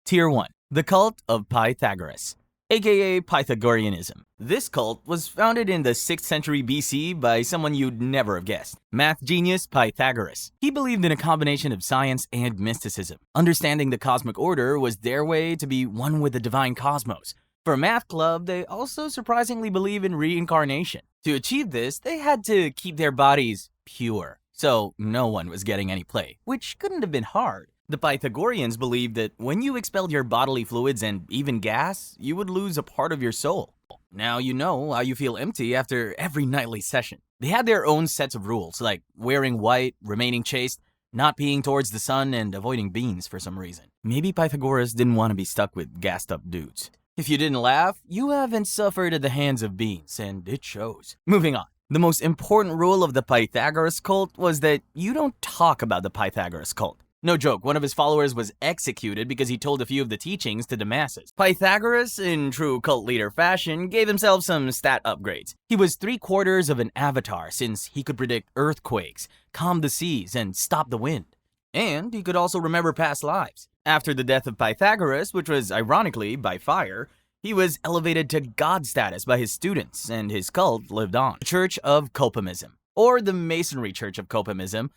Tier 1. The Cult of Pythagoras, aka Pythagoreanism. This cult was founded in the 6th century BC by someone you'd never have guessed, math genius Pythagoras. He believed in a combination of science and mysticism. Understanding the cosmic order was their way to be one with the divine cosmos. For a math club, they also surprisingly believe in reincarnation. To achieve this, they had to keep their bodies pure, so no one was getting any play, which couldn't have been hard. The Pythagoreans believed that when you expelled your bodily fluids and even gas, you would lose a part of your soul. Now you know how you feel empty after every nightly session. They had their own sets of rules, like wearing white, remaining chaste, not peeing towards the sun, and avoiding beans for some reason. Maybe Pythagoras didn't want to be stuck with gassed up dudes. If you didn't laugh, you haven't suffered at the hands of beans, and it shows. Moving on. The most important rule of the Pythagoras cult was that you don't talk about the Pythagoras cult. No joke, one of his followers was executed because he told a few of the teachings to the masses. Pythagoras, in true cult leader fashion, gave himself some stat upgrades. He was 3/4 of an avatar since he could predict earthquakes, calm the seas, and stop the wind. And he could also remember past lives. After the death of Pythagoras, which was ironically by fire, he was elevated to god status by his students, and his cult lived on. The Church of Copimism, or the Masonry Church of Copimism,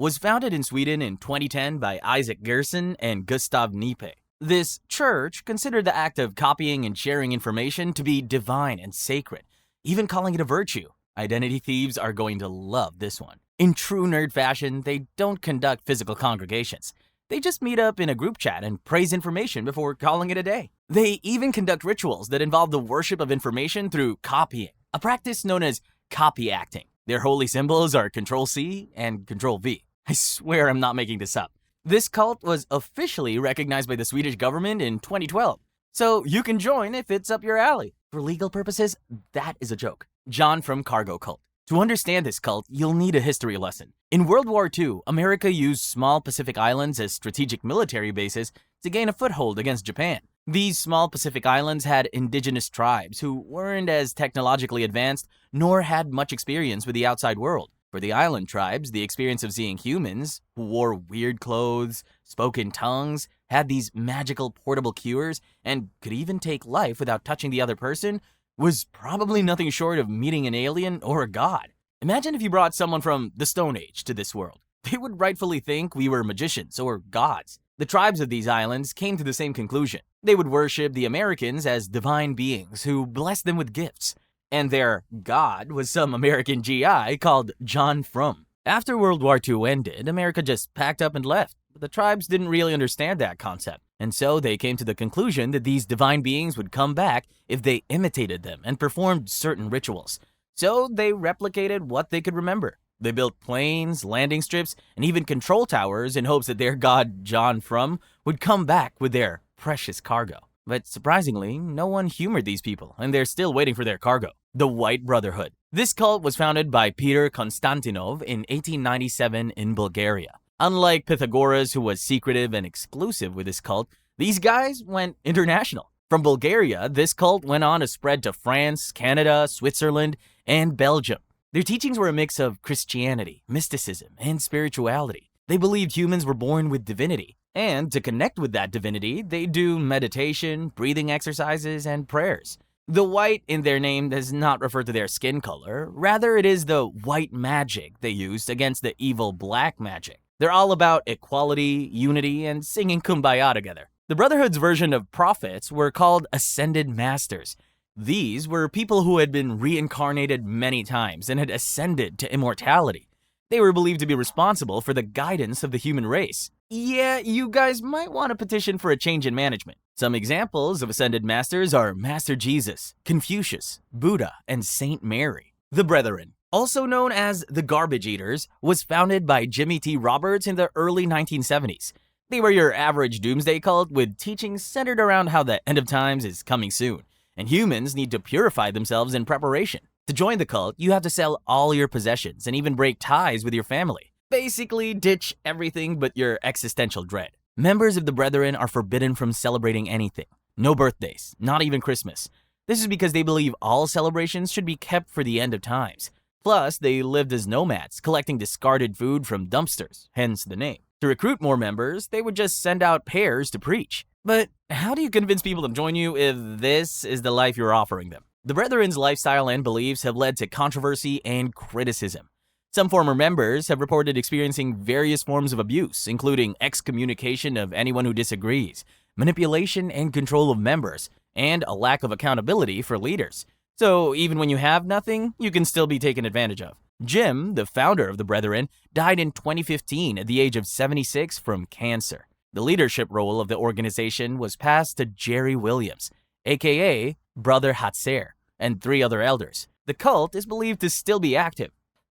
was founded in Sweden in 2010 by Isaac Gerson and Gustav Nipe. This church considered the act of copying and sharing information to be divine and sacred, even calling it a virtue. Identity thieves are going to love this one. In true nerd fashion, they don't conduct physical congregations. They just meet up in a group chat and praise information before calling it a day. They even conduct rituals that involve the worship of information through copying, a practice known as copy acting. Their holy symbols are Control-C and Control-V. I swear I'm not making this up. This cult was officially recognized by the Swedish government in 2012, so you can join if it's up your alley. For legal purposes, that is a joke. John from Cargo Cult. To understand this cult, you'll need a history lesson. In World War II, America used small Pacific islands as strategic military bases to gain a foothold against Japan. These small Pacific islands had indigenous tribes who weren't as technologically advanced nor had much experience with the outside world. For the island tribes, the experience of seeing humans who wore weird clothes, spoke in tongues, had these magical portable cures, and could even take life without touching the other person was probably nothing short of meeting an alien or a god. Imagine if you brought someone from the Stone Age to this world. They would rightfully think we were magicians or gods. The tribes of these islands came to the same conclusion. They would worship the Americans as divine beings who blessed them with gifts. And their god was some American GI called John Frum. After World War II ended, America just packed up and left. But the tribes didn't really understand that concept, and so they came to the conclusion that these divine beings would come back if they imitated them and performed certain rituals. So they replicated what they could remember. They built planes, landing strips, and even control towers in hopes that their god John Frum would come back with their precious cargo. But surprisingly, no one humored these people, and they're still waiting for their cargo. The White Brotherhood. This cult was founded by Peter Konstantinov in 1897 in Bulgaria. Unlike Pythagoras, who was secretive and exclusive with his cult, these guys went international. From Bulgaria, this cult went on to spread to France, Canada, Switzerland, and Belgium. Their teachings were a mix of Christianity, mysticism, and spirituality. They believed humans were born with divinity, and to connect with that divinity, they do meditation, breathing exercises, and prayers. The white in their name does not refer to their skin color, rather it is the white magic they used against the evil black magic. They're all about equality, unity, and singing Kumbaya together. The Brotherhood's version of prophets were called Ascended Masters. These were people who had been reincarnated many times and had ascended to immortality. They were believed to be responsible for the guidance of the human race. Yeah, you guys might want to petition for a change in management. Some examples of Ascended Masters are Master Jesus, Confucius, Buddha, and Saint Mary. The Brethren, also known as the Garbage Eaters, was founded by Jimmy T. Roberts in the early 1970s. They were your average doomsday cult with teachings centered around how the end of times is coming soon, and humans need to purify themselves in preparation. To join the cult, you have to sell all your possessions and even break ties with your family. Basically, ditch everything but your existential dread. Members of the Brethren are forbidden from celebrating anything. No birthdays, not even Christmas. This is because they believe all celebrations should be kept for the end of times. Plus, they lived as nomads, collecting discarded food from dumpsters, hence the name. To recruit more members, they would just send out pairs to preach. But how do you convince people to join you if this is the life you're offering them? The Brethren's lifestyle and beliefs have led to controversy and criticism. Some former members have reported experiencing various forms of abuse, including excommunication of anyone who disagrees, manipulation and control of members, and a lack of accountability for leaders. So even when you have nothing, you can still be taken advantage of. Jim, the founder of the Brethren, died in 2015 at the age of 76 from cancer. The leadership role of the organization was passed to Jerry Williams, aka Brother Hatzer, and 3 other elders. The cult is believed to still be active.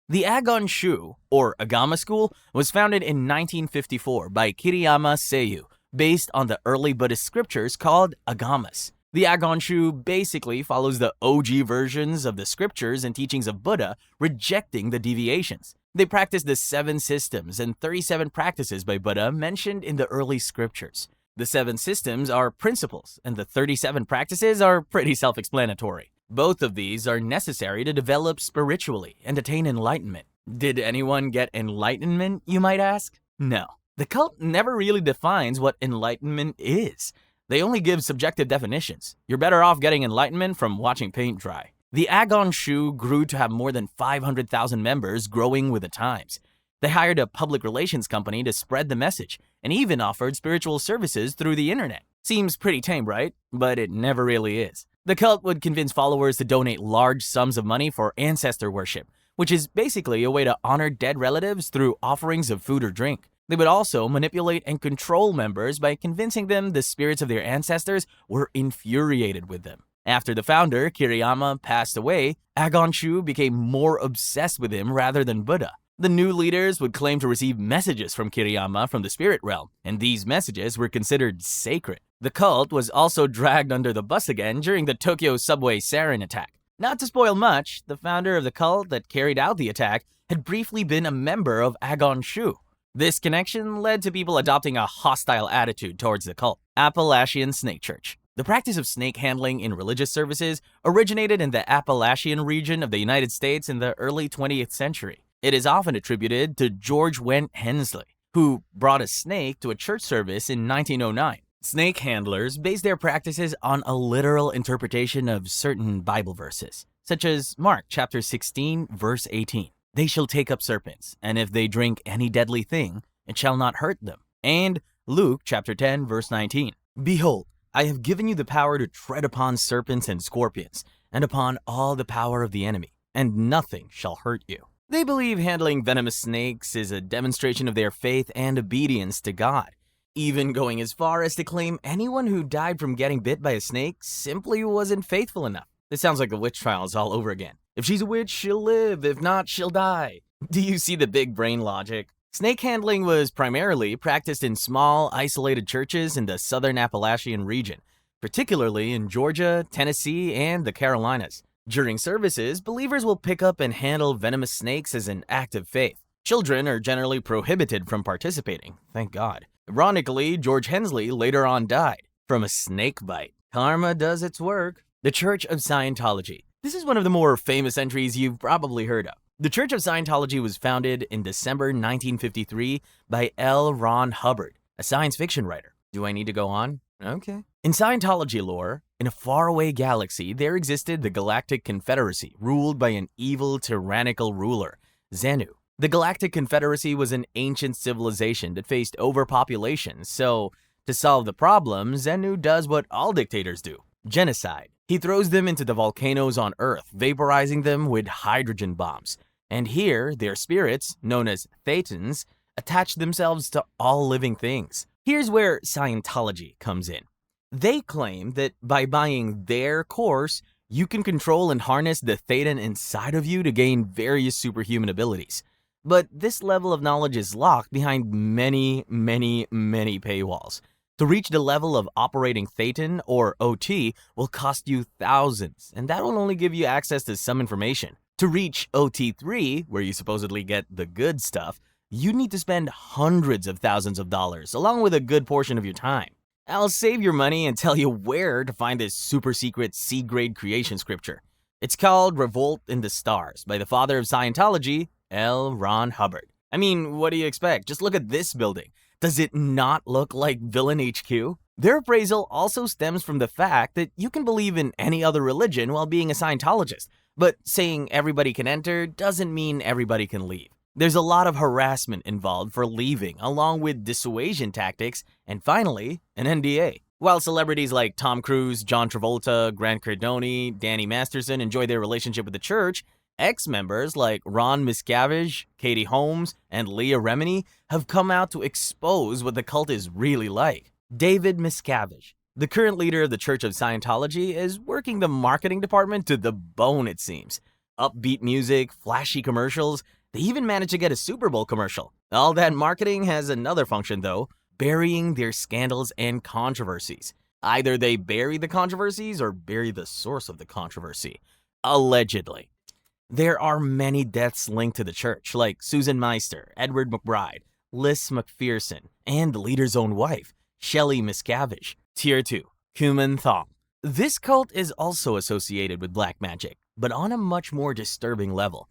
The Agon Shu, or Agama School, was founded in 1954 by Kiriyama Seiyu, based on the early Buddhist scriptures called Agamas. The Agon Shu basically follows the OG versions of the scriptures and teachings of Buddha, rejecting the deviations. They practice the 7 systems and 37 practices by Buddha mentioned in the early scriptures. The 7 systems are principles, and the 37 practices are pretty self-explanatory. Both of these are necessary to develop spiritually and attain enlightenment. Did anyone get enlightenment, you might ask? No. The cult never really defines what enlightenment is. They only give subjective definitions. You're better off getting enlightenment from watching paint dry. The Agon Shu grew to have more than 500,000 members, growing with the times. They hired a public relations company to spread the message, and even offered spiritual services through the internet. Seems pretty tame, right? But it never really is. The cult would convince followers to donate large sums of money for ancestor worship, which is basically a way to honor dead relatives through offerings of food or drink. They would also manipulate and control members by convincing them the spirits of their ancestors were infuriated with them. After the founder, Kiriyama, passed away, Agon Shu became more obsessed with him rather than Buddha. The new leaders would claim to receive messages from Kiriyama from the spirit realm, and these messages were considered sacred. The cult was also dragged under the bus again during the Tokyo subway sarin attack. Not to spoil much, the founder of the cult that carried out the attack had briefly been a member of Agon Shu. This connection led to people adopting a hostile attitude towards the cult. Appalachian Snake Church. The practice of snake handling in religious services originated in the Appalachian region of the United States in the early 20th century. It is often attributed to George Went Hensley, who brought a snake to a church service in 1909. Snake handlers base their practices on a literal interpretation of certain Bible verses, such as Mark chapter 16, verse 18. They shall take up serpents, and if they drink any deadly thing, it shall not hurt them. And Luke chapter 10, verse 19. Behold, I have given you the power to tread upon serpents and scorpions, and upon all the power of the enemy, and nothing shall hurt you. They believe handling venomous snakes is a demonstration of their faith and obedience to God, even going as far as to claim anyone who died from getting bit by a snake simply wasn't faithful enough. This sounds like the witch trials all over again. If she's a witch, she'll live. If not, she'll die. Do you see the big brain logic? Snake handling was primarily practiced in small, isolated churches in the southern Appalachian region, particularly in Georgia, Tennessee, and the Carolinas. During services, believers will pick up and handle venomous snakes as an act of faith. Children are generally prohibited from participating, thank God. Ironically, George Hensley later on died from a snake bite. Karma does its work. The Church of Scientology. This is one of the more famous entries you've probably heard of. The Church of Scientology was founded in December 1953 by L. Ron Hubbard, a science fiction writer. Do I need to go on? Okay. In Scientology lore, in a faraway galaxy, there existed the Galactic Confederacy, ruled by an evil, tyrannical ruler, Xenu. The Galactic Confederacy was an ancient civilization that faced overpopulation, so to solve the problem, Xenu does what all dictators do: genocide. He throws them into the volcanoes on Earth, vaporizing them with hydrogen bombs. And here, their spirits, known as Thetans, attach themselves to all living things. Here's where Scientology comes in. They claim that by buying their course, you can control and harness the Thetan inside of you to gain various superhuman abilities. But this level of knowledge is locked behind many paywalls. To reach the level of operating Thetan, or OT, will cost you thousands, and that will only give you access to some information. To reach OT3, where you supposedly get the good stuff, you need to spend hundreds of thousands of dollars, along with a good portion of your time. I'll save your money and tell you where to find this super secret C-grade creation scripture. It's called Revolt in the Stars by the father of Scientology, L. Ron Hubbard. I mean, what do you expect? Just look at this building. Does it not look like Villain HQ? Their appraisal also stems from the fact that you can believe in any other religion while being a Scientologist, but saying everybody can enter doesn't mean everybody can leave. There's a lot of harassment involved for leaving, along with dissuasion tactics, and finally, an NDA. While celebrities like Tom Cruise, John Travolta, Grant Cardone, Danny Masterson enjoy their relationship with the church, ex-members like Ron Miscavige, Katie Holmes, and Leah Remini have come out to expose what the cult is really like. David Miscavige, the current leader of the Church of Scientology, is working the marketing department to the bone, it seems. Upbeat music, flashy commercials, they even managed to get a Super Bowl commercial. All that marketing has another function though, burying their scandals and controversies. Either they bury the controversies or bury the source of the controversy. Allegedly. There are many deaths linked to the church, like Susan Meister, Edward McBride, Liz McPherson, and the leader's own wife, Shelley Miscavige. Tier 2. Kuman Thong. This cult is also associated with black magic, but on a much more disturbing level.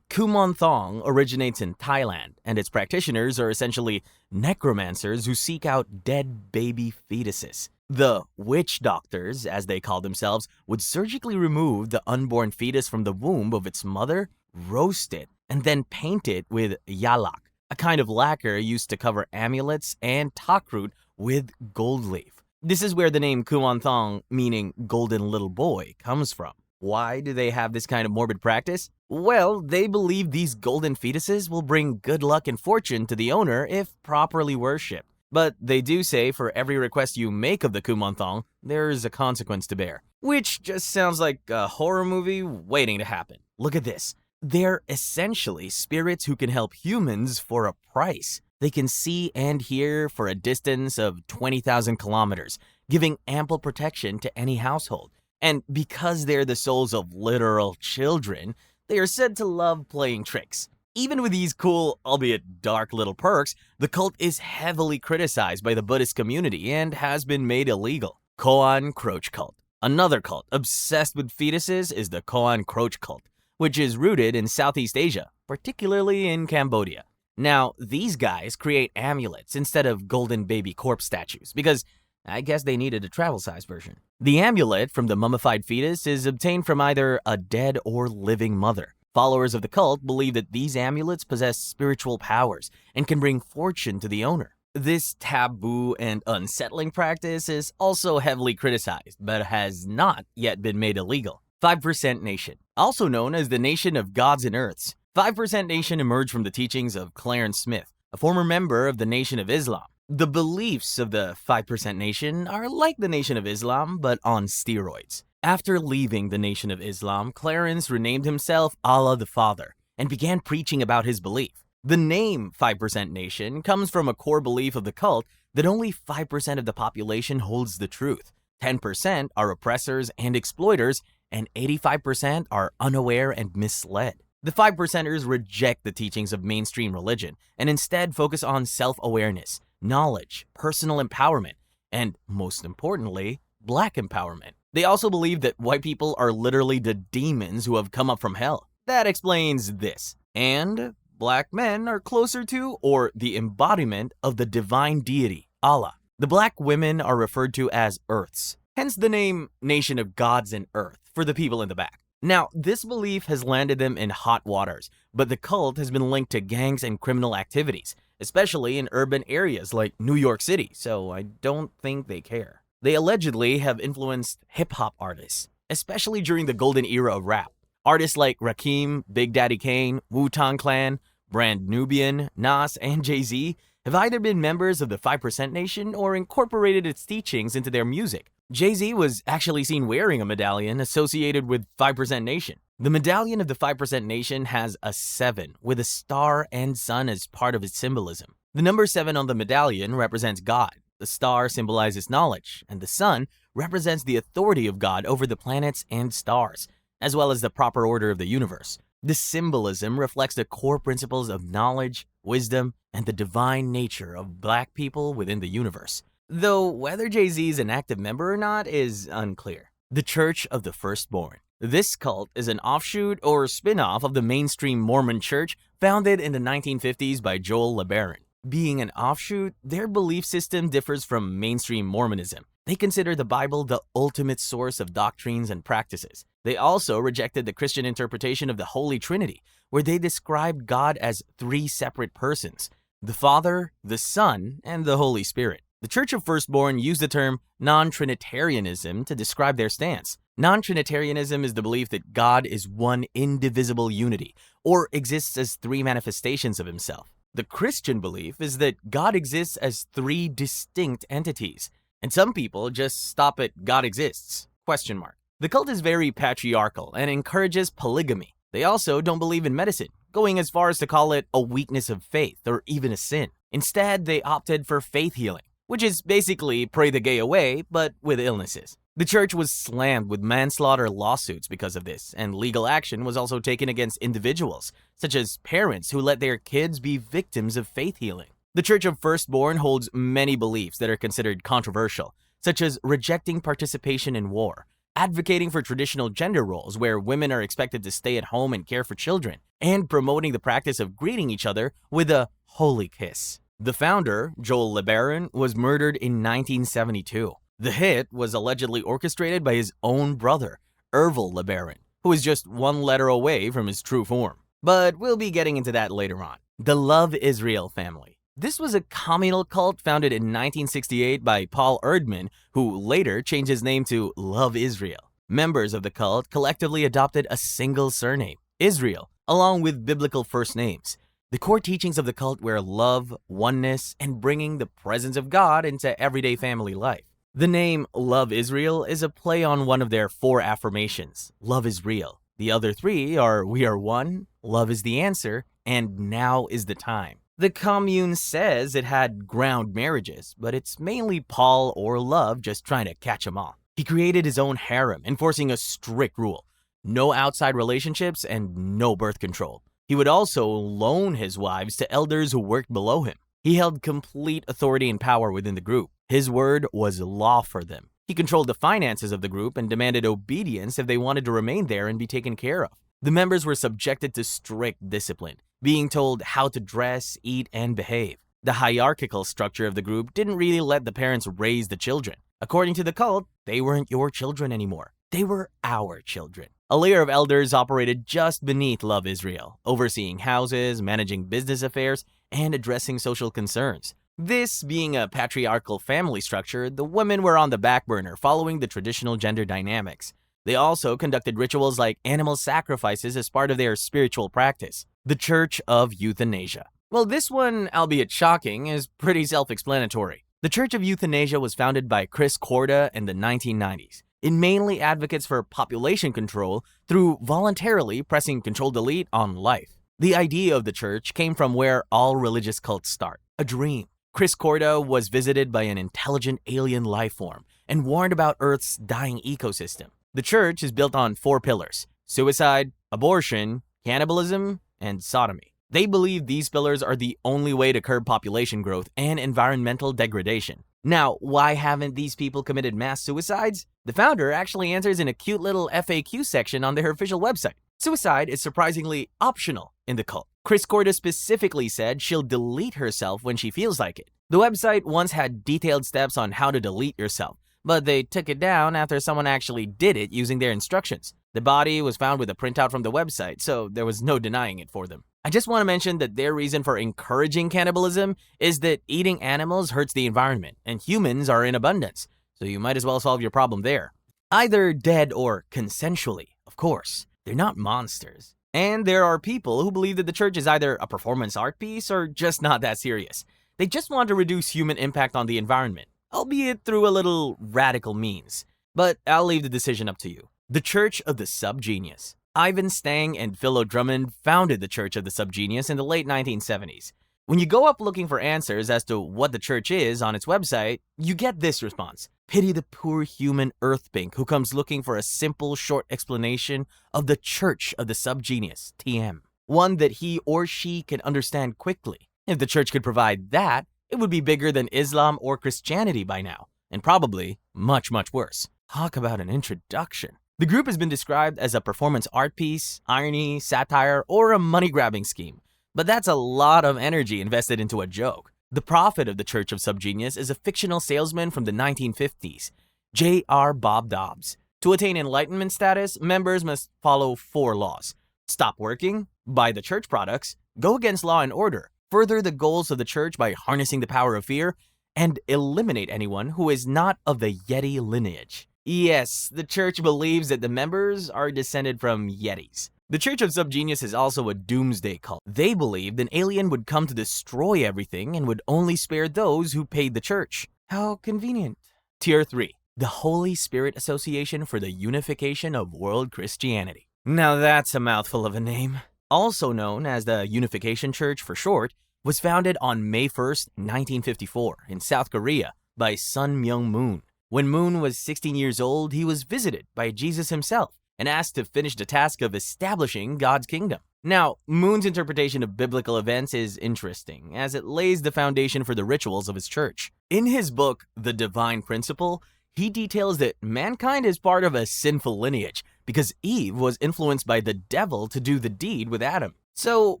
Kuman Thong originates in Thailand, and its practitioners are essentially necromancers who seek out dead baby fetuses. The witch doctors, as they call themselves, would surgically remove the unborn fetus from the womb of its mother, roast it, and then paint it with yalak, a kind of lacquer used to cover amulets, and takrut with gold leaf. This is where the name Kuman Thong, meaning golden little boy, comes from. Why do they have this kind of morbid practice? Well, they believe these golden fetuses will bring good luck and fortune to the owner if properly worshipped. But they do say for every request you make of the Kuman Thong, there is a consequence to bear. Which just sounds like a horror movie waiting to happen. Look at this. They're essentially spirits who can help humans for a price. They can see and hear for a distance of 20,000 kilometers, giving ample protection to any household. And because they're the souls of literal children, they are said to love playing tricks. Even with these cool, albeit dark little perks, the cult is heavily criticized by the Buddhist community and has been made illegal. Koan Kroch Cult. Another cult obsessed with fetuses is the Koan Kroch Cult, which is rooted in Southeast Asia, particularly in Cambodia. Now, these guys create amulets instead of golden baby corpse statues because I guess they needed a travel-size version. The amulet from the mummified fetus is obtained from either a dead or living mother. Followers of the cult believe that these amulets possess spiritual powers and can bring fortune to the owner. This taboo and unsettling practice is also heavily criticized, but has not yet been made illegal. 5% Nation. Also known as the Nation of Gods and Earths, 5% Nation emerged from the teachings of Clarence Smith, a former member of the Nation of Islam. The beliefs of the 5% Nation are like the Nation of Islam, but on steroids. After leaving the Nation of Islam, Clarence renamed himself Allah the Father and began preaching about his belief. The name 5% Nation comes from a core belief of the cult that only 5% of the population holds the truth. 10% are oppressors and exploiters, and 85% are unaware and misled. The 5%ers reject the teachings of mainstream religion and instead focus on self-awareness, knowledge, personal empowerment, and most importantly, black empowerment. They also believe that white people are literally the demons who have come up from hell. That explains this. And black men are closer to or the embodiment of the divine deity, Allah. The black women are referred to as Earths, hence the name Nation of Gods and Earth for the people in the back. Now, this belief has landed them in hot waters, but the cult has been linked to gangs and criminal activities, especially in urban areas like New York City, so I don't think they care. They allegedly have influenced hip-hop artists, especially during the golden era of rap. Artists like Rakim, Big Daddy Kane, Wu-Tang Clan, Brand Nubian, Nas, and Jay-Z have either been members of the 5% Nation or incorporated its teachings into their music. Jay-Z was actually seen wearing a medallion associated with 5% Nation. The medallion of the 5% Nation has a 7 with a star and sun as part of its symbolism. The number 7 on the medallion represents God, the star symbolizes knowledge, and the sun represents the authority of God over the planets and stars, as well as the proper order of the universe. This symbolism reflects the core principles of knowledge, wisdom, and the divine nature of black people within the universe. Though whether Jay-Z is an active member or not is unclear. The Church of the Firstborn. This cult is an offshoot or spin-off of the mainstream Mormon church founded in the 1950s by Joel LeBaron. Being an offshoot, their belief system differs from mainstream Mormonism. They consider the Bible the ultimate source of doctrines and practices. They also rejected the Christian interpretation of the Holy Trinity, where they described God as three separate persons: the Father, the Son, and the Holy Spirit. The Church of Firstborn used the term non-Trinitarianism to describe their stance. Non-Trinitarianism is the belief that God is one indivisible unity, or exists as three manifestations of himself. The Christian belief is that God exists as three distinct entities, and some people just stop at God exists, ? The cult is very patriarchal and encourages polygamy. They also don't believe in medicine, going as far as to call it a weakness of faith or even a sin. Instead, they opted for faith healing, which is basically pray the gay away, but with illnesses. The church was slammed with manslaughter lawsuits because of this, and legal action was also taken against individuals, such as parents who let their kids be victims of faith healing. The Church of Firstborn holds many beliefs that are considered controversial, such as rejecting participation in war, advocating for traditional gender roles where women are expected to stay at home and care for children, and promoting the practice of greeting each other with a holy kiss. The founder, Joel LeBaron, was murdered in 1972. The hit was allegedly orchestrated by his own brother, Ervil LeBaron, who is just one letter away from his true form. But we'll be getting into that later on. The Love Israel family. This was a communal cult founded in 1968 by Paul Erdman, who later changed his name to Love Israel. Members of the cult collectively adopted a single surname, Israel, along with biblical first names. The core teachings of the cult were love, oneness, and bringing the presence of God into everyday family life. The name Love Israel is a play on one of their 4 affirmations: love is real. The other 3 are we are one, love is the answer, and now is the time. The commune says it had ground marriages, but it's mainly Paul or Love just trying to catch them all. He created his own harem, enforcing a strict rule: no outside relationships and no birth control. He would also loan his wives to elders who worked below him. He held complete authority and power within the group. His word was law for them. He controlled the finances of the group and demanded obedience if they wanted to remain there and be taken care of. The members were subjected to strict discipline, being told how to dress, eat, and behave. The hierarchical structure of the group didn't really let the parents raise the children. According to the cult, they weren't your children anymore. They were our children. A layer of elders operated just beneath Love Israel, overseeing houses, managing business affairs, and addressing social concerns. This being a patriarchal family structure, the women were on the back burner following the traditional gender dynamics. They also conducted rituals like animal sacrifices as part of their spiritual practice. The Church of Euthanasia. Well, this one, albeit shocking, is pretty self-explanatory. The Church of Euthanasia was founded by Chris Korda in the 1990s. It mainly advocates for population control through voluntarily pressing Control-Delete on life. The idea of the church came from where all religious cults start: a dream. Chris Korda was visited by an intelligent alien life form and warned about Earth's dying ecosystem. The church is built on 4 pillars: suicide, abortion, cannibalism, and sodomy. They believe these pillars are the only way to curb population growth and environmental degradation. Now, why haven't these people committed mass suicides? The founder actually answers in a cute little FAQ section on their official website. Suicide is surprisingly optional in the cult. Chris Korda specifically said she'll delete herself when she feels like it. The website once had detailed steps on how to delete yourself, but they took it down after someone actually did it using their instructions. The body was found with a printout from the website, so there was no denying it for them. I just want to mention that their reason for encouraging cannibalism is that eating animals hurts the environment, and humans are in abundance, so you might as well solve your problem there. Either dead or consensually, of course. They're not monsters. And there are people who believe that the church is either a performance art piece or just not that serious. They just want to reduce human impact on the environment, albeit through a little radical means. But I'll leave the decision up to you. The Church of the Subgenius. Ivan Stang and Philo Drummond founded the Church of the Subgenius in the late 1970s. When you go up looking for answers as to what the church is on its website, you get this response: pity the poor human earthbink who comes looking for a simple, short explanation of the Church of the Subgenius, TM. One that he or she can understand quickly. If the church could provide that, it would be bigger than Islam or Christianity by now, and probably much, much worse. Talk about an introduction. The group has been described as a performance art piece, irony, satire, or a money-grabbing scheme. But that's a lot of energy invested into a joke. The prophet of the Church of Subgenius is a fictional salesman from the 1950s, J.R. Bob Dobbs. To attain enlightenment status, members must follow 4 laws. Stop working, buy the church products, go against law and order, further the goals of the church by harnessing the power of fear, and eliminate anyone who is not of the Yeti lineage. Yes, the church believes that the members are descended from Yetis. The Church of Subgenius is also a doomsday cult. They believed an alien would come to destroy everything and would only spare those who paid the church. How convenient. Tier 3. The Holy Spirit Association for the Unification of World Christianity. Now that's a mouthful of a name. Also known as the Unification Church for short, was founded on May 1st, 1954 in South Korea by Sun Myung Moon. When Moon was 16 years old, he was visited by Jesus himself and asked to finish the task of establishing God's kingdom. Now, Moon's interpretation of biblical events is interesting, as it lays the foundation for the rituals of his church. In his book, The Divine Principle, he details that mankind is part of a sinful lineage because Eve was influenced by the devil to do the deed with Adam. So,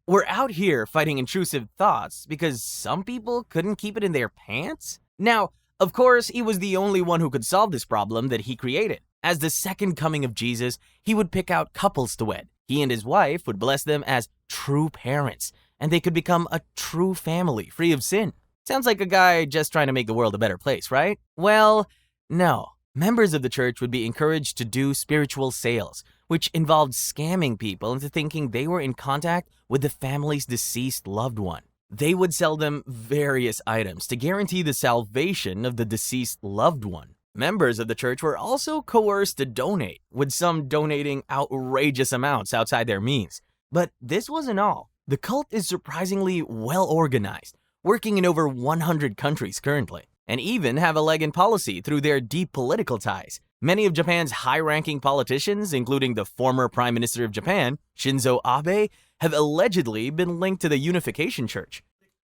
we're out here fighting intrusive thoughts because some people couldn't keep it in their pants? Now, of course, he was the only one who could solve this problem that he created. As the second coming of Jesus, he would pick out couples to wed. He and his wife would bless them as true parents, and they could become a true family, free of sin. Sounds like a guy just trying to make the world a better place, right? Well, no. Members of the church would be encouraged to do spiritual sales, which involved scamming people into thinking they were in contact with the family's deceased loved one. They would sell them various items to guarantee the salvation of the deceased loved one. Members of the church were also coerced to donate, with some donating outrageous amounts outside their means. But this wasn't all. The cult is surprisingly well organized, working in over 100 countries currently, and even have a leg in policy through their deep political ties. Many of Japan's high-ranking politicians, including the former Prime Minister of Japan, Shinzo Abe, have allegedly been linked to the Unification Church.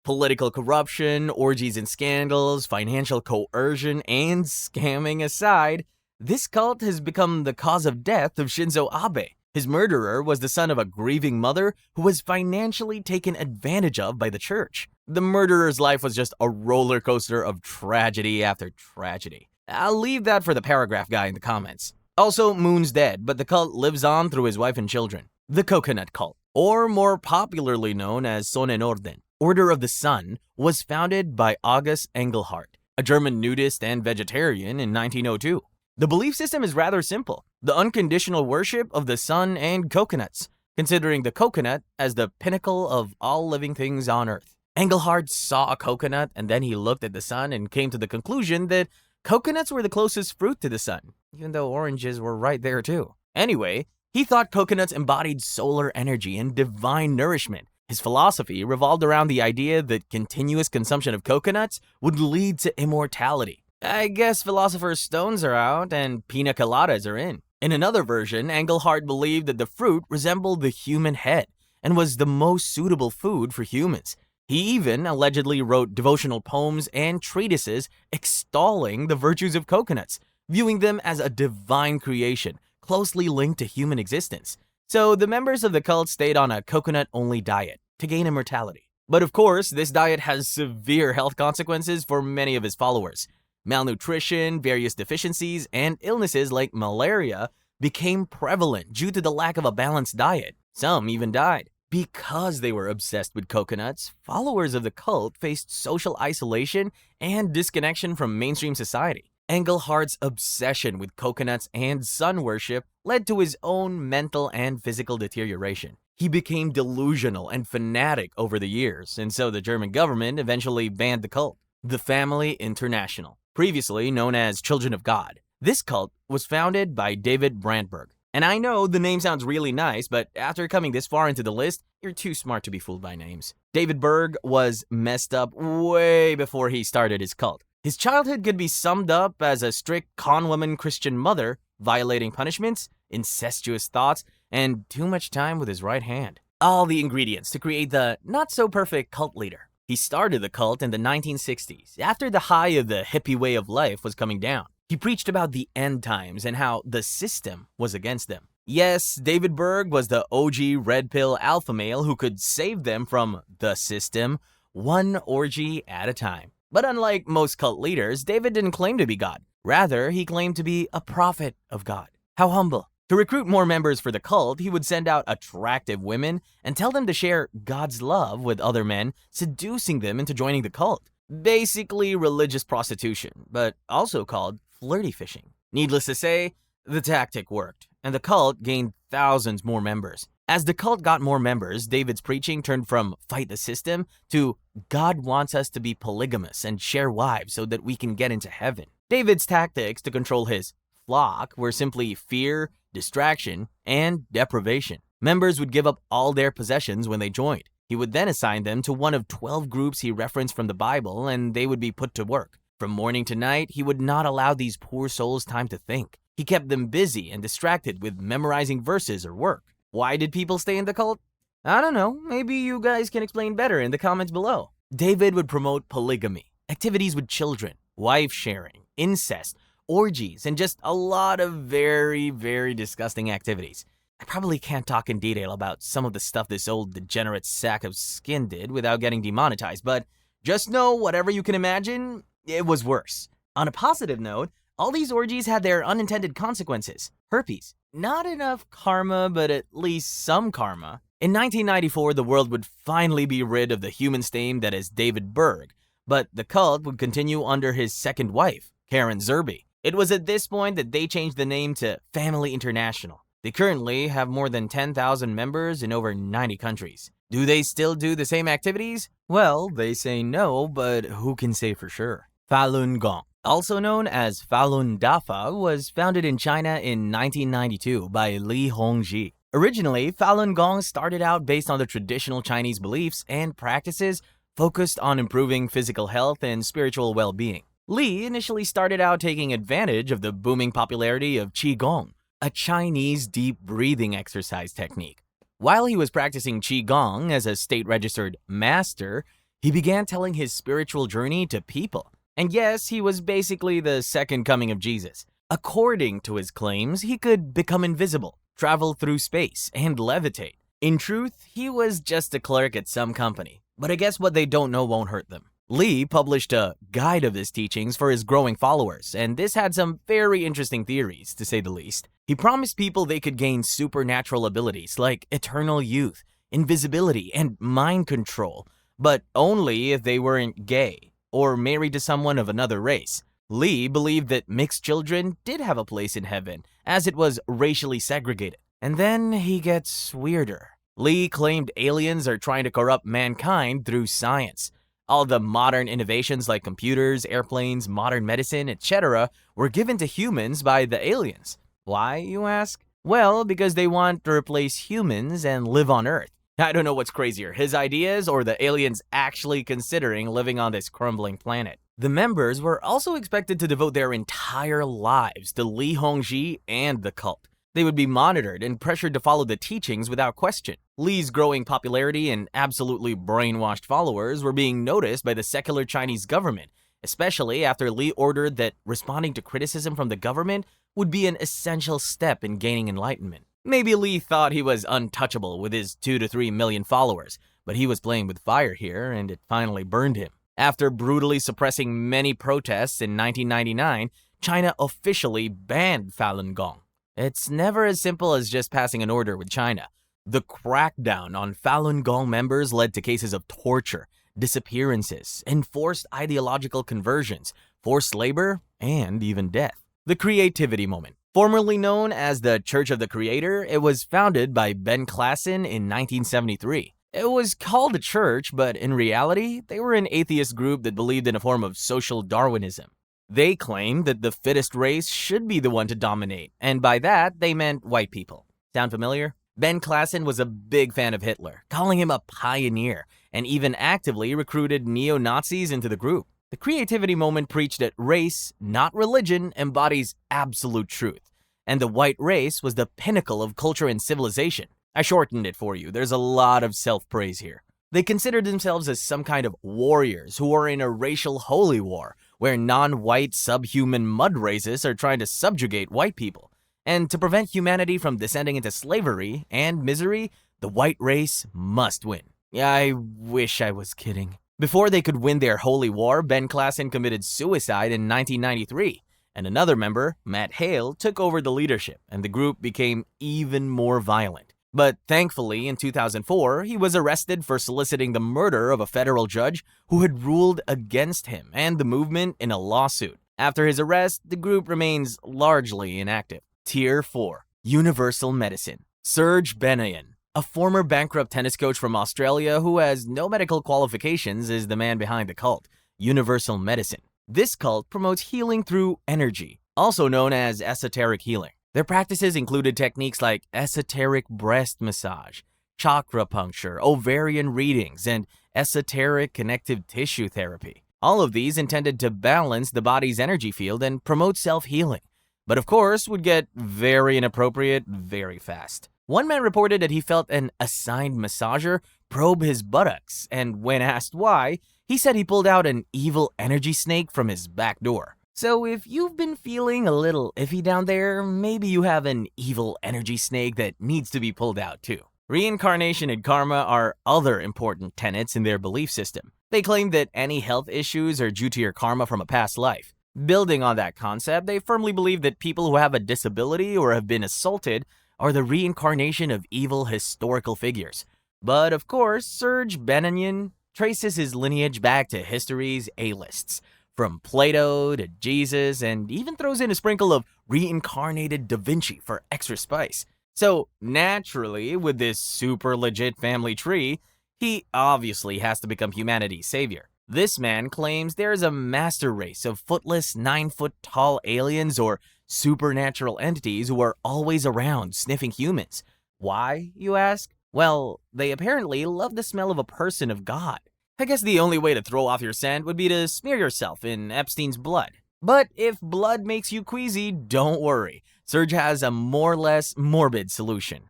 Political corruption, orgies and scandals, financial coercion, and scamming aside, this cult has become the cause of death of Shinzo Abe. His murderer was the son of a grieving mother who was financially taken advantage of by the church. The murderer's life was just a roller coaster of tragedy after tragedy. I'll leave that for the paragraph guy in the comments. Also, Moon's dead, but the cult lives on through his wife and children. The Coconut Cult, or more popularly known as Sonnenorden, Order of the Sun, was founded by August Engelhardt, a German nudist and vegetarian in 1902. The belief system is rather simple: the unconditional worship of the sun and coconuts, considering the coconut as the pinnacle of all living things on Earth. Engelhardt saw a coconut and then he looked at the sun and came to the conclusion that coconuts were the closest fruit to the sun, even though oranges were right there too. Anyway, he thought coconuts embodied solar energy and divine nourishment. His philosophy revolved around the idea that continuous consumption of coconuts would lead to immortality. I guess philosopher's stones are out and pina coladas are in. In another version, Engelhardt believed that the fruit resembled the human head and was the most suitable food for humans. He even allegedly wrote devotional poems and treatises extolling the virtues of coconuts, viewing them as a divine creation closely linked to human existence. So the members of the cult stayed on a coconut-only diet to gain immortality. But of course, this diet has severe health consequences for many of his followers. Malnutrition, various deficiencies, and illnesses like malaria became prevalent due to the lack of a balanced diet. Some even died. Because they were obsessed with coconuts, followers of the cult faced social isolation and disconnection from mainstream society. Engelhardt's obsession with coconuts and sun worship led to his own mental and physical deterioration. He became delusional and fanatic over the years, and so the German government eventually banned the cult. The Family International, previously known as Children of God. This cult was founded by David Brandberg. And I know the name sounds really nice, but after coming this far into the list, you're too smart to be fooled by names. David Berg was messed up way before he started his cult. His childhood could be summed up as a strict con-woman Christian mother, violating punishments, incestuous thoughts, and too much time with his right hand. All the ingredients to create the not-so-perfect cult leader. He started the cult in the 1960s, after the high of the hippie way of life was coming down. He preached about the end times and how the system was against them. Yes, David Berg was the OG red pill alpha male who could save them from the system one orgy at a time. But unlike most cult leaders, David didn't claim to be God. Rather, he claimed to be a prophet of God. How humble. To recruit more members for the cult, he would send out attractive women and tell them to share God's love with other men, seducing them into joining the cult. Basically religious prostitution, but also called flirty fishing. Needless to say, the tactic worked, and the cult gained thousands more members. As the cult got more members, David's preaching turned from fight the system to God wants us to be polygamous and share wives so that we can get into heaven. David's tactics to control his flock were simply fear, distraction, and deprivation. Members would give up all their possessions when they joined. He would then assign them to one of 12 groups he referenced from the Bible, and they would be put to work. From morning to night, he would not allow these poor souls time to think. He kept them busy and distracted with memorizing verses or work. Why did people stay in the cult? I don't know, maybe you guys can explain better in the comments below. David would promote polygamy, activities with children, wife sharing, incest, orgies, and just a lot of very, very disgusting activities. I probably can't talk in detail about some of the stuff this old degenerate sack of skin did without getting demonetized, but just know whatever you can imagine, it was worse. On a positive note, all these orgies had their unintended consequences. Herpes. Not enough karma, but at least some karma. In 1994, the world would finally be rid of the human stain that is David Berg, but the cult would continue under his second wife, Karen Zerby. It was at this point that they changed the name to Family International. They currently have more than 10,000 members in over 90 countries. Do they still do the same activities? Well, they say no, but who can say for sure? Falun Gong, also known as Falun Dafa, was founded in China in 1992 by Li Hongzhi. Originally, Falun Gong started out based on the traditional Chinese beliefs and practices focused on improving physical health and spiritual well-being. Li initially started out taking advantage of the booming popularity of Qigong, a Chinese deep breathing exercise technique. While he was practicing Qigong as a state-registered master, he began telling his spiritual journey to people. And yes, he was basically the second coming of Jesus. According to his claims, he could become invisible, travel through space, and levitate. In truth, he was just a clerk at some company. But I guess what they don't know won't hurt them. Li published a guide of his teachings for his growing followers, and this had some very interesting theories, to say the least. He promised people they could gain supernatural abilities like eternal youth, invisibility, and mind control, but only if they weren't gay or married to someone of another race. Li believed that mixed children did have a place in heaven, as it was racially segregated. And then he gets weirder. Li claimed aliens are trying to corrupt mankind through science. All the modern innovations like computers, airplanes, modern medicine, etc. were given to humans by the aliens. Why, you ask? Well, because they want to replace humans and live on Earth. I don't know what's crazier, his ideas or the aliens actually considering living on this crumbling planet. The members were also expected to devote their entire lives to Li Hongzhi and the cult. They would be monitored and pressured to follow the teachings without question. Li's growing popularity and absolutely brainwashed followers were being noticed by the secular Chinese government, especially after Li ordered that responding to criticism from the government would be an essential step in gaining enlightenment. Maybe Li thought he was untouchable with his 2 to 3 million followers, but he was playing with fire here and it finally burned him. After brutally suppressing many protests in 1999, China officially banned Falun Gong. It's never as simple as just passing an order with China. The crackdown on Falun Gong members led to cases of torture, disappearances, enforced ideological conversions, forced labor, and even death. The Creativity Movement. Formerly known as the Church of the Creator, it was founded by Ben Klassen in 1973. It was called a church, but in reality, they were an atheist group that believed in a form of social Darwinism. They claimed that the fittest race should be the one to dominate, and by that, they meant white people. Sound familiar? Ben Klassen was a big fan of Hitler, calling him a pioneer, and even actively recruited neo-Nazis into the group. The Creativity Movement preached that race, not religion, embodies absolute truth, and the white race was the pinnacle of culture and civilization. I shortened it for you, there's a lot of self-praise here. They considered themselves as some kind of warriors who are in a racial holy war, where non-white subhuman mud races are trying to subjugate white people. And to prevent humanity from descending into slavery and misery, the white race must win. I wish I was kidding. Before they could win their holy war, Ben Klassen committed suicide in 1993, and another member, Matt Hale, took over the leadership, and the group became even more violent. But thankfully, in 2004, he was arrested for soliciting the murder of a federal judge who had ruled against him and the movement in a lawsuit. After his arrest, the group remains largely inactive. Tier 4. Universal Medicine. Serge Benayan, a former bankrupt tennis coach from Australia who has no medical qualifications, is the man behind the cult, Universal Medicine. This cult promotes healing through energy, also known as esoteric healing. Their practices included techniques like esoteric breast massage, chakra puncture, ovarian readings, and esoteric connective tissue therapy. All of these intended to balance the body's energy field and promote self-healing, but of course would get very inappropriate very fast. One man reported that he felt an assigned massager probe his buttocks, and when asked why, he said he pulled out an evil energy snake from his back door. So if you've been feeling a little iffy down there, maybe you have an evil energy snake that needs to be pulled out too. Reincarnation and karma are other important tenets in their belief system. They claim that any health issues are due to your karma from a past life. Building on that concept, they firmly believe that people who have a disability or have been assaulted are the reincarnation of evil historical figures. But of course, Serge Benayan traces his lineage back to history's A-lists, from Plato to Jesus, and even throws in a sprinkle of reincarnated Da Vinci for extra spice. So naturally, with this super legit family tree, he obviously has to become humanity's savior. This man claims there is a master race of footless, 9-foot-tall aliens or supernatural entities who are always around sniffing humans. Why, you ask? Well, they apparently love the smell of a person of God. I guess the only way to throw off your scent would be to smear yourself in Epstein's blood. But if blood makes you queasy, don't worry. Serge has a more or less morbid solution.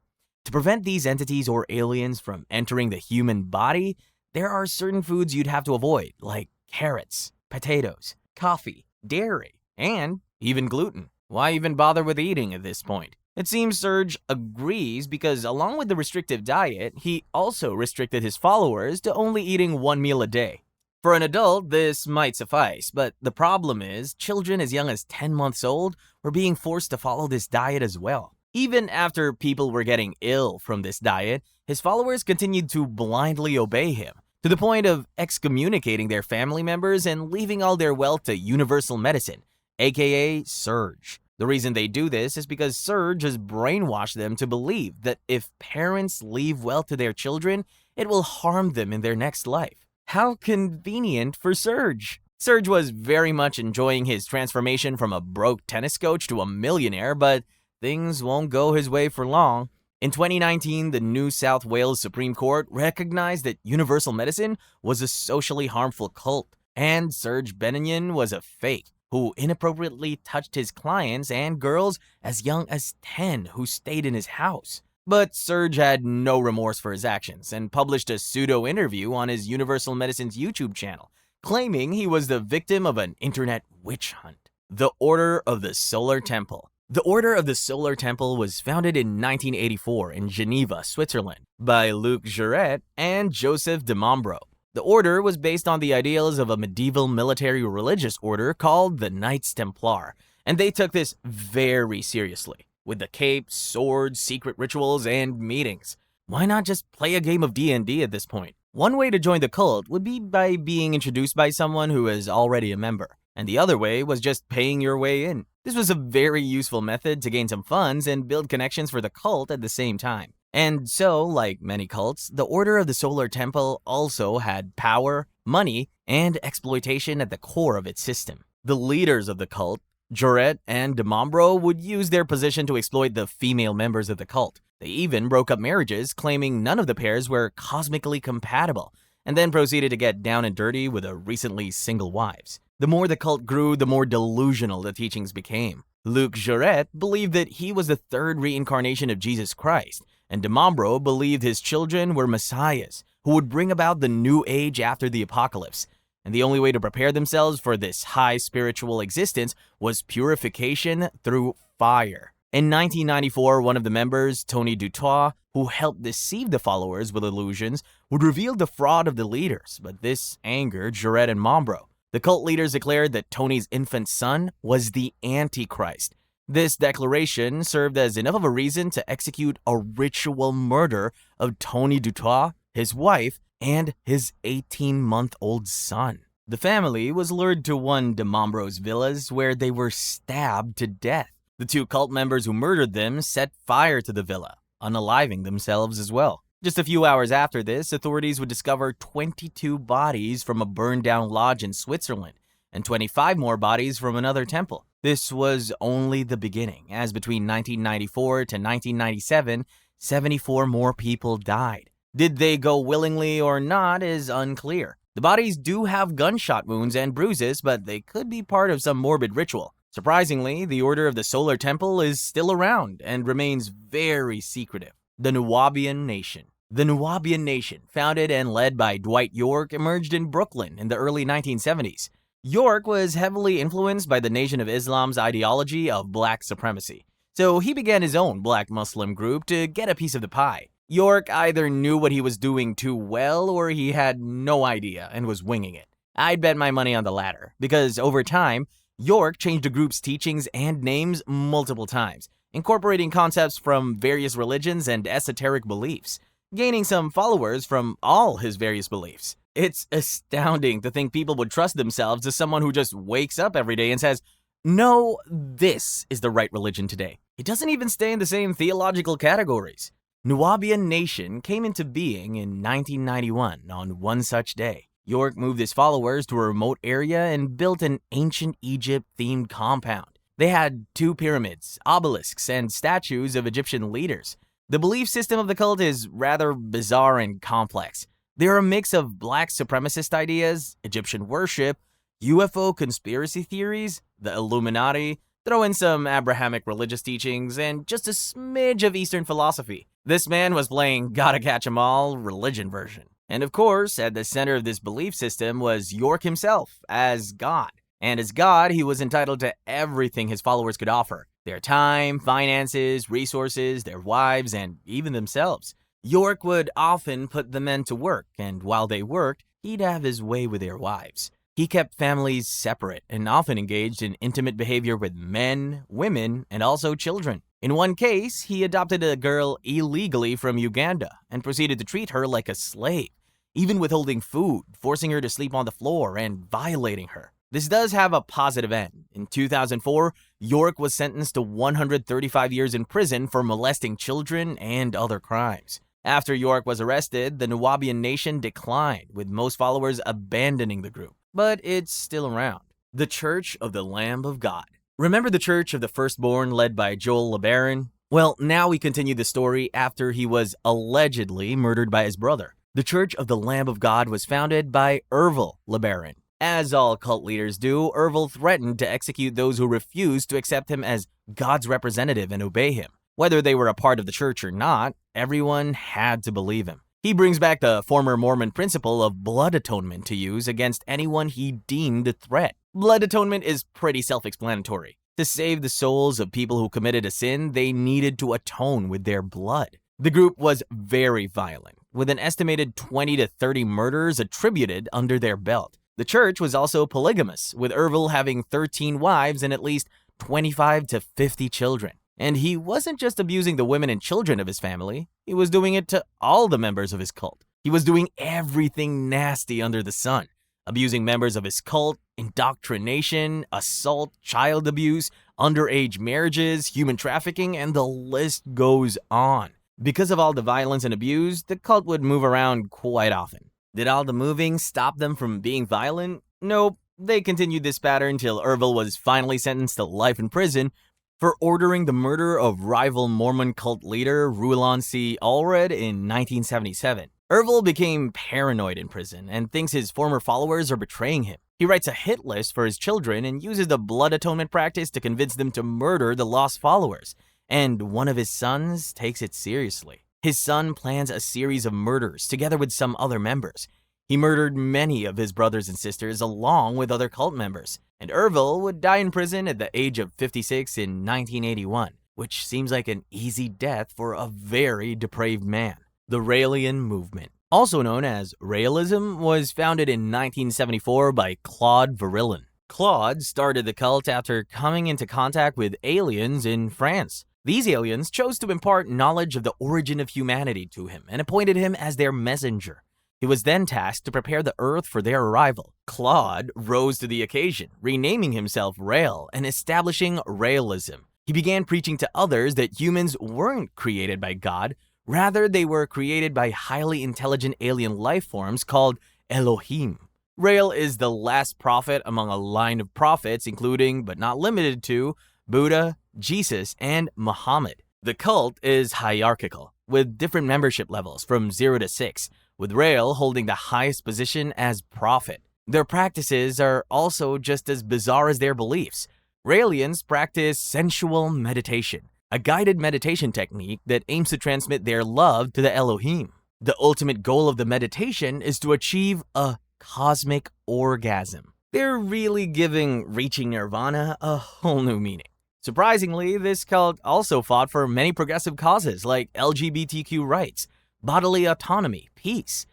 To prevent these entities or aliens from entering the human body, there are certain foods you'd have to avoid, like carrots, potatoes, coffee, dairy, and even gluten. Why even bother with eating at this point? It seems Serge agrees because along with the restrictive diet, he also restricted his followers to only eating one meal a day. For an adult, this might suffice, but the problem is children as young as 10 months old were being forced to follow this diet as well. Even after people were getting ill from this diet, his followers continued to blindly obey him, to the point of excommunicating their family members and leaving all their wealth to Universal Medicine, aka Serge. The reason they do this is because Serge has brainwashed them to believe that if parents leave wealth to their children, it will harm them in their next life. How convenient for Serge. Serge was very much enjoying his transformation from a broke tennis coach to a millionaire, but things won't go his way for long. In 2019, the New South Wales Supreme Court recognized that Universal Medicine was a socially harmful cult, and Serge Benayan was a fake who inappropriately touched his clients and girls as young as 10 who stayed in his house. But Serge had no remorse for his actions and published a pseudo-interview on his Universal Medicine's YouTube channel, claiming he was the victim of an internet witch hunt. The Order of the Solar Temple. The Order of the Solar Temple was founded in 1984 in Geneva, Switzerland, by Luc Jouret and Joseph de Mombro. The order was based on the ideals of a medieval military religious order called the Knights Templar, and they took this very seriously, with the capes, swords, secret rituals, and meetings. Why not just play a game of D&D at this point? One way to join the cult would be by being introduced by someone who is already a member, and the other way was just paying your way in. This was a very useful method to gain some funds and build connections for the cult at the same time. And so, like many cults, the Order of the Solar Temple also had power, money, and exploitation at the core of its system. The leaders of the cult, Jouret and de Mombro, would use their position to exploit the female members of the cult. They even broke up marriages, claiming none of the pairs were cosmically compatible, and then proceeded to get down and dirty with the recently single wives. The more the cult grew, the more delusional the teachings became. Luc Jouret believed that he was the third reincarnation of Jesus Christ, and de Mombro believed his children were messiahs who would bring about the new age after the apocalypse. And the only way to prepare themselves for this high spiritual existence was purification through fire. In 1994, one of the members, Tony Dutoit, who helped deceive the followers with illusions, would reveal the fraud of the leaders, but this angered Jared and Mombro. The cult leaders declared that Tony's infant son was the Antichrist. This declaration served as enough of a reason to execute a ritual murder of Tony Dutoit, his wife, and his 18-month-old son. The family was lured to one de Mombro's villas where they were stabbed to death. The two cult members who murdered them set fire to the villa, unaliving themselves as well. Just a few hours after this, authorities would discover 22 bodies from a burned-down lodge in Switzerland and 25 more bodies from another temple. This was only the beginning, as between 1994 to 1997, 74 more people died. Did they go willingly or not is unclear. The bodies do have gunshot wounds and bruises, but they could be part of some morbid ritual. Surprisingly, the Order of the Solar Temple is still around and remains very secretive. The Nuwaubian Nation. The Nuwaubian Nation, founded and led by Dwight York, emerged in Brooklyn in the early 1970s. York was heavily influenced by the Nation of Islam's ideology of black supremacy, so he began his own black Muslim group to get a piece of the pie. York either knew what he was doing too well or he had no idea and was winging it. I'd bet my money on the latter, because over time, York changed the group's teachings and names multiple times, incorporating concepts from various religions and esoteric beliefs, gaining some followers from all his various beliefs. It's astounding to think people would trust themselves to someone who just wakes up every day and says, "No, this is the right religion today." It doesn't even stay in the same theological categories. Nuwaubian Nation came into being in 1991 on one such day. York moved his followers to a remote area and built an ancient Egypt-themed compound. They had 2 pyramids, obelisks, and statues of Egyptian leaders. The belief system of the cult is rather bizarre and complex. They're a mix of black supremacist ideas, Egyptian worship, UFO conspiracy theories, the Illuminati, throw in some Abrahamic religious teachings, and just a smidge of Eastern philosophy. This man was playing gotta catch 'em all religion version. And of course, at the center of this belief system was York himself as God. And as God, he was entitled to everything his followers could offer: their time, finances, resources, their wives, and even themselves. York would often put the men to work, and while they worked, he'd have his way with their wives. He kept families separate and often engaged in intimate behavior with men, women, and also children. In one case, he adopted a girl illegally from Uganda and proceeded to treat her like a slave, even withholding food, forcing her to sleep on the floor, and violating her. This does have a positive end. In 2004, York was sentenced to 135 years in prison for molesting children and other crimes. After York was arrested, the Nuwaubian Nation declined, with most followers abandoning the group. But it's still around. The Church of the Lamb of God. Remember the Church of the Firstborn led by Joel LeBaron? Well, now we continue the story after he was allegedly murdered by his brother. The Church of the Lamb of God was founded by Ervil LeBaron. As all cult leaders do, Ervil threatened to execute those who refused to accept him as God's representative and obey him. Whether they were a part of the church or not, everyone had to believe him. He brings back the former Mormon principle of blood atonement to use against anyone he deemed a threat. Blood atonement is pretty self-explanatory. To save the souls of people who committed a sin, they needed to atone with their blood. The group was very violent, with an estimated 20 to 30 murders attributed under their belt. The church was also polygamous, with Ervil having 13 wives and at least 25 to 50 children. And he wasn't just abusing the women and children of his family, he was doing it to all the members of his cult. He was doing everything nasty under the sun, abusing members of his cult, indoctrination, assault, child abuse, underage marriages, human trafficking, and the list goes on. Because of all the violence and abuse, the cult would move around quite often. Did all the moving stop them from being violent? Nope. They continued this pattern till Ervil was finally sentenced to life in prison for ordering the murder of rival Mormon cult leader Rulon C. Allred in 1977. Ervil became paranoid in prison and thinks his former followers are betraying him. He writes a hit list for his children and uses the blood atonement practice to convince them to murder the lost followers. And one of his sons takes it seriously. His son plans a series of murders together with some other members. He murdered many of his brothers and sisters along with other cult members, and Ervil would die in prison at the age of 56 in 1981. which seems like an easy death for a very depraved man. The Raelian movement, also known as Raelism, was founded in 1974 by Claude Virilin. Claude started the cult after coming into contact with aliens in France. These aliens chose to impart knowledge of the origin of humanity to him and appointed him as their messenger. He was then tasked to prepare the Earth for their arrival. Claude rose to the occasion, renaming himself Rael and establishing Raelism. He began preaching to others that humans weren't created by God, rather they were created by highly intelligent alien life forms called Elohim. Rael is the last prophet among a line of prophets including, but not limited to, Buddha, Jesus, and Muhammad. The cult is hierarchical, with different membership levels from 0 to 6, with Rael holding the highest position as prophet. Their practices are also just as bizarre as their beliefs. Raelians practice sensual meditation, a guided meditation technique that aims to transmit their love to the Elohim. The ultimate goal of the meditation is to achieve a cosmic orgasm. They're really giving reaching nirvana a whole new meaning. Surprisingly, this cult also fought for many progressive causes like LGBTQ rights, bodily autonomy, peace,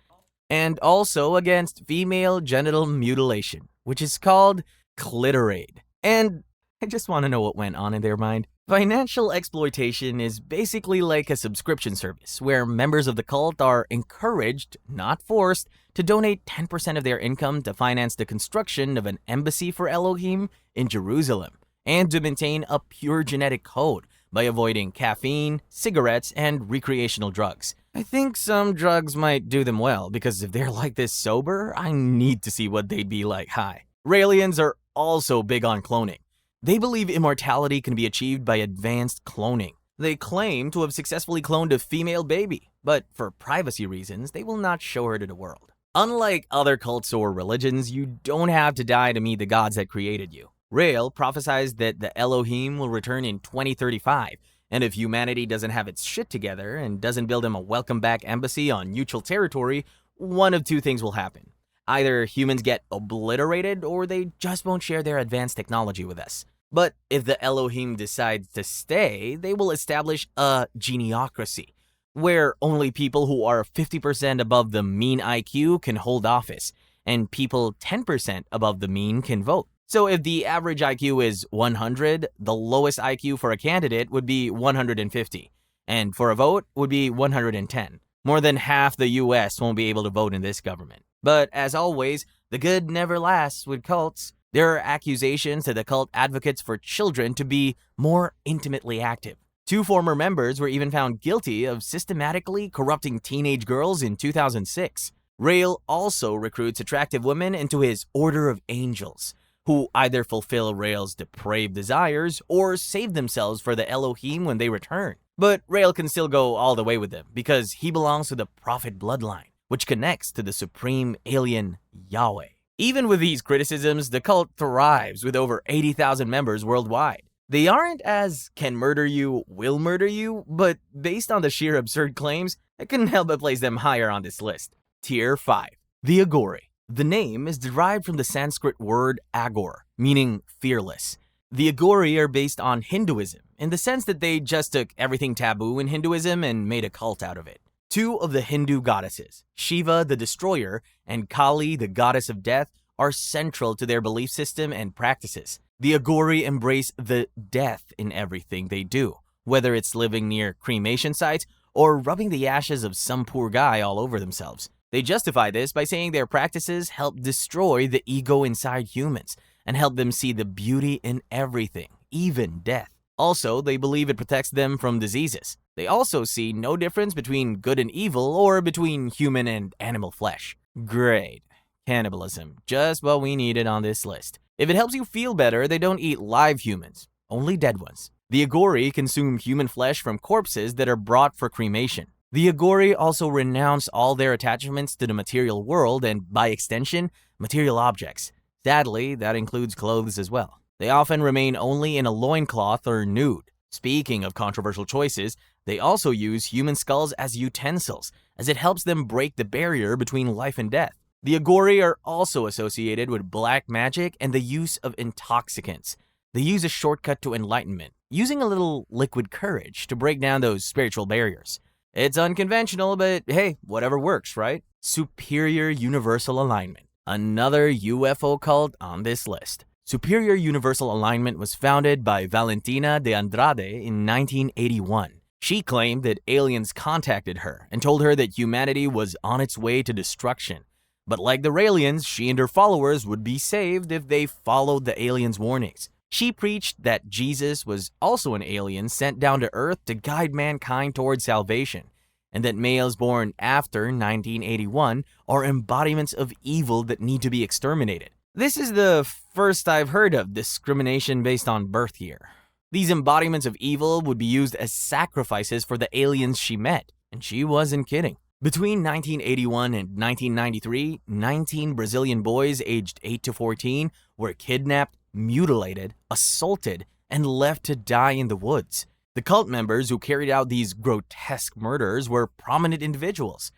and also against female genital mutilation, which is called clitorade. And I just want to know what went on in their mind. Financial exploitation is basically like a subscription service where members of the cult are encouraged, not forced, to donate 10% of their income to finance the construction of an embassy for Elohim in Jerusalem and to maintain a pure genetic code by avoiding caffeine, cigarettes, and recreational drugs. I think some drugs might do them well because if they're like this sober, I need to see what they'd be like high. Raelians are also big on cloning. They believe immortality can be achieved by advanced cloning. They claim to have successfully cloned a female baby, but for privacy reasons, they will not show her to the world. Unlike other cults or religions, you don't have to die to meet the gods that created you. Rael prophesies that the Elohim will return in 2035, and if humanity doesn't have its shit together and doesn't build him a welcome back embassy on neutral territory, one of two things will happen. Either humans get obliterated or they just won't share their advanced technology with us. But if the Elohim decides to stay, they will establish a geniocracy, where only people who are 50% above the mean IQ can hold office, and people 10% above the mean can vote. So if the average IQ is 100, the lowest IQ for a candidate would be 150, and for a vote would be 110. More than half the US won't be able to vote in this government. But as always, the good never lasts with cults. There are accusations that the cult advocates for children to be more intimately active. 2 former members were even found guilty of systematically corrupting teenage girls in 2006. Rael also recruits attractive women into his Order of Angels, who either fulfill Rael's depraved desires or save themselves for the Elohim when they return. But Rael can still go all the way with them because he belongs to the prophet bloodline, which connects to the supreme alien Yahweh. Even with these criticisms, the cult thrives with over 80,000 members worldwide. They aren't as can murder you, will murder you, but based on the sheer absurd claims, I couldn't help but place them higher on this list. Tier 5. The Agori. The name is derived from the Sanskrit word agor, meaning fearless. The Agori are based on Hinduism, in the sense that they just took everything taboo in Hinduism and made a cult out of it. 2 of the Hindu goddesses, Shiva the Destroyer and Kali the Goddess of Death, are central to their belief system and practices. The Agori embrace the death in everything they do, whether it's living near cremation sites or rubbing the ashes of some poor guy all over themselves. They justify this by saying their practices help destroy the ego inside humans and help them see the beauty in everything, even death. Also, they believe it protects them from diseases. They also see no difference between good and evil or between human and animal flesh. Great. Cannibalism, just what we needed on this list. If it helps you feel better, they don't eat live humans, only dead ones. The Agori consume human flesh from corpses that are brought for cremation. The Agori also renounce all their attachments to the material world and, by extension, material objects. Sadly, that includes clothes as well. They often remain only in a loincloth or nude. Speaking of controversial choices, they also use human skulls as utensils, as it helps them break the barrier between life and death. The Agori are also associated with black magic and the use of intoxicants. They use a shortcut to enlightenment, using a little liquid courage to break down those spiritual barriers. It's unconventional, but hey, whatever works, right? Superior Universal Alignment, another UFO cult on this list. Superior Universal Alignment was founded by Valentina de Andrade in 1981. She claimed that aliens contacted her and told her that humanity was on its way to destruction. But like the Raelians, she and her followers would be saved if they followed the aliens' warnings. She preached that Jesus was also an alien sent down to Earth to guide mankind towards salvation, and that males born after 1981 are embodiments of evil that need to be exterminated. This is the first I've heard of discrimination based on birth year. These embodiments of evil would be used as sacrifices for the aliens she met, and she wasn't kidding. Between 1981 and 1993, 19 Brazilian boys aged 8 to 14 were kidnapped, mutilated, assaulted, and left to die in the woods. The cult members who carried out these grotesque murders were prominent individuals.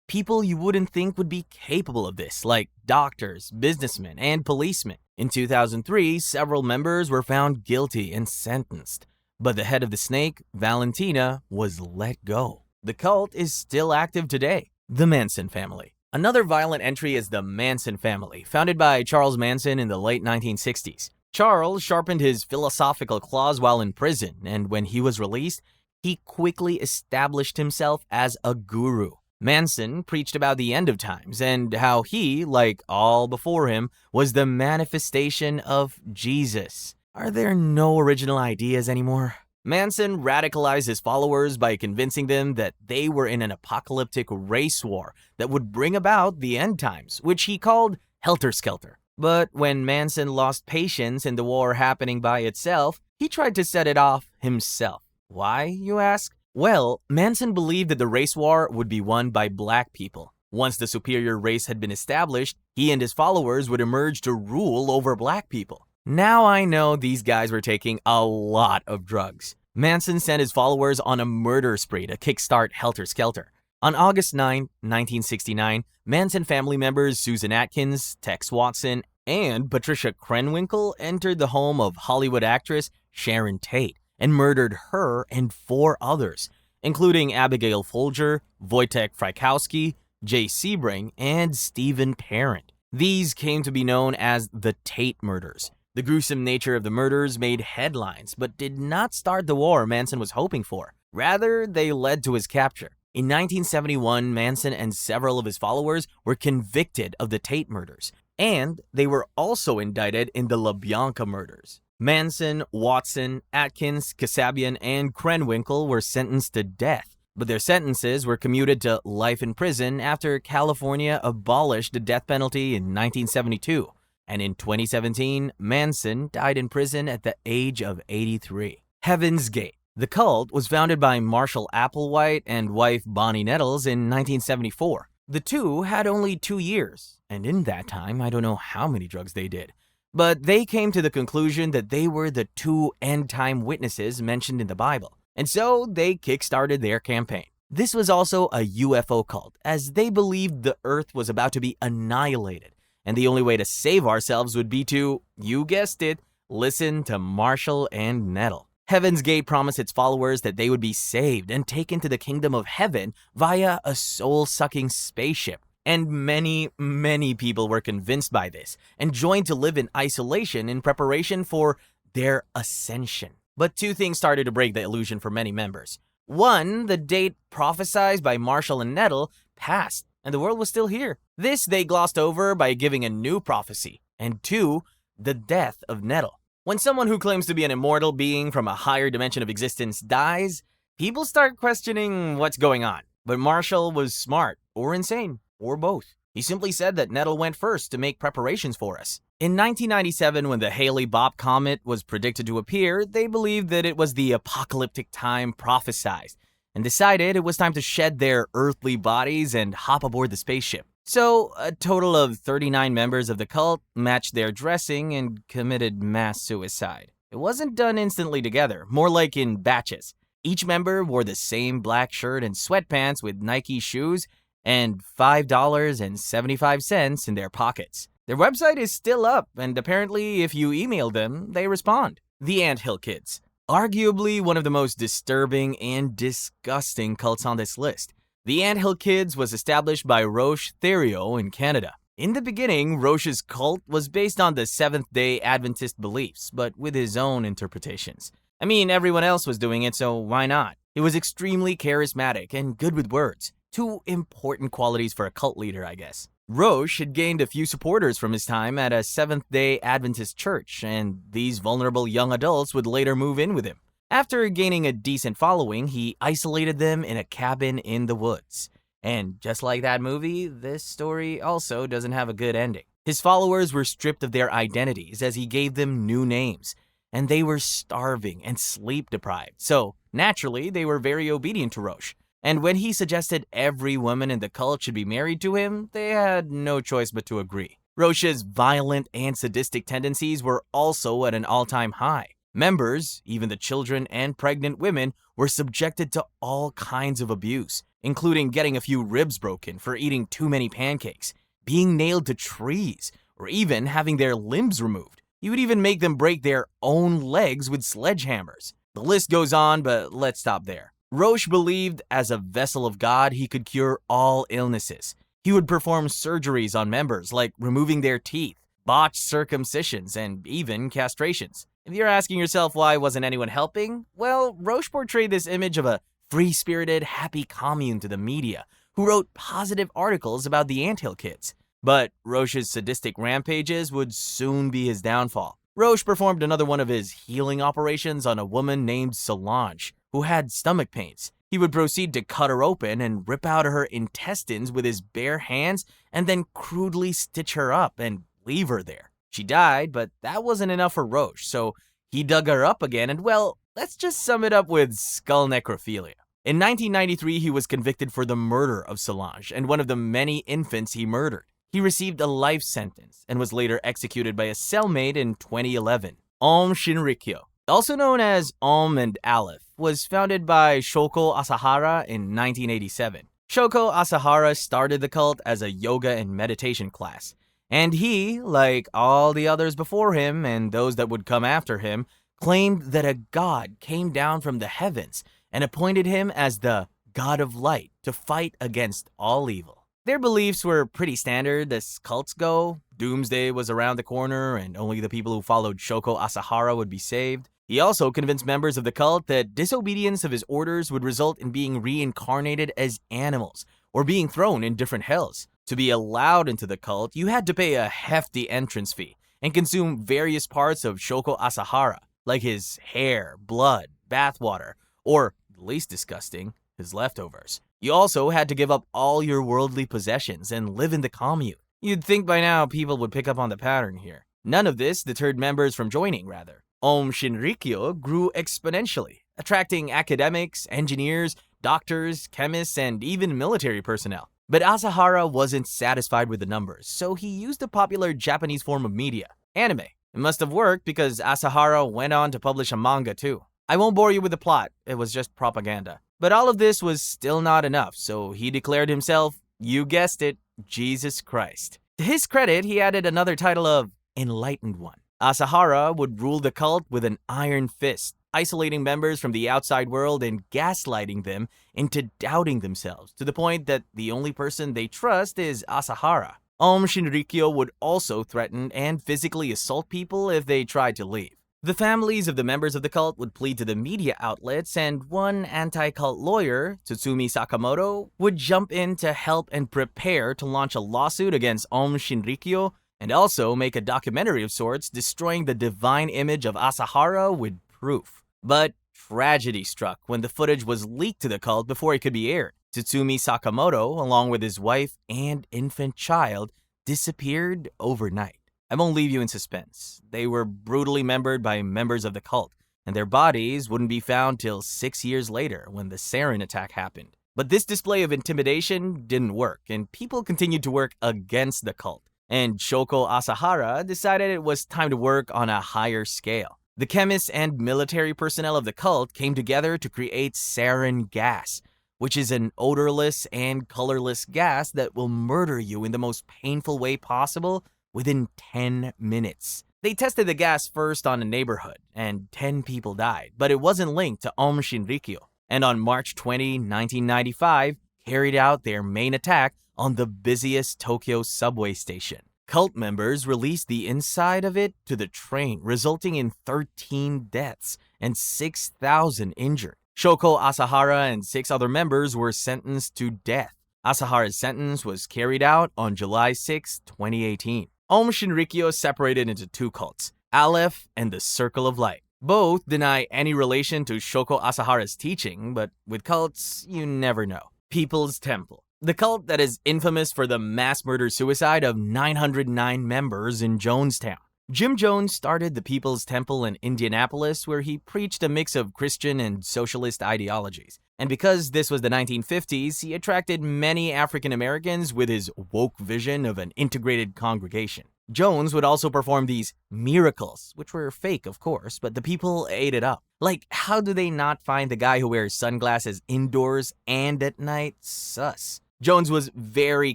People you wouldn't think would be capable of this, like doctors, businessmen, and policemen. In 2003, several members were found guilty and sentenced, but the head of the snake, Valentina, was let go. The cult is still active today. The Manson family. Another violent entry is the Manson family, founded by Charles Manson in the late 1960s. Charles sharpened his philosophical claws while in prison, and when he was released, he quickly established himself as a guru. Manson preached about the end of times and how he, like all before him, was the manifestation of Jesus. Are there no original ideas anymore? Manson radicalized his followers by convincing them that they were in an apocalyptic race war that would bring about the end times, which he called helter-skelter. But when Manson lost patience in the war happening by itself, he tried to set it off himself. Why, you ask? Well, Manson believed that the race war would be won by black people. Once the superior race had been established, he and his followers would emerge to rule over black people. Now I know these guys were taking a lot of drugs. Manson sent his followers on a murder spree to kickstart Helter Skelter. On August 9, 1969, Manson family members Susan Atkins, Tex Watson, and Patricia Krenwinkel entered the home of Hollywood actress Sharon Tate and murdered her and 4 others, including Abigail Folger, Wojtek Frykowski, Jay Sebring, and Stephen Parent. These came to be known as the Tate murders. The gruesome nature of the murders made headlines, but did not start the war Manson was hoping for. Rather, they led to his capture. In 1971, Manson and several of his followers were convicted of the Tate murders, and they were also indicted in the LaBianca murders. Manson, Watson, Atkins, Kasabian, and Krenwinkel were sentenced to death, but their sentences were commuted to life in prison after California abolished the death penalty in 1972. And in 2017, Manson died in prison at the age of 83. Heaven's Gate. The cult was founded by Marshall Applewhite and wife Bonnie Nettles in 1974. The two had only 2 years, and in that time, I don't know how many drugs they did. But they came to the conclusion that they were the 2 end-time witnesses mentioned in the Bible, and so they kickstarted their campaign. This was also a UFO cult, as they believed the Earth was about to be annihilated, and the only way to save ourselves would be to, you guessed it, listen to Marshall and Nettle. Heaven's Gate promised its followers that they would be saved and taken to the kingdom of heaven via a soul-sucking spaceship. And many people were convinced by this and joined to live in isolation in preparation for their ascension. But 2 things started to break the illusion for many members. 1, the date prophesied by Marshall and Nettle passed, and the world was still here. This they glossed over by giving a new prophecy. And 2, the death of Nettle. When someone who claims to be an immortal being from a higher dimension of existence dies, people start questioning what's going on. But Marshall was smart, or insane, or both. He simply said that Nettle went first to make preparations for us. In 1997, when the Halley-Bopp comet was predicted to appear, they believed that it was the apocalyptic time prophesied, and decided it was time to shed their earthly bodies and hop aboard the spaceship. So, a total of 39 members of the cult matched their dressing and committed mass suicide. It wasn't done instantly together, more like in batches. Each member wore the same black shirt and sweatpants with Nike shoes and $5.75 in their pockets. Their website is still up, and apparently if you email them, they respond. The Anthill Kids. arguably one of the most disturbing and disgusting cults on this list. The Anthill Kids was established by Roche Thériault in Canada. In the beginning, Roche's cult was based on the Seventh-day Adventist beliefs, but with his own interpretations. I mean, everyone else was doing it, so why not? He was extremely charismatic and good with words. Two important qualities for a cult leader, I guess. Roche had gained a few supporters from his time at a Seventh-day Adventist church, and these vulnerable young adults would later move in with him. After gaining a decent following, he isolated them in a cabin in the woods. And just like that movie, this story also doesn't have a good ending. His followers were stripped of their identities as he gave them new names, and they were starving and sleep-deprived, so naturally they were very obedient to Roche. And when he suggested every woman in the cult should be married to him, they had no choice but to agree. Roche's violent and sadistic tendencies were also at an all-time high. Members, even the children and pregnant women, were subjected to all kinds of abuse, including getting a few ribs broken for eating too many pancakes, being nailed to trees, or even having their limbs removed. He would even make them break their own legs with sledgehammers. The list goes on, but let's stop there. Roche believed as a vessel of God he could cure all illnesses. He would perform surgeries on members like removing their teeth, botched circumcisions, and even castrations. If you're asking yourself why wasn't anyone helping, well, Roche portrayed this image of a free-spirited, happy commune to the media, who wrote positive articles about the Anthill Kids. But Roche's sadistic rampages would soon be his downfall. Roche performed another one of his healing operations on a woman named Solange, who had stomach pains. He would proceed to cut her open and rip out her intestines with his bare hands and then crudely stitch her up and leave her there. She died, but that wasn't enough for Roche, so he dug her up again and, well, let's just sum it up with skull necrophilia. In 1993, he was convicted for the murder of Solange and one of the many infants he murdered. He received a life sentence and was later executed by a cellmate in 2011. Aum Shinrikyo, also known as Aum and Aleph, was founded by Shoko Asahara in 1987. Shoko Asahara started the cult as a yoga and meditation class, and he, like all the others before him and those that would come after him, claimed that a god came down from the heavens and appointed him as the god of light to fight against all evil. Their beliefs were pretty standard as cults go. Doomsday was around the corner and only the people who followed Shoko Asahara would be saved. He also convinced members of the cult that disobedience of his orders would result in being reincarnated as animals or being thrown in different hells. To be allowed into the cult, you had to pay a hefty entrance fee and consume various parts of Shoko Asahara, like his hair, blood, bathwater, or, the least disgusting, his leftovers. You also had to give up all your worldly possessions and live in the commune. You'd think by now people would pick up on the pattern here. None of this deterred members from joining, rather. Aum Shinrikyo grew exponentially, attracting academics, engineers, doctors, chemists, and even military personnel. But Asahara wasn't satisfied with the numbers, so he used a popular Japanese form of media, anime. It must have worked because Asahara went on to publish a manga too. I won't bore you with the plot, it was just propaganda. But all of this was still not enough, so he declared himself, you guessed it, Jesus Christ. To his credit, he added another title of Enlightened One. Asahara would rule the cult with an iron fist, isolating members from the outside world and gaslighting them into doubting themselves, to the point that the only person they trust is Asahara. Aum Shinrikyo would also threaten and physically assault people if they tried to leave. The families of the members of the cult would plead to the media outlets, and one anti-cult lawyer, Tsutsumi Sakamoto, would jump in to help and prepare to launch a lawsuit against Aum Shinrikyo and also make a documentary of sorts destroying the divine image of Asahara with proof. But tragedy struck when the footage was leaked to the cult before it could be aired. Tsutsumi Sakamoto, along with his wife and infant child, disappeared overnight. I won't leave you in suspense. They were brutally murdered by members of the cult, and their bodies wouldn't be found till 6 years later when the sarin attack happened. But this display of intimidation didn't work, and people continued to work against the cult. And Shoko Asahara decided it was time to work on a higher scale. The chemists and military personnel of the cult came together to create sarin gas, which is an odorless and colorless gas that will murder you in the most painful way possible within 10 minutes. They tested the gas first on a neighborhood, and 10 people died, but it wasn't linked to Aum Shinrikyo. And on March 20, 1995, carried out their main attack on the busiest Tokyo subway station. Cult members released the inside of it to the train, resulting in 13 deaths and 6,000 injured. Shoko Asahara and 6 other members were sentenced to death. Asahara's sentence was carried out on July 6, 2018. Aum Shinrikyo separated into 2 cults, Aleph and the Circle of Light. Both deny any relation to Shoko Asahara's teaching, but with cults, you never know. People's Temple, the cult that is infamous for the mass murder-suicide of 909 members in Jonestown. Jim Jones started the People's Temple in Indianapolis, where he preached a mix of Christian and socialist ideologies. And because this was the 1950s, he attracted many African Americans with his woke vision of an integrated congregation. Jones would also perform these miracles, which were fake, of course, but the people ate it up. Like, how do they not find the guy who wears sunglasses indoors and at night sus? Jones was very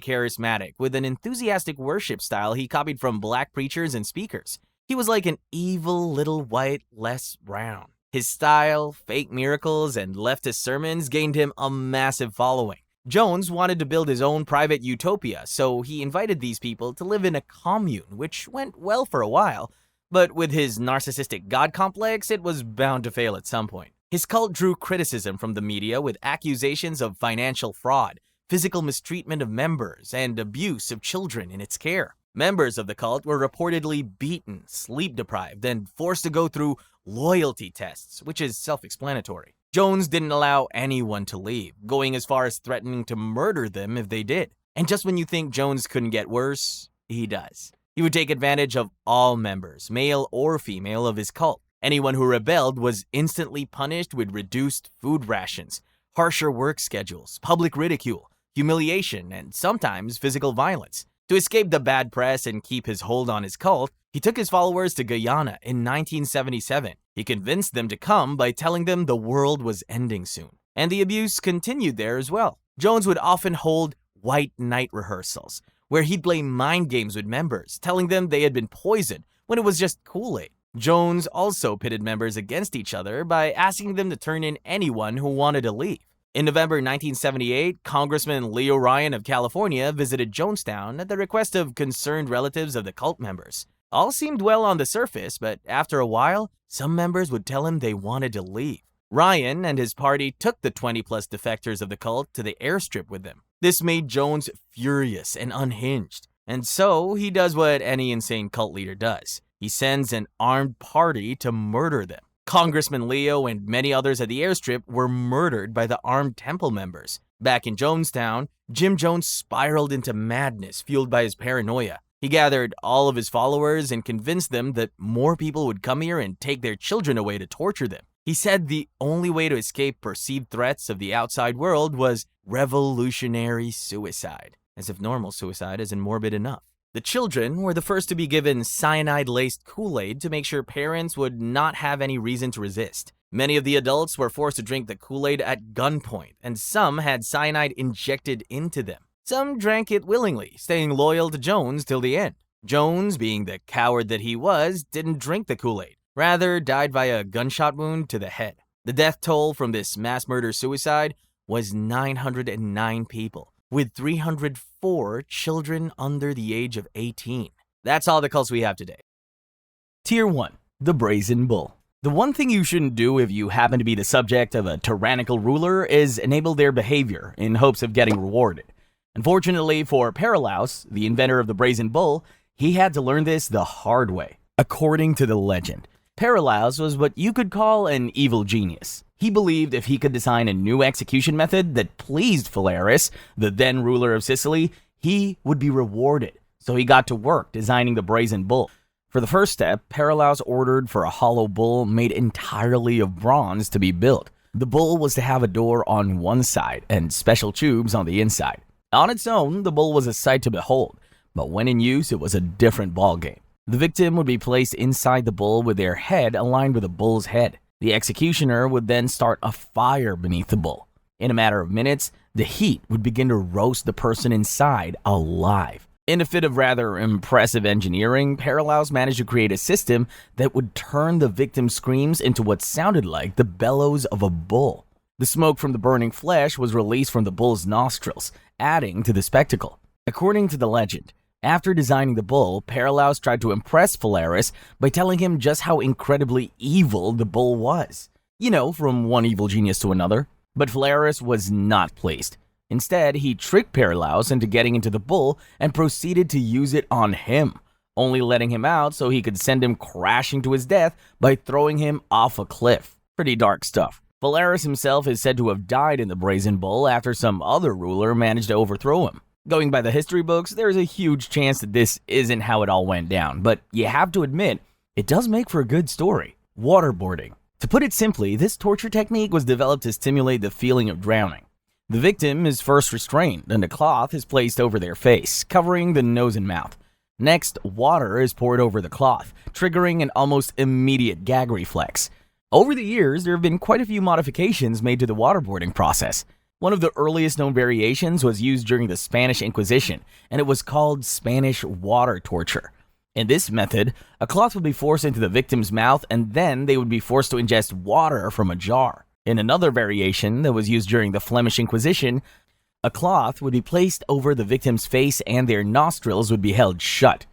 charismatic, with an enthusiastic worship style he copied from black preachers and speakers. He was like an evil little white Les Brown. His style, fake miracles, and leftist sermons gained him a massive following. Jones wanted to build his own private utopia, so he invited these people to live in a commune, which went well for a while. But with his narcissistic god complex, it was bound to fail at some point. His cult drew criticism from the media with accusations of financial fraud, physical mistreatment of members, and abuse of children in its care. Members of the cult were reportedly beaten, sleep-deprived, and forced to go through loyalty tests, which is self-explanatory. Jones didn't allow anyone to leave, going as far as threatening to murder them if they did. And just when you think Jones couldn't get worse, he does. He would take advantage of all members, male or female, of his cult. Anyone who rebelled was instantly punished with reduced food rations, harsher work schedules, public ridicule, humiliation, and sometimes physical violence. To escape the bad press and keep his hold on his cult, he took his followers to Guyana in 1977. He convinced them to come by telling them the world was ending soon. And the abuse continued there as well. Jones would often hold white night rehearsals, where he'd play mind games with members, telling them they had been poisoned when it was just Kool-Aid. Jones also pitted members against each other by asking them to turn in anyone who wanted to leave. In November 1978, Congressman Leo Ryan of California visited Jonestown at the request of concerned relatives of the cult members. All seemed well on the surface, but after a while, some members would tell him they wanted to leave. Ryan and his party took the 20-plus defectors of the cult to the airstrip with them. This made Jones furious and unhinged, and so he does what any insane cult leader does. He sends an armed party to murder them. Congressman Leo and many others at the airstrip were murdered by the armed temple members. Back in Jonestown, Jim Jones spiraled into madness fueled by his paranoia. He gathered all of his followers and convinced them that more people would come here and take their children away to torture them. He said the only way to escape perceived threats of the outside world was revolutionary suicide, as if normal suicide isn't morbid enough. The children were the first to be given cyanide-laced Kool-Aid to make sure parents would not have any reason to resist. Many of the adults were forced to drink the Kool-Aid at gunpoint, and some had cyanide injected into them. Some drank it willingly, staying loyal to Jones till the end. Jones, being the coward that he was, didn't drink the Kool-Aid, rather died via a gunshot wound to the head. The death toll from this mass murder-suicide was 909 people, with 304 children under the age of 18. That's all the cults we have today. Tier 1. The Brazen Bull. The one thing you shouldn't do if you happen to be the subject of a tyrannical ruler is enable their behavior in hopes of getting rewarded. Unfortunately for Paralaus, the inventor of the Brazen Bull, he had to learn this the hard way. According to the legend, Paralaus was what you could call an evil genius. He believed if he could design a new execution method that pleased Phalaris, the then ruler of Sicily, he would be rewarded. So he got to work designing the Brazen Bull. For the first step, Paralaus ordered for a hollow bull made entirely of bronze to be built. The bull was to have a door on one side and special tubes on the inside. On its own, the bull was a sight to behold, but when in use, it was a different ballgame. The victim would be placed inside the bull with their head aligned with the bull's head. The executioner would then start a fire beneath the bull. In a matter of minutes, the heat would begin to roast the person inside alive. In a fit of rather impressive engineering, Paralaus managed to create a system that would turn the victim's screams into what sounded like the bellows of a bull. The smoke from the burning flesh was released from the bull's nostrils, adding to the spectacle. According to the legend, after designing the bull, Paralaus tried to impress Phalaris by telling him just how incredibly evil the bull was. You know, from one evil genius to another. But Phalaris was not pleased. Instead, he tricked Paralaus into getting into the bull and proceeded to use it on him, only letting him out so he could send him crashing to his death by throwing him off a cliff. Pretty dark stuff. Phalaris himself is said to have died in the brazen bull after some other ruler managed to overthrow him. Going by the history books, there's a huge chance that this isn't how it all went down, but you have to admit, it does make for a good story. Waterboarding. To put it simply, this torture technique was developed to stimulate the feeling of drowning. The victim is first restrained, and a cloth is placed over their face, covering the nose and mouth. Next, water is poured over the cloth, triggering an almost immediate gag reflex. Over the years, there have been quite a few modifications made to the waterboarding process. One of the earliest known variations was used during the Spanish Inquisition, and it was called Spanish water torture. In this method, a cloth would be forced into the victim's mouth, and then they would be forced to ingest water from a jar. In another variation that was used during the Flemish Inquisition, a cloth would be placed over the victim's face and their nostrils would be held shut,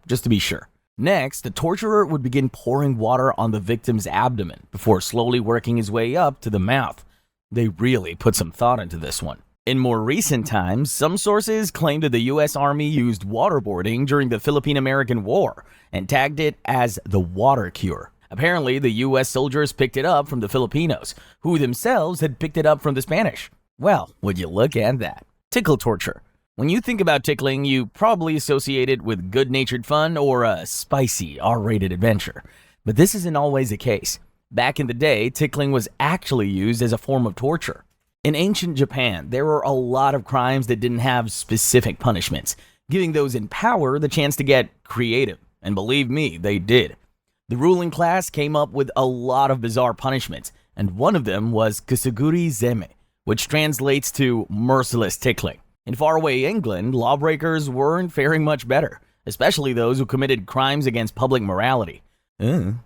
just to be sure. Next, the torturer would begin pouring water on the victim's abdomen before slowly working his way up to the mouth. They really put some thought into this one. In more recent times, some sources claim that the US Army used waterboarding during the Philippine-American War and tagged it as the water cure. Apparently, the US soldiers picked it up from the Filipinos, who themselves had picked it up from the Spanish. Well, would you look at that? Tickle torture. When you think about tickling, you probably associate it with good-natured fun or a spicy, R-rated adventure. But this isn't always the case. Back in the day, tickling was actually used as a form of torture. In ancient Japan, there were a lot of crimes that didn't have specific punishments, giving those in power the chance to get creative. And believe me, they did. The ruling class came up with a lot of bizarre punishments, and one of them was kusuguri zeme, which translates to merciless tickling. In faraway England, lawbreakers weren't faring much better, especially those who committed crimes against public morality.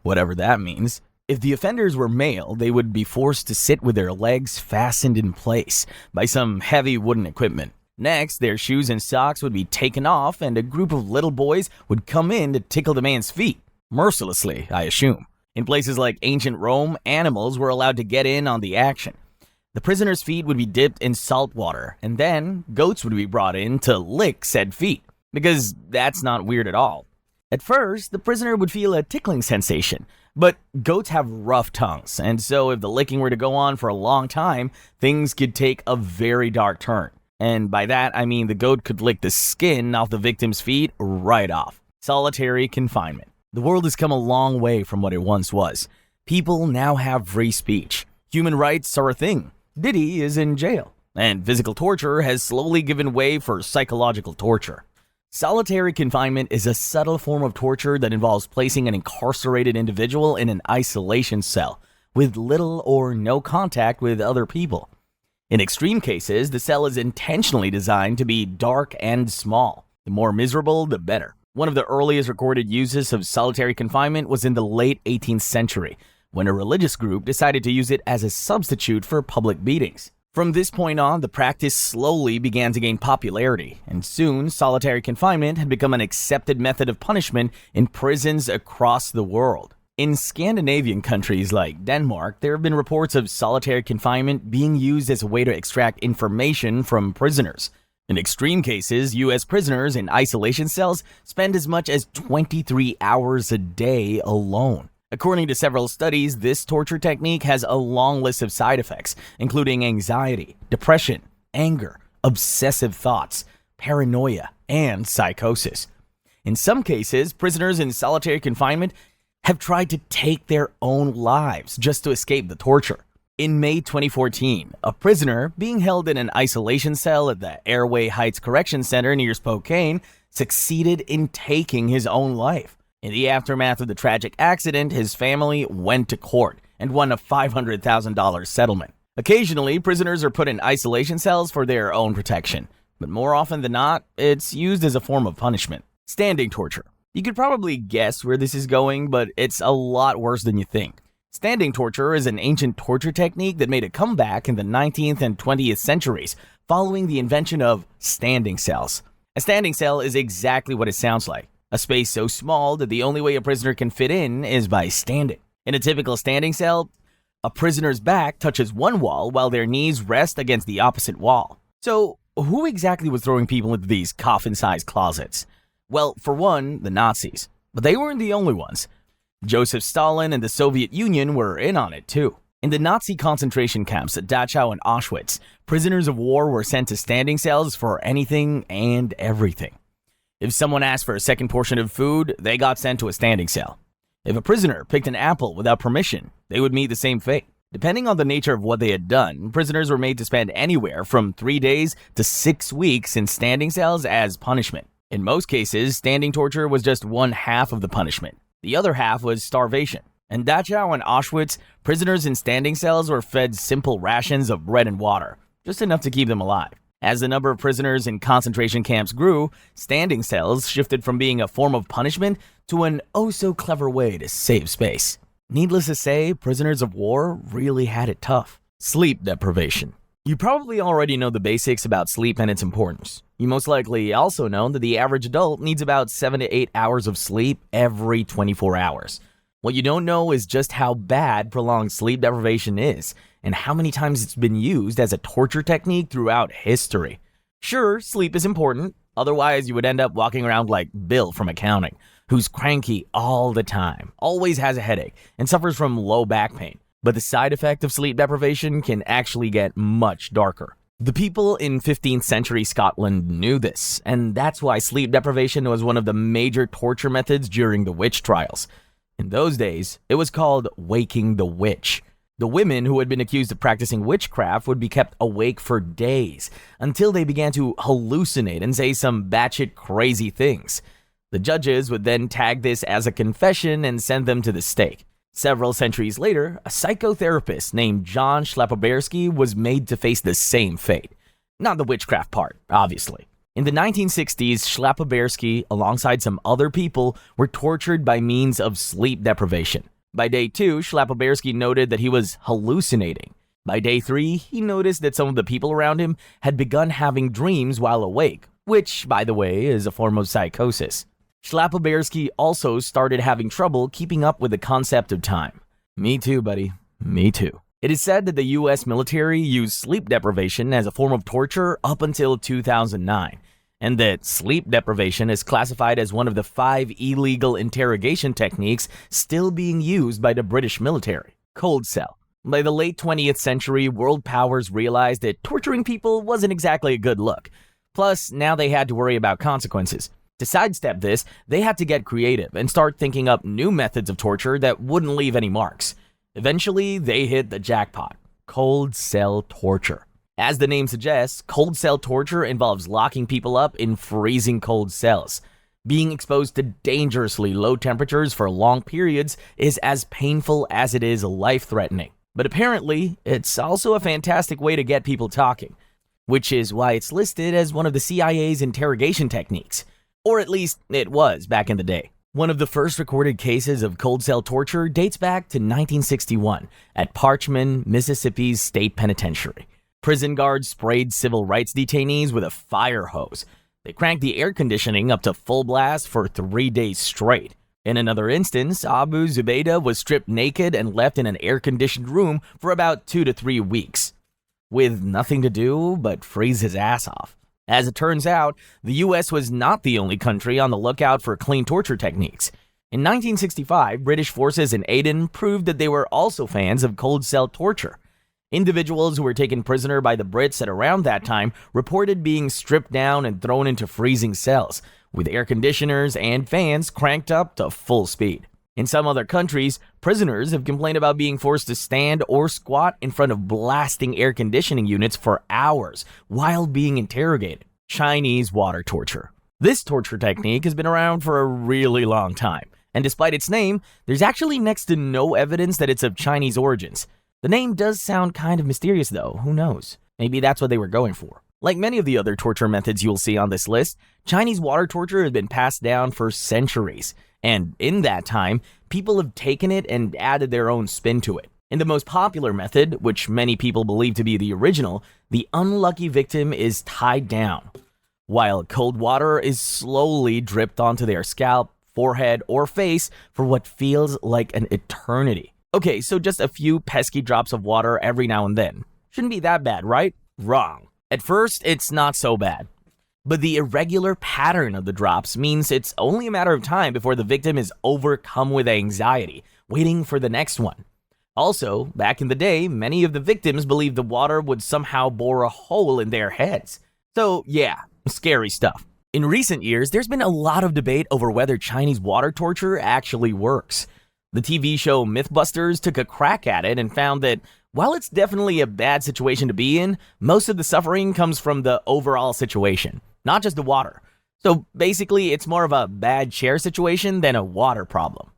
Whatever that means. If the offenders were male, they would be forced to sit with their legs fastened in place by some heavy wooden equipment. Next, their shoes and socks would be taken off, and a group of little boys would come in to tickle the man's feet. Mercilessly, I assume. In places like ancient Rome, animals were allowed to get in on the action. The prisoner's feet would be dipped in salt water, and then goats would be brought in to lick said feet, because that's not weird at all. At first, the prisoner would feel a tickling sensation, but goats have rough tongues, and so if the licking were to go on for a long time, things could take a very dark turn. And by that, I mean the goat could lick the skin off the victim's feet right off. Solitary confinement. The world has come a long way from what it once was. People now have free speech. Human rights are a thing. Diddy is in jail. And physical torture has slowly given way for psychological torture. Solitary confinement is a subtle form of torture that involves placing an incarcerated individual in an isolation cell with little or no contact with other people. In extreme cases, the cell is intentionally designed to be dark and small. The more miserable, the better. One of the earliest recorded uses of solitary confinement was in the late 18th century, when a religious group decided to use it as a substitute for public beatings. From this point on, the practice slowly began to gain popularity, and soon solitary confinement had become an accepted method of punishment in prisons across the world. In Scandinavian countries like Denmark, there have been reports of solitary confinement being used as a way to extract information from prisoners. In extreme cases, U.S. prisoners in isolation cells spend as much as 23 hours a day alone. According to several studies, this torture technique has a long list of side effects, including anxiety, depression, anger, obsessive thoughts, paranoia, and psychosis. In some cases, prisoners in solitary confinement have tried to take their own lives just to escape the torture. In May 2014, a prisoner being held in an isolation cell at the Airway Heights Correction Center near Spokane succeeded in taking his own life. In the aftermath of the tragic accident, his family went to court and won a $500,000 settlement. Occasionally, prisoners are put in isolation cells for their own protection. but more often than not, it's used as a form of punishment. Standing torture. You could probably guess where this is going, but it's a lot worse than you think. Standing torture is an ancient torture technique that made a comeback in the 19th and 20th centuries, following the invention of standing cells. A standing cell is exactly what it sounds like, a space so small that the only way a prisoner can fit in is by standing. In a typical standing cell, a prisoner's back touches one wall while their knees rest against the opposite wall. So, who exactly was throwing people into these coffin-sized closets? Well, for one, the Nazis. But they weren't the only ones. Joseph Stalin and the Soviet Union were in on it too. In the Nazi concentration camps at Dachau and Auschwitz, prisoners of war were sent to standing cells for anything and everything. If someone asked for a second portion of food, they got sent to a standing cell. If a prisoner picked an apple without permission, they would meet the same fate. Depending on the nature of what they had done, prisoners were made to spend anywhere from 3 days to 6 weeks in standing cells as punishment. In most cases, standing torture was just one half of the punishment. The other half was starvation. In Dachau and Auschwitz, prisoners in standing cells were fed simple rations of bread and water, just enough to keep them alive. As the number of prisoners in concentration camps grew, standing cells shifted from being a form of punishment to an oh-so-clever way to save space. Needless to say, prisoners of war really had it tough. Sleep deprivation. You probably already know the basics about sleep and its importance. You most likely also know that the average adult needs about 7 to 8 hours of sleep every 24 hours. What you don't know is just how bad prolonged sleep deprivation is, and how many times it's been used as a torture technique throughout history. Sure, sleep is important, otherwise you would end up walking around like Bill from accounting, who's cranky all the time, always has a headache, and suffers from low back pain. But the side effect of sleep deprivation can actually get much darker. The people in 15th century Scotland knew this, and that's why sleep deprivation was one of the major torture methods during the witch trials. In those days, it was called waking the witch. The women who had been accused of practicing witchcraft would be kept awake for days until they began to hallucinate and say some batshit crazy things. The judges would then tag this as a confession and send them to the stake. Several centuries later, a psychotherapist named John Schlapobersky was made to face the same fate. Not the witchcraft part, obviously. In the 1960s, Schlapobersky, alongside some other people, were tortured by means of sleep deprivation. By day 2, Schlapobersky noted that he was hallucinating. By day 3, he noticed that some of the people around him had begun having dreams while awake, which, by the way, is a form of psychosis. Schlapobersky also started having trouble keeping up with the concept of time. Me too, buddy. Me too. It is said that the US military used sleep deprivation as a form of torture up until 2009, and that sleep deprivation is classified as one of the 5 illegal interrogation techniques still being used by the British military. Cold cell. By the late 20th century, world powers realized that torturing people wasn't exactly a good look. Plus, now they had to worry about consequences. To sidestep this, they had to get creative and start thinking up new methods of torture that wouldn't leave any marks. Eventually, they hit the jackpot: cold cell torture. As the name suggests, cold cell torture involves locking people up in freezing cold cells. Being exposed to dangerously low temperatures for long periods is as painful as it is life-threatening. But apparently, it's also a fantastic way to get people talking, which is why it's listed as one of the CIA's interrogation techniques. Or at least it was back in the day. One of the first recorded cases of cold cell torture dates back to 1961 at Parchman, Mississippi's state penitentiary. Prison guards sprayed civil rights detainees with a fire hose. They cranked the air conditioning up to full blast for 3 days straight. In another instance, Abu Zubaydah was stripped naked and left in an air-conditioned room for about 2 to 3 weeks, with nothing to do but freeze his ass off. As it turns out, the US was not the only country on the lookout for clean torture techniques. In 1965, British forces in Aden proved that they were also fans of cold cell torture. Individuals who were taken prisoner by the Brits at around that time reported being stripped down and thrown into freezing cells, with air conditioners and fans cranked up to full speed. In some other countries, prisoners have complained about being forced to stand or squat in front of blasting air conditioning units for hours while being interrogated. Chinese water torture. This torture technique has been around for a really long time, and despite its name, there's actually next to no evidence that it's of Chinese origins. The name does sound kind of mysterious though, who knows? Maybe that's what they were going for. Like many of the other torture methods you'll see on this list, Chinese water torture has been passed down for centuries, and in that time, people have taken it and added their own spin to it. In the most popular method, which many people believe to be the original, the unlucky victim is tied down, while cold water is slowly dripped onto their scalp, forehead, or face for what feels like an eternity. Okay, so just a few pesky drops of water every now and then. Shouldn't be that bad, right? Wrong. At first, it's not so bad. But the irregular pattern of the drops means it's only a matter of time before the victim is overcome with anxiety, waiting for the next one. Also, back in the day, many of the victims believed the water would somehow bore a hole in their heads. So yeah, scary stuff. In recent years, there's been a lot of debate over whether Chinese water torture actually works. The TV show Mythbusters took a crack at it and found that while it's definitely a bad situation to be in, most of the suffering comes from the overall situation, not just the water. So basically, it's more of a bad chair situation than a water problem.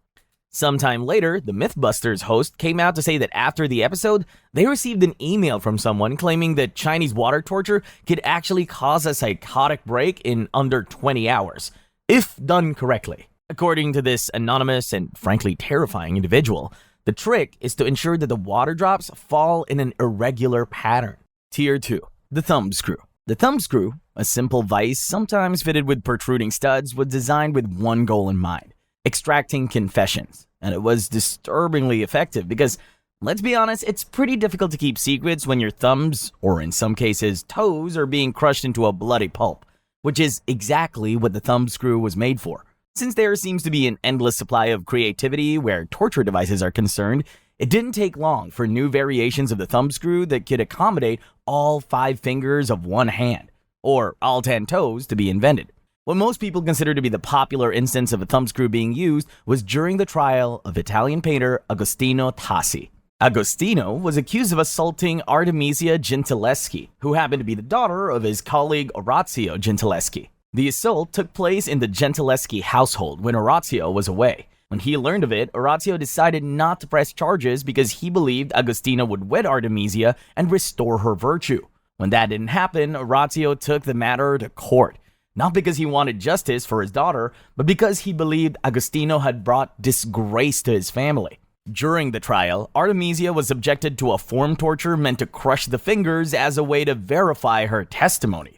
Sometime later, the Mythbusters host came out to say that after the episode, they received an email from someone claiming that Chinese water torture could actually cause a psychotic break in under 20 hours, if done correctly. According to this anonymous and frankly terrifying individual, the trick is to ensure that the water drops fall in an irregular pattern. Tier 2. The thumb screw. The thumb screw, a simple vise sometimes fitted with protruding studs, was designed with one goal in mind: extracting confessions. And it was disturbingly effective because, let's be honest, it's pretty difficult to keep secrets when your thumbs, or in some cases toes, are being crushed into a bloody pulp, which is exactly what the thumb screw was made for. Since there seems to be an endless supply of creativity where torture devices are concerned, it didn't take long for new variations of the thumb screw that could accommodate all 5 fingers of one hand, or all 10 toes, to be invented. What most people consider to be the popular instance of a thumb screw being used was during the trial of Italian painter Agostino Tassi. Agostino was accused of assaulting Artemisia Gentileschi, who happened to be the daughter of his colleague Orazio Gentileschi. The assault took place in the Gentileschi household when Orazio was away. When he learned of it, Orazio decided not to press charges because he believed Agostino would wed Artemisia and restore her virtue. When that didn't happen, Orazio took the matter to court, not because he wanted justice for his daughter, but because he believed Agostino had brought disgrace to his family. During the trial, Artemisia was subjected to a form torture meant to crush the fingers as a way to verify her testimony.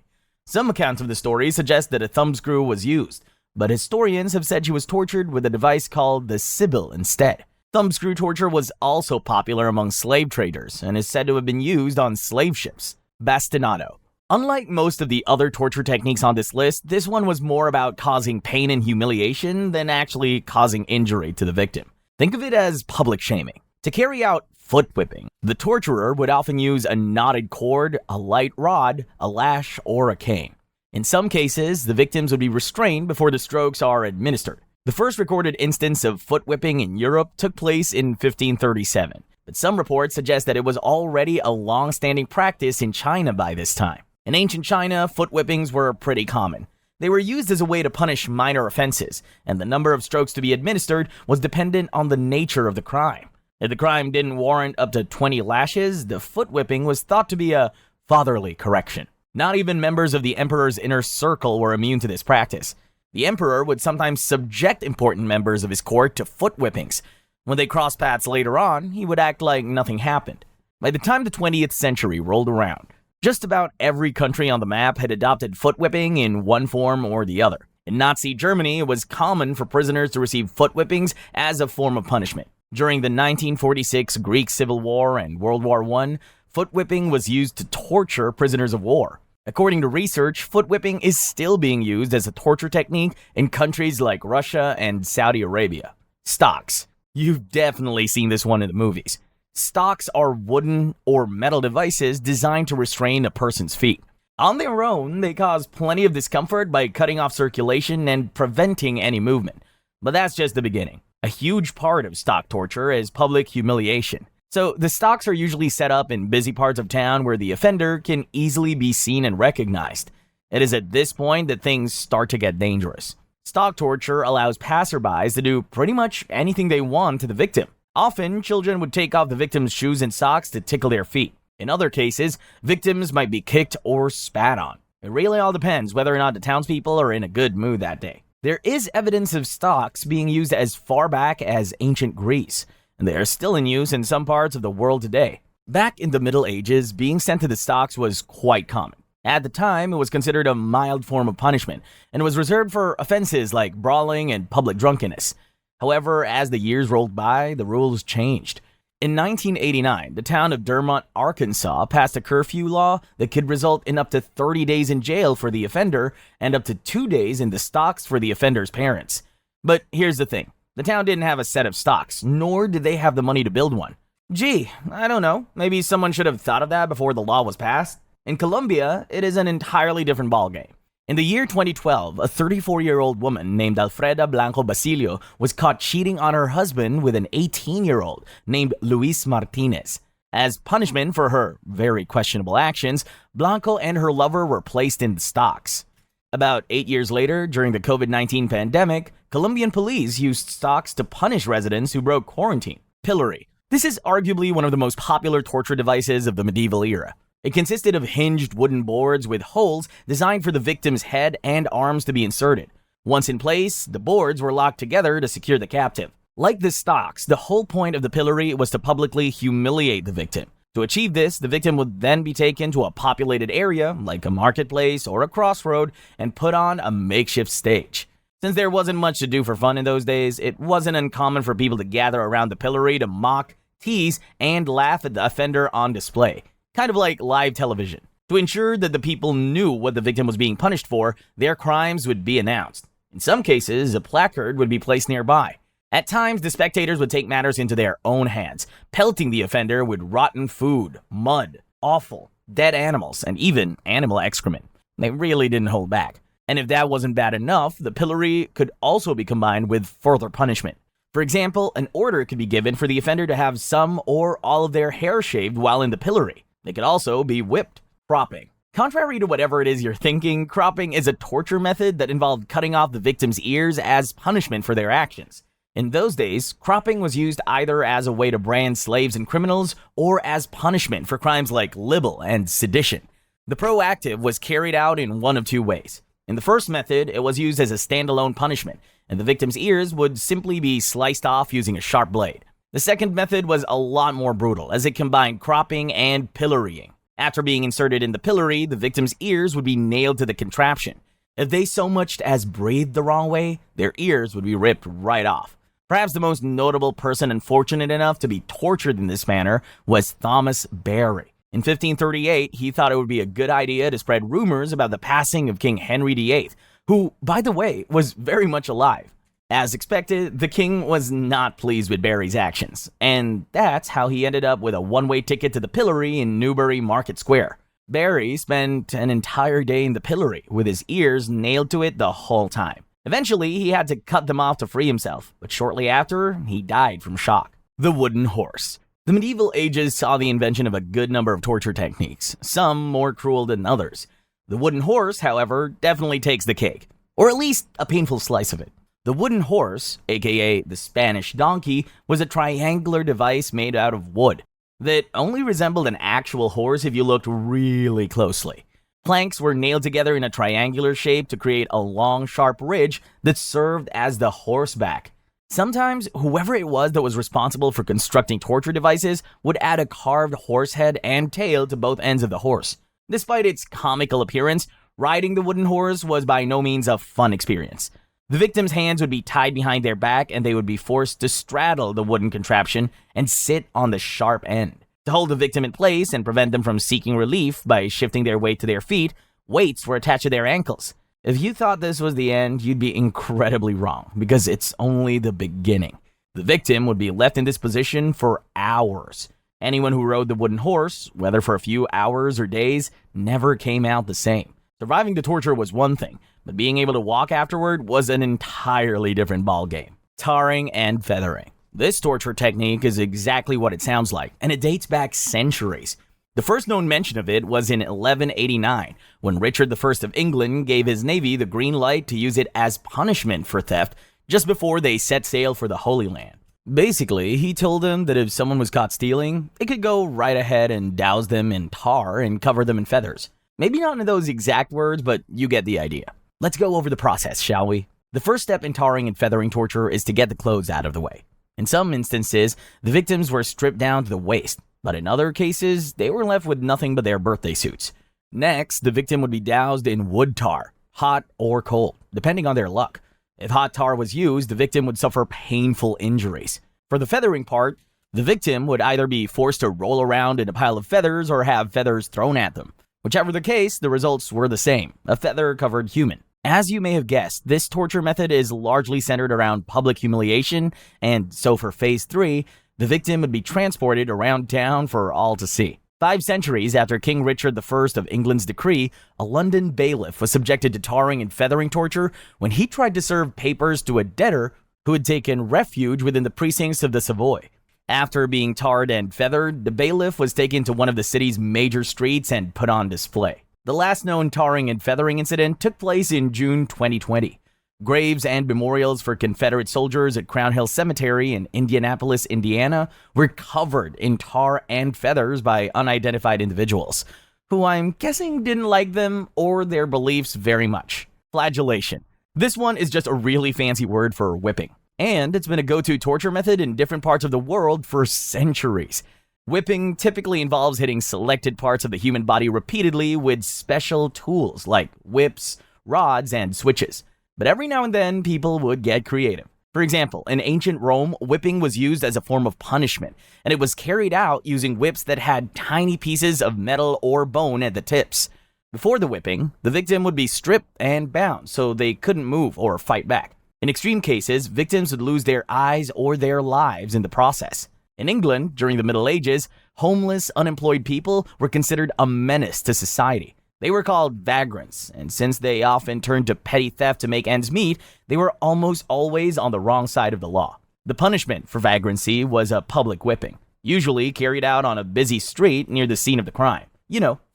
Some accounts of the story suggest that a thumbscrew was used, but historians have said she was tortured with a device called the Sibyl instead. Thumbscrew torture was also popular among slave traders and is said to have been used on slave ships. Bastinado. Unlike most of the other torture techniques on this list, this one was more about causing pain and humiliation than actually causing injury to the victim. Think of it as public shaming. To carry out foot whipping, the torturer would often use a knotted cord, a light rod, a lash, or a cane. In some cases, the victims would be restrained before the strokes are administered. The first recorded instance of foot whipping in Europe took place in 1537, but some reports suggest that it was already a long-standing practice in China by this time. In ancient China, foot whippings were pretty common. They were used as a way to punish minor offenses, and the number of strokes to be administered was dependent on the nature of the crime. If the crime didn't warrant up to 20 lashes, the foot whipping was thought to be a fatherly correction. Not even members of the emperor's inner circle were immune to this practice. The emperor would sometimes subject important members of his court to foot whippings. When they crossed paths later on, he would act like nothing happened. By the time the 20th century rolled around, just about every country on the map had adopted foot whipping in one form or the other. In Nazi Germany, it was common for prisoners to receive foot whippings as a form of punishment. During the 1946 Greek Civil War and World War I, foot whipping was used to torture prisoners of war. According to research, foot whipping is still being used as a torture technique in countries like Russia and Saudi Arabia. Stocks. You've definitely seen this one in the movies. Stocks are wooden or metal devices designed to restrain a person's feet. On their own, they cause plenty of discomfort by cutting off circulation and preventing any movement. But that's just the beginning. A huge part of stock torture is public humiliation. So the stocks are usually set up in busy parts of town where the offender can easily be seen and recognized. It is at this point that things start to get dangerous. Stock torture allows passerbys to do pretty much anything they want to the victim. Often, children would take off the victim's shoes and socks to tickle their feet. In other cases, victims might be kicked or spat on. It really all depends whether or not the townspeople are in a good mood that day. There is evidence of stocks being used as far back as ancient Greece, and they are still in use in some parts of the world today. Back in the Middle Ages, being sent to the stocks was quite common. At the time, it was considered a mild form of punishment, and was reserved for offenses like brawling and public drunkenness. However, as the years rolled by, the rules changed. In 1989, the town of Dermont, Arkansas passed a curfew law that could result in up to 30 days in jail for the offender and up to 2 days in the stocks for the offender's parents. But here's the thing. The town didn't have a set of stocks, nor did they have the money to build one. Gee, I don't know. Maybe someone should have thought of that before the law was passed. In Colombia, it is an entirely different ballgame. In the year 2012, a 34-year-old woman named Alfreda Blanco Basilio was caught cheating on her husband with an 18-year-old named Luis Martinez. As punishment for her very questionable actions, Blanco and her lover were placed in the stocks. About 8 years later, during the COVID-19 pandemic, Colombian police used stocks to punish residents who broke quarantine. Pillory. This is arguably one of the most popular torture devices of the medieval era. It consisted of hinged wooden boards with holes designed for the victim's head and arms to be inserted. Once in place, the boards were locked together to secure the captive. Like the stocks, the whole point of the pillory was to publicly humiliate the victim. To achieve this, the victim would then be taken to a populated area, like a marketplace or a crossroad, and put on a makeshift stage. Since there wasn't much to do for fun in those days, it wasn't uncommon for people to gather around the pillory to mock, tease, and laugh at the offender on display. Kind of like live television. To ensure that the people knew what the victim was being punished for, their crimes would be announced. In some cases, a placard would be placed nearby. At times, the spectators would take matters into their own hands, pelting the offender with rotten food, mud, offal, dead animals, and even animal excrement. They really didn't hold back. And if that wasn't bad enough, the pillory could also be combined with further punishment. For example, an order could be given for the offender to have some or all of their hair shaved while in the pillory. They could also be whipped. Cropping. Contrary to whatever it is you're thinking, cropping is a torture method that involved cutting off the victim's ears as punishment for their actions. In those days, cropping was used either as a way to brand slaves and criminals or as punishment for crimes like libel and sedition. The proactive was carried out in one of two ways. In the first method, it was used as a standalone punishment, and the victim's ears would simply be sliced off using a sharp blade. The second method was a lot more brutal, as it combined cropping and pillorying. After being inserted in the pillory, the victim's ears would be nailed to the contraption. If they so much as breathed the wrong way, their ears would be ripped right off. Perhaps the most notable person unfortunate enough to be tortured in this manner was Thomas Barry. In 1538, he thought it would be a good idea to spread rumors about the passing of King Henry VIII, who, by the way, was very much alive. As expected, the king was not pleased with Barry's actions, and that's how he ended up with a one-way ticket to the pillory in Newbury Market Square. Barry spent an entire day in the pillory, with his ears nailed to it the whole time. Eventually, he had to cut them off to free himself, but shortly after, he died from shock. The wooden horse. The medieval ages saw the invention of a good number of torture techniques, some more cruel than others. The wooden horse, however, definitely takes the cake, or at least a painful slice of it. The wooden horse, aka the Spanish donkey, was a triangular device made out of wood that only resembled an actual horse if you looked really closely. Planks were nailed together in a triangular shape to create a long, sharp ridge that served as the horseback. Sometimes, whoever it was that was responsible for constructing torture devices would add a carved horse head and tail to both ends of the horse. Despite its comical appearance, riding the wooden horse was by no means a fun experience. The victim's hands would be tied behind their back and they would be forced to straddle the wooden contraption and sit on the sharp end. To hold the victim in place and prevent them from seeking relief by shifting their weight to their feet, weights were attached to their ankles. If you thought this was the end, you'd be incredibly wrong, because it's only the beginning. The victim would be left in this position for hours. Anyone who rode the wooden horse, whether for a few hours or days, never came out the same. Surviving the torture was one thing, but being able to walk afterward was an entirely different ballgame. Tarring and feathering. This torture technique is exactly what it sounds like, and it dates back centuries. The first known mention of it was in 1189, when Richard I of England gave his navy the green light to use it as punishment for theft just before they set sail for the Holy Land. Basically, he told them that if someone was caught stealing, they could go right ahead and douse them in tar and cover them in feathers. Maybe not in those exact words, but you get the idea. Let's go over the process, shall we? The first step in tarring and feathering torture is to get the clothes out of the way. In some instances, the victims were stripped down to the waist, but in other cases, they were left with nothing but their birthday suits. Next, the victim would be doused in wood tar, hot or cold, depending on their luck. If hot tar was used, the victim would suffer painful injuries. For the feathering part, the victim would either be forced to roll around in a pile of feathers or have feathers thrown at them. Whichever the case, the results were the same, a feather-covered human. As you may have guessed, this torture method is largely centered around public humiliation, and so for Phase 3, the victim would be transported around town for all to see. 5 centuries after King Richard I of England's decree, a London bailiff was subjected to tarring and feathering torture when he tried to serve papers to a debtor who had taken refuge within the precincts of the Savoy. After being tarred and feathered, the bailiff was taken to one of the city's major streets and put on display. The last known tarring and feathering incident took place in June 2020. Graves and memorials for Confederate soldiers at Crown Hill Cemetery in Indianapolis, Indiana, were covered in tar and feathers by unidentified individuals, who I'm guessing didn't like them or their beliefs very much. Flagellation. This one is just a really fancy word for whipping, and it's been a go-to torture method in different parts of the world for centuries. Whipping typically involves hitting selected parts of the human body repeatedly with special tools like whips, rods, and switches. But every now and then, people would get creative. For example, in ancient Rome, whipping was used as a form of punishment, and it was carried out using whips that had tiny pieces of metal or bone at the tips. Before the whipping, the victim would be stripped and bound so they couldn't move or fight back. In extreme cases, victims would lose their eyes or their lives in the process. In England, during the Middle Ages, homeless, unemployed people were considered a menace to society. They were called vagrants, and since they often turned to petty theft to make ends meet, they were almost always on the wrong side of the law. The punishment for vagrancy was a public whipping, usually carried out on a busy street near the scene of the crime,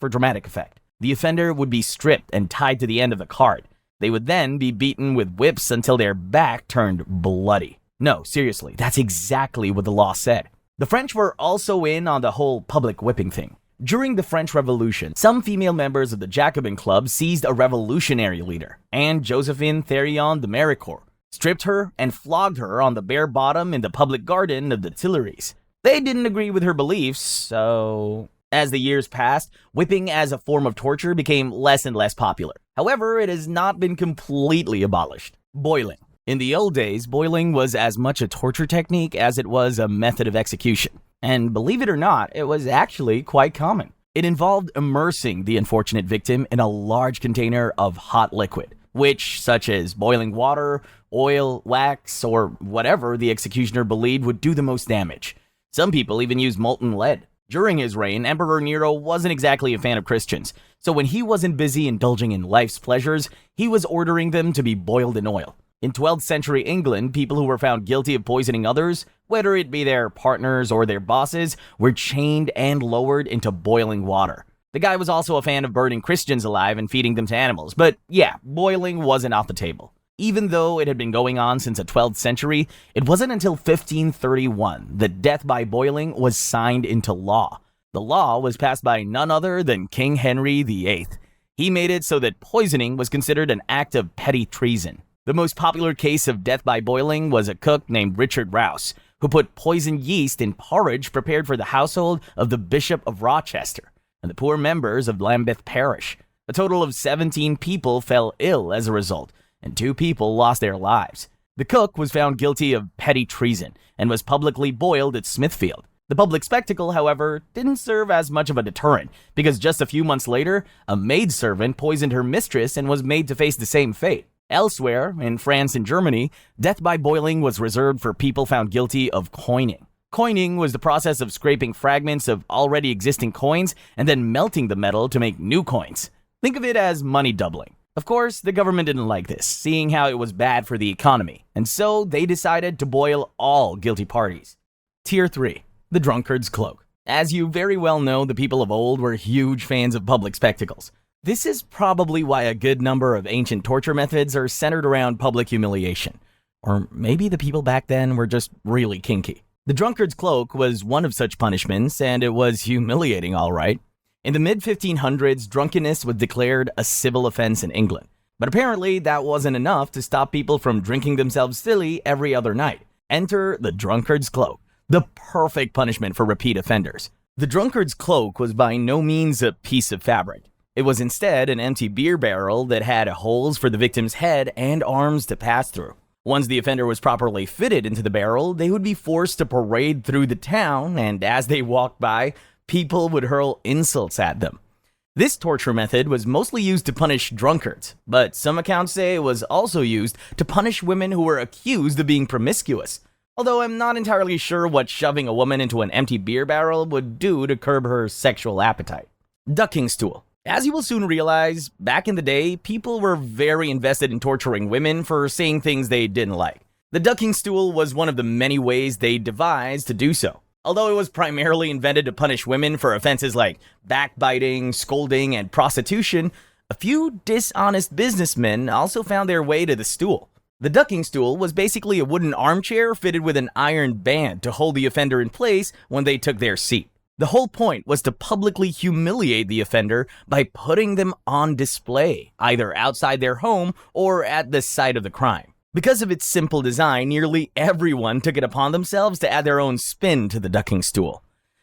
for dramatic effect. The offender would be stripped and tied to the end of the cart. They would then be beaten with whips until their back turned bloody. No, seriously, that's exactly what the law said. The French were also in on the whole public whipping thing. During the French Revolution, some female members of the Jacobin Club seized a revolutionary leader, Anne Josephine Thérion de Méricourt, stripped her, and flogged her on the bare bottom in the public garden of the Tuileries. They didn't agree with her beliefs, so... As the years passed, whipping as a form of torture became less and less popular. However, it has not been completely abolished. Boiling. In the old days, boiling was as much a torture technique as it was a method of execution. And believe it or not, it was actually quite common. It involved immersing the unfortunate victim in a large container of hot liquid, which, such as boiling water, oil, wax, or whatever the executioner believed would do the most damage. Some people even used molten lead. During his reign, Emperor Nero wasn't exactly a fan of Christians, so when he wasn't busy indulging in life's pleasures, he was ordering them to be boiled in oil. In 12th century England, people who were found guilty of poisoning others, whether it be their partners or their bosses, were chained and lowered into boiling water. The guy was also a fan of burning Christians alive and feeding them to animals, but yeah, boiling wasn't off the table. Even though it had been going on since the 12th century, it wasn't until 1531 that death by boiling was signed into law. The law was passed by none other than King Henry VIII. He made it so that poisoning was considered an act of petty treason. The most popular case of death by boiling was a cook named Richard Rouse, who put poisoned yeast in porridge prepared for the household of the Bishop of Rochester and the poor members of Lambeth Parish. A total of 17 people fell ill as a result, and 2 people lost their lives. The cook was found guilty of petty treason and was publicly boiled at Smithfield. The public spectacle, however, didn't serve as much of a deterrent, because just a few months later, a maidservant poisoned her mistress and was made to face the same fate. Elsewhere, in France and Germany, death by boiling was reserved for people found guilty of coining. Coining was the process of scraping fragments of already existing coins and then melting the metal to make new coins. Think of it as money doubling. Of course, the government didn't like this, seeing how it was bad for the economy, and so they decided to boil all guilty parties. Tier 3. The Drunkard's Cloak. As you very well know, the people of old were huge fans of public spectacles. This is probably why a good number of ancient torture methods are centered around public humiliation. Or maybe the people back then were just really kinky. The drunkard's cloak was one of such punishments, and it was humiliating, all right. In the mid-1500s, drunkenness was declared a civil offense in England. But apparently, that wasn't enough to stop people from drinking themselves silly every other night. Enter the drunkard's cloak, the perfect punishment for repeat offenders. The drunkard's cloak was by no means a piece of fabric. It was instead an empty beer barrel that had holes for the victim's head and arms to pass through. Once the offender was properly fitted into the barrel, they would be forced to parade through the town, and as they walked by, people would hurl insults at them. This torture method was mostly used to punish drunkards, but some accounts say it was also used to punish women who were accused of being promiscuous. Although I'm not entirely sure what shoving a woman into an empty beer barrel would do to curb her sexual appetite. Ducking stool. As you will soon realize, back in the day, people were very invested in torturing women for saying things they didn't like. The ducking stool was one of the many ways they devised to do so. Although it was primarily invented to punish women for offenses like backbiting, scolding, and prostitution, a few dishonest businessmen also found their way to the stool. The ducking stool was basically a wooden armchair fitted with an iron band to hold the offender in place when they took their seat. The whole point was to publicly humiliate the offender by putting them on display, either outside their home or at the site of the crime. Because of its simple design, nearly everyone took it upon themselves to add their own spin to the ducking stool.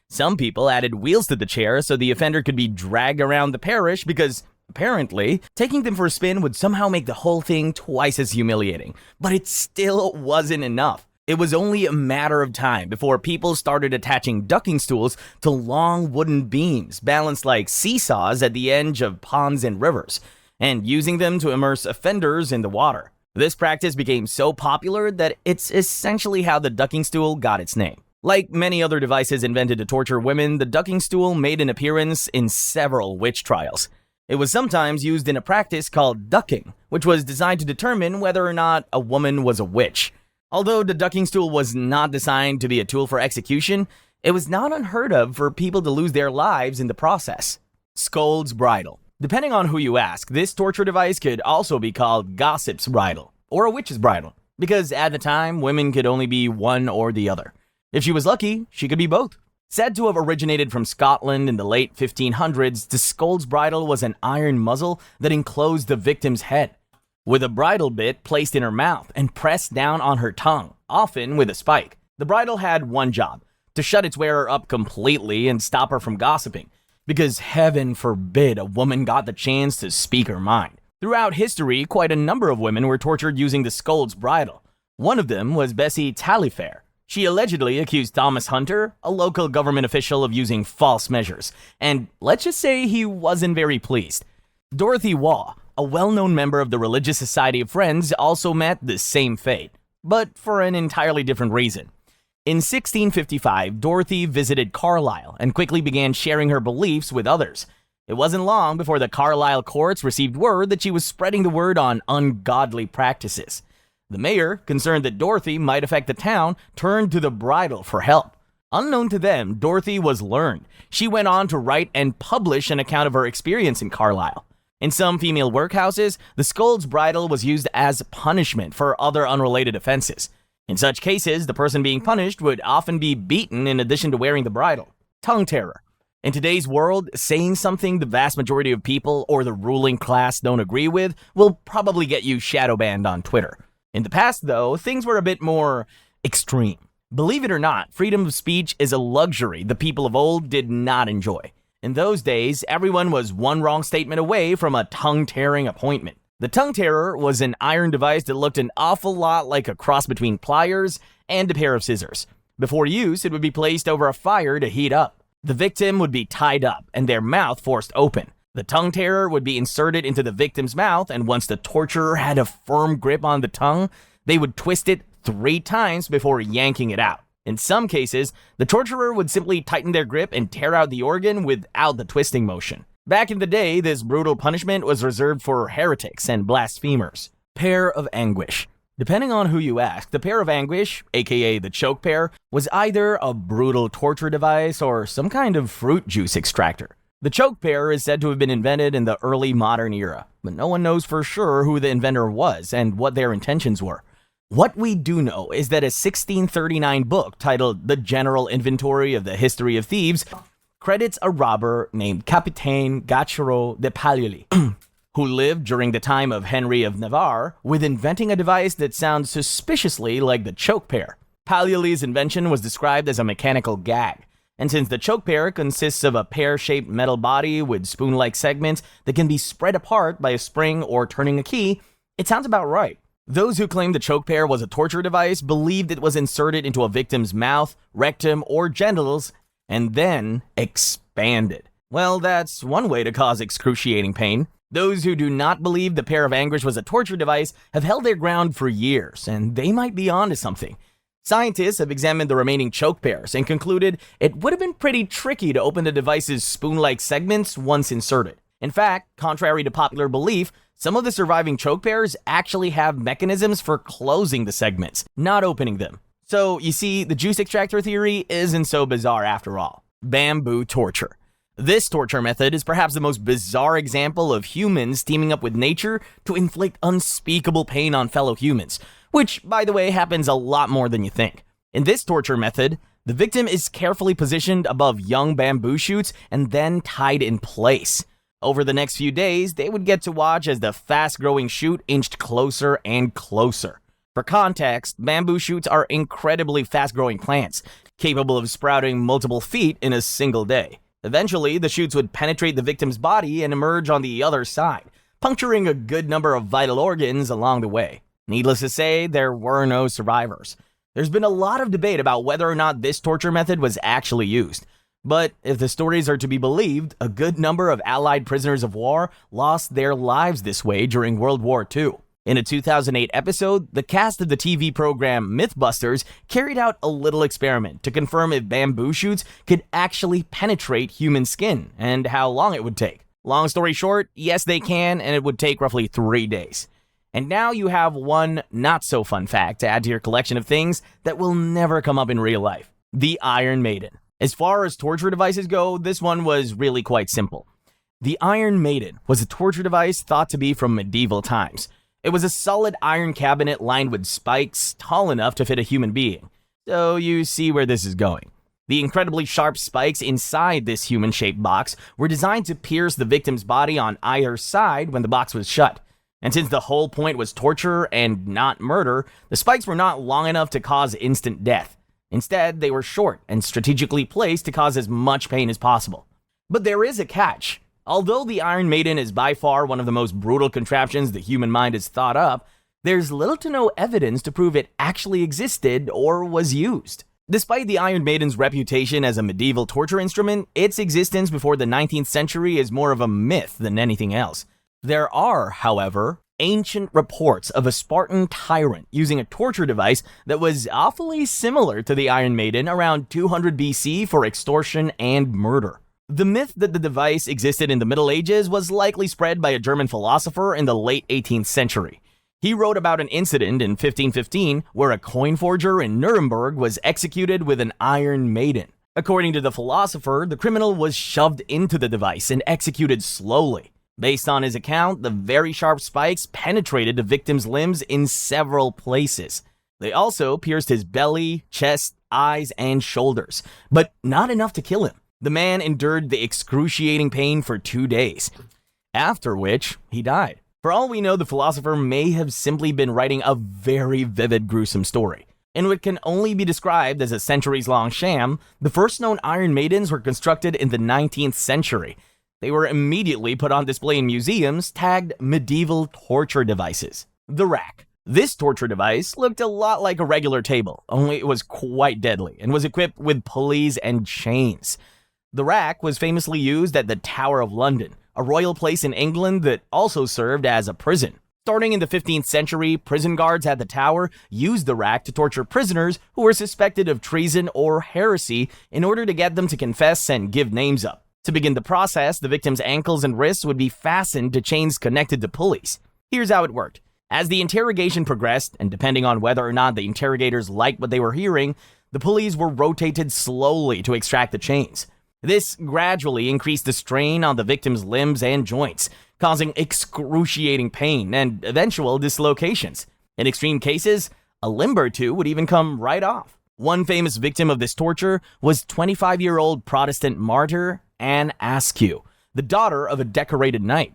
Some people added wheels to the chair so the offender could be dragged around the parish because, apparently, taking them for a spin would somehow make the whole thing twice as humiliating. But it still wasn't enough. It was only a matter of time before people started attaching ducking stools to long wooden beams balanced like seesaws at the edge of ponds and rivers, and using them to immerse offenders in the water. This practice became so popular that it's essentially how the ducking stool got its name. Like many other devices invented to torture women, the ducking stool made an appearance in several witch trials. It was sometimes used in a practice called ducking, which was designed to determine whether or not a woman was a witch. Although the ducking stool was not designed to be a tool for execution, it was not unheard of for people to lose their lives in the process. Scold's bridle. Depending on who you ask, this torture device could also be called gossip's bridle, or a witch's bridle, because at the time, women could only be one or the other. If she was lucky, she could be both. Said to have originated from Scotland in the late 1500s, the scold's bridle was an iron muzzle that enclosed the victim's head, with a bridle bit placed in her mouth and pressed down on her tongue, often with a spike. The bridle had one job, to shut its wearer up completely and stop her from gossiping, because heaven forbid a woman got the chance to speak her mind. Throughout history, quite a number of women were tortured using the scold's bridle. One of them was Bessie Taillefer. She allegedly accused Thomas Hunter, a local government official, of using false measures, and let's just say he wasn't very pleased. Dorothy Waugh, a well-known member of the Religious Society of Friends, also met the same fate, but for an entirely different reason. In 1655, Dorothy visited Carlisle and quickly began sharing her beliefs with others. It wasn't long before the Carlisle courts received word that she was spreading the word on ungodly practices. The mayor, concerned that Dorothy might affect the town, turned to the bridle for help. Unknown to them, Dorothy was learned. She went on to write and publish an account of her experience in Carlisle. In some female workhouses, the scold's bridle was used as punishment for other unrelated offenses. In such cases, the person being punished would often be beaten in addition to wearing the bridle. Tongue terror. In today's world, saying something the vast majority of people or the ruling class don't agree with will probably get you shadow banned on Twitter. In the past, though, things were a bit more extreme. Believe it or not, freedom of speech is a luxury the people of old did not enjoy. In those days, everyone was one wrong statement away from a tongue-tearing appointment. The tongue terror was an iron device that looked an awful lot like a cross between pliers and a pair of scissors. Before use, it would be placed over a fire to heat up. The victim would be tied up and their mouth forced open. The tongue terror would be inserted into the victim's mouth, and once the torturer had a firm grip on the tongue, they would twist it 3 times before yanking it out. In some cases, the torturer would simply tighten their grip and tear out the organ without the twisting motion. Back in the day, this brutal punishment was reserved for heretics and blasphemers. Pear of anguish. Depending on who you ask, the pear of anguish, aka the choke pear, was either a brutal torture device or some kind of fruit juice extractor. The choke pear is said to have been invented in the early modern era, but no one knows for sure who the inventor was and what their intentions were. What we do know is that a 1639 book titled The General Inventory of the History of Thieves credits a robber named Capitaine Gachero de Paglioli, who lived during the time of Henry of Navarre, with inventing a device that sounds suspiciously like the choke pear. Paglioli's invention was described as a mechanical gag, and since the choke pear consists of a pear-shaped metal body with spoon-like segments that can be spread apart by a spring or turning a key, it sounds about right. Those who claimed the choke pear was a torture device believed it was inserted into a victim's mouth, rectum, or genitals, and then expanded. Well, that's one way to cause excruciating pain. Those who do not believe the pear of anguish was a torture device have held their ground for years, and they might be onto something. Scientists have examined the remaining choke pears and concluded it would have been pretty tricky to open the device's spoon-like segments once inserted. In fact, contrary to popular belief, some of the surviving choke pears actually have mechanisms for closing the segments, not opening them. So, you see, the juice extractor theory isn't so bizarre after all. Bamboo torture. This torture method is perhaps the most bizarre example of humans teaming up with nature to inflict unspeakable pain on fellow humans, which, by the way, happens a lot more than you think. In this torture method, the victim is carefully positioned above young bamboo shoots and then tied in place. Over the next few days, they would get to watch as the fast-growing shoot inched closer and closer. For context, bamboo shoots are incredibly fast-growing plants, capable of sprouting multiple feet in a single day. Eventually, the shoots would penetrate the victim's body and emerge on the other side, puncturing a good number of vital organs along the way. Needless to say, there were no survivors. There's been a lot of debate about whether or not this torture method was actually used. But if the stories are to be believed, a good number of Allied prisoners of war lost their lives this way during World War II. In a 2008 episode, the cast of the TV program Mythbusters carried out a little experiment to confirm if bamboo shoots could actually penetrate human skin and how long it would take. Long story short, yes they can, and it would take roughly 3 days. And now you have one not-so-fun fact to add to your collection of things that will never come up in real life. The Iron Maiden. As far as torture devices go, this one was really quite simple. The Iron Maiden was a torture device thought to be from medieval times. It was a solid iron cabinet lined with spikes tall enough to fit a human being. So you see where this is going. The incredibly sharp spikes inside this human-shaped box were designed to pierce the victim's body on either side when the box was shut. And since the whole point was torture and not murder, the spikes were not long enough to cause instant death. Instead, they were short and strategically placed to cause as much pain as possible. But there is a catch. Although the Iron Maiden is by far one of the most brutal contraptions the human mind has thought up, there's little to no evidence to prove it actually existed or was used. Despite the Iron Maiden's reputation as a medieval torture instrument, its existence before the 19th century is more of a myth than anything else. There are, however, ancient reports of a Spartan tyrant using a torture device that was awfully similar to the Iron Maiden around 200 BC for extortion and murder. The myth that the device existed in the Middle Ages was likely spread by a German philosopher in the late 18th century. He wrote about an incident in 1515 where a coin forger in Nuremberg was executed with an Iron Maiden. According to the philosopher, the criminal was shoved into the device and executed slowly. Based on his account, the very sharp spikes penetrated the victim's limbs in several places. They also pierced his belly, chest, eyes, and shoulders, but not enough to kill him. The man endured the excruciating pain for 2 days, after which he died. For all we know, the philosopher may have simply been writing a very vivid, gruesome story. In what can only be described as a centuries-long sham, the first known Iron Maidens were constructed in the 19th century. They were immediately put on display in museums tagged medieval torture devices. The rack. This torture device looked a lot like a regular table, only it was quite deadly and was equipped with pulleys and chains. The rack was famously used at the Tower of London, a royal place in England that also served as a prison. Starting in the 15th century, prison guards at the tower used the rack to torture prisoners who were suspected of treason or heresy in order to get them to confess and give names up. To begin the process, the victim's ankles and wrists would be fastened to chains connected to pulleys. Here's how it worked. As the interrogation progressed, and depending on whether or not the interrogators liked what they were hearing, the pulleys were rotated slowly to extract the chains. This gradually increased the strain on the victim's limbs and joints, causing excruciating pain and eventual dislocations. In extreme cases, A limb or two would even come right off. One famous victim of this torture was 25-year-old Protestant martyr Anne Askew, the daughter of a decorated knight.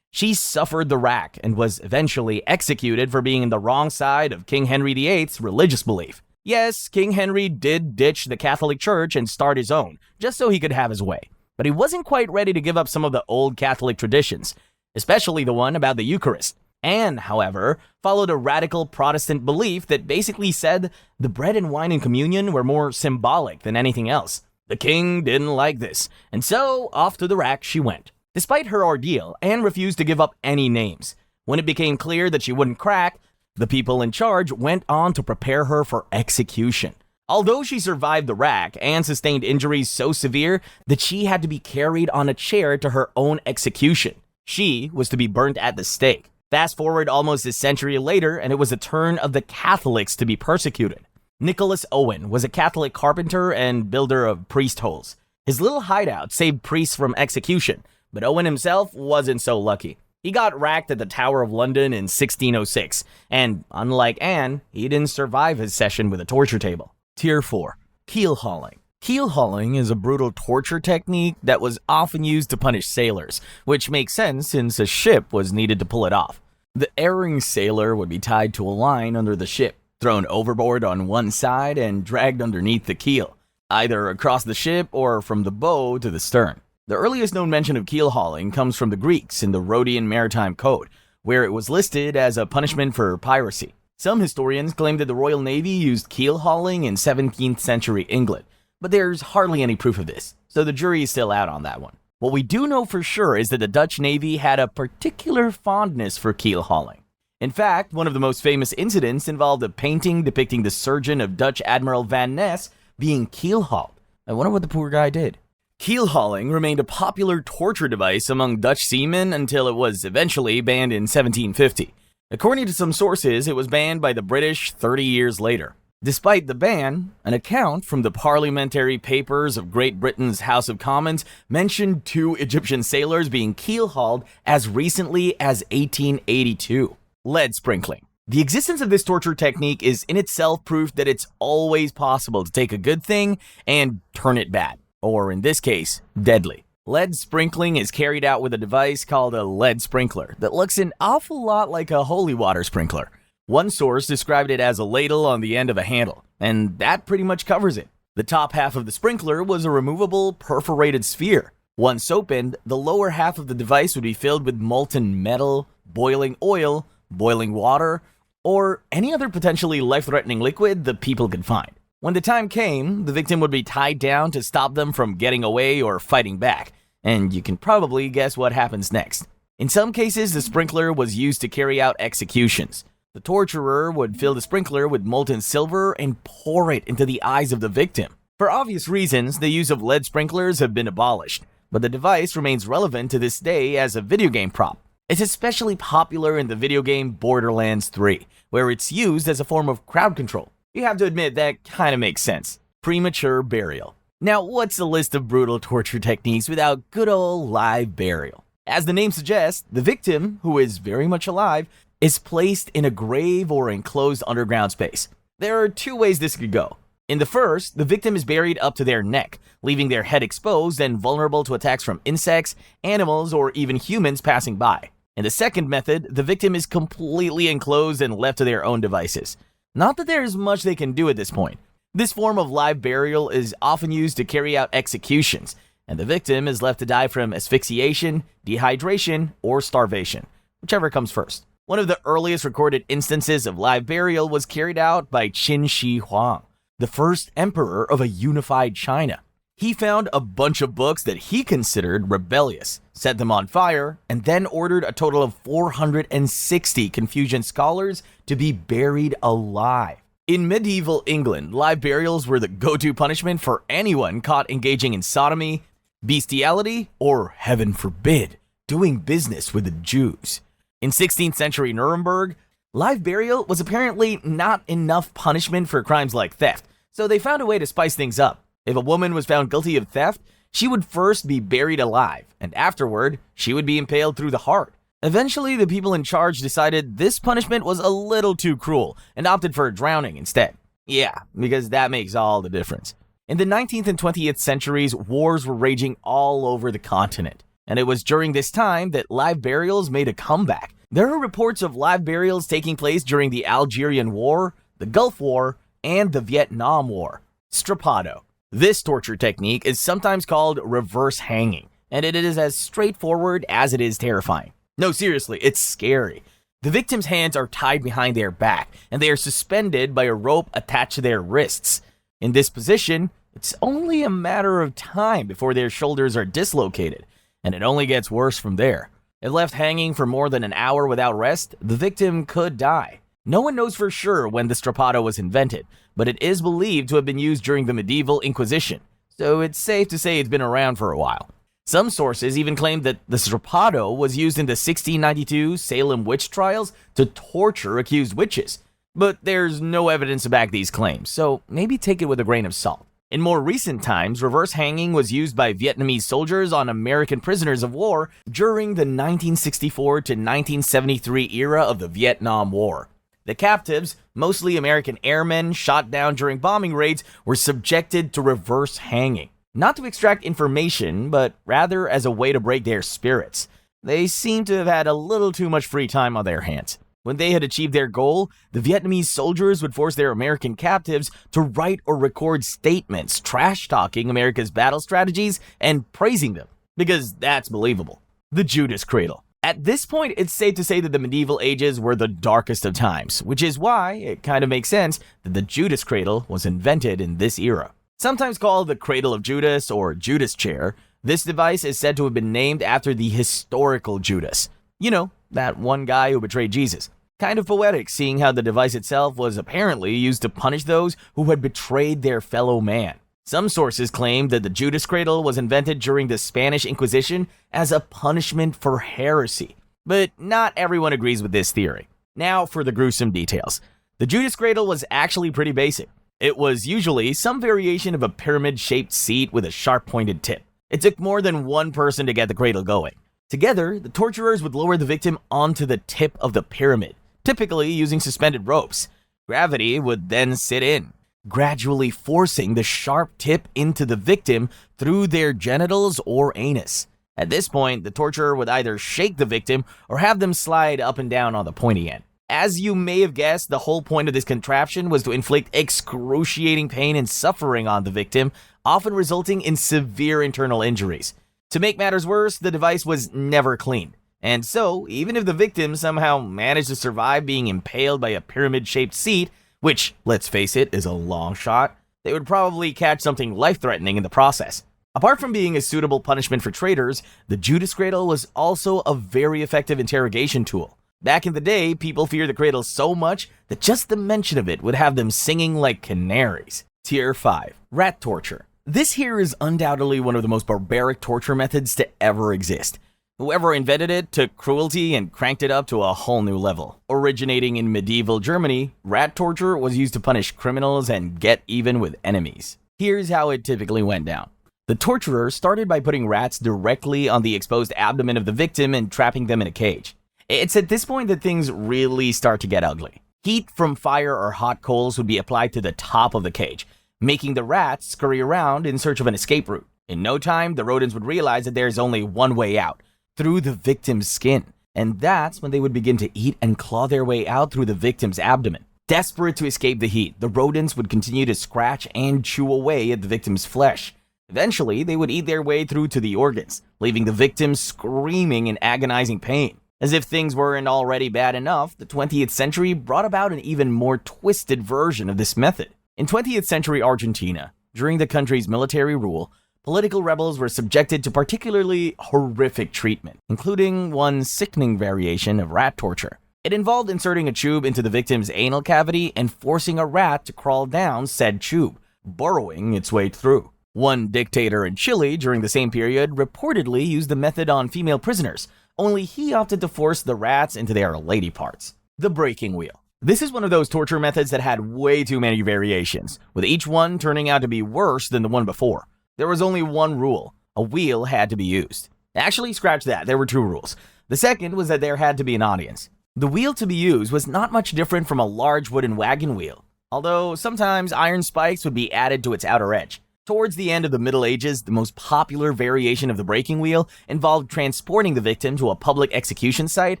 She suffered the rack and was eventually executed for being in the wrong side of King Henry VIII's religious belief. Yes, King Henry did ditch the Catholic Church and start his own, just so he could have his way. But he wasn't quite ready to give up some of the old Catholic traditions, especially the one about the Eucharist. Anne, however, followed a radical Protestant belief that basically said the bread and wine in communion were more symbolic than anything else. The king didn't like this, and so off to the rack she went. Despite her ordeal, Anne refused to give up any names. When it became clear that she wouldn't crack, the people in charge went on to prepare her for execution. Although she survived the rack, Anne sustained injuries so severe that she had to be carried on a chair to her own execution. She was to be burnt at the stake. Fast forward almost a century later, and it was the turn of the Catholics to be persecuted. Nicholas Owen was a Catholic carpenter and builder of priest holes. His little hideout saved priests from execution, but Owen himself wasn't so lucky. He got racked at the Tower of London in 1606, and unlike Anne, he didn't survive his session with a torture table. Tier 4. Keel hauling. Keel hauling is a brutal torture technique that was often used to punish sailors, which makes sense since a ship was needed to pull it off. The erring sailor would be tied to a line under the ship, thrown overboard on one side and dragged underneath the keel, either across the ship or from the bow to the stern. The earliest known mention of keel hauling comes from the Greeks in the Rhodian Maritime Code, where it was listed as a punishment for piracy. Some historians claim that the Royal Navy used keel hauling in 17th century England, but there's hardly any proof of this, so the jury is still out on that one. What we do know for sure is that the Dutch Navy had a particular fondness for keel hauling. In fact, one of the most famous incidents involved a painting depicting the surgeon of Dutch Admiral Van Ness being keel hauled. I wonder what the poor guy did. Keel hauling remained a popular torture device among Dutch seamen until it was eventually banned in 1750. According to some sources, it was banned by the British 30 years later. Despite the ban, an account from the parliamentary papers of Great Britain's House of Commons mentioned 2 Egyptian sailors being keel-hauled as recently as 1882. Lead sprinkling. The existence of this torture technique is in itself proof that it's always possible to take a good thing and turn it bad, or in this case, deadly. Lead sprinkling is carried out with a device called a lead sprinkler that looks an awful lot like a holy water sprinkler. One source described it as a ladle on the end of a handle, and that pretty much covers it. The top half of the sprinkler was a removable, perforated sphere. Once opened, the lower half of the device would be filled with molten metal, boiling oil, boiling water, or any other potentially life-threatening liquid the people could find. When the time came, the victim would be tied down to stop them from getting away or fighting back, and you can probably guess what happens next. In some cases, the sprinkler was used to carry out executions. The torturer would fill the sprinkler with molten silver and pour it into the eyes of the victim. For obvious reasons, the use of lead sprinklers have been abolished, but the device remains relevant to this day as a video game prop. It's especially popular in the video game Borderlands 3, where it's used as a form of crowd control. You have to admit that kind of makes sense. Premature burial. Now, what's a list of brutal torture techniques without good old live burial? As the name suggests, the victim, who is very much alive, is placed in a grave or enclosed underground space. There are 2 ways this could go. In the first, the victim is buried up to their neck, leaving their head exposed and vulnerable to attacks from insects, animals, or even humans passing by. In the second method, the victim is completely enclosed and left to their own devices. Not that there is much they can do at this point. This form of live burial is often used to carry out executions, and the victim is left to die from asphyxiation, dehydration, or starvation, whichever comes first. One of the earliest recorded instances of live burial was carried out by Qin Shi Huang, the first emperor of a unified China. He found a bunch of books that he considered rebellious, set them on fire, and then ordered a total of 460 Confucian scholars to be buried alive. In medieval England, live burials were the go-to punishment for anyone caught engaging in sodomy, bestiality, or, heaven forbid, doing business with the Jews. In 16th century Nuremberg, live burial was apparently not enough punishment for crimes like theft, so they found a way to spice things up. If a woman was found guilty of theft, she would first be buried alive, and afterward, she would be impaled through the heart. Eventually, the people in charge decided this punishment was a little too cruel and opted for drowning instead. Yeah, because that makes all the difference. In the 19th and 20th centuries, wars were raging all over the continent, and it was during this time that live burials made a comeback. There are reports of live burials taking place during the Algerian War, the Gulf War, and the Vietnam War. Strappado. This torture technique is sometimes called reverse hanging, and it is as straightforward as it is terrifying. No, seriously, it's scary. The victim's hands are tied behind their back, and they are suspended by a rope attached to their wrists. In this position, it's only a matter of time before their shoulders are dislocated, and it only gets worse from there. If left hanging for more than an hour without rest, the victim could die. No one knows for sure when the strappado was invented, but it is believed to have been used during the medieval Inquisition, so it's safe to say it's been around for a while. Some sources even claim that the strappado was used in the 1692 Salem witch trials to torture accused witches, but there's no evidence to back these claims, so maybe take it with a grain of salt. In more recent times, reverse hanging was used by Vietnamese soldiers on American prisoners of war during the 1964 to 1973 era of the Vietnam War. The captives, mostly American airmen shot down during bombing raids, were subjected to reverse hanging. Not to extract information, but rather as a way to break their spirits. They seem to have had a little too much free time on their hands. When they had achieved their goal, the Vietnamese soldiers would force their American captives to write or record statements trash-talking America's battle strategies and praising them, because that's believable. The Judas Cradle. At this point, it's safe to say that the medieval ages were the darkest of times, which is why it kind of makes sense that the Judas Cradle was invented in this era. Sometimes called the Cradle of Judas or Judas Chair, this device is said to have been named after the historical Judas. You know, that one guy who betrayed Jesus. Kind of poetic, seeing how the device itself was apparently used to punish those who had betrayed their fellow man. Some sources claim that the Judas Cradle was invented during the Spanish Inquisition as a punishment for heresy, but not everyone agrees with this theory. Now for the gruesome details. The Judas Cradle was actually pretty basic. It was usually some variation of a pyramid-shaped seat with a sharp-pointed tip. It took more than one person to get the cradle going. Together, the torturers would lower the victim onto the tip of the pyramid, typically using suspended ropes. Gravity would then sit in, gradually forcing the sharp tip into the victim through their genitals or anus. At this point, the torturer would either shake the victim or have them slide up and down on the pointy end. As you may have guessed, the whole point of this contraption was to inflict excruciating pain and suffering on the victim, often resulting in severe internal injuries. To make matters worse, the device was never cleaned. And so, even if the victim somehow managed to survive being impaled by a pyramid-shaped seat, which, let's face it, is a long shot, they would probably catch something life-threatening in the process. Apart from being a suitable punishment for traitors, the Judas Cradle was also a very effective interrogation tool. Back in the day, people feared the cradle so much that just the mention of it would have them singing like canaries. Tier 5. Rat torture. This here is undoubtedly one of the most barbaric torture methods to ever exist. Whoever invented it took cruelty and cranked it up to a whole new level. Originating in medieval Germany, rat torture was used to punish criminals and get even with enemies. Here's how it typically went down. The torturer started by putting rats directly on the exposed abdomen of the victim and trapping them in a cage. It's at this point that things really start to get ugly. Heat from fire or hot coals would be applied to the top of the cage, making the rats scurry around in search of an escape route. In no time, the rodents would realize that there's only one way out, through the victim's skin. And that's when they would begin to eat and claw their way out through the victim's abdomen. Desperate to escape the heat, the rodents would continue to scratch and chew away at the victim's flesh. Eventually, they would eat their way through to the organs, leaving the victim screaming in agonizing pain. As if things weren't already bad enough, the 20th century brought about an even more twisted version of this method. In 20th century Argentina, during the country's military rule, political rebels were subjected to particularly horrific treatment, including one sickening variation of rat torture. It involved inserting a tube into the victim's anal cavity and forcing a rat to crawl down said tube, burrowing its way through. One dictator in Chile during the same period reportedly used the method on female prisoners, only he opted to force the rats into their lady parts. The breaking wheel. This is one of those torture methods that had way too many variations, with each one turning out to be worse than the one before. There was only one rule: a wheel had to be used. Actually, scratch that, there were two rules. The second was that there had to be an audience. The wheel to be used was not much different from a large wooden wagon wheel, although sometimes iron spikes would be added to its outer edge. Towards the end of the Middle Ages, the most popular variation of the breaking wheel involved transporting the victim to a public execution site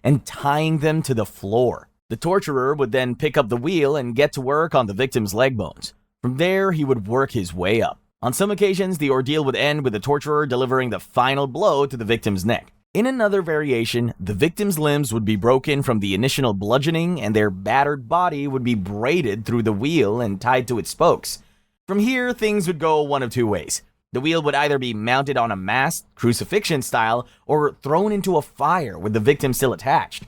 and tying them to the floor. The torturer would then pick up the wheel and get to work on the victim's leg bones. From there, he would work his way up. On some occasions, the ordeal would end with the torturer delivering the final blow to the victim's neck. In another variation, the victim's limbs would be broken from the initial bludgeoning and their battered body would be braided through the wheel and tied to its spokes. From here, things would go one of two ways. The wheel would either be mounted on a mast, crucifixion style, or thrown into a fire with the victim still attached.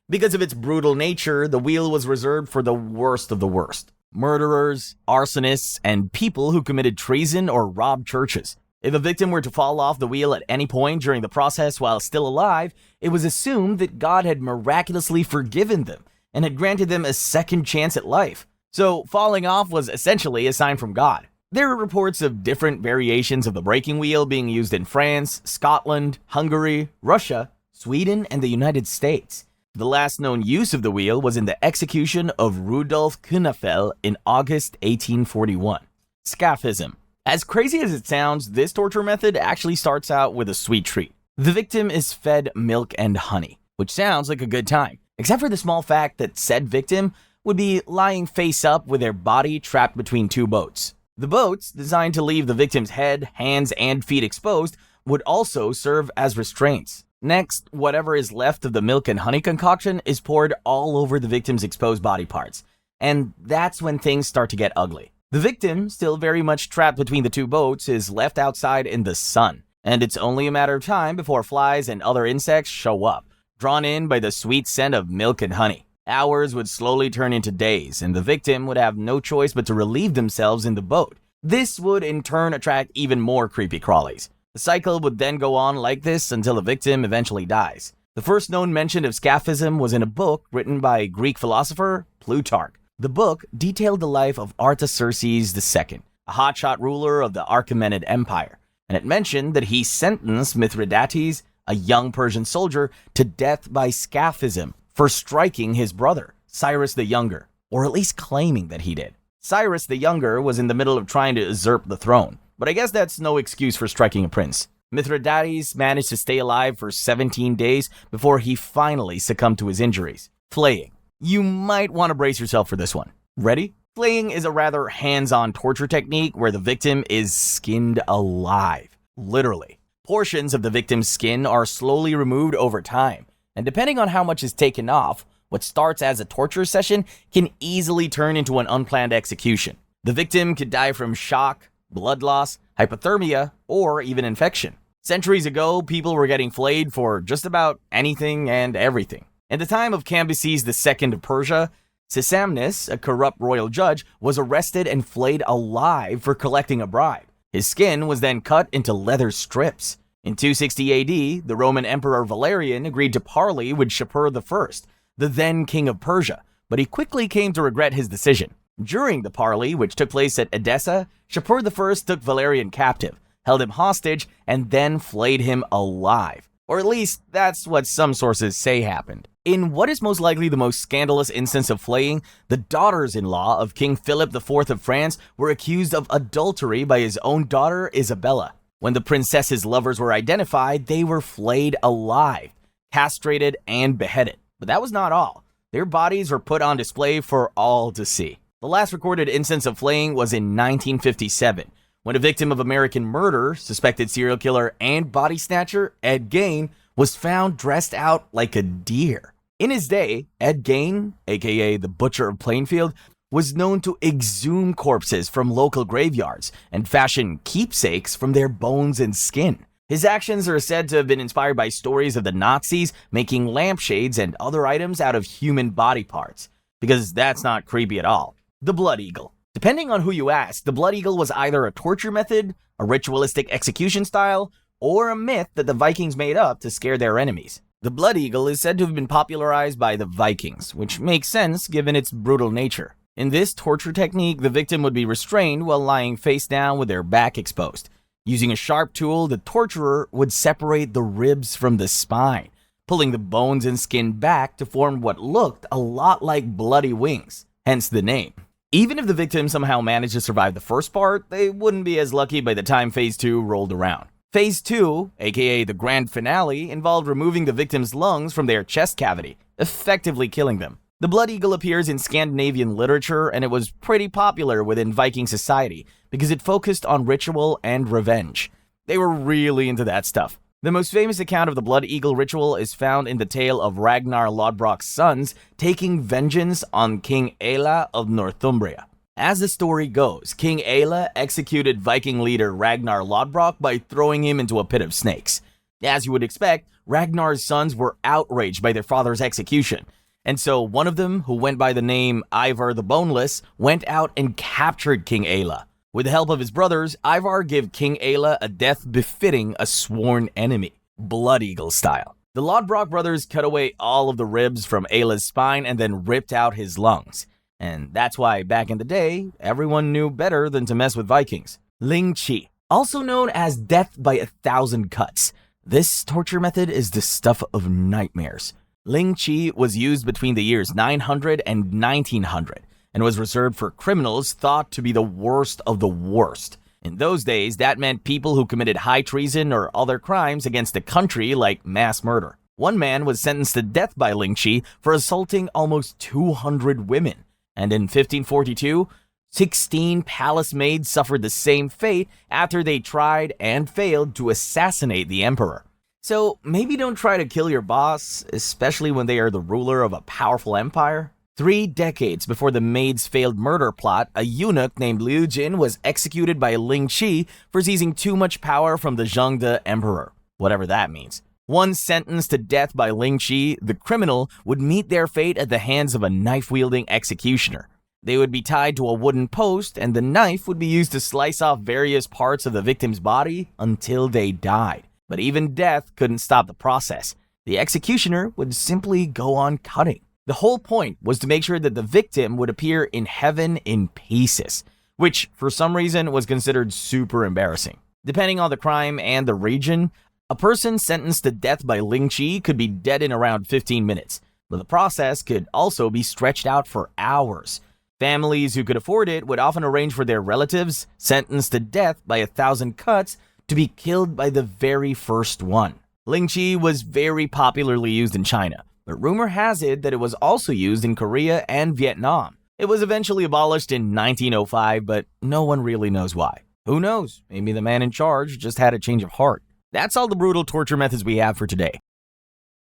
Because of its brutal nature, the wheel was reserved for the worst of the worst. Murderers, arsonists, and people who committed treason or robbed churches. If a victim were to fall off the wheel at any point during the process while still alive, it was assumed that God had miraculously forgiven them and had granted them a second chance at life. So falling off was essentially a sign from God. There are reports of different variations of the breaking wheel being used in France, Scotland, Hungary, Russia, Sweden, and the United States. The last known use of the wheel was in the execution of Rudolf Künefel in August 1841. Scaphism. As crazy as it sounds, this torture method actually starts out with a sweet treat. The victim is fed milk and honey, which sounds like a good time, except for the small fact that said victim would be lying face up with their body trapped between two boats. The boats, designed to leave the victim's head, hands, and feet exposed, would also serve as restraints. Next, whatever is left of the milk and honey concoction is poured all over the victim's exposed body parts. And that's when things start to get ugly. The victim, still very much trapped between the two boats, is left outside in the sun. And it's only a matter of time before flies and other insects show up, drawn in by the sweet scent of milk and honey. Hours would slowly turn into days, and the victim would have no choice but to relieve themselves in the boat. This would in turn attract even more creepy crawlies. The cycle would then go on like this until the victim eventually dies. The first known mention of scaphism was in a book written by Greek philosopher Plutarch. The book detailed the life of Artaxerxes II, a hotshot ruler of the Achaemenid Empire, and it mentioned that he sentenced Mithridates, a young Persian soldier, to death by scaphism for striking his brother, Cyrus the Younger, or at least claiming that he did. Cyrus the Younger was in the middle of trying to usurp the throne, but I guess that's no excuse for striking a prince. Mithridates managed to stay alive for 17 days before he finally succumbed to his injuries. Flaying. You might want to brace yourself for this one. Ready? Flaying is a rather hands-on torture technique where the victim is skinned alive. Literally. Portions of the victim's skin are slowly removed over time, and depending on how much is taken off, what starts as a torture session can easily turn into an unplanned execution. The victim could die from shock, blood loss, hypothermia, or even infection. Centuries ago, people were getting flayed for just about anything and everything. At the time of Cambyses II of Persia, Sisamnes, a corrupt royal judge, was arrested and flayed alive for collecting a bribe. His skin was then cut into leather strips. In 260 AD, the Roman Emperor Valerian agreed to parley with Shapur I, the then king of Persia, but he quickly came to regret his decision. During the parley, which took place at Edessa, Shapur I took Valerian captive, held him hostage, and then flayed him alive. Or at least, that's what some sources say happened. In what is most likely the most scandalous instance of flaying, the daughters-in-law of King Philip IV of France were accused of adultery by his own daughter, Isabella. When the princess's lovers were identified, they were flayed alive, castrated, and beheaded. But that was not all. Their bodies were put on display for all to see. The last recorded instance of flaying was in 1957, when a victim of American murder, suspected serial killer, and body snatcher, Ed Gein, was found dressed out like a deer. In his day, Ed Gein, aka the Butcher of Plainfield, was known to exhume corpses from local graveyards and fashion keepsakes from their bones and skin. His actions are said to have been inspired by stories of the Nazis making lampshades and other items out of human body parts, because that's not creepy at all. The Blood Eagle. Depending on who you ask, the Blood Eagle was either a torture method, a ritualistic execution style, or a myth that the Vikings made up to scare their enemies. The Blood Eagle is said to have been popularized by the Vikings, which makes sense given its brutal nature. In this torture technique, the victim would be restrained while lying face down with their back exposed. Using a sharp tool, the torturer would separate the ribs from the spine, pulling the bones and skin back to form what looked a lot like bloody wings, hence the name. Even if the victim somehow managed to survive the first part, they wouldn't be as lucky by the time Phase 2 rolled around. Phase 2, aka the grand finale, involved removing the victim's lungs from their chest cavity, effectively killing them. The Blood Eagle appears in Scandinavian literature, and it was pretty popular within Viking society because it focused on ritual and revenge. They were really into that stuff. The most famous account of the Blood Eagle ritual is found in the tale of Ragnar Lodbrok's sons taking vengeance on King Aela of Northumbria. As the story goes, King Aela executed Viking leader Ragnar Lodbrok by throwing him into a pit of snakes. As you would expect, Ragnar's sons were outraged by their father's execution, and so one of them, who went by the name Ivar the Boneless, went out and captured King Aela. With the help of his brothers, Ivar gave King Aela a death befitting a sworn enemy, Blood Eagle style. The Lodbrok brothers cut away all of the ribs from Aela's spine and then ripped out his lungs. And that's why back in the day, everyone knew better than to mess with Vikings. Ling Chi, also known as death by 1,000 cuts. This torture method is the stuff of nightmares. Ling Chi was used between the years 900 and 1900. And was reserved for criminals thought to be the worst of the worst. In those days, that meant people who committed high treason or other crimes against the country like mass murder. One man was sentenced to death by Ling Chi for assaulting almost 200 women. And in 1542, 16 palace maids suffered the same fate after they tried and failed to assassinate the emperor. So maybe don't try to kill your boss, especially when they are the ruler of a powerful empire. 3 decades before the maid's failed murder plot, a eunuch named Liu Jin was executed by Ling Chi for seizing too much power from the Zhengde emperor, whatever that means. Once sentenced to death by Ling Chi, the criminal would meet their fate at the hands of a knife-wielding executioner. They would be tied to a wooden post, and the knife would be used to slice off various parts of the victim's body until they died. But even death couldn't stop the process. The executioner would simply go on cutting. The whole point was to make sure that the victim would appear in heaven in pieces, which for some reason was considered super embarrassing. Depending on the crime and the region, a person sentenced to death by Ling Chi could be dead in around 15 minutes, but the process could also be stretched out for hours. Families who could afford it would often arrange for their relatives, sentenced to death by 1,000 cuts, to be killed by the very first one. Ling Chi was very popularly used in China, but rumor has it that it was also used in Korea and Vietnam. It was eventually abolished in 1905, but no one really knows why. Who knows? Maybe the man in charge just had a change of heart. That's all the brutal torture methods we have for today.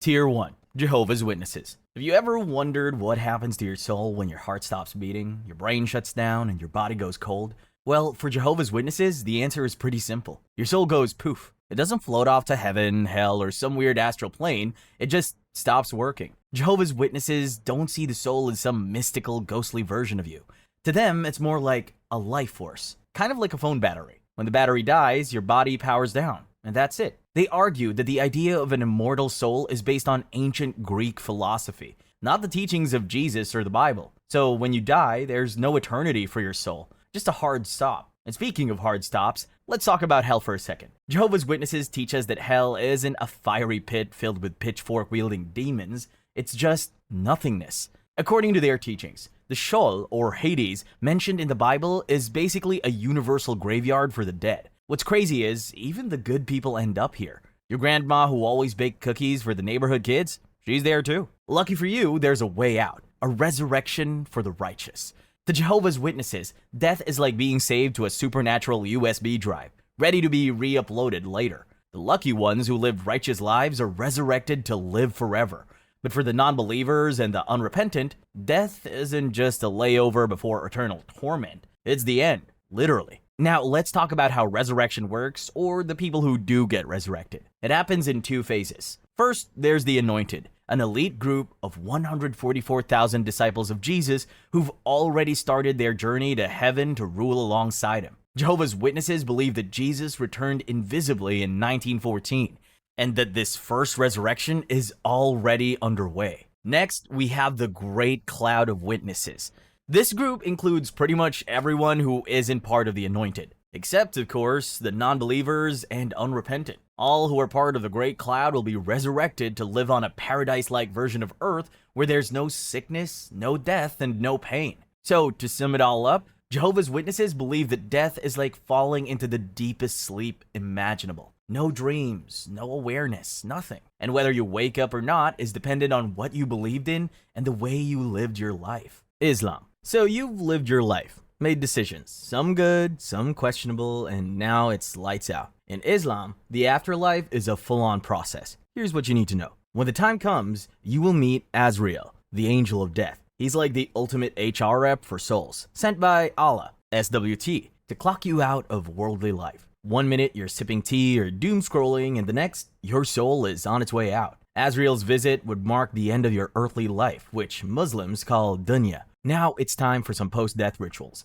Tier 1. Jehovah's Witnesses. Have you ever wondered what happens to your soul when your heart stops beating, your brain shuts down, and your body goes cold? Well, for Jehovah's Witnesses, the answer is pretty simple. Your soul goes poof. It doesn't float off to heaven, hell, or some weird astral plane. It just stops working. Jehovah's Witnesses don't see the soul as some mystical, ghostly version of you. To them, it's more like a life force, kind of like a phone battery. When the battery dies, your body powers down, and that's it. They argue that the idea of an immortal soul is based on ancient Greek philosophy, not the teachings of Jesus or the Bible. So when you die, there's no eternity for your soul, just a hard stop. And speaking of hard stops, let's talk about hell for a second. Jehovah's Witnesses teach us that hell isn't a fiery pit filled with pitchfork-wielding demons. It's just nothingness. According to their teachings, the Sheol, or Hades, mentioned in the Bible is basically a universal graveyard for the dead. What's crazy is, even the good people end up here. Your grandma who always baked cookies for the neighborhood kids, she's there too. Lucky for you, there's a way out, a resurrection for the righteous. To Jehovah's Witnesses, death is like being saved to a supernatural USB drive, ready to be re-uploaded later. The lucky ones who lived righteous lives are resurrected to live forever. But for the non-believers and the unrepentant, death isn't just a layover before eternal torment. It's the end, literally. Now, let's talk about how resurrection works, or the people who do get resurrected. It happens in 2 phases. First, there's the anointed, an elite group of 144,000 disciples of Jesus who've already started their journey to heaven to rule alongside him. Jehovah's Witnesses believe that Jesus returned invisibly in 1914, and that this first resurrection is already underway. Next, we have the Great Cloud of Witnesses. This group includes pretty much everyone who isn't part of the anointed. Except, of course, the non-believers and unrepentant. All who are part of the Great Cloud will be resurrected to live on a paradise-like version of Earth where there's no sickness, no death, and no pain. So, to sum it all up, Jehovah's Witnesses believe that death is like falling into the deepest sleep imaginable. No dreams, no awareness, nothing. And whether you wake up or not is dependent on what you believed in and the way you lived your life. Islam. So you've lived your life, made decisions, some good, some questionable, and now it's lights out. In Islam, the afterlife is a full-on process. Here's what you need to know. When the time comes, you will meet Azrael, the angel of death. He's like the ultimate HR rep for souls, sent by Allah, SWT, to clock you out of worldly life. 1 minute you're sipping tea or doom scrolling, and the next, your soul is on its way out. Azrael's visit would mark the end of your earthly life, which Muslims call dunya. Now it's time for some post-death rituals.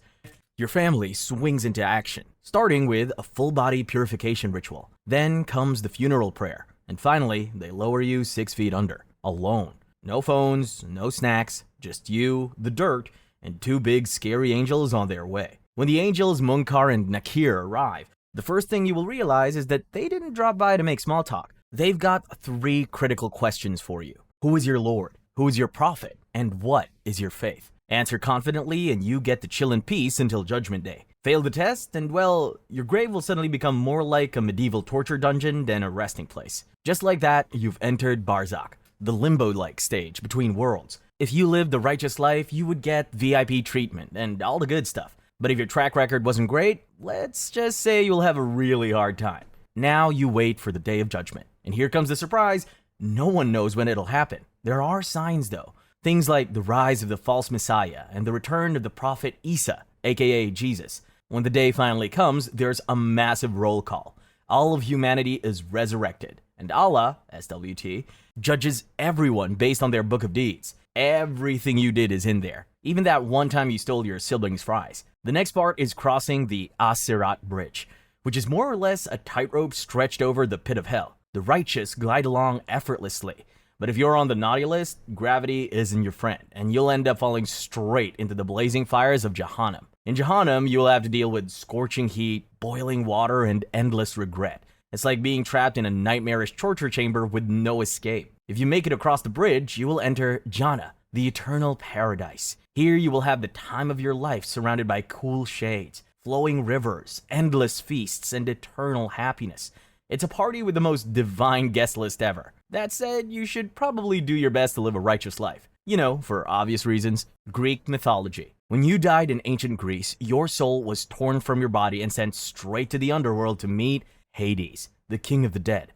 Your family swings into action, starting with a full-body purification ritual. Then comes the funeral prayer, and finally, they lower you 6 feet under, alone. No phones, no snacks, just you, the dirt, and 2 big scary angels on their way. When the angels Munkar and Nakir arrive, the first thing you will realize is that they didn't drop by to make small talk. They've got 3 critical questions for you. Who is your Lord? Who is your prophet? And what is your faith? Answer confidently and you get to chill in peace until Judgment Day. Fail the test and, well, your grave will suddenly become more like a medieval torture dungeon than a resting place. Just like that, you've entered Barzakh, the limbo-like stage between worlds. If you lived the righteous life, you would get VIP treatment and all the good stuff. But if your track record wasn't great, let's just say you'll have a really hard time. Now you wait for the Day of Judgment. And here comes the surprise. No one knows when it'll happen. There are signs though. Things like the rise of the false Messiah and the return of the prophet Isa, aka Jesus. When the day finally comes, there's a massive roll call. All of humanity is resurrected. And Allah, SWT, judges everyone based on their book of deeds. Everything you did is in there. Even that one time you stole your siblings' fries. The next part is crossing the As-Sirat Bridge, which is more or less a tightrope stretched over the pit of hell. The righteous glide along effortlessly. But if you're on the naughty list, gravity isn't your friend, and you'll end up falling straight into the blazing fires of Jahannam. In Jahannam, you'll have to deal with scorching heat, boiling water, and endless regret. It's like being trapped in a nightmarish torture chamber with no escape. If you make it across the bridge, you will enter Jannah, the eternal paradise. Here you will have the time of your life surrounded by cool shades, flowing rivers, endless feasts, and eternal happiness. It's a party with the most divine guest list ever. That said, you should probably do your best to live a righteous life. You know, for obvious reasons. Greek mythology. When you died in ancient Greece, your soul was torn from your body and sent straight to the underworld to meet Hades, the king of the dead,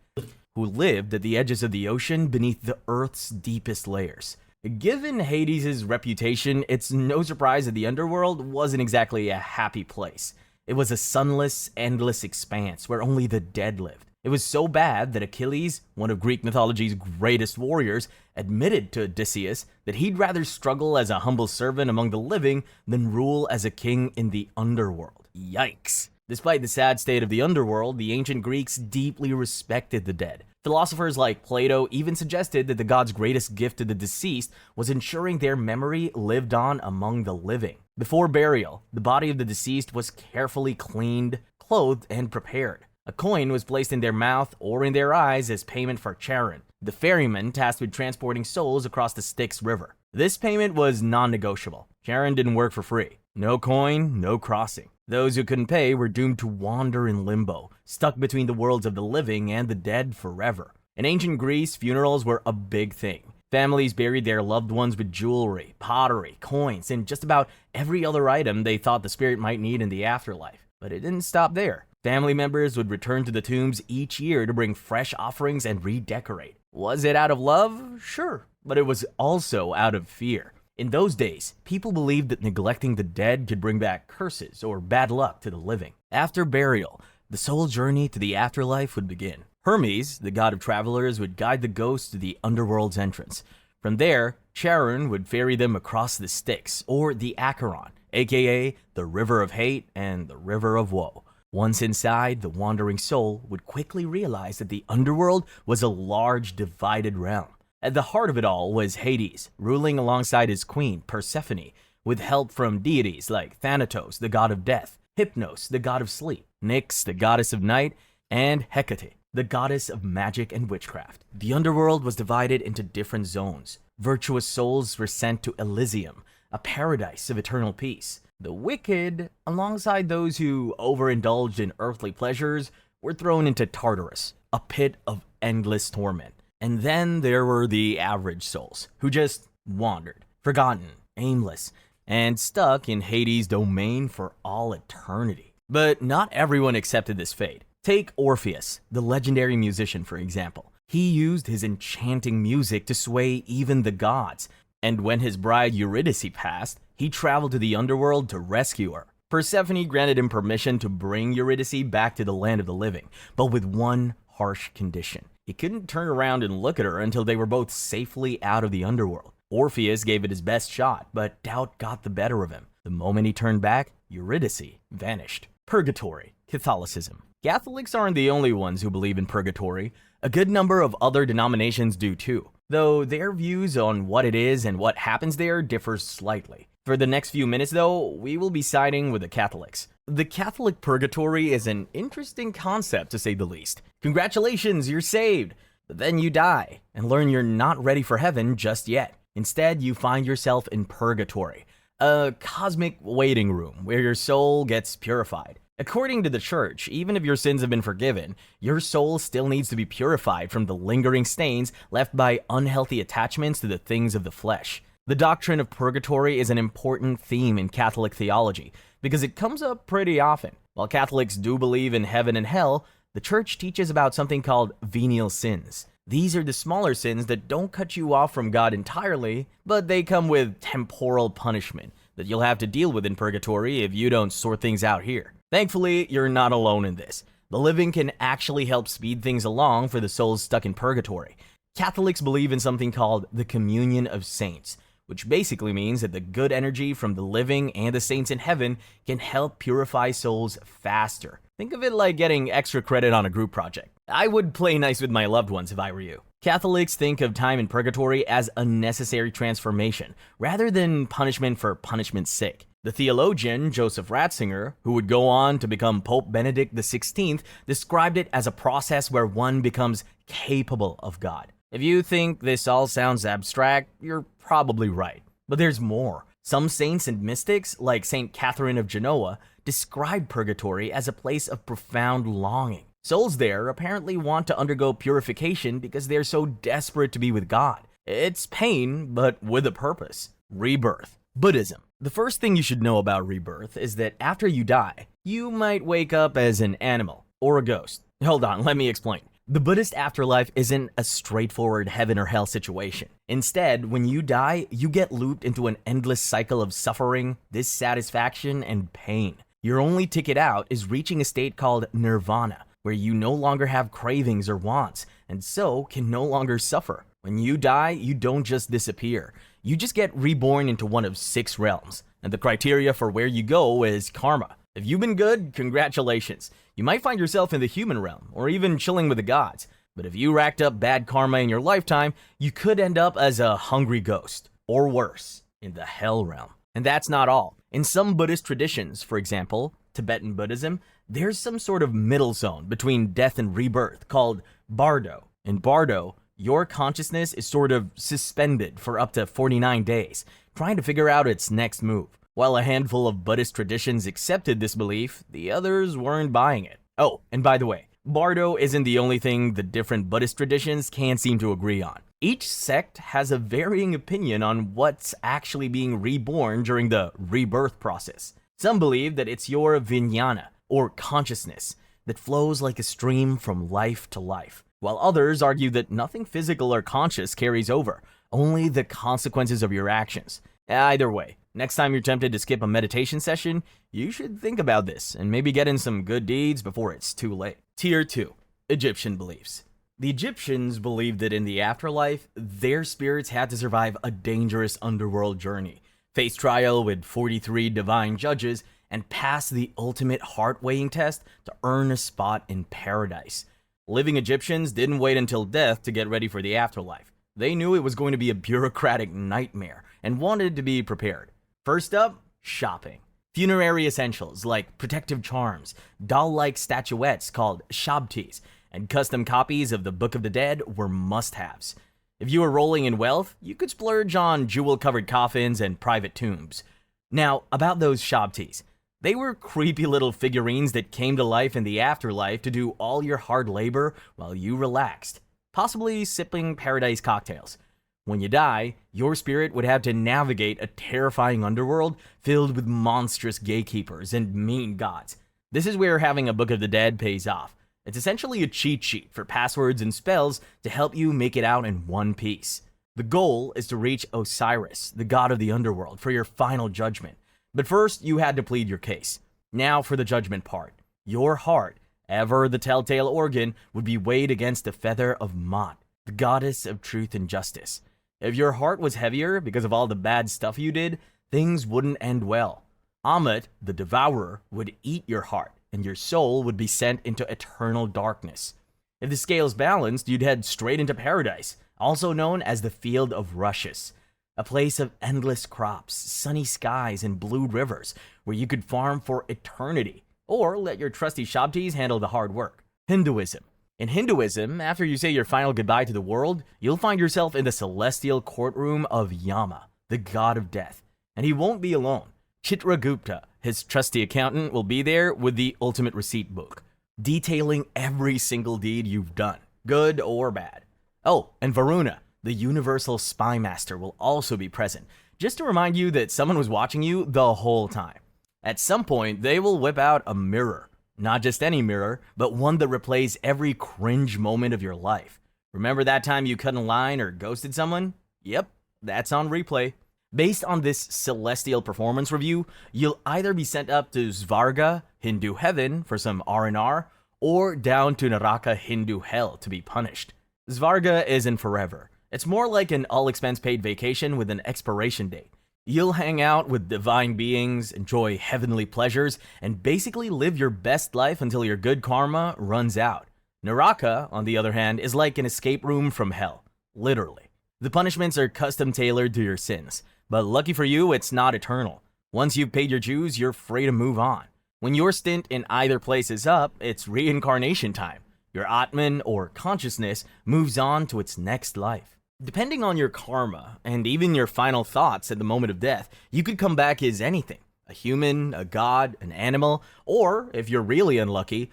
who lived at the edges of the ocean beneath the earth's deepest layers. Given Hades' reputation, it's no surprise that the underworld wasn't exactly a happy place. It was a sunless, endless expanse where only the dead lived. It was so bad that Achilles, one of Greek mythology's greatest warriors, admitted to Odysseus that he'd rather struggle as a humble servant among the living than rule as a king in the underworld. Yikes. Despite the sad state of the underworld, the ancient Greeks deeply respected the dead. Philosophers like Plato even suggested that the gods' greatest gift to the deceased was ensuring their memory lived on among the living. Before burial, the body of the deceased was carefully cleaned, clothed, and prepared. A coin was placed in their mouth or in their eyes as payment for Charon, the ferryman tasked with transporting souls across the Styx River. This payment was non-negotiable. Charon didn't work for free. No coin, no crossing. Those who couldn't pay were doomed to wander in limbo, stuck between the worlds of the living and the dead forever. In ancient Greece, funerals were a big thing. Families buried their loved ones with jewelry, pottery, coins, and just about every other item they thought the spirit might need in the afterlife. But it didn't stop there. Family members would return to the tombs each year to bring fresh offerings and redecorate. Was it out of love? Sure, but it was also out of fear. In those days, people believed that neglecting the dead could bring back curses or bad luck to the living. After burial, the soul journey to the afterlife would begin. Hermes, the god of travelers, would guide the ghosts to the underworld's entrance. From there, Charon would ferry them across the Styx, or the Acheron, aka the River of Hate and the River of Woe. Once inside, the wandering soul would quickly realize that the underworld was a large, divided realm. At the heart of it all was Hades, ruling alongside his queen, Persephone, with help from deities like Thanatos, the god of death, Hypnos, the god of sleep, Nyx, the goddess of night, and Hecate, the goddess of magic and witchcraft. The underworld was divided into different zones. Virtuous souls were sent to Elysium, a paradise of eternal peace. The wicked, alongside those who overindulged in earthly pleasures, were thrown into Tartarus, a pit of endless torment. And then there were the average souls, who just wandered, forgotten, aimless, and stuck in Hades' domain for all eternity. But not everyone accepted this fate. Take Orpheus, the legendary musician, for example. He used his enchanting music to sway even the gods, and when his bride Eurydice passed, he traveled to the underworld to rescue her. Persephone granted him permission to bring Eurydice back to the land of the living, but with one harsh condition. He couldn't turn around and look at her until they were both safely out of the underworld. Orpheus gave it his best shot, but doubt got the better of him. The moment he turned back, Eurydice vanished. Purgatory, Catholicism. Catholics aren't the only ones who believe in purgatory. A good number of other denominations do too, though their views on what it is and what happens there differs slightly. For the next few minutes though, we will be siding with the Catholics. The Catholic purgatory is an interesting concept to say the least. Congratulations, you're saved! But then you die and learn you're not ready for heaven just yet. Instead, you find yourself in purgatory, a cosmic waiting room where your soul gets purified. According to the church, even if your sins have been forgiven, your soul still needs to be purified from the lingering stains left by unhealthy attachments to the things of the flesh. The doctrine of purgatory is an important theme in Catholic theology because it comes up pretty often. While Catholics do believe in heaven and hell, the church teaches about something called venial sins. These are the smaller sins that don't cut you off from God entirely, but they come with temporal punishment that you'll have to deal with in purgatory if you don't sort things out here. Thankfully, you're not alone in this. The living can actually help speed things along for the souls stuck in purgatory. Catholics believe in something called the communion of saints, which basically means that the good energy from the living and the saints in heaven can help purify souls faster. Think of it like getting extra credit on a group project. I would play nice with my loved ones if I were you. Catholics think of time in purgatory as a necessary transformation, rather than punishment for punishment's sake. The theologian Joseph Ratzinger, who would go on to become Pope Benedict XVI, described it as a process where one becomes capable of God. If you think this all sounds abstract, you're probably right. But there's more. Some saints and mystics, like Saint Catherine of Genoa, describe purgatory as a place of profound longing. Souls there apparently want to undergo purification because they're so desperate to be with God. It's pain, but with a purpose. Rebirth. Buddhism. The first thing you should know about rebirth is that after you die, you might wake up as an animal or a ghost. Hold on, let me explain. The Buddhist afterlife isn't a straightforward heaven or hell situation. Instead, when you die, you get looped into an endless cycle of suffering, dissatisfaction, and pain. Your only ticket out is reaching a state called nirvana, where you no longer have cravings or wants, and so can no longer suffer. When you die, you don't just disappear. You just get reborn into one of 6 realms, and the criteria for where you go is karma. If you've been good, congratulations. You might find yourself in the human realm, or even chilling with the gods. But if you racked up bad karma in your lifetime, you could end up as a hungry ghost, or worse, in the hell realm. And that's not all. In some Buddhist traditions, for example, Tibetan Buddhism, there's some sort of middle zone between death and rebirth called Bardo. In Bardo, your consciousness is sort of suspended for up to 49 days, trying to figure out its next move. While a handful of Buddhist traditions accepted this belief, the others weren't buying it. Oh, and by the way, Bardo isn't the only thing the different Buddhist traditions can't seem to agree on. Each sect has a varying opinion on what's actually being reborn during the rebirth process. Some believe that it's your vijnana, or consciousness, that flows like a stream from life to life, while others argue that nothing physical or conscious carries over, only the consequences of your actions. Either way, next time you're tempted to skip a meditation session, you should think about this and maybe get in some good deeds before it's too late. Tier 2. Egyptian beliefs. The Egyptians believed that in the afterlife, their spirits had to survive a dangerous underworld journey, face trial with 43 divine judges, and pass the ultimate heart-weighing test to earn a spot in paradise. Living Egyptians didn't wait until death to get ready for the afterlife. They knew it was going to be a bureaucratic nightmare and wanted to be prepared. First up, shopping. Funerary essentials like protective charms, doll-like statuettes called shabtis, and custom copies of the Book of the Dead were must-haves. If you were rolling in wealth, you could splurge on jewel-covered coffins and private tombs. Now, about those shabtis. They were creepy little figurines that came to life in the afterlife to do all your hard labor while you relaxed, possibly sipping paradise cocktails. When you die, your spirit would have to navigate a terrifying underworld filled with monstrous gatekeepers and mean gods. This is where having a Book of the Dead pays off. It's essentially a cheat sheet for passwords and spells to help you make it out in one piece. The goal is to reach Osiris, the god of the underworld, for your final judgment. But first, you had to plead your case. Now for the judgment part. Your heart, ever the telltale organ, would be weighed against the feather of Mot, the goddess of truth and justice. If your heart was heavier because of all the bad stuff you did, things wouldn't end well. Ammit, the devourer, would eat your heart, and your soul would be sent into eternal darkness. If the scales balanced, you'd head straight into paradise, also known as the Field of Rushes, a place of endless crops, sunny skies, and blue rivers, where you could farm for eternity, or let your trusty shabtis handle the hard work. Hinduism. In Hinduism, after you say your final goodbye to the world, you'll find yourself in the celestial courtroom of Yama, the god of death. And he won't be alone. Chitragupta, his trusty accountant, will be there with the ultimate receipt book, detailing every single deed you've done, good or bad. Oh, and Varuna, the universal spy master, will also be present, just to remind you that someone was watching you the whole time. At some point, they will whip out a mirror. Not just any mirror, but one that replays every cringe moment of your life. Remember that time you cut in line or ghosted someone? Yep, that's on replay. Based on this celestial performance review, you'll either be sent up to Svarga, Hindu heaven, for some R&R, or down to Naraka, Hindu hell, to be punished. Svarga isn't forever. It's more like an all-expense-paid vacation with an expiration date. You'll hang out with divine beings, enjoy heavenly pleasures, and basically live your best life until your good karma runs out. Naraka, on the other hand, is like an escape room from hell. Literally. The punishments are custom-tailored to your sins, but lucky for you, it's not eternal. Once you've paid your dues, you're free to move on. When your stint in either place is up, it's reincarnation time. Your Atman, or consciousness, moves on to its next life. Depending on your karma, and even your final thoughts at the moment of death, you could come back as anything. A human, a god, an animal, or, if you're really unlucky,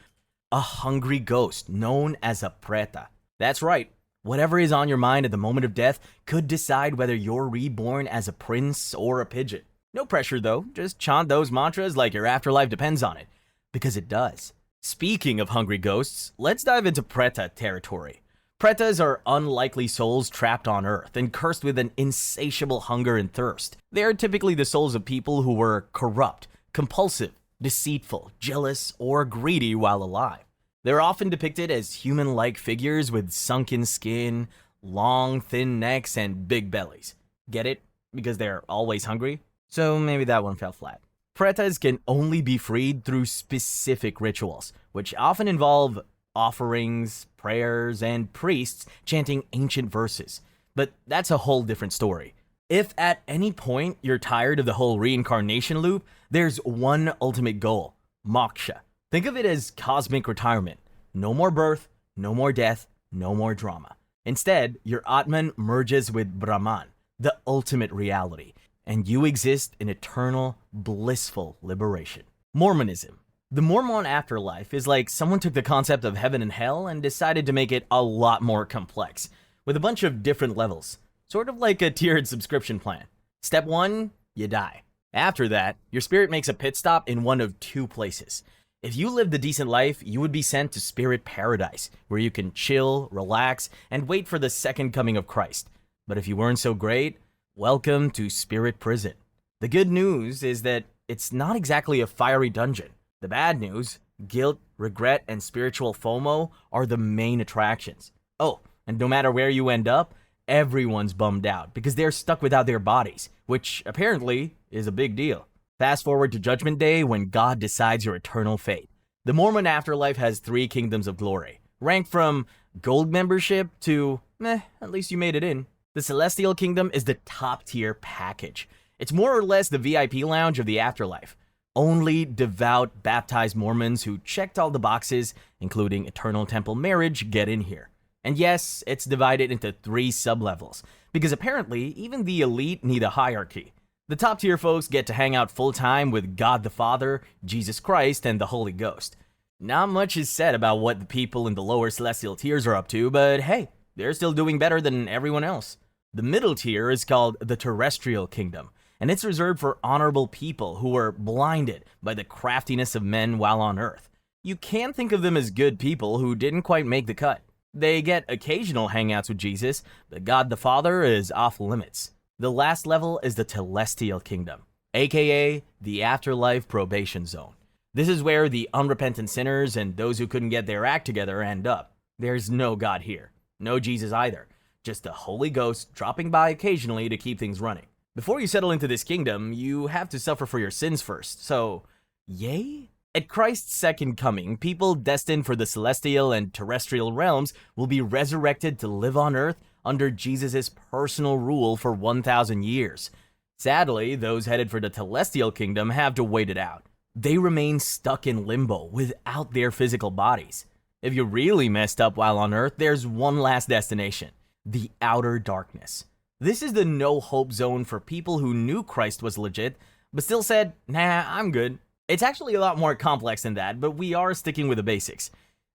a hungry ghost known as a preta. That's right, whatever is on your mind at the moment of death could decide whether you're reborn as a prince or a pigeon. No pressure though, just chant those mantras like your afterlife depends on it, because it does. Speaking of hungry ghosts, let's dive into preta territory. Pretas are unlikely souls trapped on Earth and cursed with an insatiable hunger and thirst. They are typically the souls of people who were corrupt, compulsive, deceitful, jealous, or greedy while alive. They're often depicted as human-like figures with sunken skin, long, thin necks, and big bellies. Get it? Because they're always hungry? So maybe that one fell flat. Pretas can only be freed through specific rituals, which often involve offerings, prayers, and priests chanting ancient verses. But that's a whole different story. If at any point you're tired of the whole reincarnation loop, there's one ultimate goal: moksha. Think of it as cosmic retirement. No more birth, no more death, no more drama. Instead, your Atman merges with Brahman, the ultimate reality, and you exist in eternal, blissful liberation. Mormonism. The Mormon afterlife is like someone took the concept of heaven and hell and decided to make it a lot more complex, with a bunch of different levels, sort of like a tiered subscription plan. Step 1, you die. After that, your spirit makes a pit stop in one of two places. If you lived a decent life, you would be sent to spirit paradise, where you can chill, relax, and wait for the second coming of Christ. But if you weren't so great, welcome to spirit prison. The good news is that it's not exactly a fiery dungeon. The bad news, guilt, regret, and spiritual FOMO are the main attractions. Oh, and no matter where you end up, everyone's bummed out because they're stuck without their bodies, which apparently is a big deal. Fast forward to Judgment Day when God decides your eternal fate. The Mormon afterlife has 3 kingdoms of glory, ranked from gold membership to, at least you made it in. The Celestial Kingdom is the top tier package. It's more or less the VIP lounge of the afterlife. Only devout, baptized Mormons who checked all the boxes, including eternal temple marriage, get in here. And yes, it's divided into 3 sublevels, because apparently even the elite need a hierarchy. The top tier folks get to hang out full time with God the Father, Jesus Christ, and the Holy Ghost. Not much is said about what the people in the lower celestial tiers are up to, but hey, they're still doing better than everyone else. The middle tier is called the terrestrial kingdom, and it's reserved for honorable people who were blinded by the craftiness of men while on Earth. You can think of them as good people who didn't quite make the cut. They get occasional hangouts with Jesus, but God the Father is off limits. The last level is the telestial kingdom, aka the afterlife probation zone. This is where the unrepentant sinners and those who couldn't get their act together end up. There's no God here, no Jesus either, just the Holy Ghost dropping by occasionally to keep things running. Before you settle into this kingdom, you have to suffer for your sins first, so yay? At Christ's second coming, people destined for the celestial and terrestrial realms will be resurrected to live on Earth under Jesus' personal rule for 1,000 years. Sadly, those headed for the telestial kingdom have to wait it out. They remain stuck in limbo without their physical bodies. If you really messed up while on Earth, there's one last destination, the outer darkness. This is the no-hope zone for people who knew Christ was legit, but still said, nah, I'm good. It's actually a lot more complex than that, but we are sticking with the basics.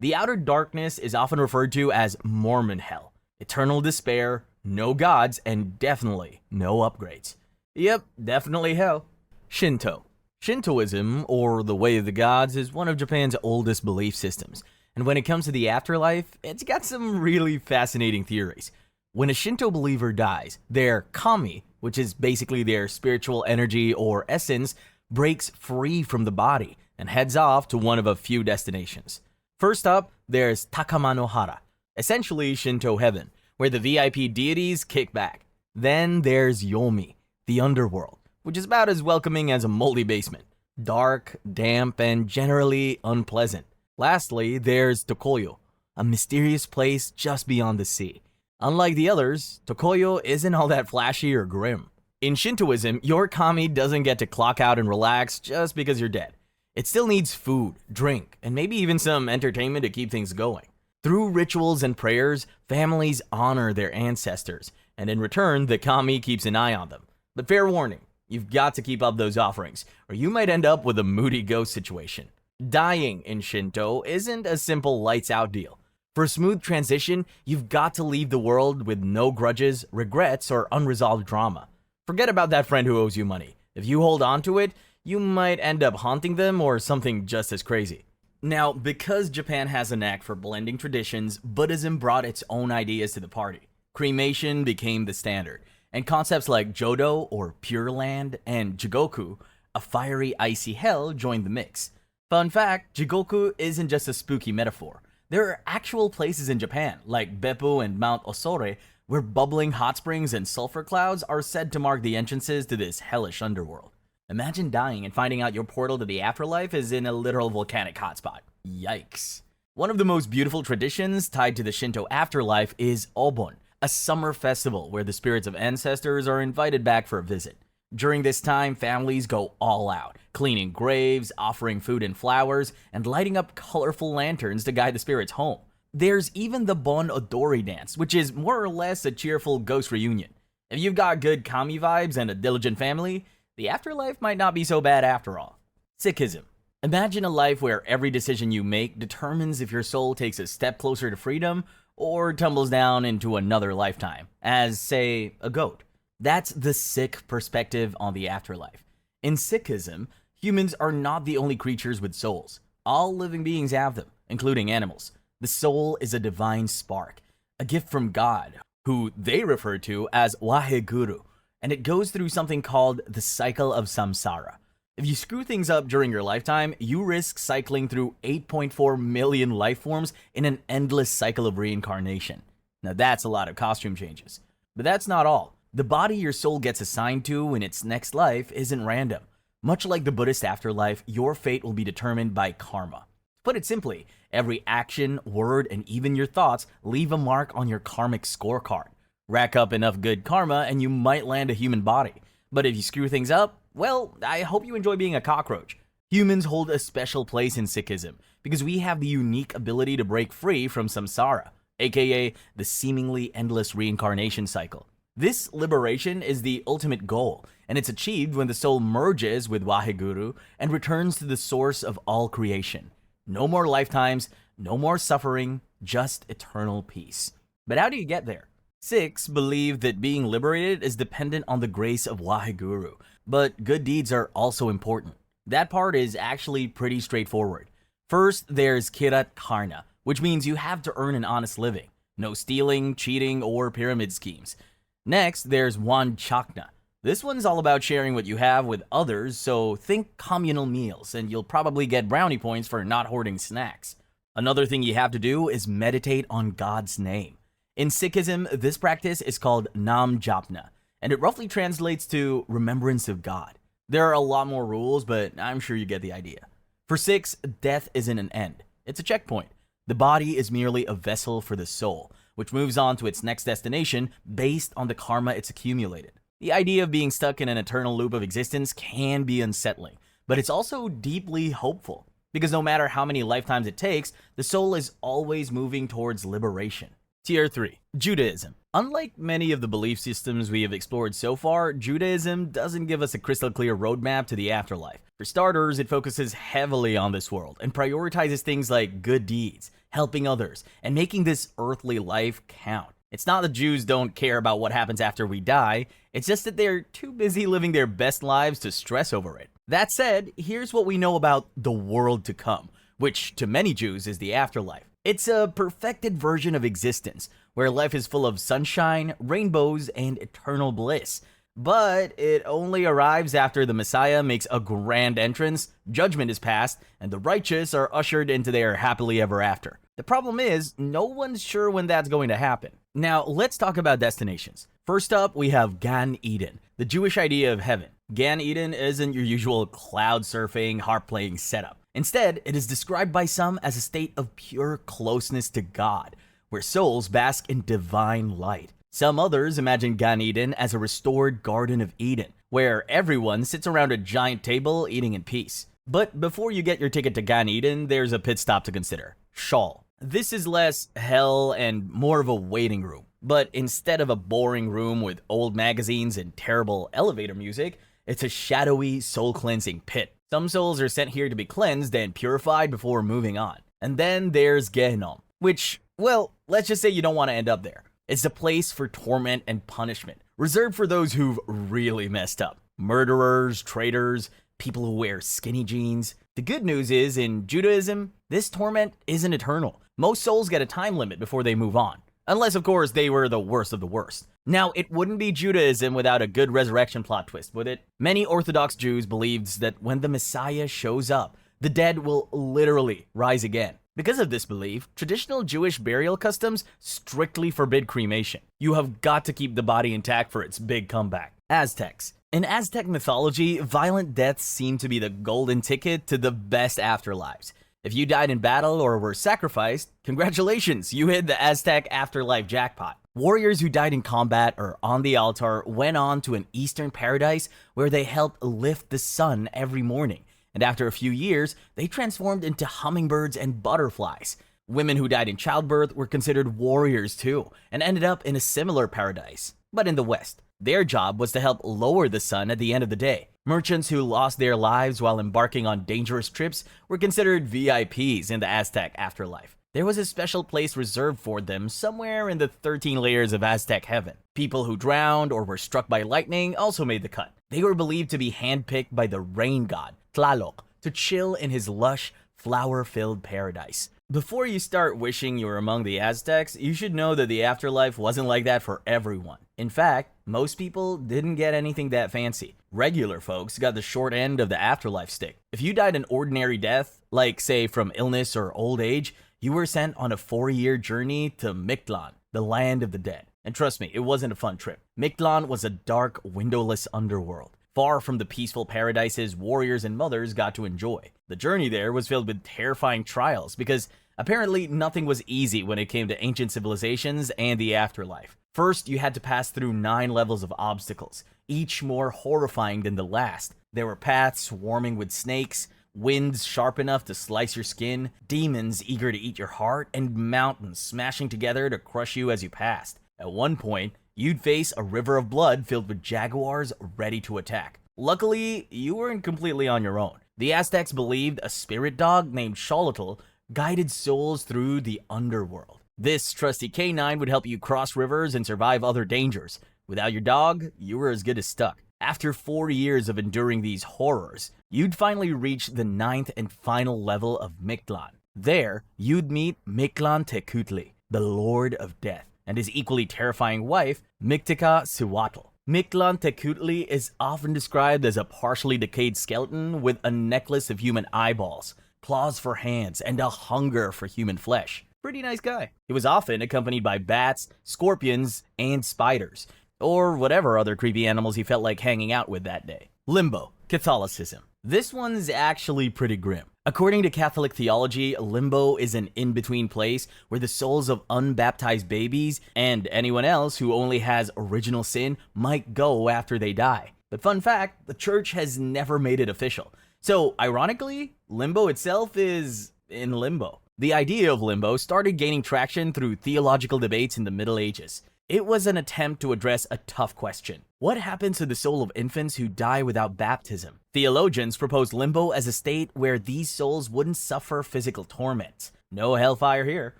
The outer darkness is often referred to as Mormon hell. Eternal despair, no gods, and definitely no upgrades. Yep, definitely hell. Shinto. Shintoism, or the way of the gods, is one of Japan's oldest belief systems. And when it comes to the afterlife, it's got some really fascinating theories. When a Shinto believer dies, their kami, which is basically their spiritual energy or essence, breaks free from the body and heads off to one of a few destinations. First up, there's Takamanohara, essentially Shinto heaven, where the VIP deities kick back. Then there's Yomi, the underworld, which is about as welcoming as a moldy basement. Dark, damp, and generally unpleasant. Lastly, there's Tokoyo, a mysterious place just beyond the sea. Unlike the others, Tokoyo isn't all that flashy or grim. In Shintoism, your kami doesn't get to clock out and relax just because you're dead. It still needs food, drink, and maybe even some entertainment to keep things going. Through rituals and prayers, families honor their ancestors, and in return, the kami keeps an eye on them. But fair warning, you've got to keep up those offerings, or you might end up with a moody ghost situation. Dying in Shinto isn't a simple lights-out deal. For a smooth transition, you've got to leave the world with no grudges, regrets, or unresolved drama. Forget about that friend who owes you money. If you hold on to it, you might end up haunting them or something just as crazy. Now, because Japan has a knack for blending traditions, Buddhism brought its own ideas to the party. Cremation became the standard, and concepts like Jodo, or Pure Land, and Jigoku, a fiery, icy hell, joined the mix. Fun fact, Jigoku isn't just a spooky metaphor. There are actual places in Japan, like Beppu and Mount Osore, where bubbling hot springs and sulfur clouds are said to mark the entrances to this hellish underworld. Imagine dying and finding out your portal to the afterlife is in a literal volcanic hotspot. Yikes. One of the most beautiful traditions tied to the Shinto afterlife is Obon, a summer festival where the spirits of ancestors are invited back for a visit. During this time, families go all out, cleaning graves, offering food and flowers, and lighting up colorful lanterns to guide the spirits home. There's even the Bon Odori dance, which is more or less a cheerful ghost reunion. If you've got good kami vibes and a diligent family, the afterlife might not be so bad after all. Sikhism. Imagine a life where every decision you make determines if your soul takes a step closer to freedom or tumbles down into another lifetime, as, say, a goat. That's the Sikh perspective on the afterlife. In Sikhism, humans are not the only creatures with souls. All living beings have them, including animals. The soul is a divine spark, a gift from God, who they refer to as Waheguru, and it goes through something called the cycle of samsara. If you screw things up during your lifetime, you risk cycling through 8.4 million life forms in an endless cycle of reincarnation. Now that's a lot of costume changes. But that's not all. The body your soul gets assigned to in its next life isn't random. Much like the Buddhist afterlife, your fate will be determined by karma. To put it simply, every action, word, and even your thoughts leave a mark on your karmic scorecard. Rack up enough good karma and you might land a human body. But if you screw things up, well, I hope you enjoy being a cockroach. Humans hold a special place in Sikhism because we have the unique ability to break free from samsara, aka the seemingly endless reincarnation cycle. This liberation is the ultimate goal, and it's achieved when the soul merges with Waheguru and returns to the source of all creation. No more lifetimes, no more suffering, just eternal peace. But how do you get there? Sikhs believe that being liberated is dependent on the grace of Waheguru, but good deeds are also important. That part is actually pretty straightforward. First, there's Kirat Karna, which means you have to earn an honest living. No stealing, cheating, or pyramid schemes. Next, there's Wan Chakna. This one's all about sharing what you have with others, so think communal meals, and you'll probably get brownie points for not hoarding snacks. Another thing you have to do is meditate on God's name. In Sikhism, this practice is called Nam Japna, and it roughly translates to remembrance of God. There are a lot more rules, but I'm sure you get the idea. For Sikhs, death isn't an end. It's a checkpoint. The body is merely a vessel for the soul, which moves on to its next destination based on the karma it's accumulated. The idea of being stuck in an eternal loop of existence can be unsettling, but it's also deeply hopeful, because no matter how many lifetimes it takes, the soul is always moving towards liberation. Tier 3. Judaism. Unlike many of the belief systems we have explored so far, Judaism doesn't give us a crystal clear roadmap to the afterlife. For starters, it focuses heavily on this world and prioritizes things like good deeds, helping others, and making this earthly life count. It's not that Jews don't care about what happens after we die, it's just that they're too busy living their best lives to stress over it. That said, here's what we know about the world to come, which to many Jews is the afterlife. It's a perfected version of existence, where life is full of sunshine, rainbows, and eternal bliss. But it only arrives after the Messiah makes a grand entrance, judgment is passed, and the righteous are ushered into their happily ever after. The problem is, no one's sure when that's going to happen. Now, let's talk about destinations. First up, we have Gan Eden, the Jewish idea of heaven. Gan Eden isn't your usual cloud surfing, harp playing setup. Instead, it is described by some as a state of pure closeness to God, where souls bask in divine light. Some others imagine Gan Eden as a restored Garden of Eden, where everyone sits around a giant table eating in peace. But before you get your ticket to Gan Eden, there's a pit stop to consider: Sheol. This is less hell and more of a waiting room. But instead of a boring room with old magazines and terrible elevator music, it's a shadowy, soul-cleansing pit. Some souls are sent here to be cleansed and purified before moving on. And then there's Gehinnom, which, well, let's just say you don't want to end up there. It's a place for torment and punishment, reserved for those who've really messed up. Murderers, traitors, people who wear skinny jeans. The good news is, in Judaism, this torment isn't eternal. Most souls get a time limit before they move on. Unless, of course, they were the worst of the worst. Now, it wouldn't be Judaism without a good resurrection plot twist, would it? Many Orthodox Jews believed that when the Messiah shows up, the dead will literally rise again. Because of this belief, traditional Jewish burial customs strictly forbid cremation. You have got to keep the body intact for its big comeback. Aztecs. In Aztec mythology, violent deaths seem to be the golden ticket to the best afterlives. If you died in battle or were sacrificed, congratulations, you hit the Aztec afterlife jackpot. Warriors who died in combat or on the altar went on to an eastern paradise where they helped lift the sun every morning. And after a few years, they transformed into hummingbirds and butterflies. Women who died in childbirth were considered warriors too, and ended up in a similar paradise, but in the West. Their job was to help lower the sun at the end of the day. Merchants who lost their lives while embarking on dangerous trips were considered VIPs in the Aztec afterlife. There was a special place reserved for them somewhere in the 13 layers of Aztec heaven. People who drowned or were struck by lightning also made the cut. They were believed to be handpicked by the rain god, Tlaloc, to chill in his lush, flower-filled paradise. Before you start wishing you were among the Aztecs, you should know that the afterlife wasn't like that for everyone. In fact, most people didn't get anything that fancy. Regular folks got the short end of the afterlife stick. If you died an ordinary death, like say from illness or old age, you were sent on a 4-year journey to Mictlan, the land of the dead. And trust me, it wasn't a fun trip. Mictlan was a dark, windowless underworld, far from the peaceful paradises warriors and mothers got to enjoy. The journey there was filled with terrifying trials because apparently nothing was easy when it came to ancient civilizations and the afterlife. First, you had to pass through 9 levels of obstacles, each more horrifying than the last. There were paths swarming with snakes, winds sharp enough to slice your skin, demons eager to eat your heart, and mountains smashing together to crush you as you passed. At one point, you'd face a river of blood filled with jaguars ready to attack. Luckily, you weren't completely on your own. The Aztecs believed a spirit dog named Xolotl guided souls through the underworld. This trusty canine would help you cross rivers and survive other dangers. Without your dog, you were as good as stuck. After 4 years of enduring these horrors, you'd finally reach the 9th and final level of Mictlan. There, you'd meet Mictlan Tecutli, the Lord of Death, and his equally terrifying wife, Mictlantecuhtli. Mictlan Tecutli is often described as a partially decayed skeleton with a necklace of human eyeballs, claws for hands, and a hunger for human flesh. Pretty nice guy. He was often accompanied by bats, scorpions, and spiders, or whatever other creepy animals he felt like hanging out with that day. Limbo, Catholicism. This one's actually pretty grim. According to Catholic theology, limbo is an in-between place where the souls of unbaptized babies and anyone else who only has original sin might go after they die. But fun fact, the church has never made it official. So, ironically, limbo itself is in limbo. The idea of limbo started gaining traction through theological debates in the Middle Ages. It was an attempt to address a tough question. What happens to the soul of infants who die without baptism? Theologians proposed limbo as a state where these souls wouldn't suffer physical torments. No hellfire here,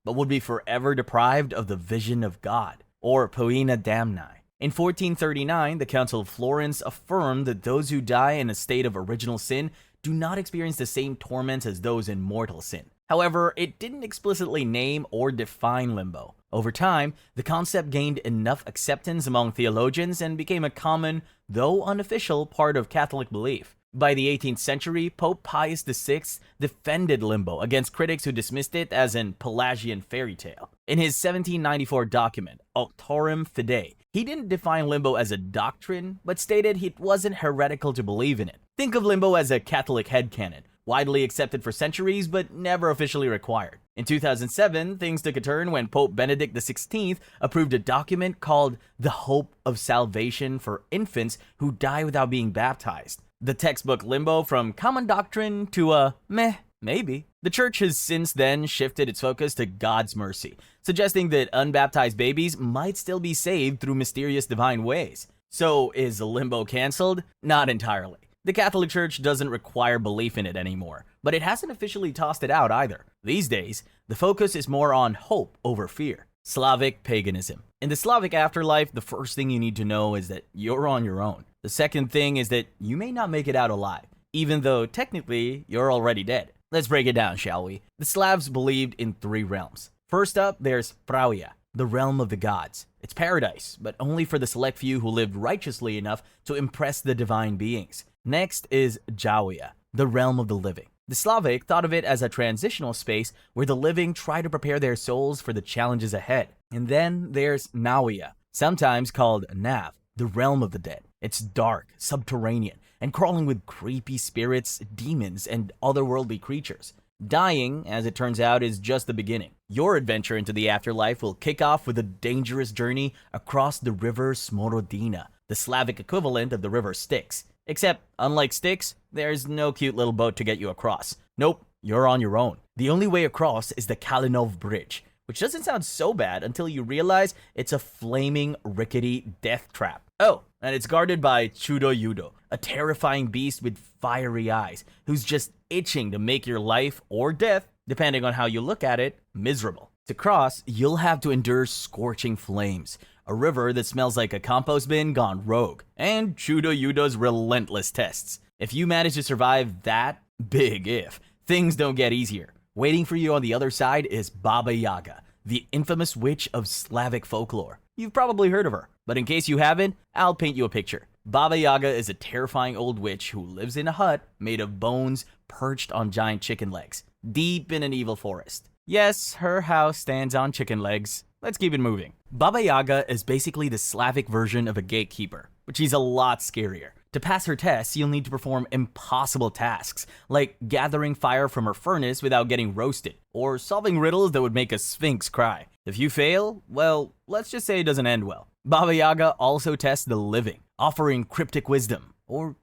but would be forever deprived of the vision of God, or poena damni. In 1439, the Council of Florence affirmed that those who die in a state of original sin do not experience the same torments as those in mortal sin. However, it didn't explicitly name or define limbo. Over time, the concept gained enough acceptance among theologians and became a common, though unofficial, part of Catholic belief. By the 18th century, Pope Pius VI defended limbo against critics who dismissed it as an Pelagian fairy tale. In his 1794 document, Auctorem Fidei, he didn't define limbo as a doctrine, but stated it wasn't heretical to believe in it. Think of limbo as a Catholic headcanon, widely accepted for centuries but never officially required. In 2007, things took a turn when Pope Benedict XVI approved a document called The Hope of Salvation for Infants Who Die Without Being Baptized. The textbook limbo from common doctrine to a meh, maybe. The church has since then shifted its focus to God's mercy, suggesting that unbaptized babies might still be saved through mysterious divine ways. So is limbo canceled? Not entirely. The Catholic Church doesn't require belief in it anymore, but it hasn't officially tossed it out either. These days, the focus is more on hope over fear. Slavic paganism. In the Slavic afterlife, the first thing you need to know is that you're on your own. The second thing is that you may not make it out alive, even though technically you're already dead. Let's break it down, shall we? The Slavs believed in 3 realms. First up, there's Pravia, the realm of the gods. It's paradise, but only for the select few who lived righteously enough to impress the divine beings. Next is Jawia, the realm of the living. The Slavic thought of it as a transitional space where the living try to prepare their souls for the challenges ahead. And then there's Nawia, sometimes called Nav, the realm of the dead. It's dark, subterranean, and crawling with creepy spirits, demons, and otherworldly creatures. Dying, as it turns out, is just the beginning. Your adventure into the afterlife will kick off with a dangerous journey across the river Smorodina, the Slavic equivalent of the river Styx. Except, unlike Styx, there's no cute little boat to get you across. Nope, you're on your own. The only way across is the Kalinov Bridge, which doesn't sound so bad until you realize it's a flaming, rickety death trap. Oh, and it's guarded by Chudo Yudo, a terrifying beast with fiery eyes, who's just itching to make your life or death, depending on how you look at it, miserable. To cross, you'll have to endure scorching flames, a river that smells like a compost bin gone rogue, and Chudo Yudo's relentless tests. If you manage to survive that, big if, things don't get easier. Waiting for you on the other side is Baba Yaga, the infamous witch of Slavic folklore. You've probably heard of her, but in case you haven't, I'll paint you a picture. Baba Yaga is a terrifying old witch who lives in a hut made of bones perched on giant chicken legs, deep in an evil forest. Yes, her house stands on chicken legs. Let's keep it moving. Baba Yaga is basically the Slavic version of a gatekeeper, but she's a lot scarier. To pass her tests, you'll need to perform impossible tasks, like gathering fire from her furnace without getting roasted, or solving riddles that would make a sphinx cry. If you fail, well, let's just say it doesn't end well. Baba Yaga also tests the living, offering cryptic wisdom, or,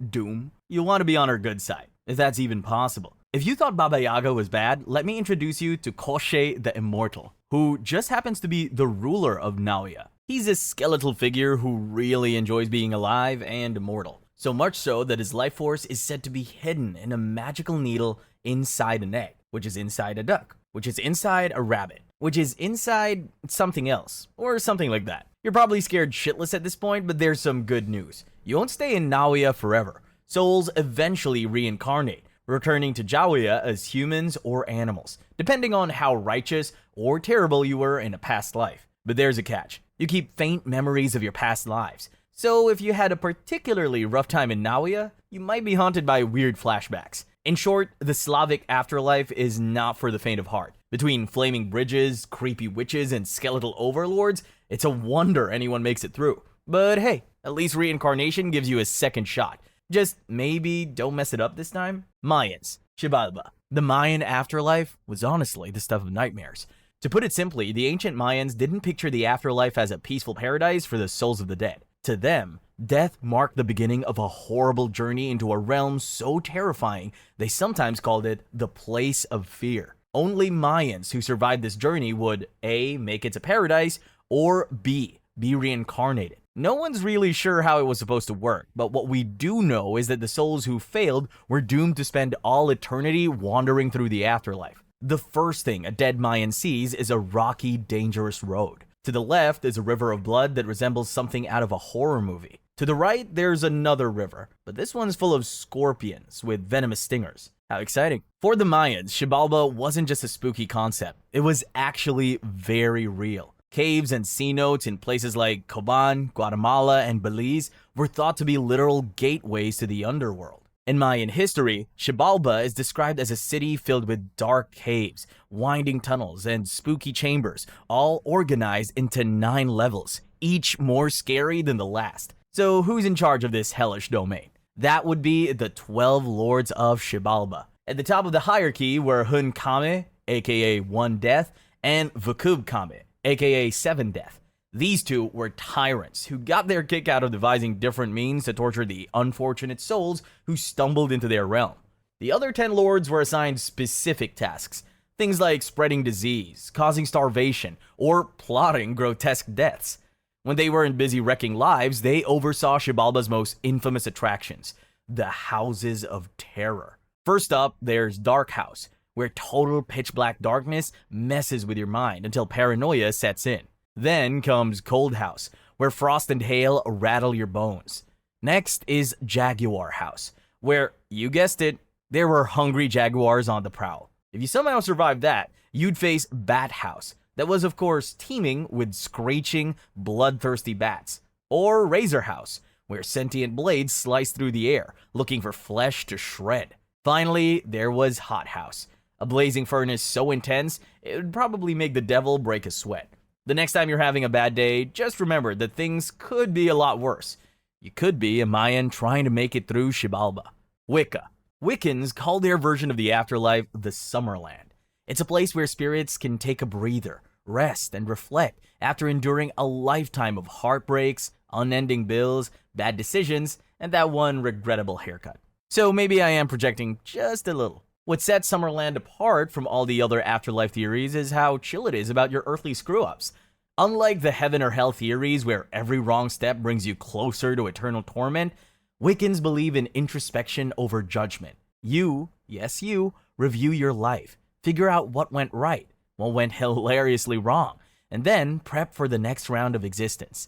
doom. You'll want to be on her good side. if that's even possible. If you thought Baba Yaga was bad, let me introduce you to Koshchei the Immortal, who just happens to be the ruler of Naoya. He's a skeletal figure who really enjoys being alive and immortal. So much so that his life force is said to be hidden in a magical needle inside an egg, which is inside a duck, which is inside a rabbit, which is inside something else, or something like that. You're probably scared shitless at this point, but there's some good news. You won't stay in Naoya forever. Souls eventually reincarnate, returning to Jaoya as humans or animals, depending on how righteous or terrible you were in a past life. But there's a catch. You keep faint memories of your past lives. So if you had a particularly rough time in Naoya, you might be haunted by weird flashbacks. In short, the Slavic afterlife is not for the faint of heart. Between flaming bridges, creepy witches, and skeletal overlords, it's a wonder anyone makes it through. But hey, at least reincarnation gives you a second shot. Just maybe don't mess it up this time. Mayans, Xibalba. The Mayan afterlife was honestly the stuff of nightmares. To put it simply, the ancient Mayans didn't picture the afterlife as a peaceful paradise for the souls of the dead. To them, death marked the beginning of a horrible journey into a realm so terrifying, they sometimes called it the place of fear. Only Mayans who survived this journey would A, make it to paradise, or B, be reincarnated. No one's really sure how it was supposed to work, but what we do know is that the souls who failed were doomed to spend all eternity wandering through the afterlife. The first thing a dead Mayan sees is a rocky, dangerous road. To the left is a river of blood that resembles something out of a horror movie. To the right, there's another river, but this one's full of scorpions with venomous stingers. How exciting. For the Mayans, Xibalba wasn't just a spooky concept. It was actually very real. Caves and cenotes in places like Coban, Guatemala, and Belize were thought to be literal gateways to the underworld. In Mayan history, Xibalba is described as a city filled with dark caves, winding tunnels, and spooky chambers, all organized into 9 levels, each more scary than the last. So who's in charge of this hellish domain? That would be the 12 Lords of Xibalba. At the top of the hierarchy were Hun Kame, aka One Death, and Vakub Kame, aka Seven Death. These two were tyrants who got their kick out of devising different means to torture the unfortunate souls who stumbled into their realm. The other 10 lords were assigned specific tasks, things like spreading disease, causing starvation, or plotting grotesque deaths. When they weren't busy wrecking lives, they oversaw Xibalba's most infamous attractions, the Houses of Terror. First up, there's Dark House, where total pitch black darkness messes with your mind until paranoia sets in. Then comes Cold House, where frost and hail rattle your bones. Next is Jaguar House, where, you guessed it, there were hungry jaguars on the prowl. If you somehow survived that, you'd face Bat House, that was of course teeming with screeching, bloodthirsty bats. Or Razor House, where sentient blades slice through the air, looking for flesh to shred. Finally, there was Hot House, a blazing furnace so intense, it would probably make the devil break a sweat. The next time you're having a bad day, just remember that things could be a lot worse. You could be a Mayan trying to make it through Xibalba. Wicca. Wiccans call their version of the afterlife the Summerland. It's a place where spirits can take a breather, rest, and reflect after enduring a lifetime of heartbreaks, unending bills, bad decisions, and that one regrettable haircut. So maybe I am projecting just a little. What sets Summerland apart from all the other afterlife theories is how chill it is about your earthly screw-ups. Unlike the heaven or hell theories where every wrong step brings you closer to eternal torment, Wiccans believe in introspection over judgment. You, yes you, review your life, figure out what went right, what went hilariously wrong, and then prep for the next round of existence.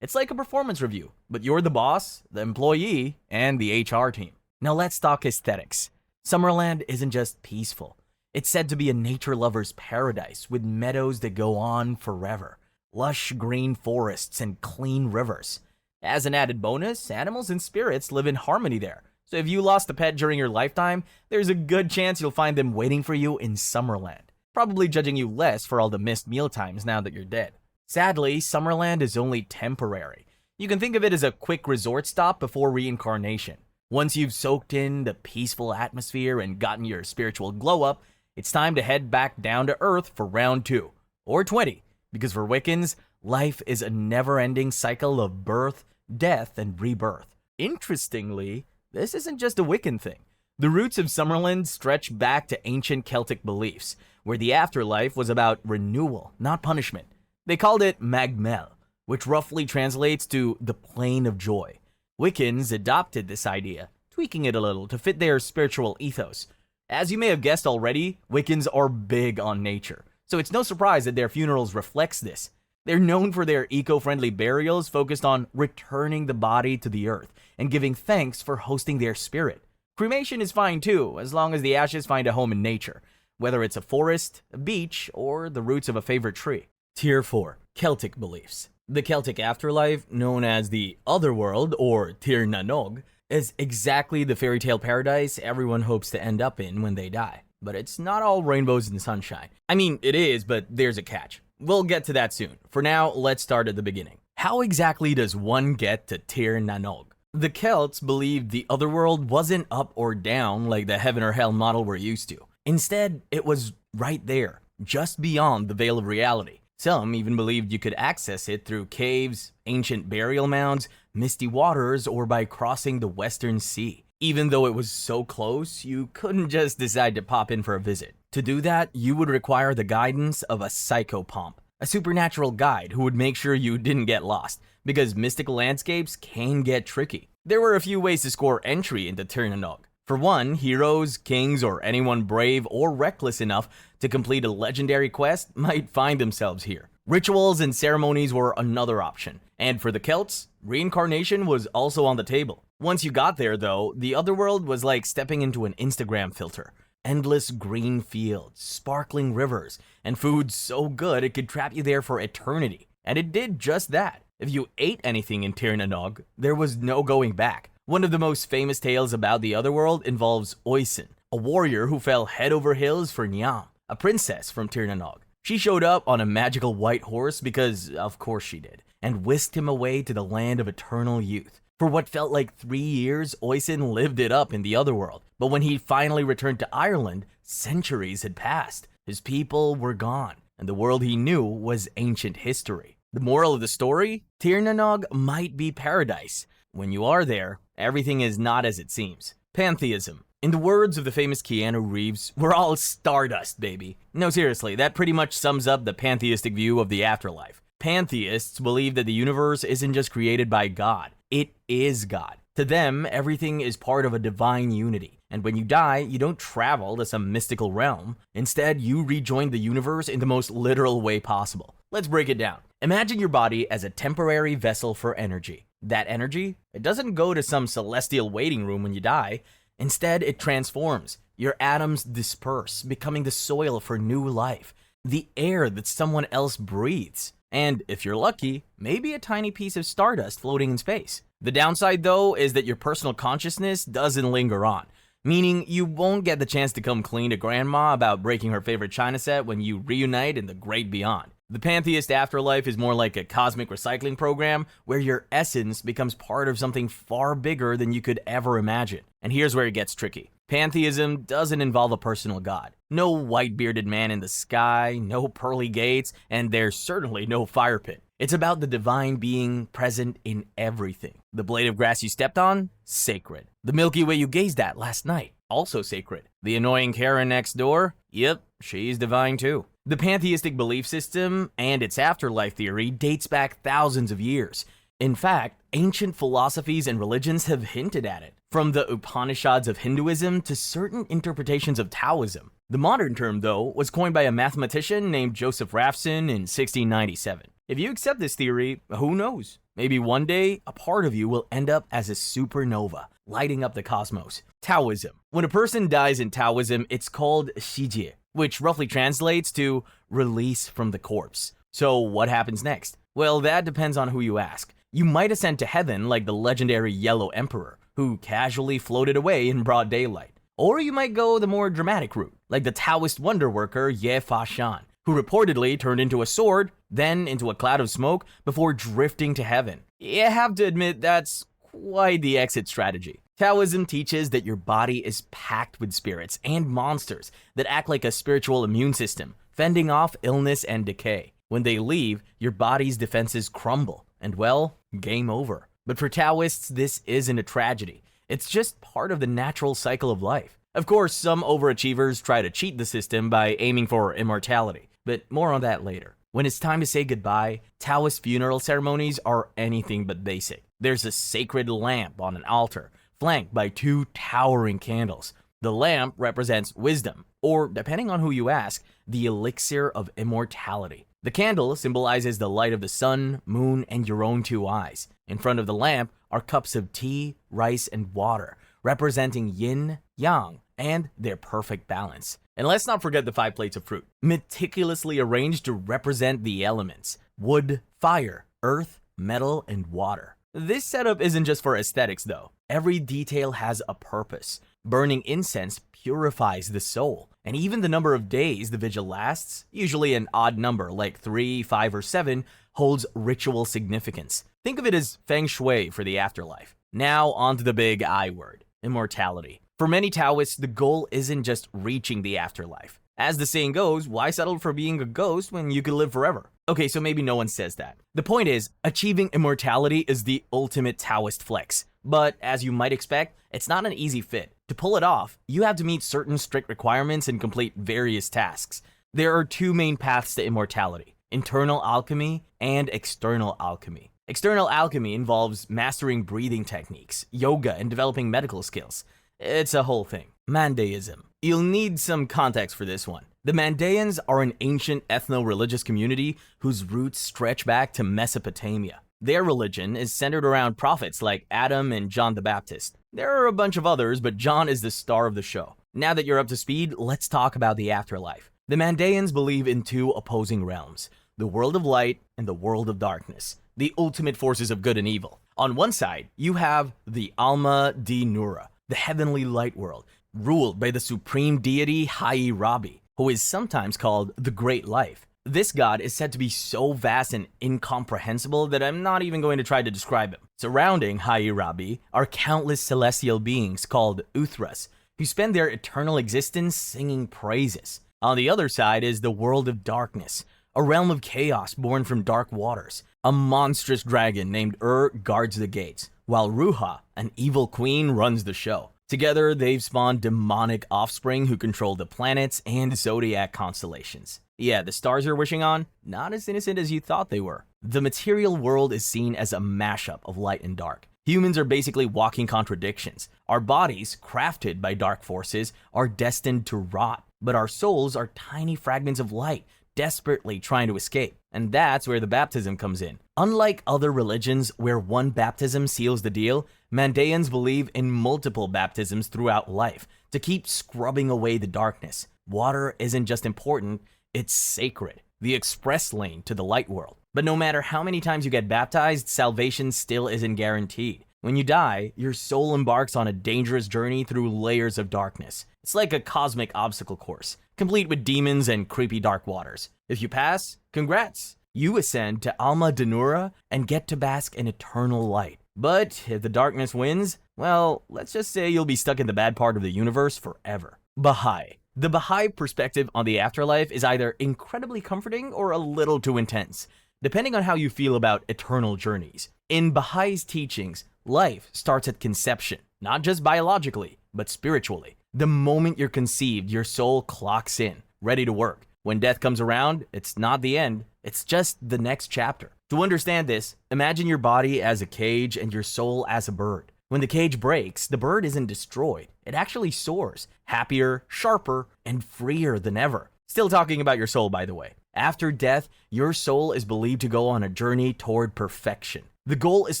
It's like a performance review, but you're the boss, the employee, and the HR team. Now let's talk aesthetics. Summerland isn't just peaceful. It's said to be a nature lover's paradise with meadows that go on forever, lush green forests, and clean rivers. As an added bonus, animals and spirits live in harmony there. So if you lost a pet during your lifetime, there's a good chance you'll find them waiting for you in Summerland, probably judging you less for all the missed meal times now that you're dead. Sadly, Summerland is only temporary. You can think of it as a quick resort stop before reincarnation. Once you've soaked in the peaceful atmosphere and gotten your spiritual glow up, it's time to head back down to Earth for round 2, or 20, because for Wiccans, life is a never-ending cycle of birth, death, and rebirth. Interestingly, this isn't just a Wiccan thing. The roots of Summerland stretch back to ancient Celtic beliefs, where the afterlife was about renewal, not punishment. They called it Magmel, which roughly translates to the plane of joy. Wiccans adopted this idea, tweaking it a little to fit their spiritual ethos. As you may have guessed already, Wiccans are big on nature, so it's no surprise that their funerals reflects this. They're known for their eco-friendly burials focused on returning the body to the earth and giving thanks for hosting their spirit. Cremation is fine too, as long as the ashes find a home in nature, whether it's a forest, a beach, or the roots of a favorite tree. Tier 4. Celtic beliefs. The Celtic afterlife, known as the Otherworld or Tir na Nog, is exactly the fairy tale paradise everyone hopes to end up in when they die. But it's not all rainbows and sunshine. I mean, it is, but there's a catch. We'll get to that soon. For now, let's start at the beginning. How exactly does one get to Tir na Nog? The Celts believed the otherworld wasn't up or down like the heaven or hell model we're used to. Instead, it was right there, just beyond the veil of reality. Some even believed you could access it through caves, ancient burial mounds, misty waters, or by crossing the Western Sea. Even though it was so close, you couldn't just decide to pop in for a visit. To do that, you would require the guidance of a psychopomp, a supernatural guide who would make sure you didn't get lost, because mystical landscapes can get tricky. There were a few ways to score entry into Tir na Nog. For one, heroes, kings, or anyone brave or reckless enough to complete a legendary quest might find themselves here. Rituals and ceremonies were another option, and for the Celts, reincarnation was also on the table. Once you got there though, the otherworld was like stepping into an Instagram filter. Endless green fields, sparkling rivers, and food so good it could trap you there for eternity. And it did just that. If you ate anything in Tir na Nog, there was no going back. One of the most famous tales about the otherworld involves Oisin, a warrior who fell head over heels for Niam, a princess from Tir na Nog. She showed up on a magical white horse because, of course she did, and whisked him away to the land of eternal youth. For what felt like 3 years, Oisin lived it up in the otherworld. But when he finally returned to Ireland, centuries had passed. His people were gone, and the world he knew was ancient history. The moral of the story? Tir na Nog might be paradise. When you are there, everything is not as it seems. Pantheism. In the words of the famous Keanu Reeves, we're all stardust, baby. No, seriously, that pretty much sums up the pantheistic view of the afterlife. Pantheists believe that the universe isn't just created by God, it is God. To them, everything is part of a divine unity. And when you die, you don't travel to some mystical realm. Instead, you rejoin the universe in the most literal way possible. Let's break it down. Imagine your body as a temporary vessel for energy. That energy, it doesn't go to some celestial waiting room when you die. Instead, it transforms. Your atoms disperse, becoming the soil for new life, the air that someone else breathes. And if you're lucky, maybe a tiny piece of stardust floating in space. The downside, though, is that your personal consciousness doesn't linger on, meaning you won't get the chance to come clean to grandma about breaking her favorite china set when you reunite in the great beyond. The pantheist afterlife is more like a cosmic recycling program where your essence becomes part of something far bigger than you could ever imagine. And here's where it gets tricky. Pantheism doesn't involve a personal god. No white-bearded man in the sky, no pearly gates, and there's certainly no fire pit. It's about the divine being present in everything. The blade of grass you stepped on? Sacred. The Milky Way you gazed at last night? Also sacred. The annoying Karen next door? Yep, she's divine too. The pantheistic belief system and its afterlife theory dates back thousands of years. In fact, ancient philosophies and religions have hinted at it, from the Upanishads of Hinduism to certain interpretations of Taoism. The modern term, though, was coined by a mathematician named Joseph Raphson in 1697. If you accept this theory, who knows? Maybe one day, a part of you will end up as a supernova, lighting up the cosmos. Taoism. When a person dies in Taoism, it's called shijie, which roughly translates to release from the corpse. So what happens next? Well, that depends on who you ask. You might ascend to heaven like the legendary Yellow Emperor, who casually floated away in broad daylight. Or you might go the more dramatic route, like the Taoist wonder worker Ye Fa Shan, who reportedly turned into a sword, then into a cloud of smoke, before drifting to heaven. You have to admit that's quite the exit strategy. Taoism teaches that your body is packed with spirits and monsters that act like a spiritual immune system, fending off illness and decay. When they leave, your body's defenses crumble, and well, game over. But for Taoists, this isn't a tragedy. It's just part of the natural cycle of life. Of course, some overachievers try to cheat the system by aiming for immortality, but more on that later. When it's time to say goodbye, Taoist funeral ceremonies are anything but basic. There's a sacred lamp on an altar, flanked by 2 towering candles. The lamp represents wisdom, or depending on who you ask, the elixir of immortality. The candle symbolizes the light of the sun, moon, and your own 2 eyes. In front of the lamp are cups of tea, rice, and water, representing yin, yang, and their perfect balance. And let's not forget the 5 plates of fruit, meticulously arranged to represent the elements: wood, fire, earth, metal, and water. This setup isn't just for aesthetics though. Every detail has a purpose. Burning incense purifies the soul, and even the number of days the vigil lasts, usually an odd number like 3, 5, or 7, holds ritual significance. Think of it as feng shui for the afterlife. Now on to the big I word, immortality. For many Taoists, the goal isn't just reaching the afterlife. As the saying goes, why settle for being a ghost when you could live forever? Okay, so maybe no one says that. The point is, achieving immortality is the ultimate Taoist flex. But as you might expect, it's not an easy fit. To pull it off, you have to meet certain strict requirements and complete various tasks. There are 2 main paths to immortality: internal alchemy and external alchemy. External alchemy involves mastering breathing techniques, yoga, and developing medical skills. It's a whole thing. Mandaeism. You'll need some context for this one. The Mandaeans are an ancient ethno-religious community whose roots stretch back to Mesopotamia. Their religion is centered around prophets like Adam and John the Baptist. There are a bunch of others, but John is the star of the show. Now that you're up to speed, let's talk about the afterlife. The Mandaeans believe in 2 opposing realms: the world of light and the world of darkness, the ultimate forces of good and evil. On one side, you have the Alma di Nura, the heavenly light world, ruled by the supreme deity Hammurabi, who is sometimes called the Great Life. This god is said to be so vast and incomprehensible that I'm not even going to try to describe him. Surrounding Hammurabi are countless celestial beings called Uthras, who spend their eternal existence singing praises. On the other side is the world of darkness, a realm of chaos born from dark waters. A monstrous dragon named guards the gates, while Ruha, an evil queen, runs the show. Together, they've spawned demonic offspring who control the planets and zodiac constellations. Yeah, the stars you're wishing on, not as innocent as you thought they were. The material world is seen as a mashup of light and dark. Humans are basically walking contradictions. Our bodies, crafted by dark forces, are destined to rot, but our souls are tiny fragments of light, desperately trying to escape. And that's where the baptism comes in. Unlike other religions where one baptism seals the deal, Mandaeans believe in multiple baptisms throughout life to keep scrubbing away the darkness. Water isn't just important, it's sacred, the express lane to the light world. But no matter how many times you get baptized, salvation still isn't guaranteed. When you die, your soul embarks on a dangerous journey through layers of darkness. It's like a cosmic obstacle course, complete with demons and creepy dark waters. If you pass, congrats! You ascend to Alma Danura and get to bask in eternal light. But if the darkness wins, well, let's just say you'll be stuck in the bad part of the universe forever. Baha'i. The Baha'i perspective on the afterlife is either incredibly comforting or a little too intense, depending on how you feel about eternal journeys. In Baha'is teachings, life starts at conception, not just biologically, but spiritually. The moment you're conceived, your soul clocks in, ready to work. When death comes around, it's not the end, it's just the next chapter. To understand this, imagine your body as a cage and your soul as a bird. When the cage breaks, the bird isn't destroyed. It actually soars, happier, sharper, and freer than ever. Still talking about your soul, by the way. After death, your soul is believed to go on a journey toward perfection. The goal is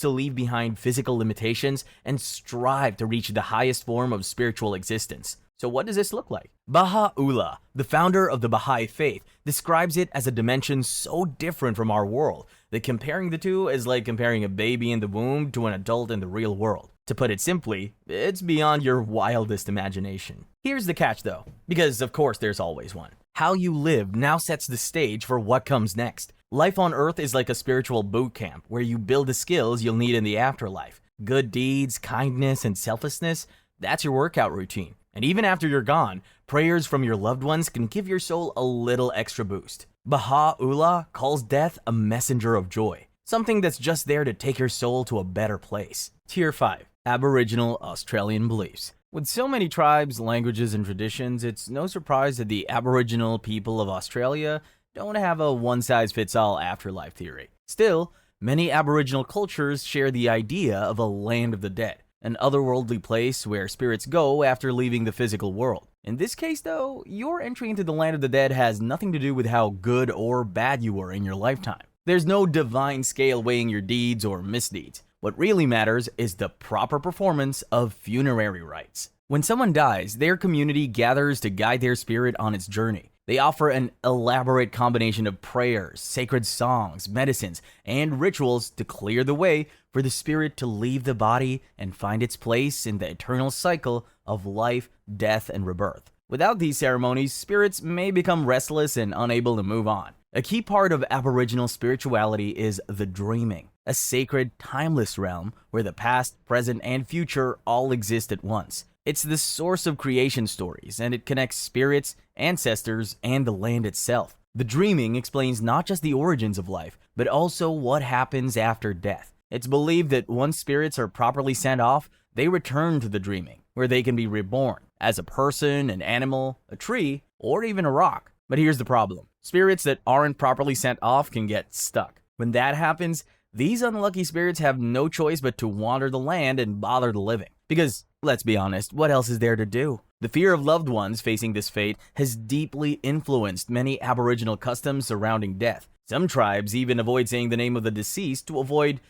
to leave behind physical limitations and strive to reach the highest form of spiritual existence. So what does this look like? Baha'u'llah, the founder of the Baha'i faith, describes it as a dimension so different from our world that comparing the two is like comparing a baby in the womb to an adult in the real world. To put it simply, it's beyond your wildest imagination. Here's the catch though, because of course there's always one. How you live now sets the stage for what comes next. Life on Earth is like a spiritual boot camp where you build the skills you'll need in the afterlife. Good deeds, kindness, and selflessness, that's your workout routine. And even after you're gone, prayers from your loved ones can give your soul a little extra boost. Baha'u'llah calls death a messenger of joy, something that's just there to take your soul to a better place. Tier 5. Aboriginal Australian beliefs. With so many tribes, languages, and traditions, it's no surprise that the Aboriginal people of Australia don't have a one-size-fits-all afterlife theory. Still, many Aboriginal cultures share the idea of a land of the dead, an otherworldly place where spirits go after leaving the physical world. In this case, though, your entry into the land of the dead has nothing to do with how good or bad you were in your lifetime. There's no divine scale weighing your deeds or misdeeds. What really matters is the proper performance of funerary rites. When someone dies, their community gathers to guide their spirit on its journey. They offer an elaborate combination of prayers, sacred songs, medicines, and rituals to clear the way for the spirit to leave the body and find its place in the eternal cycle of life, death, and rebirth. Without these ceremonies, spirits may become restless and unable to move on. A key part of Aboriginal spirituality is the dreaming, a sacred, timeless realm where the past, present, and future all exist at once. It's the source of creation stories, and it connects spirits, ancestors, and the land itself. The dreaming explains not just the origins of life, but also what happens after death. It's believed that once spirits are properly sent off, they return to the dreaming, where they can be reborn as a person, an animal, a tree, or even a rock. But here's the problem. Spirits that aren't properly sent off can get stuck. When that happens, these unlucky spirits have no choice but to wander the land and bother the living. Because, let's be honest, what else is there to do? The fear of loved ones facing this fate has deeply influenced many Aboriginal customs surrounding death. Some tribes even avoid saying the name of the deceased to avoid,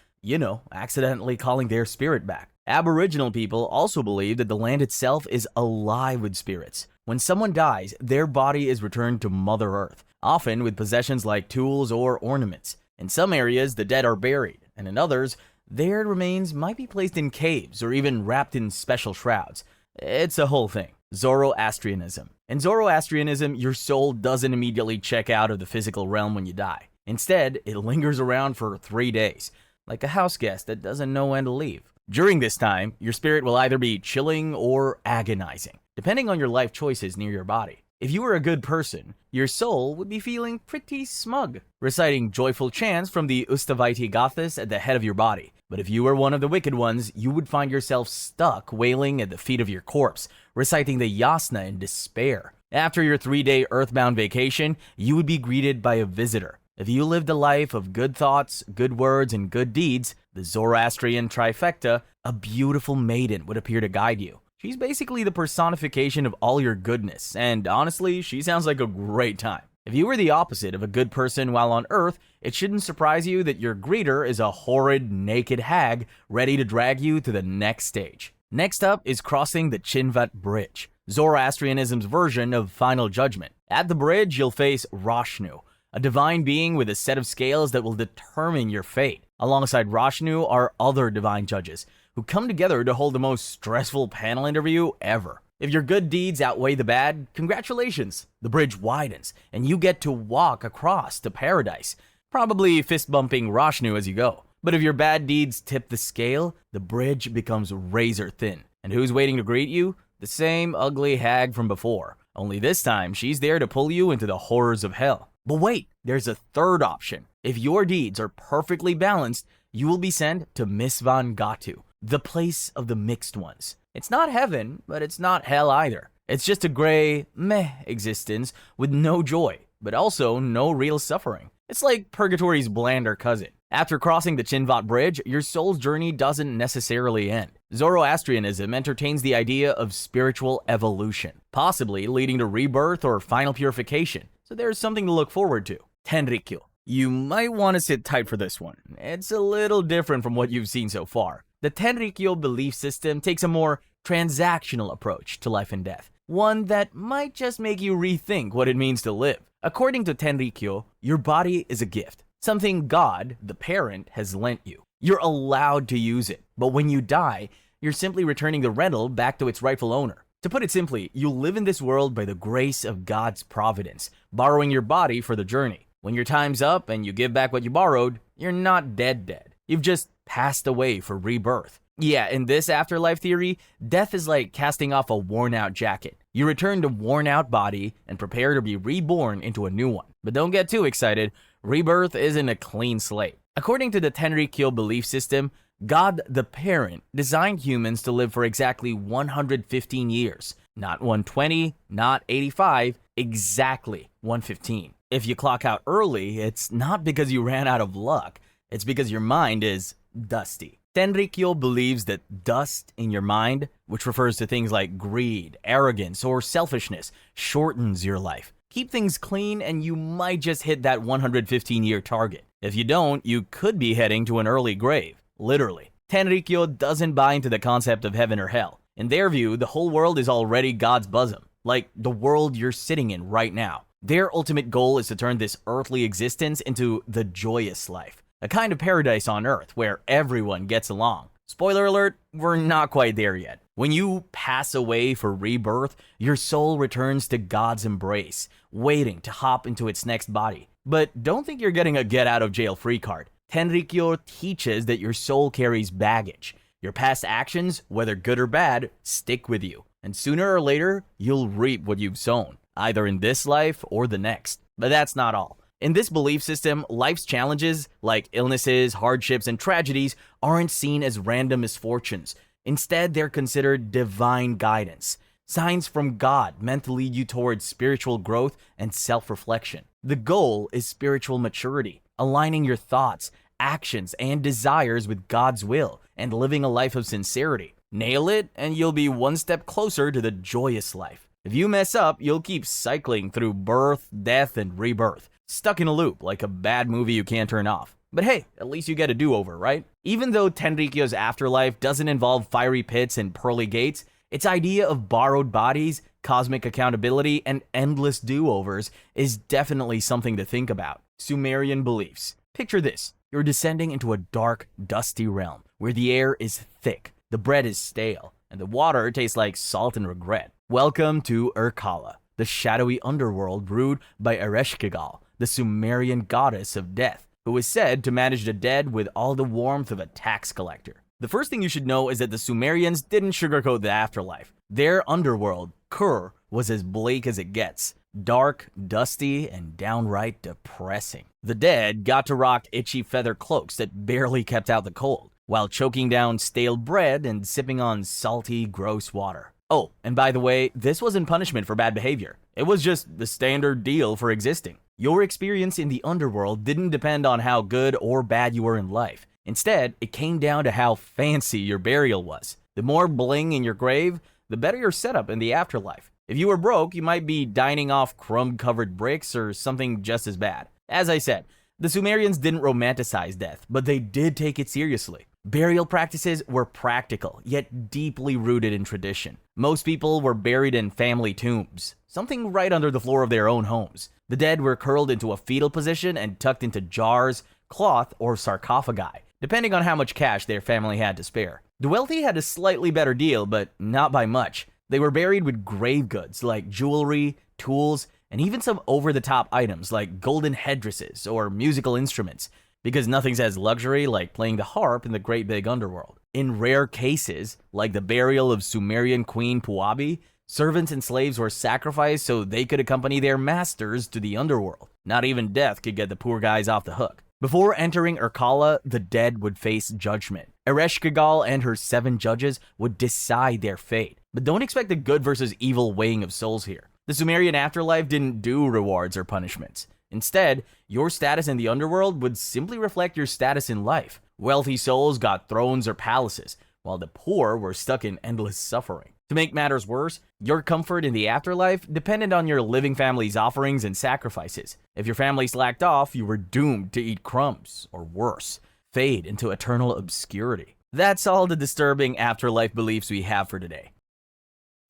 accidentally calling their spirit back. Aboriginal people also believe that the land itself is alive with spirits. When someone dies, their body is returned to Mother Earth, often with possessions like tools or ornaments. In some areas, the dead are buried, and in others, their remains might be placed in caves or even wrapped in special shrouds. It's a whole thing. Zoroastrianism. In Zoroastrianism, your soul doesn't immediately check out of the physical realm when you die. Instead, it lingers around for 3 days, like a house guest that doesn't know when to leave. During this time, your spirit will either be chilling or agonizing, depending on your life choices near your body. If you were a good person, your soul would be feeling pretty smug, reciting joyful chants from the Ustaviti Gathas at the head of your body. But if you were one of the wicked ones, you would find yourself stuck wailing at the feet of your corpse, reciting the yasna in despair. After your 3-day earthbound vacation, you would be greeted by a visitor. If you lived a life of good thoughts, good words, and good deeds, the Zoroastrian trifecta, a beautiful maiden would appear to guide you. She's basically the personification of all your goodness, and honestly, she sounds like a great time. If you were the opposite of a good person while on Earth, it shouldn't surprise you that your greeter is a horrid, naked hag ready to drag you to the next stage. Next up is crossing the Chinvat Bridge, Zoroastrianism's version of Final Judgment. At the bridge, you'll face Roshnu, a divine being with a set of scales that will determine your fate. Alongside Roshnu are other divine judges, who come together to hold the most stressful panel interview ever. If your good deeds outweigh the bad, congratulations. The bridge widens, and you get to walk across to paradise, probably fist-bumping Roshnu as you go. But if your bad deeds tip the scale, the bridge becomes razor thin. And who's waiting to greet you? The same ugly hag from before. Only this time, she's there to pull you into the horrors of hell. But wait, there's a third option. If your deeds are perfectly balanced, you will be sent to Misvan Gatu, the place of the mixed ones. It's not heaven, but it's not hell either. It's just a gray, meh existence with no joy, but also no real suffering. It's like purgatory's blander cousin. After crossing the Chinvat Bridge, your soul's journey doesn't necessarily end. Zoroastrianism entertains the idea of spiritual evolution, possibly leading to rebirth or final purification. So there's something to look forward to. Tenrikyo. You might want to sit tight for this one. It's a little different from what you've seen so far. The Tenrikyo belief system takes a more transactional approach to life and death, one that might just make you rethink what it means to live. According to Tenrikyo, your body is a gift, something God, the parent, has lent you. You're allowed to use it, but when you die, you're simply returning the rental back to its rightful owner. To put it simply, you live in this world by the grace of God's providence, borrowing your body for the journey. When your time's up and you give back what you borrowed, you're not dead. You've just passed away for rebirth. Yeah, in this afterlife theory, death is like casting off a worn-out jacket. You return to worn-out body and prepare to be reborn into a new one. But don't get too excited, rebirth isn't a clean slate. According to the Tenrikyo belief system, God the parent designed humans to live for exactly 115 years. Not 120, not 85, exactly 115. If you clock out early, it's not because you ran out of luck, it's because your mind is dusty. Tenrikyo believes that dust in your mind, which refers to things like greed, arrogance, or selfishness, shortens your life. Keep things clean and you might just hit that 115-year target. If you don't, you could be heading to an early grave. Literally. Tenrikyo doesn't buy into the concept of heaven or hell. In their view, the whole world is already God's bosom, like the world you're sitting in right now. Their ultimate goal is to turn this earthly existence into the joyous life, a kind of paradise on earth where everyone gets along. Spoiler alert, we're not quite there yet. When you pass away for rebirth, your soul returns to God's embrace, waiting to hop into its next body. But don't think you're getting a get-out-of-jail-free card. Tenrikyo teaches that your soul carries baggage. Your past actions, whether good or bad, stick with you. And sooner or later, you'll reap what you've sown, either in this life or the next. But that's not all. In this belief system, life's challenges, like illnesses, hardships, and tragedies, aren't seen as random misfortunes. Instead, they're considered divine guidance, signs from God meant to lead you towards spiritual growth and self-reflection. The goal is spiritual maturity, aligning your thoughts, actions, and desires with God's will, and living a life of sincerity. Nail it, and you'll be one step closer to the joyous life. If you mess up, you'll keep cycling through birth, death, and rebirth, stuck in a loop like a bad movie you can't turn off. But hey, at least you get a do-over, right? Even though Tenrikyo's afterlife doesn't involve fiery pits and pearly gates, its idea of borrowed bodies, cosmic accountability, and endless do-overs is definitely something to think about. Sumerian beliefs. Picture this. You're descending into a dark, dusty realm where the air is thick, the bread is stale, and the water tastes like salt and regret. Welcome to Urkala, the shadowy underworld ruled by Ereshkigal, the Sumerian goddess of death, who is said to manage the dead with all the warmth of a tax collector. The first thing you should know is that the Sumerians didn't sugarcoat the afterlife. Their underworld, Kur, was as bleak as it gets. Dark, dusty, and downright depressing. The dead got to rock itchy feather cloaks that barely kept out the cold, while choking down stale bread and sipping on salty, gross water. Oh, and by the way, this wasn't punishment for bad behavior. It was just the standard deal for existing. Your experience in the underworld didn't depend on how good or bad you were in life. Instead, it came down to how fancy your burial was. The more bling in your grave, the better your setup in the afterlife. If you were broke, you might be dining off crumb-covered bricks or something just as bad. As I said, the Sumerians didn't romanticize death, but they did take it seriously. Burial practices were practical, yet deeply rooted in tradition. Most people were buried in family tombs, something right under the floor of their own homes. The dead were curled into a fetal position and tucked into jars, cloth, or sarcophagi, depending on how much cash their family had to spare. The wealthy had a slightly better deal, but not by much. They were buried with grave goods like jewelry, tools, and even some over-the-top items like golden headdresses or musical instruments, because nothing says luxury like playing the harp in the great big underworld. In rare cases, like the burial of Sumerian Queen Puabi, servants and slaves were sacrificed so they could accompany their masters to the underworld. Not even death could get the poor guys off the hook. Before entering Urkala, the dead would face judgment. Ereshkigal and her 7 judges would decide their fate. But don't expect a good versus evil weighing of souls here. The Sumerian afterlife didn't do rewards or punishments. Instead, your status in the underworld would simply reflect your status in life. Wealthy souls got thrones or palaces, while the poor were stuck in endless suffering. To make matters worse, your comfort in the afterlife depended on your living family's offerings and sacrifices. If your family slacked off, you were doomed to eat crumbs, or worse, fade into eternal obscurity. That's all the disturbing afterlife beliefs we have for today.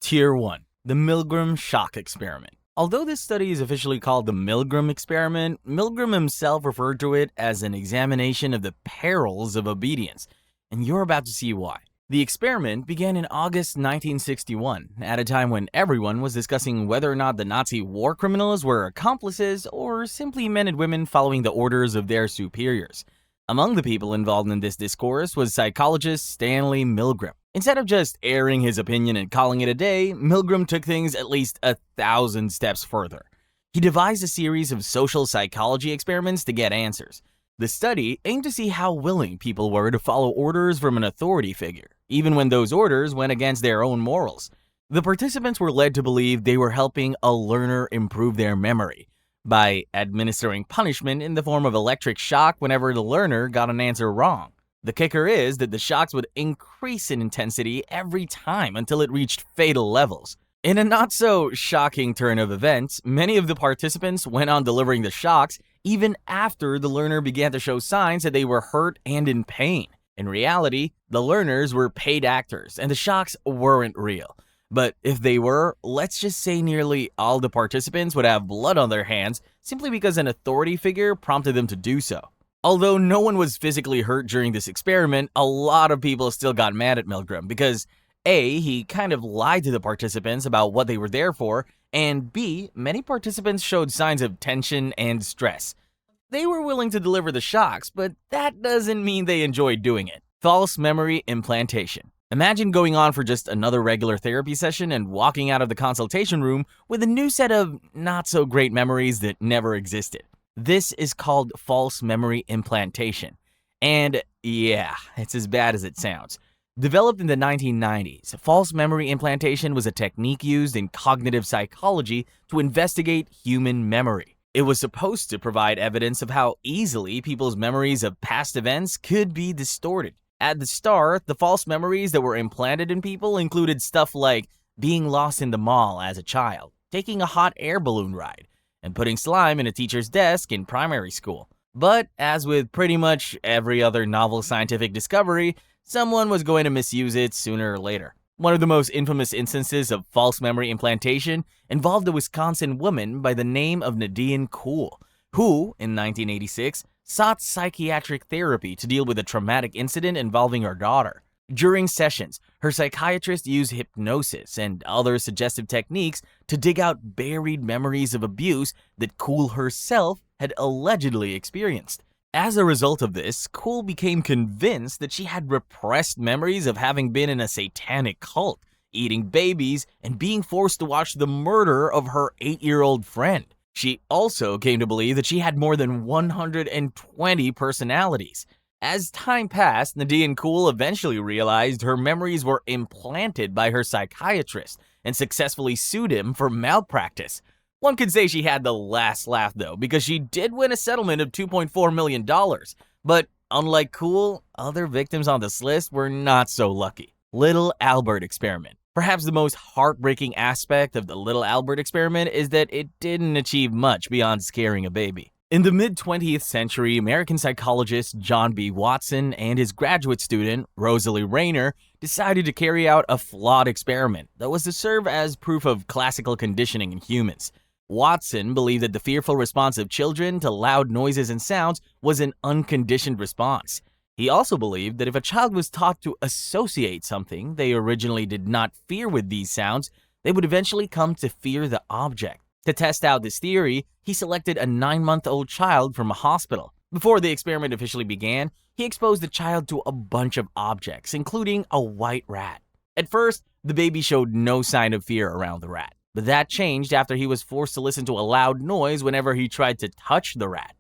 Tier 1. The Milgram Shock Experiment. Although this study is officially called the Milgram Experiment, Milgram himself referred to it as an examination of the perils of obedience, and you're about to see why. The experiment began in August 1961, at a time when everyone was discussing whether or not the Nazi war criminals were accomplices or simply men and women following the orders of their superiors. Among the people involved in this discourse was psychologist Stanley Milgram. Instead of just airing his opinion and calling it a day, Milgram took things at least 1,000 steps further. He devised a series of social psychology experiments to get answers. The study aimed to see how willing people were to follow orders from an authority figure, even when those orders went against their own morals. The participants were led to believe they were helping a learner improve their memory by administering punishment in the form of electric shock whenever the learner got an answer wrong. The kicker is that the shocks would increase in intensity every time until it reached fatal levels. In a not-so-shocking turn of events, many of the participants went on delivering the shocks even after the learner began to show signs that they were hurt and in pain. In reality, the learners were paid actors, and the shocks weren't real. But if they were, let's just say nearly all the participants would have blood on their hands simply because an authority figure prompted them to do so. Although no one was physically hurt during this experiment, a lot of people still got mad at Milgram because A, he kind of lied to the participants about what they were there for, and B, many participants showed signs of tension and stress. They were willing to deliver the shocks, but that doesn't mean they enjoyed doing it. False memory implantation. Imagine going on for just another regular therapy session and walking out of the consultation room with a new set of not-so-great memories that never existed. This is called false memory implantation. And yeah, it's as bad as it sounds. Developed in the 1990s, false memory implantation was a technique used in cognitive psychology to investigate human memory. It was supposed to provide evidence of how easily people's memories of past events could be distorted. At the start, the false memories that were implanted in people included stuff like being lost in the mall as a child, taking a hot air balloon ride, and putting slime in a teacher's desk in primary school. But as with pretty much every other novel scientific discovery, someone was going to misuse it sooner or later. One of the most infamous instances of false memory implantation involved a Wisconsin woman by the name of Nadine Kuhl, who, in 1986, sought psychiatric therapy to deal with a traumatic incident involving her daughter. During sessions, her psychiatrist used hypnosis and other suggestive techniques to dig out buried memories of abuse that Kuhl herself had allegedly experienced. As a result of this, Kuhl became convinced that she had repressed memories of having been in a satanic cult, eating babies, and being forced to watch the murder of her 8-year-old friend. She also came to believe that she had more than 120 personalities. As time passed, Nadine Kuhl eventually realized her memories were implanted by her psychiatrist and successfully sued him for malpractice. One could say she had the last laugh though, because she did win a settlement of $2.4 million. But unlike Kuhl, other victims on this list were not so lucky. Little Albert experiment. Perhaps the most heartbreaking aspect of the Little Albert experiment is that it didn't achieve much beyond scaring a baby. In the mid-20th century, American psychologist John B. Watson and his graduate student, Rosalie Rayner, decided to carry out a flawed experiment that was to serve as proof of classical conditioning in humans. Watson believed that the fearful response of children to loud noises and sounds was an unconditioned response. He also believed that if a child was taught to associate something they originally did not fear with these sounds, they would eventually come to fear the object. To test out this theory, he selected a 9-month-old child from a hospital. Before the experiment officially began, he exposed the child to a bunch of objects, including a white rat. At first, the baby showed no sign of fear around the rat, but that changed after he was forced to listen to a loud noise whenever he tried to touch the rat.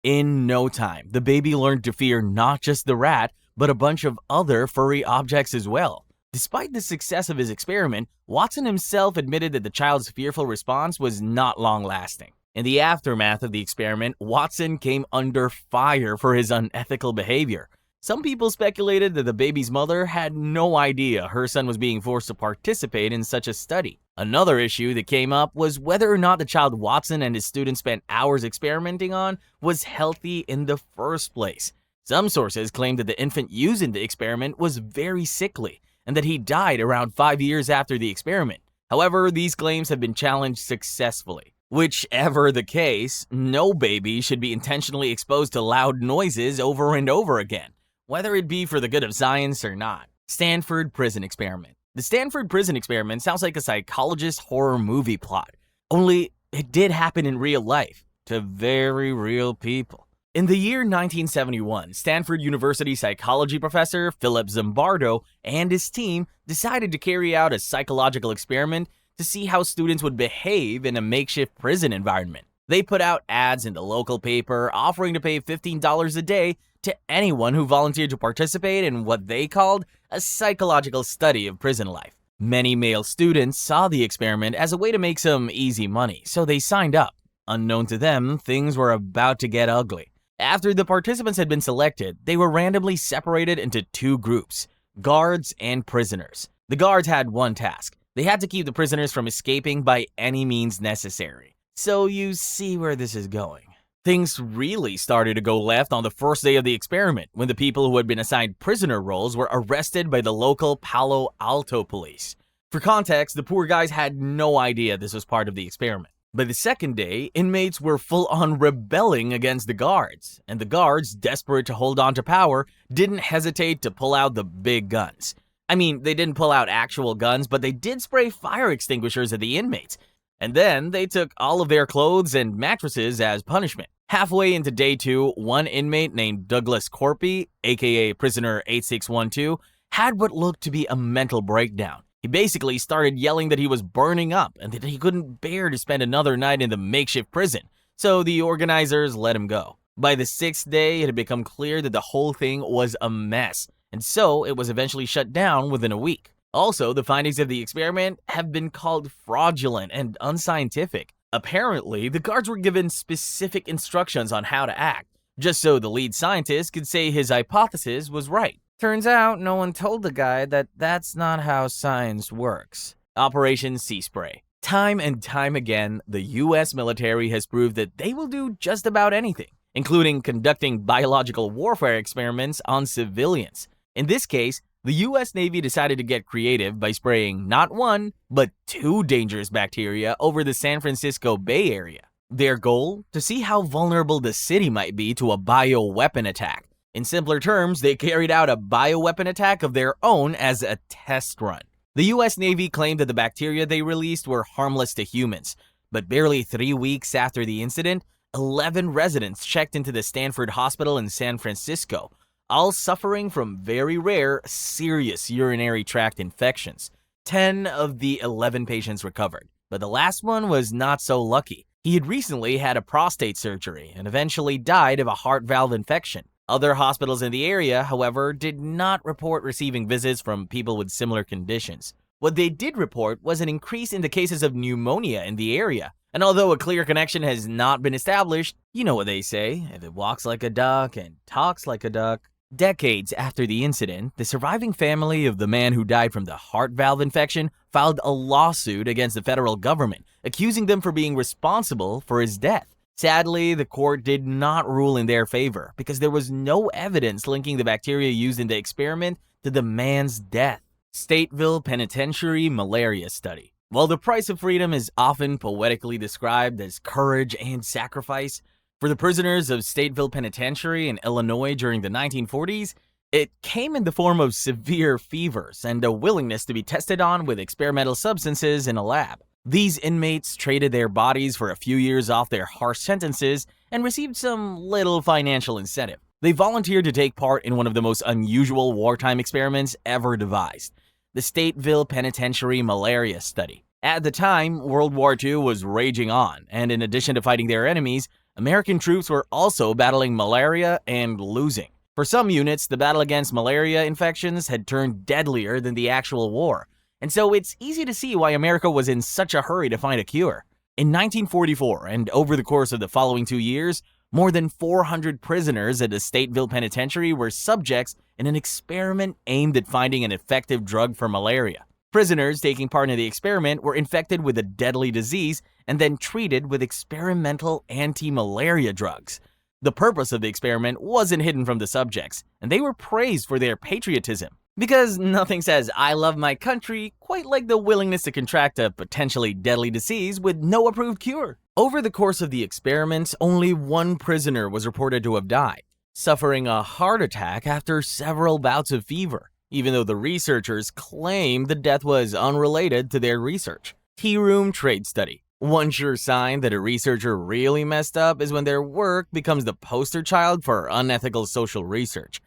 In no time, the baby learned to fear not just the rat, but a bunch of other furry objects as well. Despite the success of his experiment, Watson himself admitted that the child's fearful response was not long-lasting. In the aftermath of the experiment, Watson came under fire for his unethical behavior. Some people speculated that the baby's mother had no idea her son was being forced to participate in such a study. Another issue that came up was whether or not the child Watson and his students spent hours experimenting on was healthy in the first place. Some sources claimed that the infant used in the experiment was very sickly, and that he died around 5 years after the experiment. However, these claims have been challenged successfully. Whichever the case, no baby should be intentionally exposed to loud noises over and over again, whether it be for the good of science or not. Stanford Prison Experiment. The Stanford Prison Experiment sounds like a psychologist horror movie plot, only it did happen in real life, to very real people. In the year 1971, Stanford University psychology professor Philip Zimbardo and his team decided to carry out a psychological experiment to see how students would behave in a makeshift prison environment. They put out ads in the local paper offering to pay $15 a day to anyone who volunteered to participate in what they called a psychological study of prison life. Many male students saw the experiment as a way to make some easy money, so they signed up. Unknown to them, things were about to get ugly. After the participants had been selected, they were randomly separated into two groups: guards and prisoners. The guards had one task. They had to keep the prisoners from escaping by any means necessary. So you see where this is going. Things really started to go left on the first day of the experiment when the people who had been assigned prisoner roles were arrested by the local Palo Alto police. For context, the poor guys had no idea this was part of the experiment. By the second day, inmates were full-on rebelling against the guards, and the guards, desperate to hold on to power, didn't hesitate to pull out the big guns. I mean, they didn't pull out actual guns, but they did spray fire extinguishers at the inmates. And then they took all of their clothes and mattresses as punishment. Halfway into day 2, one inmate named Douglas Corpy, aka Prisoner 8612, had what looked to be a mental breakdown. He basically started yelling that he was burning up and that he couldn't bear to spend another night in the makeshift prison, so the organizers let him go. By the 6th day, it had become clear that the whole thing was a mess, and so it was eventually shut down within a week. Also, the findings of the experiment have been called fraudulent and unscientific. Apparently, the guards were given specific instructions on how to act, just so the lead scientist could say his hypothesis was right. Turns out, no one told the guy that that's not how science works. Operation Sea Spray. Time and time again, the US military has proved that they will do just about anything, including conducting biological warfare experiments on civilians. In this case, the US Navy decided to get creative by spraying not one, but 2 dangerous bacteria over the San Francisco Bay Area. Their goal? To see how vulnerable the city might be to a bioweapon attack. In simpler terms, they carried out a bioweapon attack of their own as a test run. The US Navy claimed that the bacteria they released were harmless to humans, but barely 3 weeks after the incident, 11 residents checked into the Stanford Hospital in San Francisco, all suffering from very rare, serious urinary tract infections. 10 of the 11 patients recovered, but the last one was not so lucky. He had recently had a prostate surgery and eventually died of a heart valve infection. Other hospitals in the area, however, did not report receiving visits from people with similar conditions. What they did report was an increase in the cases of pneumonia in the area. And although a clear connection has not been established, you know what they say, if it walks like a duck and talks like a duck. Decades after the incident, the surviving family of the man who died from the heart valve infection filed a lawsuit against the federal government, accusing them for being responsible for his death. Sadly, the court did not rule in their favor because there was no evidence linking the bacteria used in the experiment to the man's death. Stateville Penitentiary Malaria Study. While the price of freedom is often poetically described as courage and sacrifice, for the prisoners of Stateville Penitentiary in Illinois during the 1940s, it came in the form of severe fevers and a willingness to be tested on with experimental substances in a lab. These inmates traded their bodies for a few years off their harsh sentences and received some little financial incentive. They volunteered to take part in one of the most unusual wartime experiments ever devised, the Stateville Penitentiary Malaria Study. At the time, World War II was raging on, and in addition to fighting their enemies, American troops were also battling malaria and losing. For some units, the battle against malaria infections had turned deadlier than the actual war, and so it's easy to see why America was in such a hurry to find a cure. In 1944, and over the course of the following 2 years, more than 400 prisoners at the Stateville Penitentiary were subjects in an experiment aimed at finding an effective drug for malaria. Prisoners taking part in the experiment were infected with a deadly disease and then treated with experimental anti-malaria drugs. The purpose of the experiment wasn't hidden from the subjects, and they were praised for their patriotism. Because nothing says "I love my country" quite like the willingness to contract a potentially deadly disease with no approved cure. Over the course of the experiment, only one prisoner was reported to have died, suffering a heart attack after several bouts of fever, even though the researchers claimed the death was unrelated to their research. Tea Room Trade Study. One sure sign that a researcher really messed up is when their work becomes the poster child for unethical social research.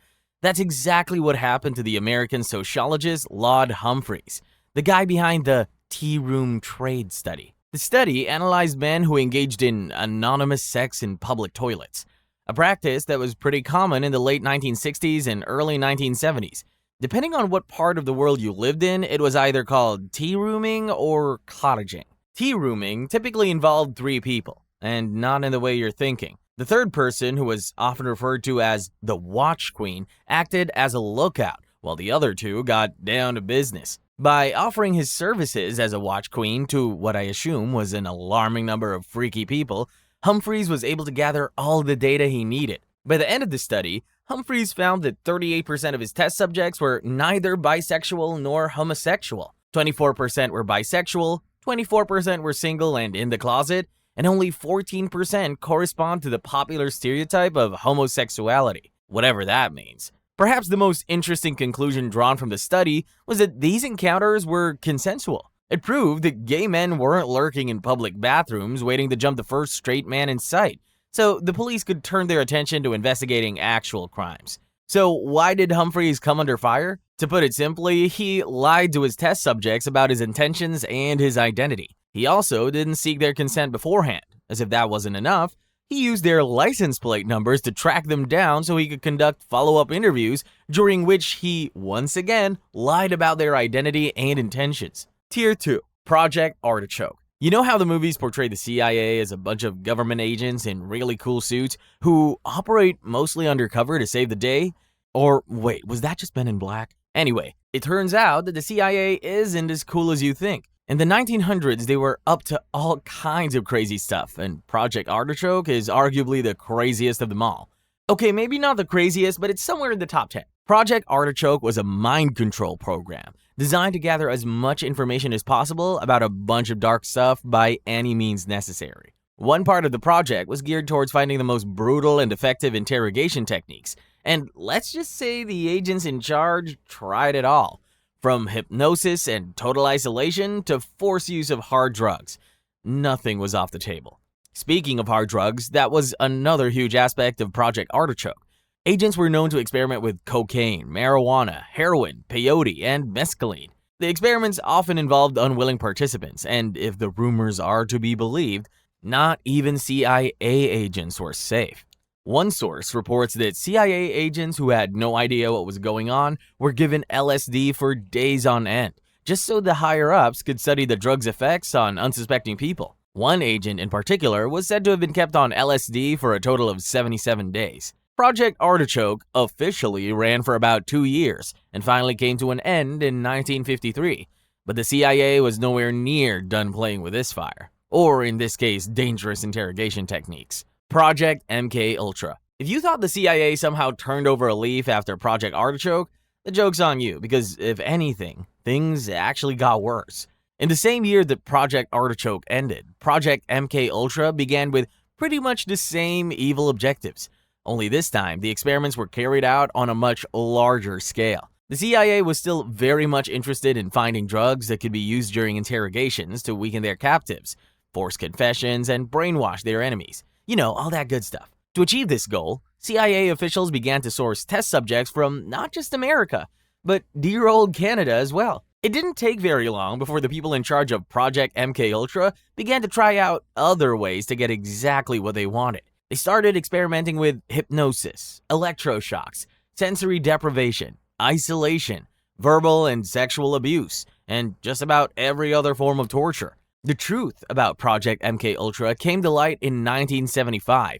That's exactly what happened to the American sociologist Laud Humphreys, the guy behind the Tea Room Trade Study. The study analyzed men who engaged in anonymous sex in public toilets, a practice that was pretty common in the late 1960s and early 1970s. Depending on what part of the world you lived in, it was either called tea rooming or cottaging. Tea rooming typically involved 3 people, and not in the way you're thinking. The third person, who was often referred to as the watch queen, acted as a lookout, while the other 2 got down to business. By offering his services as a watch queen to what I assume was an alarming number of freaky people, Humphreys was able to gather all the data he needed. By the end of the study, Humphreys found that 38% of his test subjects were neither bisexual nor homosexual. 24% were bisexual, 24% were single and in the closet, and only 14% correspond to the popular stereotype of homosexuality, whatever that means. Perhaps the most interesting conclusion drawn from the study was that these encounters were consensual. It proved that gay men weren't lurking in public bathrooms waiting to jump the first straight man in sight, so the police could turn their attention to investigating actual crimes. So why did Humphreys come under fire? To put it simply, he lied to his test subjects about his intentions and his identity. He also didn't seek their consent beforehand. As if that wasn't enough, he used their license plate numbers to track them down so he could conduct follow-up interviews, during which he, once again, lied about their identity and intentions. Tier 2. Project Artichoke. You know how the movies portray the CIA as a bunch of government agents in really cool suits who operate mostly undercover to save the day? Or wait, was that just Men in Black? Anyway, it turns out that the CIA isn't as cool as you think. In the 1900s, they were up to all kinds of crazy stuff, and Project Artichoke is arguably the craziest of them all. Okay, maybe not the craziest, but it's somewhere in the top 10. Project Artichoke was a mind control program designed to gather as much information as possible about a bunch of dark stuff by any means necessary. One part of the project was geared towards finding the most brutal and effective interrogation techniques, and let's just say the agents in charge tried it all. From hypnosis and total isolation to forced use of hard drugs, nothing was off the table. Speaking of hard drugs, that was another huge aspect of Project Artichoke. Agents were known to experiment with cocaine, marijuana, heroin, peyote, and mescaline. The experiments often involved unwilling participants, and if the rumors are to be believed, not even CIA agents were safe. One source reports that CIA agents who had no idea what was going on were given LSD for days on end, just so the higher-ups could study the drug's effects on unsuspecting people. One agent in particular was said to have been kept on LSD for a total of 77 days. Project Artichoke officially ran for about 2 years and finally came to an end in 1953, but the CIA was nowhere near done playing with this fire, or in this case, dangerous interrogation techniques. Project MK-Ultra. If you thought the CIA somehow turned over a leaf after Project Artichoke, the joke's on you, because if anything, things actually got worse. In the same year that Project Artichoke ended, Project MK-Ultra began with pretty much the same evil objectives. Only this time, the experiments were carried out on a much larger scale. The CIA was still very much interested in finding drugs that could be used during interrogations to weaken their captives, force confessions, and brainwash their enemies. You know, all that good stuff. To achieve this goal, CIA officials began to source test subjects from not just America, but dear old Canada as well. It didn't take very long before the people in charge of Project MK-Ultra began to try out other ways to get exactly what they wanted. They started experimenting with hypnosis, electroshocks, sensory deprivation, isolation, verbal and sexual abuse, and just about every other form of torture. The truth about Project MK-Ultra came to light in 1975,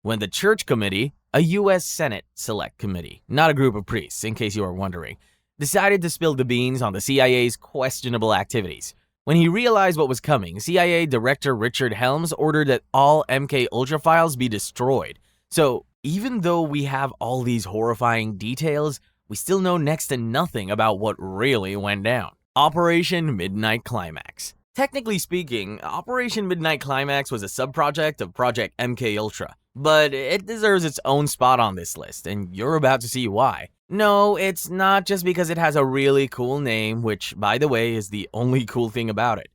when the Church Committee, a U.S. Senate Select Committee, not a group of priests, in case you are wondering, decided to spill the beans on the CIA's questionable activities. When he realized what was coming, CIA Director Richard Helms ordered that all MK-Ultra files be destroyed. So, even though we have all these horrifying details, we still know next to nothing about what really went down. Operation Midnight Climax. Technically speaking, Operation Midnight Climax was a subproject of Project MK-Ultra, but it deserves its own spot on this list, and you're about to see why. No, it's not just because it has a really cool name, which, by the way, is the only cool thing about it.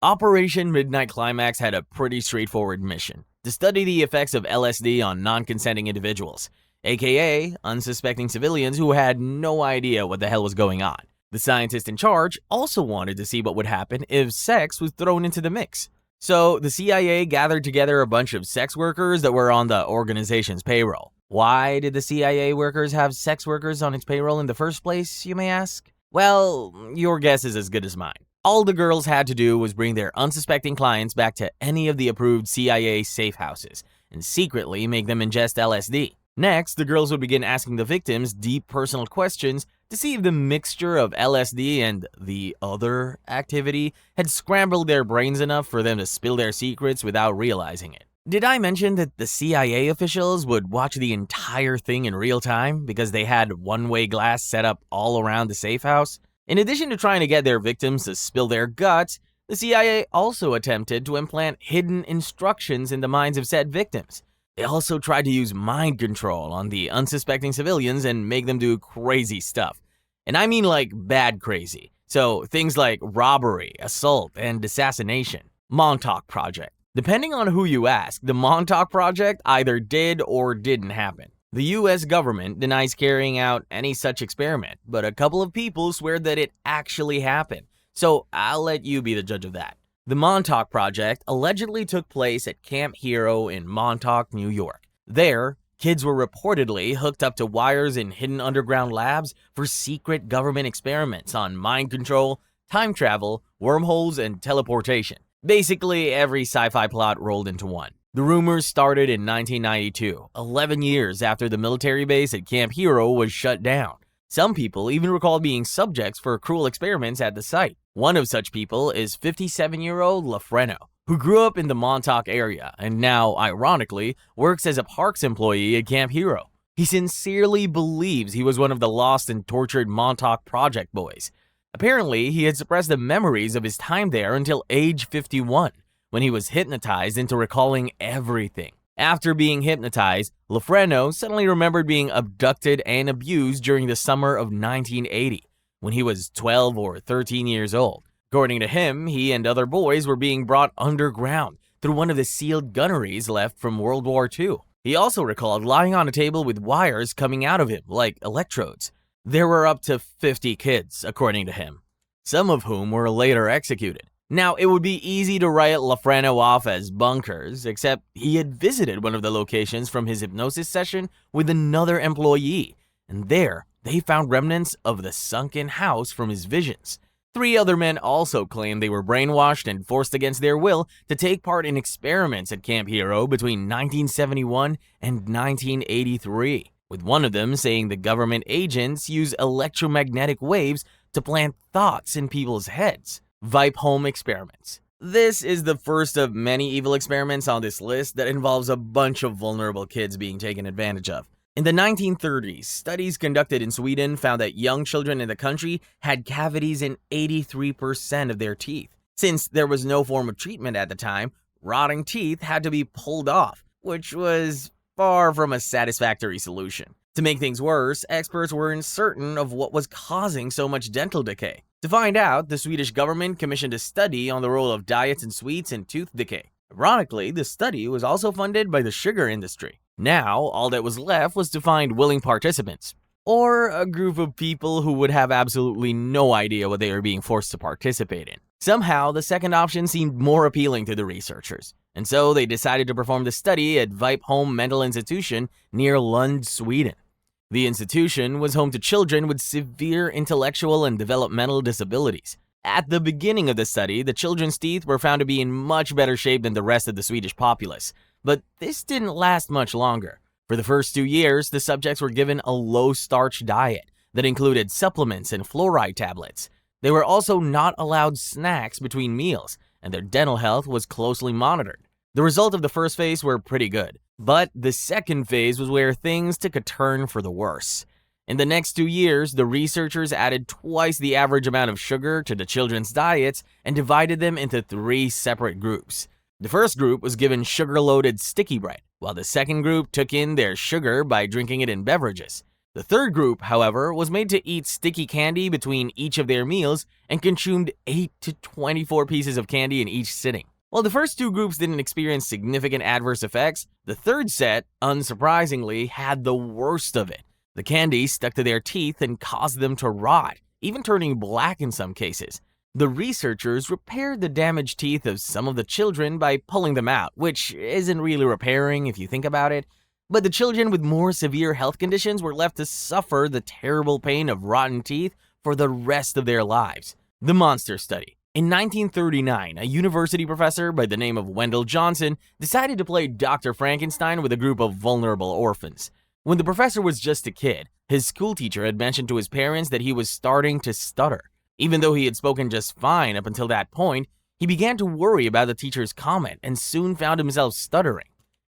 Operation Midnight Climax had a pretty straightforward mission: to study the effects of LSD on non-consenting individuals, aka unsuspecting civilians who had no idea what the hell was going on. The scientist in charge also wanted to see what would happen if sex was thrown into the mix. So the CIA gathered together a bunch of sex workers that were on the organization's payroll. Why did the CIA workers have sex workers on its payroll in the first place, you may ask? Well, your guess is as good as mine. All the girls had to do was bring their unsuspecting clients back to any of the approved CIA safe houses and secretly make them ingest LSD. Next, the girls would begin asking the victims deep personal questions to see if the mixture of LSD and the other activity had scrambled their brains enough for them to spill their secrets without realizing it. Did I mention that the CIA officials would watch the entire thing in real time because they had one-way glass set up all around the safe house? In addition to trying to get their victims to spill their guts, the CIA also attempted to implant hidden instructions in the minds of said victims. They also tried to use mind control on the unsuspecting civilians and make them do crazy stuff. And I mean like bad crazy. So things like robbery, assault, and assassination. Montauk Project. Depending on who you ask, the Montauk Project either did or didn't happen. The US government denies carrying out any such experiment, but a couple of people swear that it actually happened. So I'll let you be the judge of that. The Montauk Project allegedly took place at Camp Hero in Montauk, New York. There, kids were reportedly hooked up to wires in hidden underground labs for secret government experiments on mind control, time travel, wormholes, and teleportation. Basically, every sci-fi plot rolled into one. The rumors started in 1992, 11 years after the military base at Camp Hero was shut down. Some people even recall being subjects for cruel experiments at the site. One of such people is 57-year-old Lafreno, who grew up in the Montauk area and now, ironically, works as a parks employee at Camp Hero. He sincerely believes he was one of the lost and tortured Montauk Project boys. Apparently, he had suppressed the memories of his time there until age 51, when he was hypnotized into recalling everything. After being hypnotized, Lafreno suddenly remembered being abducted and abused during the summer of 1980, when he was 12 or 13 years old. According to him, he and other boys were being brought underground through one of the sealed gunneries left from World War II. He also recalled lying on a table with wires coming out of him, like electrodes. There were up to 50 kids, according to him, some of whom were later executed. Now, it would be easy to write Lafreno off as bunkers, except he had visited one of the locations from his hypnosis session with another employee, and there they found remnants of the sunken house from his visions. 3 other men also claimed they were brainwashed and forced against their will to take part in experiments at Camp Hero between 1971 and 1983, with one of them saying the government agents use electromagnetic waves to plant thoughts in people's heads. Vipe home experiments. This is the first of many evil experiments on this list that involves a bunch of vulnerable kids being taken advantage of. In the 1930s, studies conducted in Sweden found that young children in the country had cavities in 83% of their teeth. Since there was no form of treatment at the time, rotting teeth had to be pulled off, which was far from a satisfactory solution. To make things worse, experts were uncertain of what was causing so much dental decay. To find out, the Swedish government commissioned a study on the role of diets and sweets in tooth decay. Ironically, the study was also funded by the sugar industry. Now, all that was left was to find willing participants, or a group of people who would have absolutely no idea what they were being forced to participate in. Somehow, the second option seemed more appealing to the researchers, and so they decided to perform the study at Vipe Home Mental Institution near Lund, Sweden. The institution was home to children with severe intellectual and developmental disabilities. At the beginning of the study, the children's teeth were found to be in much better shape than the rest of the Swedish populace, but this didn't last much longer. For the first 2 years, the subjects were given a low-starch diet that included supplements and fluoride tablets. They were also not allowed snacks between meals, and their dental health was closely monitored. The result of the first phase were pretty good, but the second phase was where things took a turn for the worse. In the next 2 years, the researchers added twice the average amount of sugar to the children's diets and divided them into 3 separate groups. The first group was given sugar-loaded sticky bread, while the second group took in their sugar by drinking it in beverages. The third group, however, was made to eat sticky candy between each of their meals and consumed 8 to 24 pieces of candy in each sitting. While the first 2 groups didn't experience significant adverse effects, the third set, unsurprisingly, had the worst of it. The candy stuck to their teeth and caused them to rot, even turning black in some cases. The researchers repaired the damaged teeth of some of the children by pulling them out, which isn't really repairing if you think about it. But the children with more severe health conditions were left to suffer the terrible pain of rotten teeth for the rest of their lives. The Monster Study. In 1939, a university professor by the name of Wendell Johnson decided to play Dr. Frankenstein with a group of vulnerable orphans. When the professor was just a kid, his schoolteacher had mentioned to his parents that he was starting to stutter. Even though he had spoken just fine up until that point, he began to worry about the teacher's comment and soon found himself stuttering.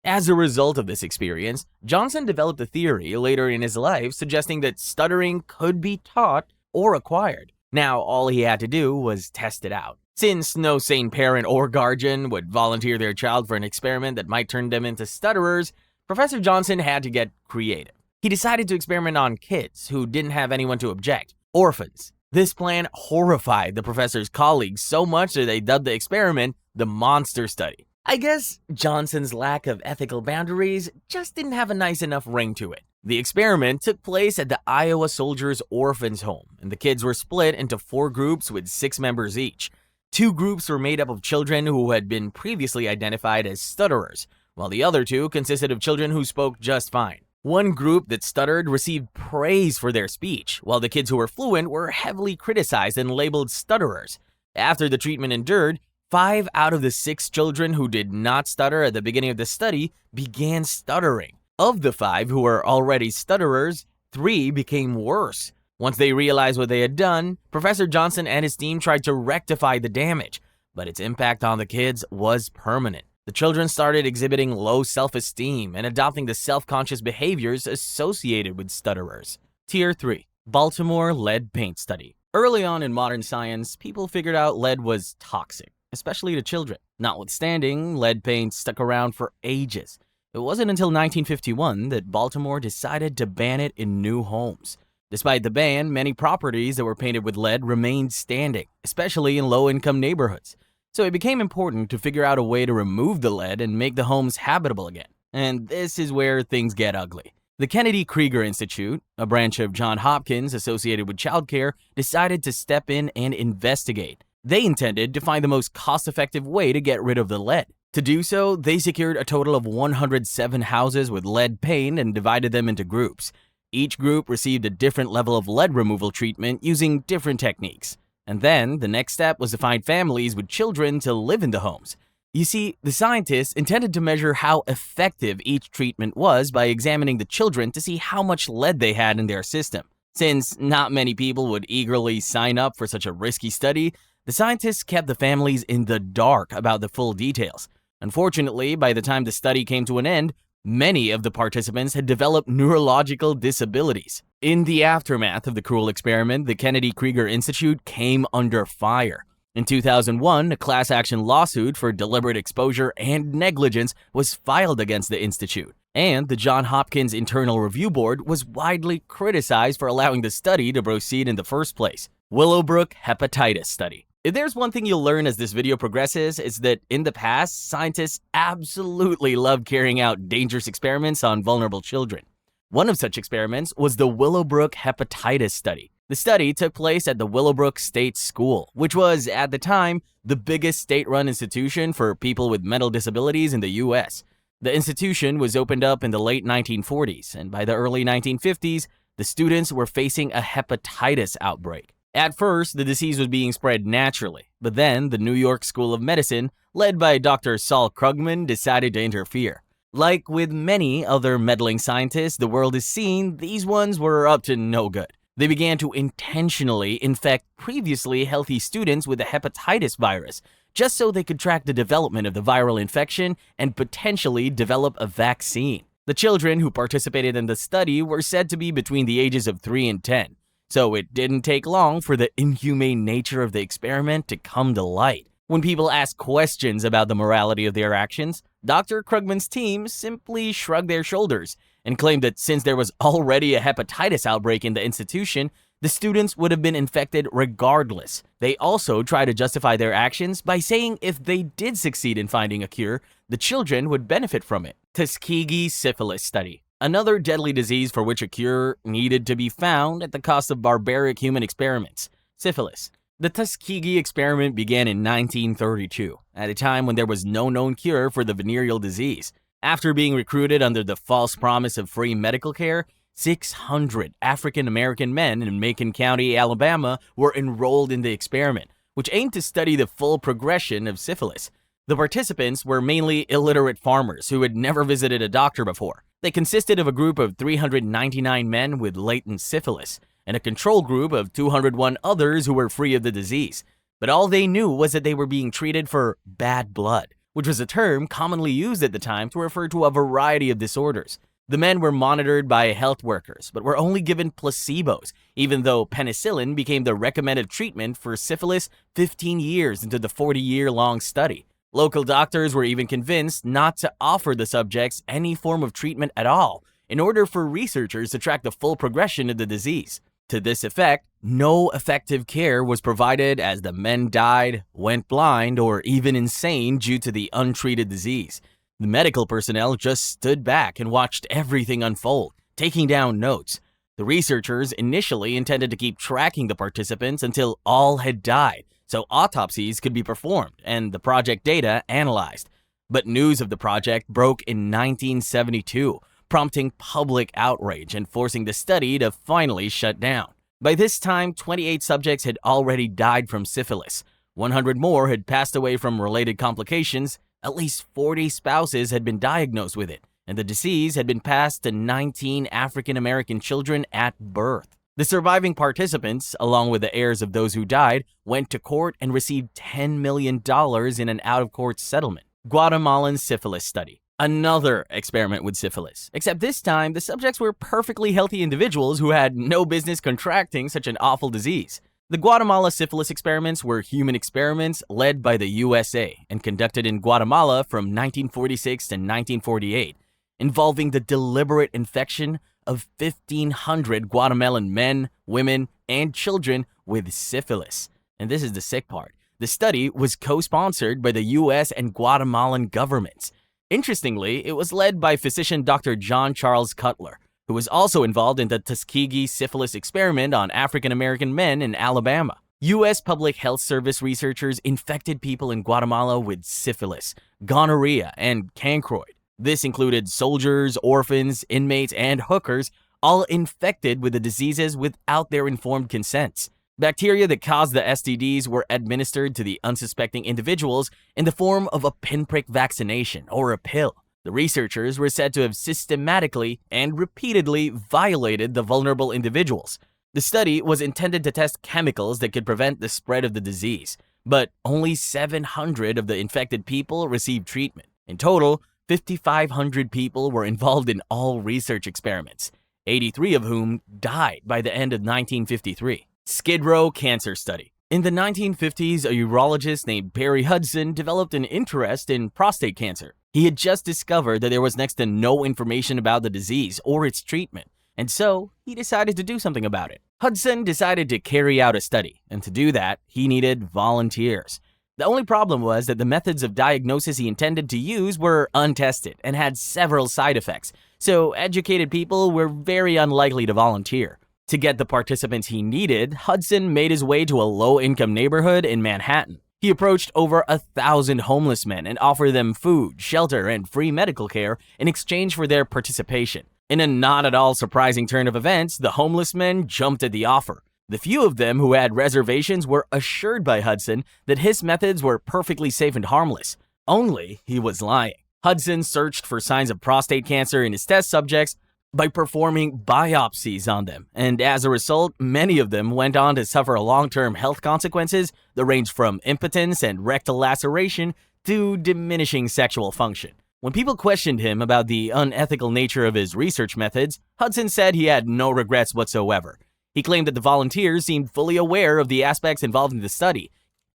As a result of this experience, Johnson developed a theory later in his life suggesting that stuttering could be taught or acquired. Now, all he had to do was test it out. Since no sane parent or guardian would volunteer their child for an experiment that might turn them into stutterers, Professor Johnson had to get creative. He decided to experiment on kids who didn't have anyone to object, orphans. This plan horrified the professor's colleagues so much that they dubbed the experiment the Monster Study. I guess Johnson's lack of ethical boundaries just didn't have a nice enough ring to it. The experiment took place at the Iowa Soldiers' Orphans Home, and the kids were split into 4 groups with 6 members each. 2 groups were made up of children who had been previously identified as stutterers, while the other 2 consisted of children who spoke just fine. One group that stuttered received praise for their speech, while the kids who were fluent were heavily criticized and labeled stutterers. After the treatment endured, 5 out of the 6 children who did not stutter at the beginning of the study began stuttering. Of the 5 who were already stutterers, 3 became worse. Once they realized what they had done, Professor Johnson and his team tried to rectify the damage, but its impact on the kids was permanent. The children started exhibiting low self-esteem and adopting the self-conscious behaviors associated with stutterers. Tier 3. Baltimore Lead Paint Study. Early on in modern science, people figured out lead was toxic, especially to children. Notwithstanding, lead paint stuck around for ages. It wasn't until 1951 that Baltimore decided to ban it in new homes. Despite the ban, many properties that were painted with lead remained standing, especially in low-income neighborhoods. So it became important to figure out a way to remove the lead and make the homes habitable again. And this is where things get ugly. The Kennedy Krieger Institute, a branch of Johns Hopkins associated with childcare, decided to step in and investigate. They intended to find the most cost-effective way to get rid of the lead. To do so, they secured a total of 107 houses with lead paint and divided them into groups. Each group received a different level of lead removal treatment using different techniques. And then, the next step was to find families with children to live in the homes. You see, the scientists intended to measure how effective each treatment was by examining the children to see how much lead they had in their system. Since not many people would eagerly sign up for such a risky study, the scientists kept the families in the dark about the full details. Unfortunately, by the time the study came to an end, many of the participants had developed neurological disabilities. In the aftermath of the cruel experiment, the Kennedy Krieger Institute came under fire. In 2001, a class action lawsuit for deliberate exposure and negligence was filed against the institute, and the Johns Hopkins Internal Review Board was widely criticized for allowing the study to proceed in the first place. Willowbrook Hepatitis Study. If there's one thing you'll learn as this video progresses, it's that in the past, scientists absolutely loved carrying out dangerous experiments on vulnerable children. One of such experiments was the Willowbrook Hepatitis Study. The study took place at the Willowbrook State School, which was, at the time, the biggest state-run institution for people with mental disabilities in the U.S. The institution was opened up in the late 1940s, and by the early 1950s, the students were facing a hepatitis outbreak. At first, the disease was being spread naturally, but then the New York School of Medicine, led by Dr. Saul Krugman, decided to interfere. Like with many other meddling scientists the world has seen, these ones were up to no good. They began to intentionally infect previously healthy students with the hepatitis virus, just so they could track the development of the viral infection and potentially develop a vaccine. The children who participated in the study were said to be between the ages of 3 and 10. So it didn't take long for the inhumane nature of the experiment to come to light. When people asked questions about the morality of their actions, Dr. Krugman's team simply shrugged their shoulders and claimed that since there was already a hepatitis outbreak in the institution, the students would have been infected regardless. They also tried to justify their actions by saying if they did succeed in finding a cure, the children would benefit from it. Tuskegee Syphilis Study. another deadly disease for which a cure needed to be found at the cost of barbaric human experiments: syphilis. The Tuskegee experiment began in 1932, at a time when there was no known cure for the venereal disease. After being recruited under the false promise of free medical care, 600 African American men in Macon County, Alabama, were enrolled in the experiment, which aimed to study the full progression of syphilis. The participants were mainly illiterate farmers who had never visited a doctor before. They consisted of a group of 399 men with latent syphilis, and a control group of 201 others who were free of the disease. But all they knew was that they were being treated for bad blood, which was a term commonly used at the time to refer to a variety of disorders. The men were monitored by health workers, but were only given placebos, even though penicillin became the recommended treatment for syphilis 15 years into the 40-year-long study. Local doctors were even convinced not to offer the subjects any form of treatment at all, in order for researchers to track the full progression of the disease. To this effect, no effective care was provided as the men died, went blind, or even insane due to the untreated disease. The medical personnel just stood back and watched everything unfold, taking down notes. The researchers initially intended to keep tracking the participants until all had died, so autopsies could be performed and the project data analyzed. But news of the project broke in 1972, prompting public outrage and forcing the study to finally shut down. By this time, 28 subjects had already died from syphilis. 100 more had passed away from related complications. At least 40 spouses had been diagnosed with it, and the disease had been passed to 19 African American children at birth. The surviving participants, along with the heirs of those who died, went to court and received $10 million in an out-of-court settlement. Guatemalan syphilis study. Another experiment with syphilis, except this time the subjects were perfectly healthy individuals who had no business contracting such an awful disease. The Guatemala syphilis experiments were human experiments led by the USA and conducted in Guatemala from 1946 to 1948, involving the deliberate infection of 1,500 Guatemalan men, women, and children with syphilis. And this is the sick part. The study was co-sponsored by the US and Guatemalan governments. Interestingly, it was led by physician Dr. John Charles Cutler, who was also involved in the Tuskegee syphilis experiment on African American men in Alabama. U.S. Public Health Service researchers infected people in Guatemala with syphilis, gonorrhea, and cancroid. This included soldiers, orphans, inmates, and hookers, all infected with the diseases without their informed consents. Bacteria that caused the STDs were administered to the unsuspecting individuals in the form of a pinprick vaccination or a pill. The researchers were said to have systematically and repeatedly violated the vulnerable individuals. The study was intended to test chemicals that could prevent the spread of the disease, but only 700 of the infected people received treatment. In total, 5,500 people were involved in all research experiments, 83 of whom died by the end of 1953. Skid Row Cancer Study. In the 1950s, a urologist named Barry Hudson developed an interest in prostate cancer. He had just discovered that there was next to no information about the disease or its treatment, and so he decided to do something about it. Hudson decided to carry out a study, and to do that, he needed volunteers. The only problem was that the methods of diagnosis he intended to use were untested and had several side effects, so educated people were very unlikely to volunteer. To get the participants he needed, Hudson made his way to a low-income neighborhood in Manhattan. He approached over 1,000 homeless men and offered them food, shelter, and free medical care in exchange for their participation. In a not at all surprising turn of events, the homeless men jumped at the offer. The few of them who had reservations were assured by Hudson that his methods were perfectly safe and harmless. Only he was lying. Hudson searched for signs of prostate cancer in his test subjects by performing biopsies on them, and as a result, many of them went on to suffer long-term health consequences that ranged from impotence and rectal laceration to diminishing sexual function. When people questioned him about the unethical nature of his research methods, Hudson said he had no regrets whatsoever. He claimed that the volunteers seemed fully aware of the aspects involved in the study,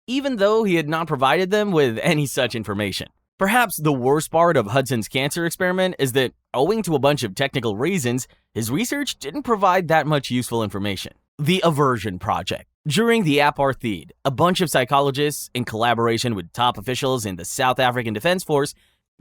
even though he had not provided them with any such information. Perhaps the worst part of Hudson's cancer experiment is that, owing to a bunch of technical reasons, his research didn't provide that much useful information. The Aversion Project. During the apartheid, a bunch of psychologists, in collaboration with top officials in the South African Defense Force,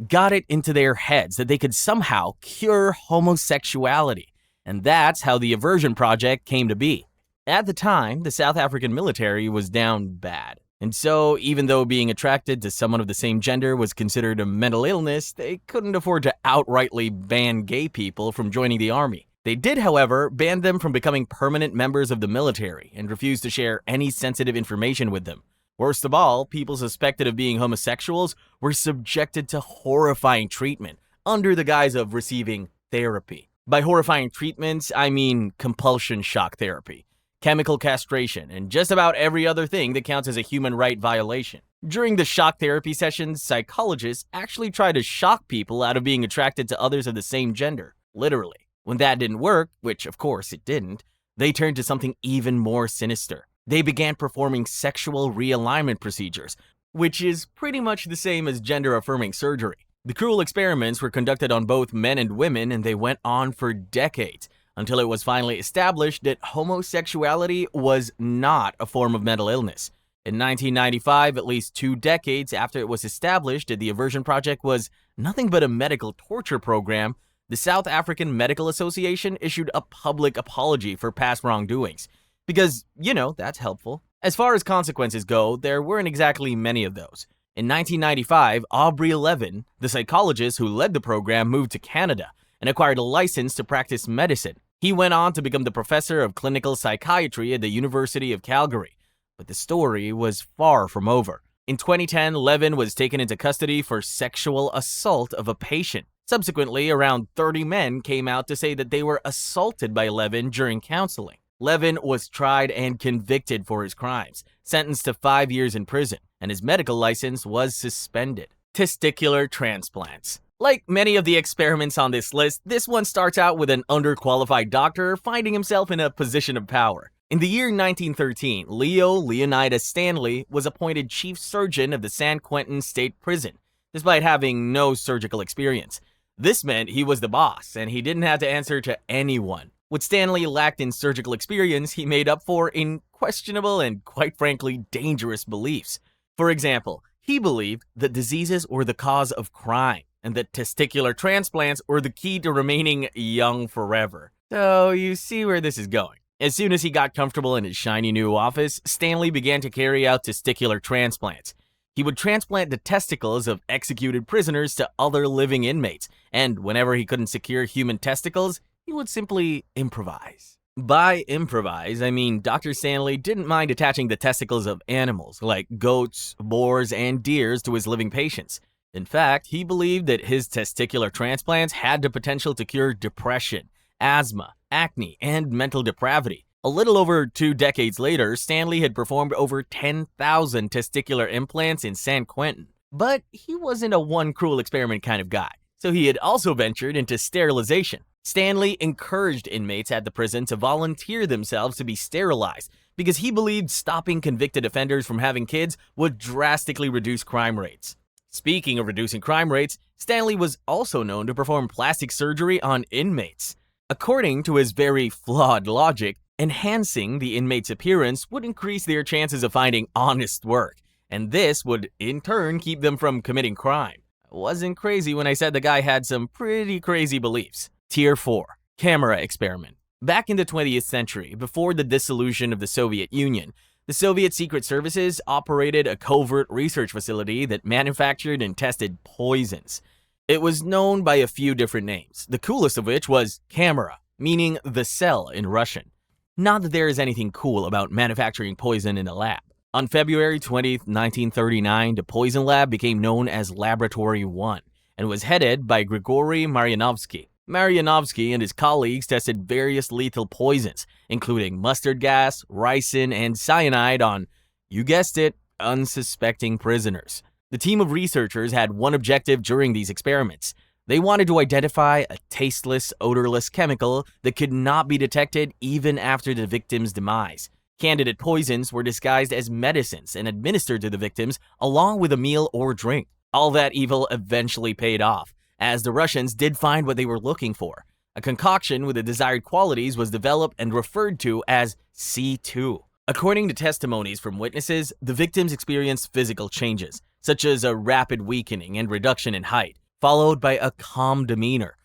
got it into their heads that they could somehow cure homosexuality. And that's how the Aversion Project came to be. At the time, the South African military was down bad. And so, even though being attracted to someone of the same gender was considered a mental illness, they couldn't afford to outrightly ban gay people from joining the army. They did, however, ban them from becoming permanent members of the military and refused to share any sensitive information with them. Worst of all, people suspected of being homosexuals were subjected to horrifying treatment under the guise of receiving therapy. By horrifying treatments, I mean compulsion shock therapy, chemical castration, and just about every other thing that counts as a human right violation. During the shock therapy sessions, psychologists actually try to shock people out of being attracted to others of the same gender, literally. When that didn't work, which of course it didn't, they turned to something even more sinister. They began performing sexual realignment procedures, which is pretty much the same as gender-affirming surgery. The cruel experiments were conducted on both men and women, and they went on for decades, until it was finally established that homosexuality was not a form of mental illness. In 1995, at least 2 decades after it was established that the Aversion Project was nothing but a medical torture program, the South African Medical Association issued a public apology for past wrongdoings. Because, that's helpful. As far as consequences go, there weren't exactly many of those. In 1995, Aubrey Levin, the psychologist who led the program, moved to Canada and acquired a license to practice medicine. He went on to become the professor of clinical psychiatry at the University of Calgary. But the story was far from over. In 2010, Levin was taken into custody for sexual assault of a patient. Subsequently, around 30 men came out to say that they were assaulted by Levin during counseling. Levin was tried and convicted for his crimes, sentenced to 5 years in prison, and his medical license was suspended. Testicular transplants. Like many of the experiments on this list, this one starts out with an underqualified doctor finding himself in a position of power. In the year 1913, Leo Leonidas Stanley was appointed chief surgeon of the San Quentin State Prison, despite having no surgical experience. This meant he was the boss, and he didn't have to answer to anyone. What Stanley lacked in surgical experience, he made up for in questionable and, quite frankly, dangerous beliefs. For example, he believed that diseases were the cause of crime, and that testicular transplants were the key to remaining young forever. So you see where this is going. As soon as he got comfortable in his shiny new office, Stanley began to carry out testicular transplants. He would transplant the testicles of executed prisoners to other living inmates, and whenever he couldn't secure human testicles, he would simply improvise. By improvise, I mean Dr. Stanley didn't mind attaching the testicles of animals like goats, boars, and deers to his living patients. In fact, he believed that his testicular transplants had the potential to cure depression, asthma, acne, and mental depravity. A little over 2 decades later, Stanley had performed over 10,000 testicular implants in San Quentin. But he wasn't a one cruel experiment kind of guy, so he had also ventured into sterilization. Stanley encouraged inmates at the prison to volunteer themselves to be sterilized because he believed stopping convicted offenders from having kids would drastically reduce crime rates. Speaking of reducing crime rates, Stanley was also known to perform plastic surgery on inmates. According to his very flawed logic, enhancing the inmate's appearance would increase their chances of finding honest work, and this would in turn keep them from committing crime. I wasn't crazy when I said the guy had some pretty crazy beliefs. Tier 4. Camera experiment. Back in the 20th century, before the dissolution of the Soviet Union, the Soviet Secret Services operated a covert research facility that manufactured and tested poisons. It was known by a few different names, the coolest of which was Camera, meaning the cell in Russian. Not that there is anything cool about manufacturing poison in a lab. On February 20, 1939, the poison lab became known as Laboratory 1 and was headed by Grigory Maryanovsky. Maryanovsky and his colleagues tested various lethal poisons, including mustard gas, ricin, and cyanide on, you guessed it, unsuspecting prisoners. The team of researchers had one objective during these experiments. They wanted to identify a tasteless, odorless chemical that could not be detected even after the victim's demise. Candidate poisons were disguised as medicines and administered to the victims along with a meal or drink. All that evil eventually paid off, as the Russians did find what they were looking for. A concoction with the desired qualities was developed and referred to as C2. According to testimonies from witnesses, the victims experienced physical changes, such as a rapid weakening and reduction in height. followed by a calm demeanor,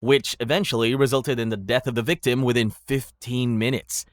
which eventually resulted in the death of the victim within 15 minutes.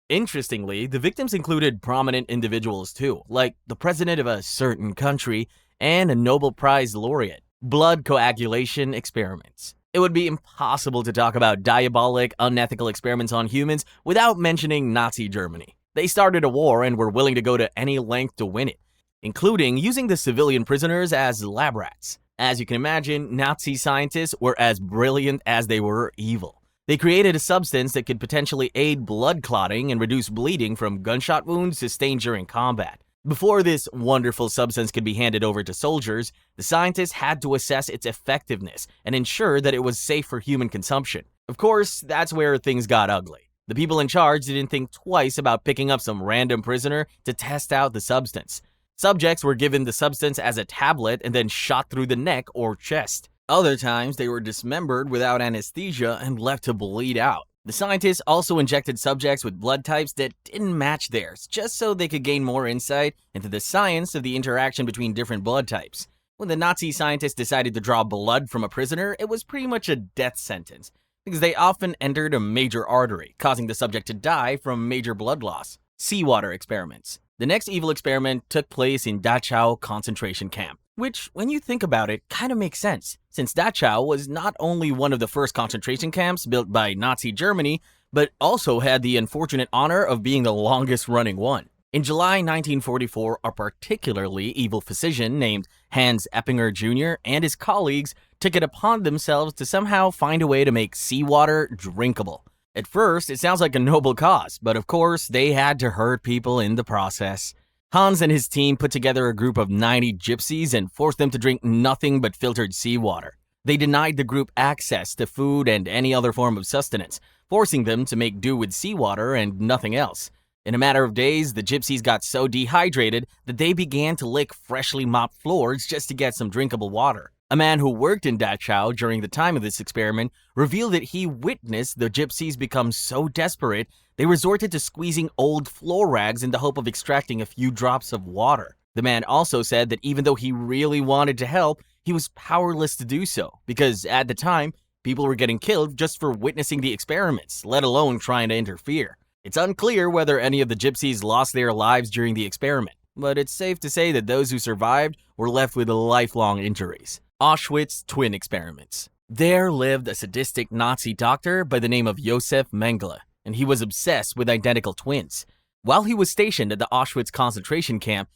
Interestingly, the victims included prominent individuals too, like the president of a certain country and a Nobel Prize laureate. Blood coagulation experiments. It would be impossible to talk about diabolic, unethical experiments on humans without mentioning Nazi Germany. They started a war and were willing to go to any length to win it, including using the civilian prisoners as lab rats. As you can imagine, Nazi scientists were as brilliant as they were evil. They created a substance that could potentially aid blood clotting and reduce bleeding from gunshot wounds sustained during combat. Before this wonderful substance could be handed over to soldiers, the scientists had to assess its effectiveness and ensure that it was safe for human consumption. Of course, that's where things got ugly. The people in charge didn't think twice about picking up some random prisoner to test out the substance. Subjects were given the substance as a tablet and then shot through the neck or chest. Other times, they were dismembered without anesthesia and left to bleed out. The scientists also injected subjects with blood types that didn't match theirs, just so they could gain more insight into the science of the interaction between different blood types. When the Nazi scientists decided to draw blood from a prisoner, it was pretty much a death sentence, because they often entered a major artery, causing the subject to die from major blood loss. Seawater experiments. The next evil experiment took place in Dachau concentration camp, which, when you think about it, kind of makes sense, since Dachau was not only one of the first concentration camps built by Nazi Germany, but also had the unfortunate honor of being the longest-running one. In July 1944, a particularly evil physician named Hans Eppinger Jr. and his colleagues took it upon themselves to somehow find a way to make seawater drinkable. At first, it sounds like a noble cause, but of course, they had to hurt people in the process. Hans and his team put together a group of 90 gypsies and forced them to drink nothing but filtered seawater. They denied the group access to food and any other form of sustenance, forcing them to make do with seawater and nothing else. In a matter of days, the gypsies got so dehydrated that they began to lick freshly mopped floors just to get some drinkable water. A man who worked in Dachau during the time of this experiment revealed that he witnessed the gypsies become so desperate they resorted to squeezing old floor rags in the hope of extracting a few drops of water. The man also said that even though he really wanted to help, he was powerless to do so, because at the time, people were getting killed just for witnessing the experiments, let alone trying to interfere. It's unclear whether any of the gypsies lost their lives during the experiment, but it's safe to say that those who survived were left with lifelong injuries. Auschwitz twin experiments. There lived a sadistic Nazi doctor by the name of Josef Mengele, and he was obsessed with identical twins. While he was stationed at the Auschwitz concentration camp,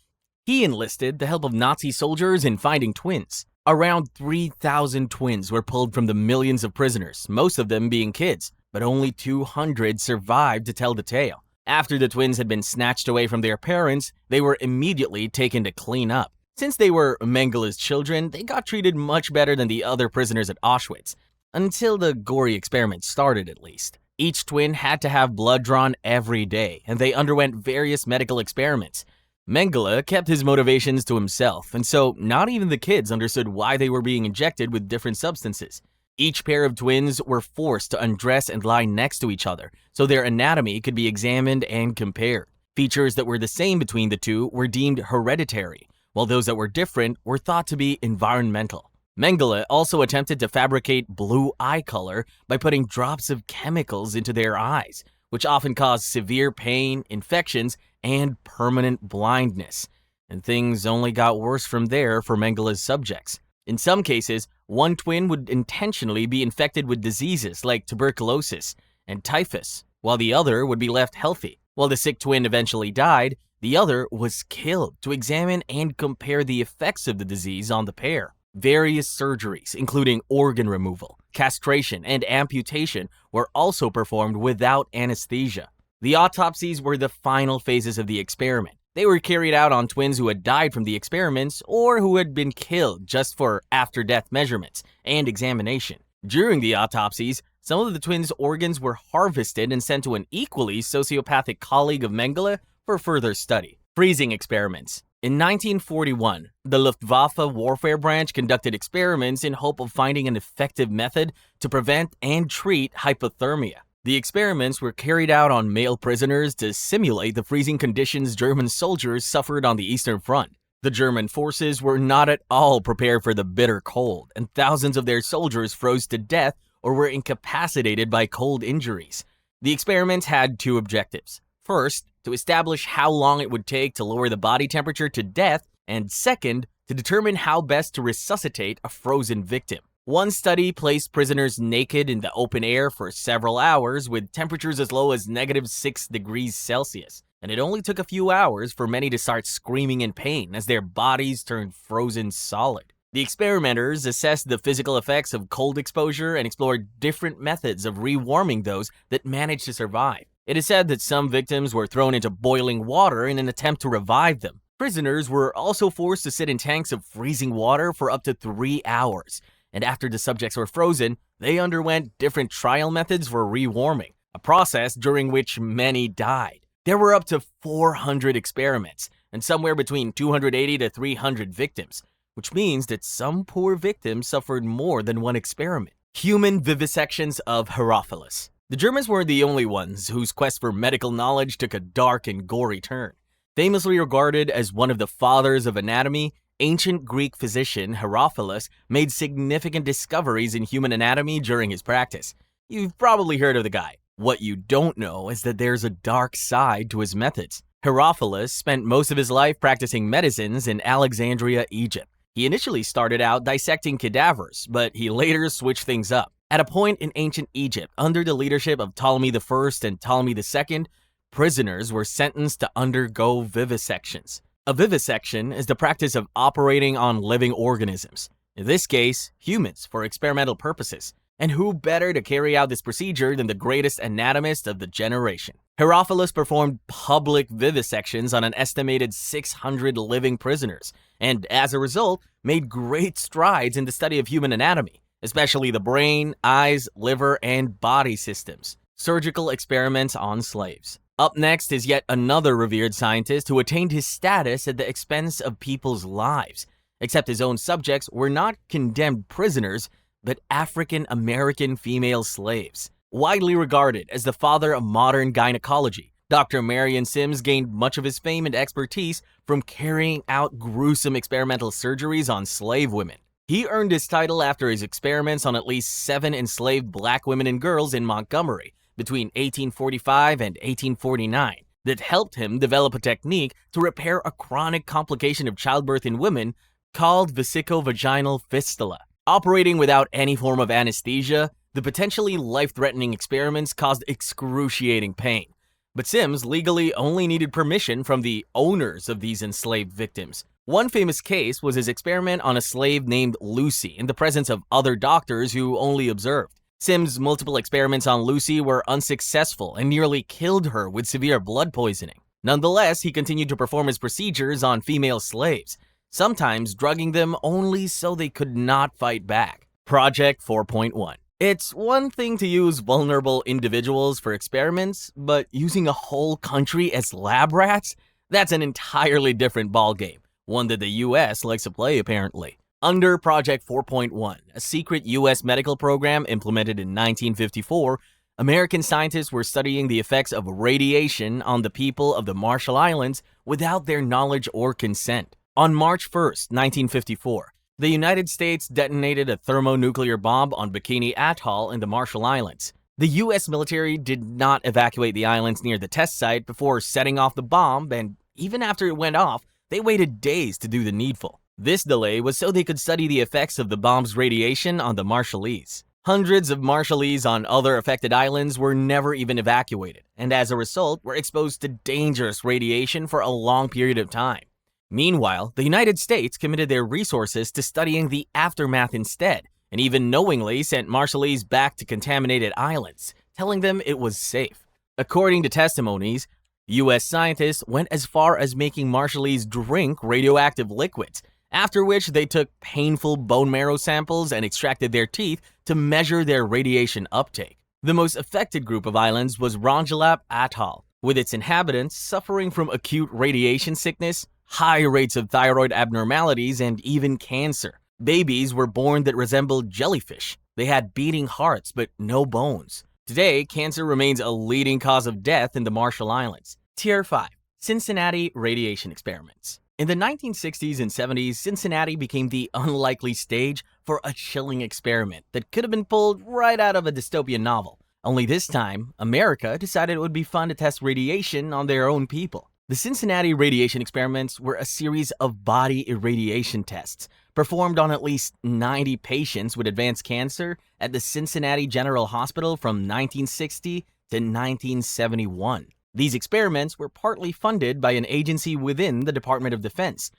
he enlisted the help of Nazi soldiers in finding twins. Around 3,000 twins were pulled from the millions of prisoners, most of them being kids, but only 200 survived to tell the tale. After the twins had been snatched away from their parents, they were immediately taken to clean up. Since they were Mengele's children, they got treated much better than the other prisoners at Auschwitz, until the gory experiment started at least. Each twin had to have blood drawn every day, and they underwent various medical experiments. Mengele kept his motivations to himself, and so not even the kids understood why they were being injected with different substances. Each pair of twins were forced to undress and lie next to each other, so their anatomy could be examined and compared. Features that were the same between the two were deemed hereditary, while those that were different were thought to be environmental. Mengele also attempted to fabricate blue eye color by putting drops of chemicals into their eyes, which often caused severe pain, infections, and permanent blindness. And things only got worse from there for Mengele's subjects. In some cases, one twin would intentionally be infected with diseases like tuberculosis and typhus, while the other would be left healthy. While the sick twin eventually died, the other was killed to examine and compare the effects of the disease on the pair. Various surgeries, including organ removal, castration, and amputation, were also performed without anesthesia. The autopsies were the final phases of the experiment. They were carried out on twins who had died from the experiments or who had been killed just for after-death measurements and examination. During the autopsies, some of the twins' organs were harvested and sent to an equally sociopathic colleague of Mengele for further study. Freezing experiments. In 1941, the Luftwaffe warfare branch conducted experiments in hope of finding an effective method to prevent and treat hypothermia. The experiments were carried out on male prisoners to simulate the freezing conditions German soldiers suffered on the Eastern Front. The German forces were not at all prepared for the bitter cold, and thousands of their soldiers froze to death or were incapacitated by cold injuries. The experiment had two objectives. First, to establish how long it would take to lower the body temperature to death, and second, to determine how best to resuscitate a frozen victim. One study placed prisoners naked in the open air for several hours with temperatures as low as -6 degrees Celsius, and it only took a few hours for many to start screaming in pain as their bodies turned frozen solid. The experimenters assessed the physical effects of cold exposure and explored different methods of rewarming those that managed to survive. It is said that some victims were thrown into boiling water in an attempt to revive them. Prisoners were also forced to sit in tanks of freezing water for up to 3 hours, and after the subjects were frozen, they underwent different trial methods for rewarming, a process during which many died. There were up to 400 experiments, and somewhere between 280 to 300 victims, which means that some poor victims suffered more than one experiment. Human vivisections of Herophilus. The Germans weren't the only ones whose quest for medical knowledge took a dark and gory turn. Famously regarded as one of the fathers of anatomy, ancient Greek physician Herophilus made significant discoveries in human anatomy during his practice. You've probably heard of the guy. What you don't know is that there's a dark side to his methods. Herophilus spent most of his life practicing medicines in Alexandria, Egypt. He initially started out dissecting cadavers, but he later switched things up. At a point in ancient Egypt, under the leadership of Ptolemy I and Ptolemy II, prisoners were sentenced to undergo vivisections. A vivisection is the practice of operating on living organisms, in this case, humans, for experimental purposes. And who better to carry out this procedure than the greatest anatomist of the generation? Herophilus performed public vivisections on an estimated 600 living prisoners, and as a result, made great strides in the study of human anatomy, especially the brain, eyes, liver, and body systems. Surgical experiments on slaves. Up next is yet another revered scientist who attained his status at the expense of people's lives, except his own subjects were not condemned prisoners, but African-American female slaves. Widely regarded as the father of modern gynecology, Dr. Marion Sims gained much of his fame and expertise from carrying out gruesome experimental surgeries on slave women. He earned his title after his experiments on at least 7 enslaved black women and girls in Montgomery between 1845 and 1849 that helped him develop a technique to repair a chronic complication of childbirth in women called vesicovaginal fistula. Operating without any form of anesthesia, the potentially life-threatening experiments caused excruciating pain. But Sims legally only needed permission from the owners of these enslaved victims. One famous case was his experiment on a slave named Lucy in the presence of other doctors who only observed. Sims' multiple experiments on Lucy were unsuccessful and nearly killed her with severe blood poisoning. Nonetheless, he continued to perform his procedures on female slaves, sometimes drugging them only so they could not fight back. Project 4.1. It's one thing to use vulnerable individuals for experiments, but using a whole country as lab rats? That's an entirely different ballgame, one that the US likes to play apparently. Under Project 4.1, a secret US medical program implemented in 1954, American scientists were studying the effects of radiation on the people of the Marshall Islands without their knowledge or consent. On March 1st, 1954, the United States detonated a thermonuclear bomb on Bikini Atoll in the Marshall Islands. The US military did not evacuate the islands near the test site before setting off the bomb, and even after it went off, they waited days to do the needful. This delay was so they could study the effects of the bomb's radiation on the Marshallese. Hundreds of Marshallese on other affected islands were never even evacuated, and as a result were exposed to dangerous radiation for a long period of time. Meanwhile, the United States committed their resources to studying the aftermath instead, and even knowingly sent Marshallese back to contaminated islands, telling them it was safe. According to testimonies, U.S. scientists went as far as making Marshallese drink radioactive liquids, after which they took painful bone marrow samples and extracted their teeth to measure their radiation uptake. The most affected group of islands was Rongelap Atoll, with its inhabitants suffering from acute radiation sickness, high rates of thyroid abnormalities, and even cancer. Babies were born that resembled jellyfish. They had beating hearts but no bones. Today, cancer remains a leading cause of death in the Marshall Islands. Tier 5. Cincinnati Radiation Experiments. In the 1960s and 70s, Cincinnati became the unlikely stage for a chilling experiment that could have been pulled right out of a dystopian novel. Only this time, America decided it would be fun to test radiation on their own people. The Cincinnati radiation experiments were a series of body irradiation tests performed on at least 90 patients with advanced cancer at the Cincinnati General Hospital from 1960 to 1971. These experiments were partly funded by an agency within the Department of Defense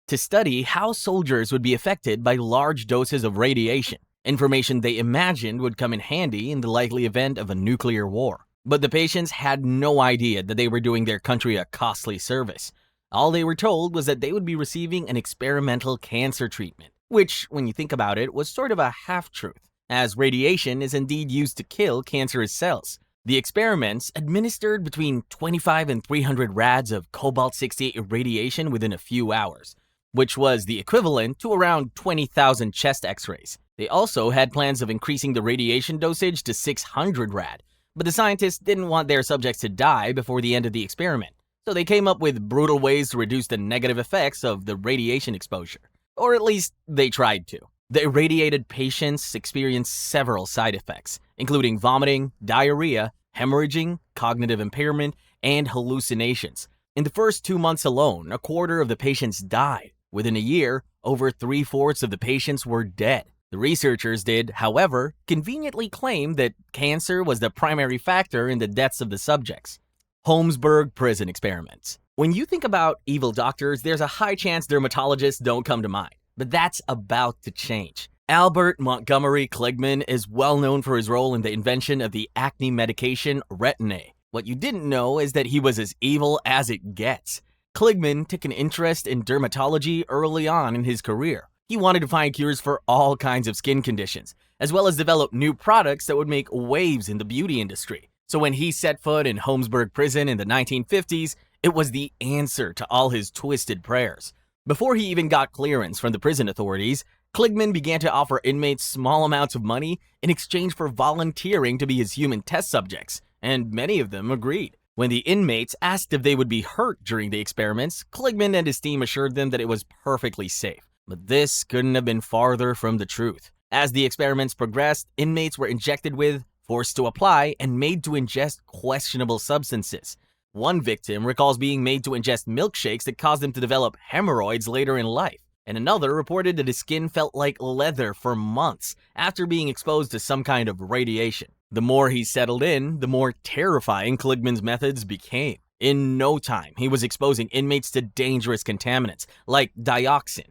to study how soldiers would be affected by large doses of radiation, information they imagined would come in handy in the likely event of a nuclear war. But the patients had no idea that they were doing their country a costly service. All they were told was that they would be receiving an experimental cancer treatment, which, when you think about it, was sort of a half-truth, as radiation is indeed used to kill cancerous cells. The experiments administered between 25 and 300 rads of cobalt-60 irradiation within a few hours, which was the equivalent to around 20,000 chest x-rays. They also had plans of increasing the radiation dosage to 600 rad, but the scientists didn't want their subjects to die before the end of the experiment, so they came up with brutal ways to reduce the negative effects of the radiation exposure. Or at least, they tried to. The irradiated patients experienced several side effects, including vomiting, diarrhea, hemorrhaging, cognitive impairment, and hallucinations. In the first 2 months alone, a quarter of the patients died. Within a year, over 3/4 of the patients were dead. The researchers did, however, conveniently claim that cancer was the primary factor in the deaths of the subjects. Holmesburg prison experiments. When you think about evil doctors, there's a high chance dermatologists don't come to mind. But that's about to change. Albert Montgomery Kligman is well known for his role in the invention of the acne medication Retin-A. What you didn't know is that he was as evil as it gets. Kligman took an interest in dermatology early on in his career. He wanted to find cures for all kinds of skin conditions, as well as develop new products that would make waves in the beauty industry. So when he set foot in Holmesburg prison in the 1950s, it was the answer to all his twisted prayers. Before he even got clearance from the prison authorities, Kligman began to offer inmates small amounts of money in exchange for volunteering to be his human test subjects, and many of them agreed. When the inmates asked if they would be hurt during the experiments, Kligman and his team assured them that it was perfectly safe. But this couldn't have been farther from the truth. As the experiments progressed, inmates were injected with, forced to apply, and made to ingest questionable substances. One victim recalls being made to ingest milkshakes that caused him to develop hemorrhoids later in life, and another reported that his skin felt like leather for months after being exposed to some kind of radiation. The more he settled in, the more terrifying Kligman's methods became. In no time, he was exposing inmates to dangerous contaminants like dioxin,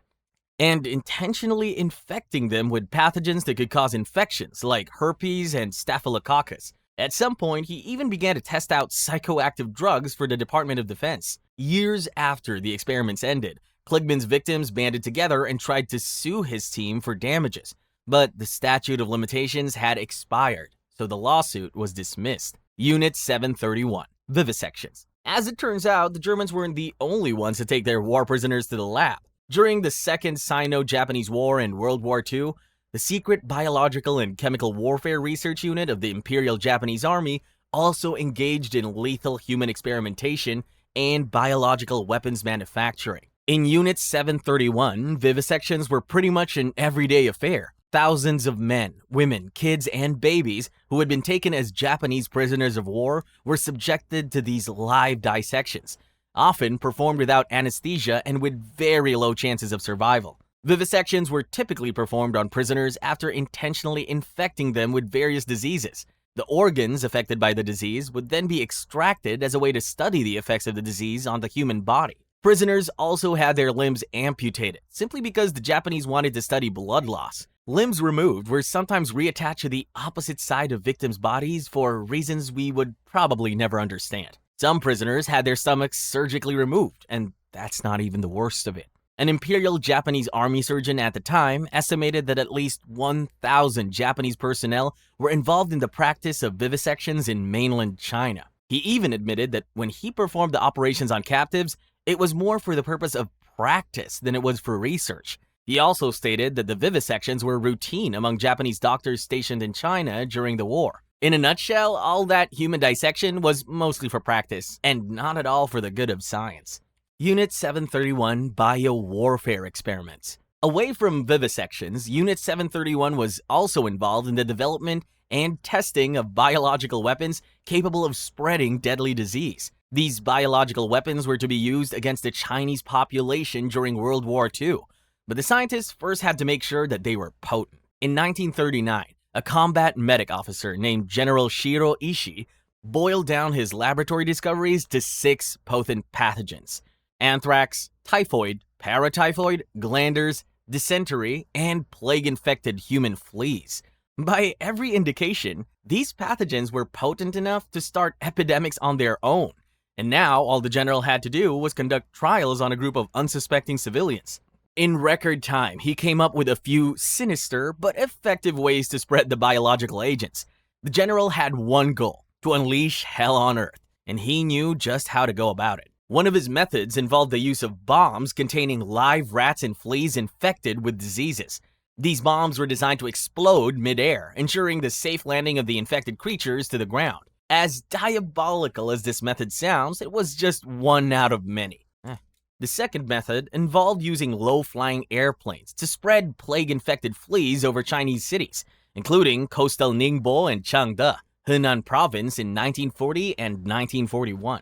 and intentionally infecting them with pathogens that could cause infections like herpes and staphylococcus. At some point, he even began to test out psychoactive drugs for the Department of Defense. Years after the experiments ended, Kligman's victims banded together and tried to sue his team for damages. But the statute of limitations had expired, so the lawsuit was dismissed. Unit 731, Vivisections. As it turns out, the Germans weren't the only ones to take their war prisoners to the lab. During the Second Sino-Japanese War and World War II, the secret biological and chemical warfare research unit of the Imperial Japanese Army also engaged in lethal human experimentation and biological weapons manufacturing. In Unit 731, vivisections were pretty much an everyday affair. Thousands of men, women, kids, and babies who had been taken as Japanese prisoners of war were subjected to these live dissections, often performed without anesthesia and with very low chances of survival. Vivisections were typically performed on prisoners after intentionally infecting them with various diseases. The organs affected by the disease would then be extracted as a way to study the effects of the disease on the human body. Prisoners also had their limbs amputated, simply because the Japanese wanted to study blood loss. Limbs removed were sometimes reattached to the opposite side of victims' bodies for reasons we would probably never understand. Some prisoners had their stomachs surgically removed, and that's not even the worst of it. An Imperial Japanese Army surgeon at the time estimated that at least 1,000 Japanese personnel were involved in the practice of vivisections in mainland China. He even admitted that when he performed the operations on captives, it was more for the purpose of practice than it was for research. He also stated that the vivisections were routine among Japanese doctors stationed in China during the war. In a nutshell, all that human dissection was mostly for practice, and not at all for the good of science. Unit 731 Biowarfare Experiments. Away from vivisections, Unit 731 was also involved in the development and testing of biological weapons capable of spreading deadly disease. These biological weapons were to be used against the Chinese population during World War II, but the scientists first had to make sure that they were potent. In 1939, a combat medic officer named General Shiro Ishii boiled down his laboratory discoveries to 6 potent pathogens: anthrax, typhoid, paratyphoid, glanders, dysentery, and plague-infected human fleas. By every indication, these pathogens were potent enough to start epidemics on their own, and now all the general had to do was conduct trials on a group of unsuspecting civilians. In record time, he came up with a few sinister but effective ways to spread the biological agents. The general had one goal: to unleash hell on Earth, and he knew just how to go about it. One of his methods involved the use of bombs containing live rats and fleas infected with diseases. These bombs were designed to explode mid-air, ensuring the safe landing of the infected creatures to the ground. As diabolical as this method sounds, it was just one out of many. The second method involved using low-flying airplanes to spread plague-infected fleas over Chinese cities, including coastal Ningbo and Changde, Henan province in 1940 and 1941.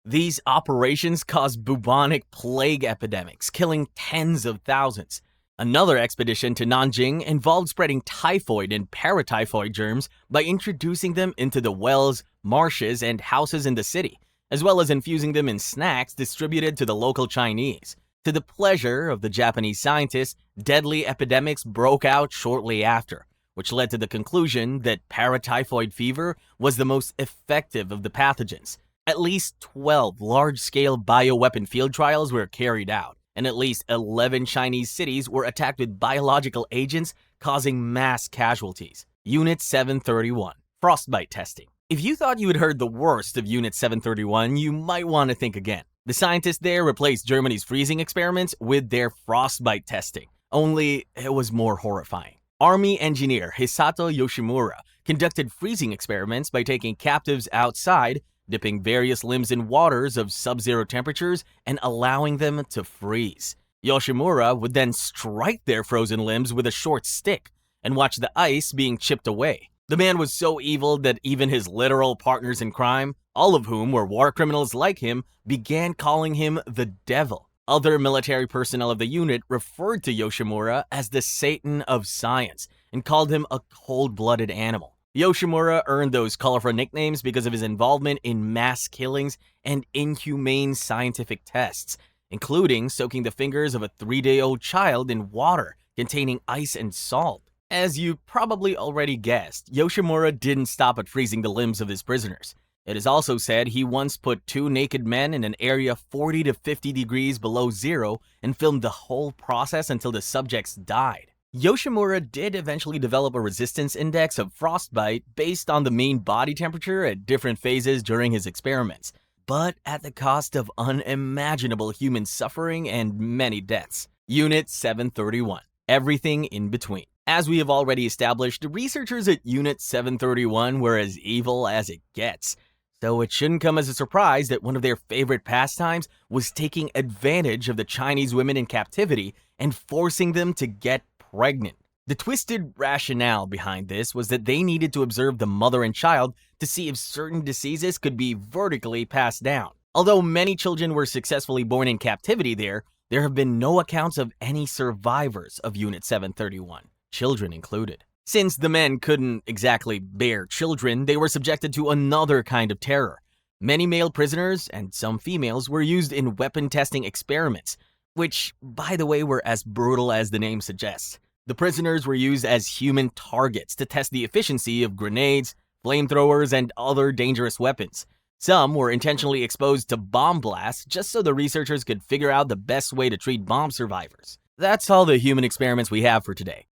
These operations caused bubonic plague epidemics, killing tens of thousands. Another expedition to Nanjing involved spreading typhoid and paratyphoid germs by introducing them into the wells, marshes, and houses in the city, as well as infusing them in snacks distributed to the local Chinese. To the pleasure of the Japanese scientists, deadly epidemics broke out shortly after, which led to the conclusion that paratyphoid fever was the most effective of the pathogens. At least 12 large-scale bioweapon field trials were carried out, and at least 11 Chinese cities were attacked with biological agents, causing mass casualties. Unit 731, Frostbite Testing. If you thought you had heard the worst of Unit 731, you might want to think again. The scientists there replaced Germany's freezing experiments with their frostbite testing, only it was more horrifying. Army engineer Hisato Yoshimura conducted freezing experiments by taking captives outside, dipping various limbs in waters of sub-zero temperatures, and allowing them to freeze. Yoshimura would then strike their frozen limbs with a short stick and watch the ice being chipped away. The man was so evil that even his literal partners in crime, all of whom were war criminals like him, began calling him the devil. Other military personnel of the unit referred to Yoshimura as the Satan of science and called him a cold-blooded animal. Yoshimura earned those colorful nicknames because of his involvement in mass killings and inhumane scientific tests, including soaking the fingers of a 3-day-old child in water containing ice and salt. As you probably already guessed, Yoshimura didn't stop at freezing the limbs of his prisoners. It is also said he once put 2 naked men in an area 40 to 50 degrees below zero and filmed the whole process until the subjects died. Yoshimura did eventually develop a resistance index of frostbite based on the mean body temperature at different phases during his experiments, but at the cost of unimaginable human suffering and many deaths. Unit 731, Everything in Between. As we have already established, the researchers at Unit 731 were as evil as it gets, so it shouldn't come as a surprise that one of their favorite pastimes was taking advantage of the Chinese women in captivity and forcing them to get pregnant. The twisted rationale behind this was that they needed to observe the mother and child to see if certain diseases could be vertically passed down. Although many children were successfully born in captivity there have been no accounts of any survivors of Unit 731. Children included. Since the men couldn't exactly bear children, they were subjected to another kind of terror. Many male prisoners, and some females, were used in weapon testing experiments, which, by the way, were as brutal as the name suggests. The prisoners were used as human targets to test the efficiency of grenades, flamethrowers, and other dangerous weapons. Some were intentionally exposed to bomb blasts just so the researchers could figure out the best way to treat bomb survivors. That's all the human experiments we have for today.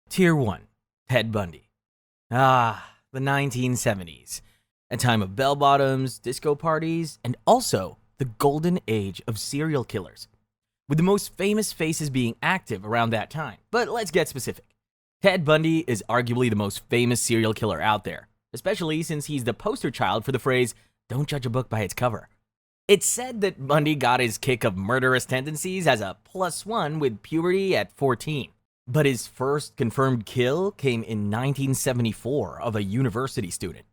Tier 1. Ted Bundy. The 1970s. A time of bell-bottoms, disco parties, and also the golden age of serial killers, with the most famous faces being active around that time. But let's get specific. Ted Bundy is arguably the most famous serial killer out there, especially since he's the poster child for the phrase, "Don't judge a book by its cover." It's said that Bundy got his kick of murderous tendencies as a +1 with puberty at 14. But his first confirmed kill came in 1974 of a university student.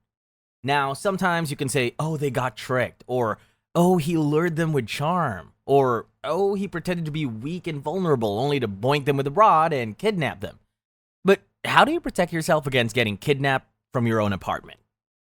Now, sometimes you can say, oh, they got tricked, or oh, he lured them with charm, or oh, he pretended to be weak and vulnerable only to boink them with a rod and kidnap them. But how do you protect yourself against getting kidnapped from your own apartment?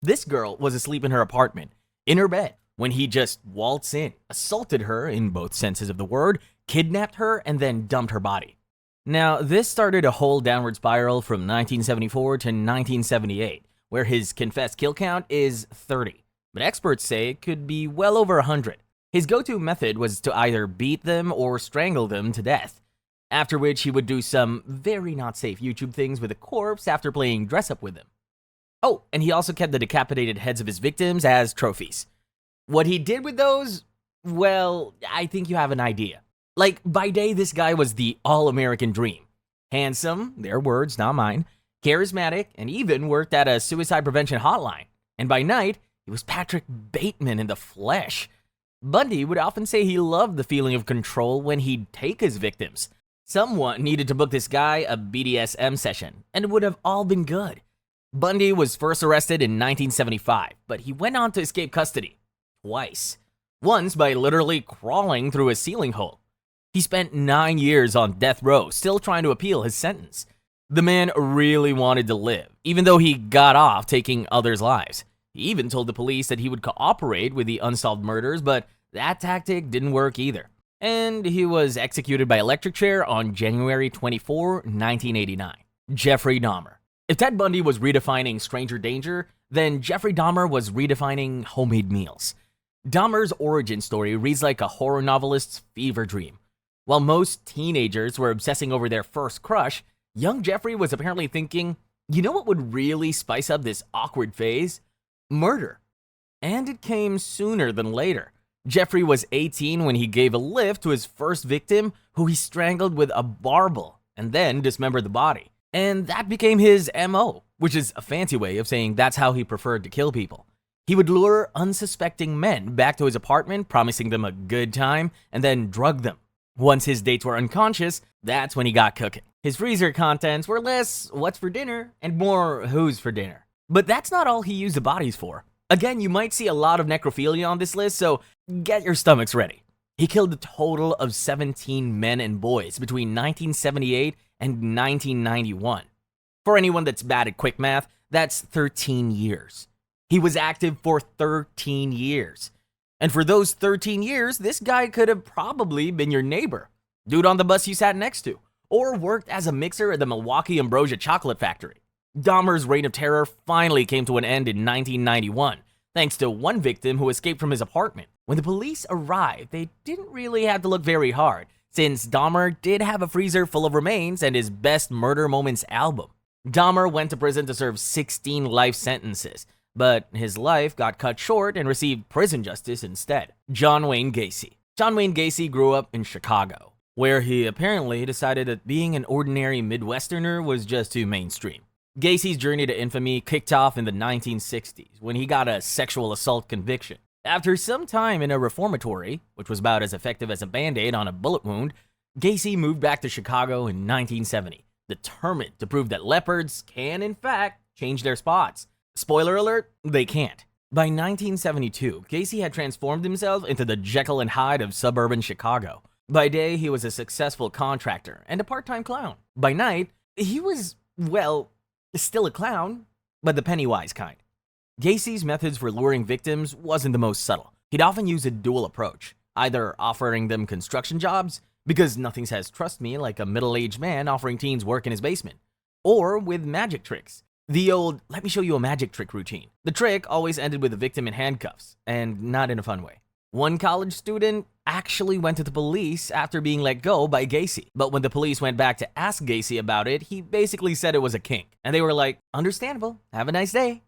This girl was asleep in her apartment, in her bed, when he just waltzed in, assaulted her in both senses of the word, kidnapped her, and then dumped her body. Now, this started a whole downward spiral from 1974 to 1978, where his confessed kill count is 30, but experts say it could be well over 100. His go-to method was to either beat them or strangle them to death, after which he would do some very not safe YouTube things with a corpse after playing dress-up with them. Oh, and he also kept the decapitated heads of his victims as trophies. What he did with those? Well, I think you have an idea. Like, by day, this guy was the all-American dream. Handsome, their words, not mine, charismatic, and even worked at a suicide prevention hotline. And by night, he was Patrick Bateman in the flesh. Bundy would often say he loved the feeling of control when he'd take his victims. Someone needed to book this guy a BDSM session, and it would have all been good. Bundy was first arrested in 1975, but he went on to escape custody. Twice. Once by literally crawling through a ceiling hole. He spent 9 years on death row, still trying to appeal his sentence. The man really wanted to live, even though he got off taking others' lives. He even told the police that he would cooperate with the unsolved murders, but that tactic didn't work either. And he was executed by electric chair on January 24, 1989. Jeffrey Dahmer. If Ted Bundy was redefining stranger danger, then Jeffrey Dahmer was redefining homemade meals. Dahmer's origin story reads like a horror novelist's fever dream. While most teenagers were obsessing over their first crush, young Jeffrey was apparently thinking, you know what would really spice up this awkward phase? Murder. And it came sooner than later. Jeffrey was 18 when he gave a lift to his first victim, who he strangled with a barbel and then dismembered the body. And that became his MO, which is a fancy way of saying that's how he preferred to kill people. He would lure unsuspecting men back to his apartment, promising them a good time, and then drug them. Once his dates were unconscious, that's when he got cooking. His freezer contents were less what's for dinner and more who's for dinner. But that's not all he used the bodies for. Again, you might see a lot of necrophilia on this list, so get your stomachs ready. He killed a total of 17 men and boys between 1978 and 1991. For anyone that's bad at quick math, that's 13 years. He was active for 13 years. And for those 13 years, this guy could have probably been your neighbor, dude on the bus you sat next to, or worked as a mixer at the Milwaukee Ambrosia Chocolate Factory. Dahmer's reign of terror finally came to an end in 1991, thanks to one victim who escaped from his apartment. When the police arrived, they didn't really have to look very hard, since Dahmer did have a freezer full of remains and his Best Murder Moments album. Dahmer went to prison to serve 16 life sentences, but his life got cut short and received prison justice instead. John Wayne Gacy. John Wayne Gacy grew up in Chicago, where he apparently decided that being an ordinary Midwesterner was just too mainstream. Gacy's journey to infamy kicked off in the 1960s when he got a sexual assault conviction. After some time in a reformatory, which was about as effective as a band-aid on a bullet wound, Gacy moved back to Chicago in 1970, determined to prove that leopards can, in fact, change their spots. Spoiler alert, they can't. By 1972, Gacy had transformed himself into the Jekyll and Hyde of suburban Chicago. By day, he was a successful contractor and a part-time clown. By night, he was, well, still a clown, but the Pennywise kind. Gacy's methods for luring victims wasn't the most subtle. He'd often use a dual approach, either offering them construction jobs, because nothing says trust me like a middle-aged man offering teens work in his basement, or with magic tricks. The old, let me show you a magic trick routine. The trick always ended with the victim in handcuffs, and not in a fun way. One college student actually went to the police after being let go by Gacy, but when the police went back to ask Gacy about it, he basically said it was a kink, and they were like, understandable, have a nice day.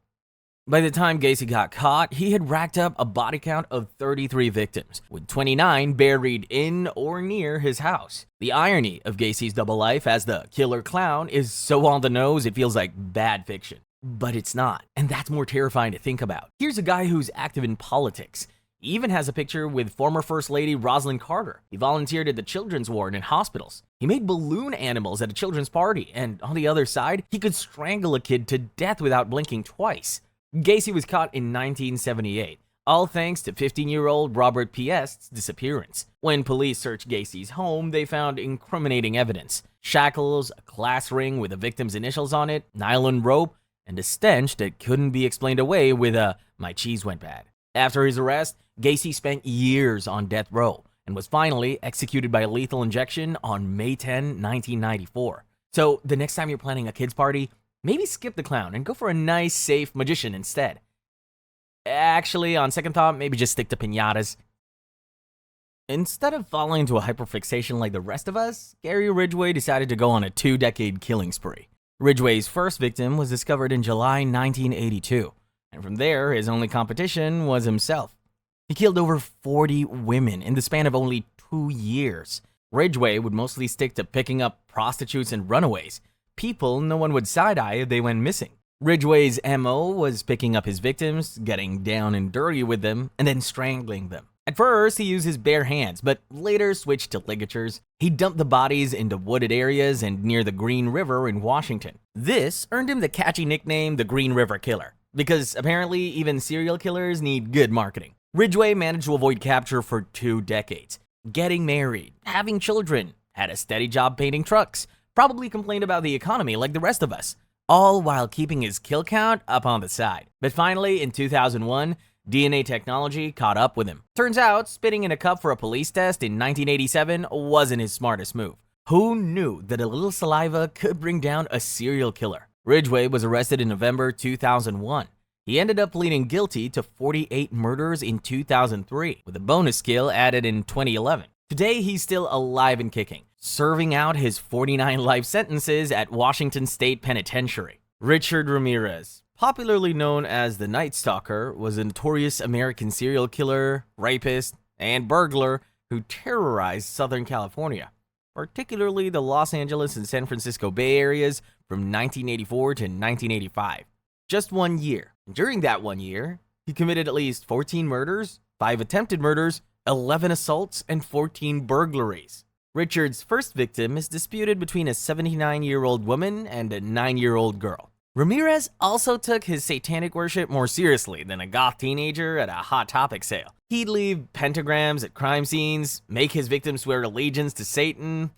By the time Gacy got caught, he had racked up a body count of 33 victims, with 29 buried in or near his house. The irony of Gacy's double life as the killer clown is so on the nose it feels like bad fiction. But it's not, and that's more terrifying to think about. Here's a guy who's active in politics. He even has a picture with former First Lady Rosalind Carter. He volunteered at the children's ward in hospitals. He made balloon animals at a children's party, and on the other side, he could strangle a kid to death without blinking twice. Gacy was caught in 1978, all thanks to 15-year-old Robert P.S.'s disappearance. When police searched Gacy's home, they found incriminating evidence: shackles, a class ring with the victim's initials on it, nylon rope, and a stench that couldn't be explained away with a "my cheese went bad." After his arrest, Gacy spent years on death row and was finally executed by lethal injection on May 10, 1994. So the next time you're planning a kid's party, maybe skip the clown and go for a nice, safe magician instead. Actually, on second thought, maybe just stick to piñatas. Instead of falling into a hyperfixation like the rest of us, Gary Ridgway decided to go on a 2-decade killing spree. Ridgway's first victim was discovered in July 1982, and from there, his only competition was himself. He killed over 40 women in the span of only 2 years. Ridgway would mostly stick to picking up prostitutes and runaways, people no one would side-eye if they went missing. Ridgway's MO was picking up his victims, getting down and dirty with them, and then strangling them. At first, he used his bare hands, but later switched to ligatures. He dumped the bodies into wooded areas and near the Green River in Washington. This earned him the catchy nickname, the Green River Killer, because apparently even serial killers need good marketing. Ridgway managed to avoid capture for 2 decades, getting married, having children, had a steady job painting trucks, probably complained about the economy like the rest of us, all while keeping his kill count up on the side. But finally, in 2001, DNA technology caught up with him. Turns out, spitting in a cup for a police test in 1987 wasn't his smartest move. Who knew that a little saliva could bring down a serial killer? Ridgway was arrested in November 2001. He ended up pleading guilty to 48 murders in 2003, with a bonus skill added in 2011. Today, he's still alive and kicking, serving out his 49 life sentences at Washington State Penitentiary. Richard Ramirez, popularly known as the Night Stalker, was a notorious American serial killer, rapist, and burglar who terrorized Southern California, particularly the Los Angeles and San Francisco Bay areas from 1984 to 1985. Just 1 year. During that 1 year, he committed at least 14 murders, 5 attempted murders, 11 assaults, and 14 burglaries. Richard's first victim is disputed between a 79-year-old woman and a 9-year-old girl. Ramirez also took his satanic worship more seriously than a goth teenager at a Hot Topic sale. He'd leave pentagrams at crime scenes, make his victims swear allegiance to Satan,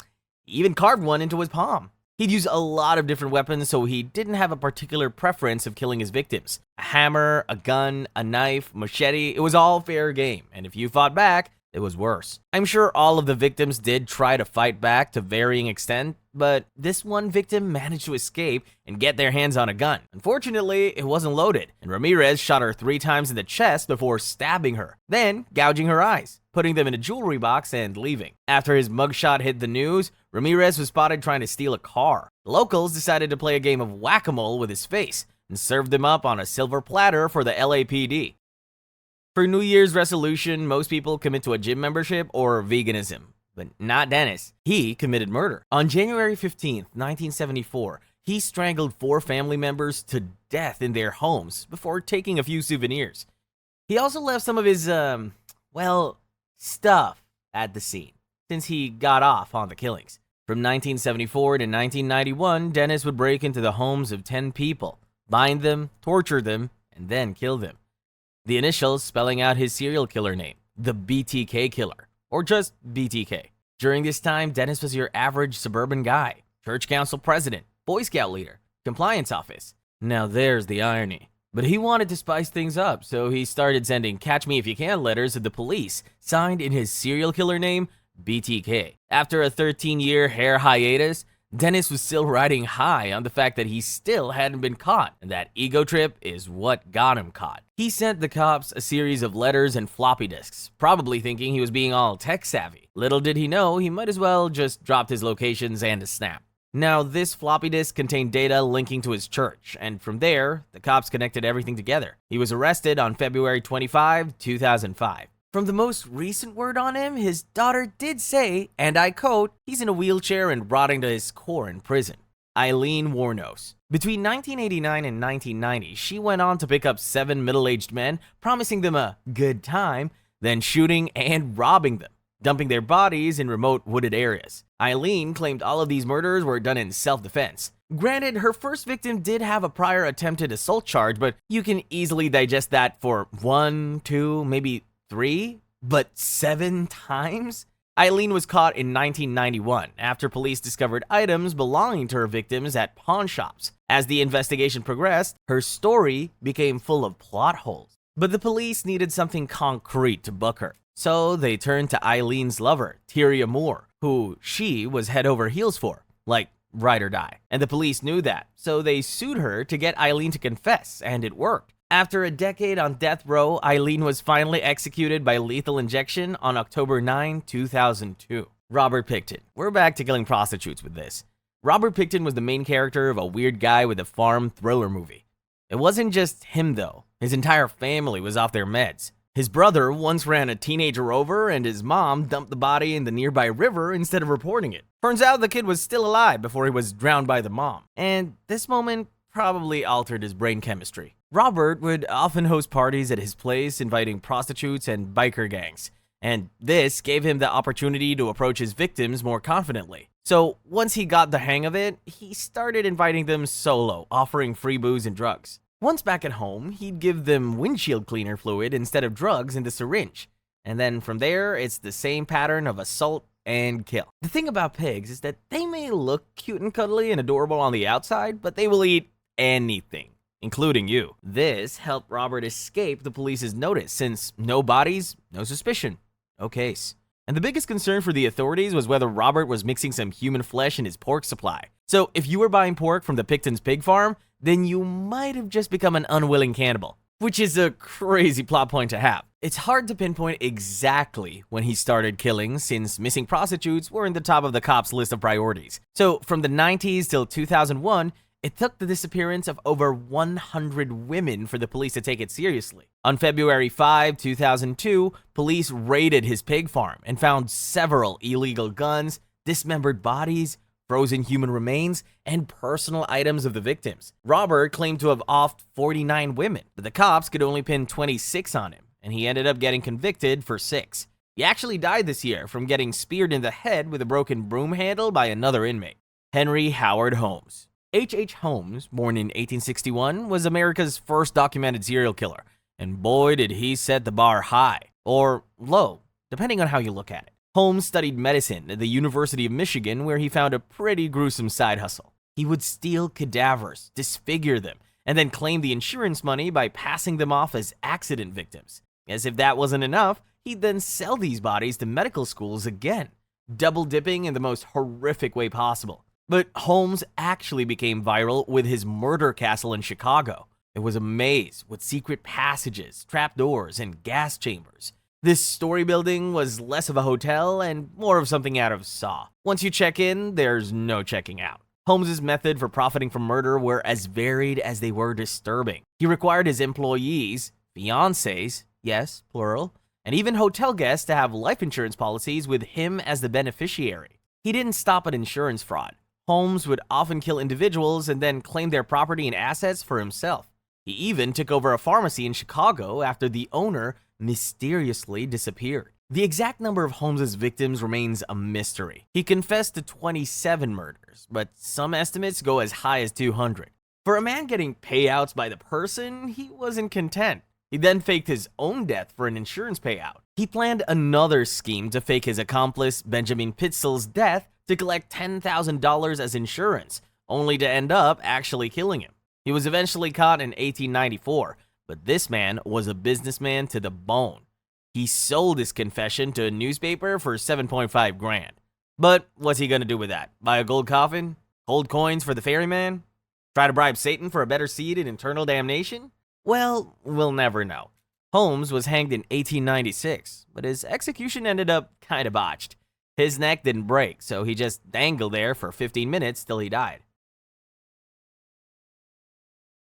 even carved one into his palm. He'd use a lot of different weapons, so he didn't have a particular preference of killing his victims. A hammer, a gun, a knife, machete, it was all fair game, and if you fought back, it was worse. I'm sure all of the victims did try to fight back to varying extent, but this one victim managed to escape and get their hands on a gun. Unfortunately, it wasn't loaded, and Ramirez shot her 3 times in the chest before stabbing her, then gouging her eyes, putting them in a jewelry box and leaving. After his mugshot hit the news, Ramirez was spotted trying to steal a car. Locals decided to play a game of whack-a-mole with his face and served him up on a silver platter for the LAPD. For New Year's resolution, most people commit to a gym membership or veganism, but not Dennis. He committed murder. On January 15th, 1974, he strangled 4 family members to death in their homes before taking a few souvenirs. He also left some of his, stuff at the scene, since he got off on the killings. From 1974 to 1991, Dennis would break into the homes of 10 people, bind them, torture them, and then kill them. The initials spelling out his serial killer name, the BTK Killer, or just BTK. During this time, Dennis was your average suburban guy, church council president, Boy Scout leader, compliance office. Now there's the irony. But he wanted to spice things up, so he started sending catch me if you can letters to the police, signed in his serial killer name, BTK. After a 13-year hair hiatus, Dennis was still riding high on the fact that he still hadn't been caught, and that ego trip is what got him caught. He sent the cops a series of letters and floppy disks, probably thinking he was being all tech-savvy. Little did he know, he might as well just dropped his locations and a snap. Now, this floppy disk contained data linking to his church, and from there, the cops connected everything together. He was arrested on February 25, 2005. From the most recent word on him, his daughter did say, and I quote, he's in a wheelchair and rotting to his core in prison. Eileen Warnos. Between 1989 and 1990, she went on to pick up 7 middle-aged men, promising them a good time, then shooting and robbing them, dumping their bodies in remote wooded areas. Eileen claimed all of these murders were done in self-defense. Granted, her first victim did have a prior attempted assault charge, but you can easily digest that for 1, 2, maybe 3, but 7 times? Eileen was caught in 1991 after police discovered items belonging to her victims at pawn shops. As the investigation progressed, her story became full of plot holes. But the police needed something concrete to book her. So they turned to Eileen's lover, Tyria Moore, who she was head over heels for, like ride or die. And the police knew that, so they sued her to get Eileen to confess, and it worked. After a decade on death row, Eileen was finally executed by lethal injection on October 9, 2002. Robert Pickton. We're back to killing prostitutes with this. Robert Pickton was the main character of a weird guy with a farm thriller movie. It wasn't just him though. His entire family was off their meds. His brother once ran a teenager over and his mom dumped the body in the nearby river instead of reporting it. Turns out the kid was still alive before he was drowned by the mom. And this moment probably altered his brain chemistry. Robert would often host parties at his place, inviting prostitutes and biker gangs, and this gave him the opportunity to approach his victims more confidently. So once he got the hang of it, he started inviting them solo, offering free booze and drugs. Once back at home, he'd give them windshield cleaner fluid instead of drugs in the syringe, and then from there, it's the same pattern of assault and kill. The thing about pigs is that they may look cute and cuddly and adorable on the outside, but they will eat anything, including you. This helped Robert escape the police's notice since no bodies, no suspicion, no case. And the biggest concern for the authorities was whether Robert was mixing some human flesh in his pork supply. So if you were buying pork from the Picton's pig farm, then you might have just become an unwilling cannibal, which is a crazy plot point to have. It's hard to pinpoint exactly when he started killing since missing prostitutes were in the top of the cops' list of priorities. So from the 90s till 2001, it took the disappearance of over 100 women for the police to take it seriously. On February 5, 2002, police raided his pig farm and found several illegal guns, dismembered bodies, frozen human remains, and personal items of the victims. Robert claimed to have offed 49 women, but the cops could only pin 26 on him, and he ended up getting convicted for 6. He actually died this year from getting speared in the head with a broken broom handle by another inmate. Henry Howard Holmes. H.H. Holmes, born in 1861, was America's first documented serial killer, and boy did he set the bar high, or low, depending on how you look at it. Holmes studied medicine at the University of Michigan, where he found a pretty gruesome side hustle. He would steal cadavers, disfigure them, and then claim the insurance money by passing them off as accident victims. As if that wasn't enough, he'd then sell these bodies to medical schools again, double dipping in the most horrific way possible. But Holmes actually became viral with his murder castle in Chicago. It was a maze with secret passages, trapdoors, and gas chambers. This story building was less of a hotel and more of something out of Saw. Once you check in, there's no checking out. Holmes' method for profiting from murder were as varied as they were disturbing. He required his employees, fiancés, yes, plural, and even hotel guests to have life insurance policies with him as the beneficiary. He didn't stop at insurance fraud. Holmes would often kill individuals and then claim their property and assets for himself. He even took over a pharmacy in Chicago after the owner mysteriously disappeared. The exact number of Holmes' victims remains a mystery. He confessed to 27 murders, but some estimates go as high as 200. For a man getting payouts by the person, he wasn't content. He then faked his own death for an insurance payout. He planned another scheme to fake his accomplice Benjamin Pitzel's death to collect $10,000 as insurance, only to end up actually killing him. He was eventually caught in 1894, but this man was a businessman to the bone. He sold his confession to a newspaper for $7.5 grand. But what's he gonna do with that? Buy a gold coffin? Hold coins for the ferryman? Try to bribe Satan for a better seat in eternal damnation? Well, we'll never know. Holmes was hanged in 1896, but his execution ended up kinda botched. His neck didn't break, so he just dangled there for 15 minutes till he died.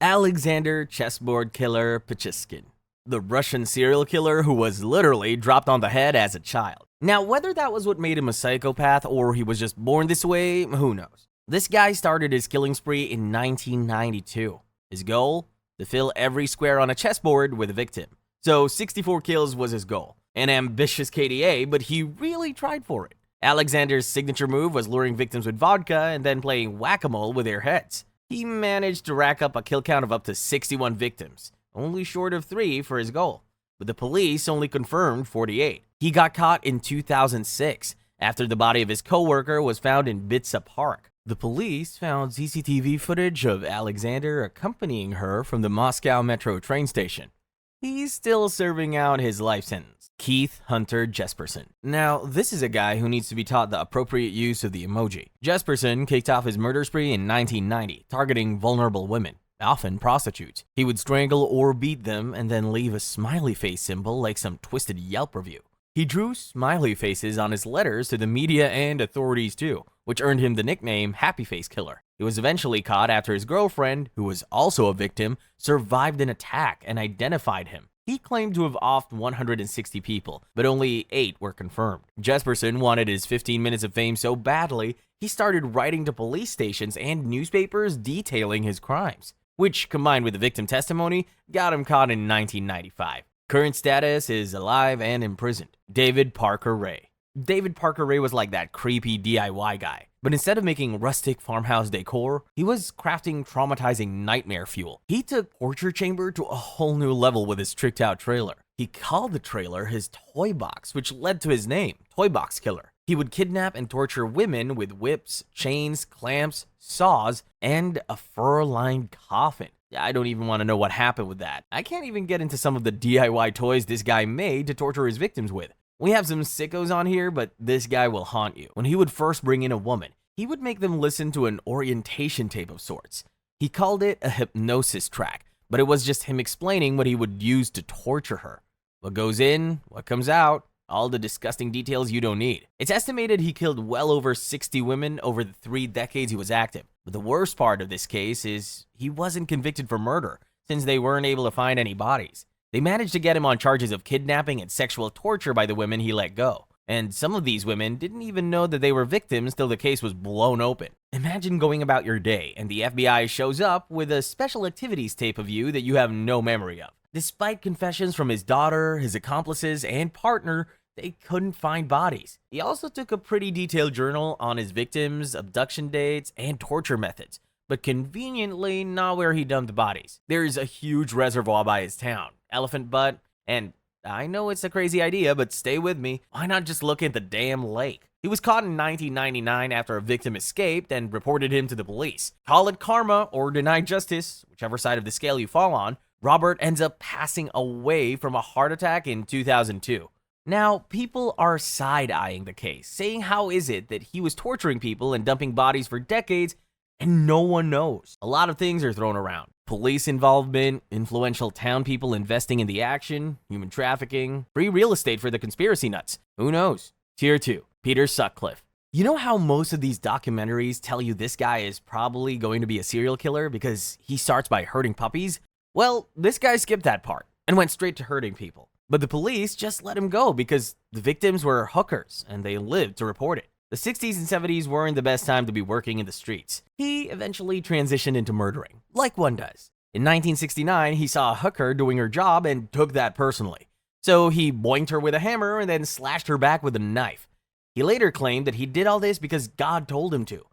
Alexander Chessboard Killer Pichyskin, the Russian serial killer who was literally dropped on the head as a child. Now, whether that was what made him a psychopath or he was just born this way, who knows? This guy started his killing spree in 1992. His goal? To fill every square on a chessboard with a victim. So 64 kills was his goal. An ambitious KDA, but he really tried for it. Alexander's signature move was luring victims with vodka and then playing whack-a-mole with their heads. He managed to rack up a kill count of up to 61 victims, only short of 3 for his goal, but the police only confirmed 48. He got caught in 2006 after the body of his co-worker was found in Bitsa Park. The police found CCTV footage of Alexander accompanying her from the Moscow metro train station. He's still serving out his life sentence. Keith Hunter Jesperson. Now, this is a guy who needs to be taught the appropriate use of the emoji. Jesperson kicked off his murder spree in 1990, targeting vulnerable women, often prostitutes. He would strangle or beat them and then leave a smiley face symbol like some twisted Yelp review. He drew smiley faces on his letters to the media and authorities too, which earned him the nickname Happy Face Killer. He was eventually caught after his girlfriend, who was also a victim, survived an attack and identified him. He claimed to have offed 160 people, but only 8 were confirmed. Jesperson wanted his 15 minutes of fame so badly, he started writing to police stations and newspapers detailing his crimes, which, combined with the victim testimony, got him caught in 1995. Current status is alive and imprisoned. David Parker Ray. David Parker Ray was like that creepy DIY guy, but instead of making rustic farmhouse decor, he was crafting traumatizing nightmare fuel. He took torture chamber to a whole new level with his tricked out trailer. He called the trailer his toy box, which led to his name, Toy Box Killer. He would kidnap and torture women with whips, chains, clamps, saws, and a fur-lined coffin. I don't even want to know what happened with that. I can't even get into some of the DIY toys this guy made to torture his victims with. We have some sickos on here, but this guy will haunt you. When he would first bring in a woman, he would make them listen to an orientation tape of sorts. He called it a hypnosis track, but it was just him explaining what he would use to torture her. What goes in, what comes out, all the disgusting details you don't need. It's estimated he killed well over 60 women over the 3 decades he was active. But the worst part of this case is he wasn't convicted for murder, since they weren't able to find any bodies. They managed to get him on charges of kidnapping and sexual torture by the women he let go. And some of these women didn't even know that they were victims till the case was blown open. Imagine going about your day and the FBI shows up with a special activities tape of you that you have no memory of. Despite confessions from his daughter, his accomplices, and partner, they couldn't find bodies. He also took a pretty detailed journal on his victims, abduction dates, and torture methods, but conveniently not where he dumped the bodies. There's a huge reservoir by his town, Elephant Butte, and I know it's a crazy idea, but stay with me. Why not just look at the damn lake? He was caught in 1999 after a victim escaped and reported him to the police. Call it karma or denied justice, whichever side of the scale you fall on. Robert ends up passing away from a heart attack in 2002. Now, people are side-eyeing the case, saying how is it that he was torturing people and dumping bodies for decades and no one knows. A lot of things are thrown around. Police involvement, influential town people investing in the action, human trafficking, free real estate for the conspiracy nuts. Who knows? Tier 2, Peter Sutcliffe. You know how most of these documentaries tell you this guy is probably going to be a serial killer because he starts by hurting puppies? Well, this guy skipped that part and went straight to hurting people. But the police just let him go because the victims were hookers and they lived to report it. The 60s and 70s weren't the best time to be working in the streets. He eventually transitioned into murdering, like one does. In 1969, he saw a hooker doing her job and took that personally. So he boinked her with a hammer and then slashed her back with a knife. He later claimed that he did all this because God told him to.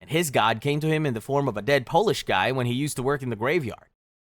And his God came to him in the form of a dead Polish guy when he used to work in the graveyard.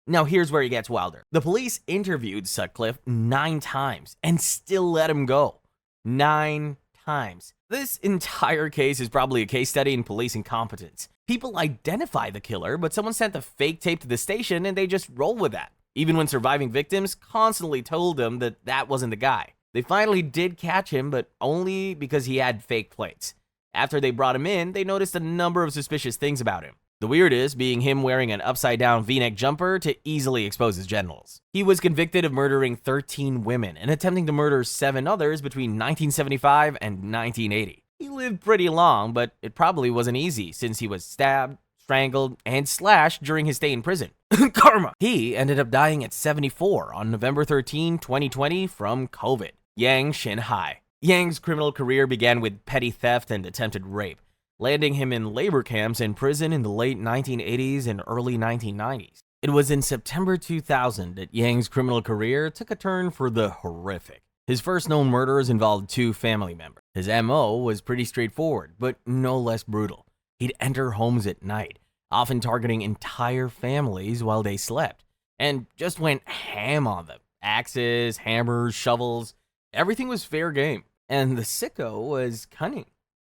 Now here's where he gets wilder. The police interviewed Sutcliffe 9 times and still let him go. 9 times. This entire case is probably a case study in police incompetence. People identify the killer, but someone sent the fake tape to the station and they just roll with that. Even when surviving victims constantly told them that that wasn't the guy. They finally did catch him, but only because he had fake plates. After they brought him in, they noticed a number of suspicious things about him. The weirdest being him wearing an upside-down V-neck jumper to easily expose his genitals. He was convicted of murdering 13 women and attempting to murder 7 others between 1975 and 1980. He lived pretty long, but it probably wasn't easy since he was stabbed, strangled, and slashed during his stay in prison. Karma! He ended up dying at 74 on November 13, 2020 from COVID. Yang Shinhai. Yang's criminal career began with petty theft and attempted rape, landing him in labor camps and prison in the late 1980s and early 1990s. It was in September 2000 that Yang's criminal career took a turn for the horrific. His first known murders involved two family members. His MO was pretty straightforward, but no less brutal. He'd enter homes at night, often targeting entire families while they slept, and just went ham on them. Axes, hammers, shovels, everything was fair game. And the sicko was cunning.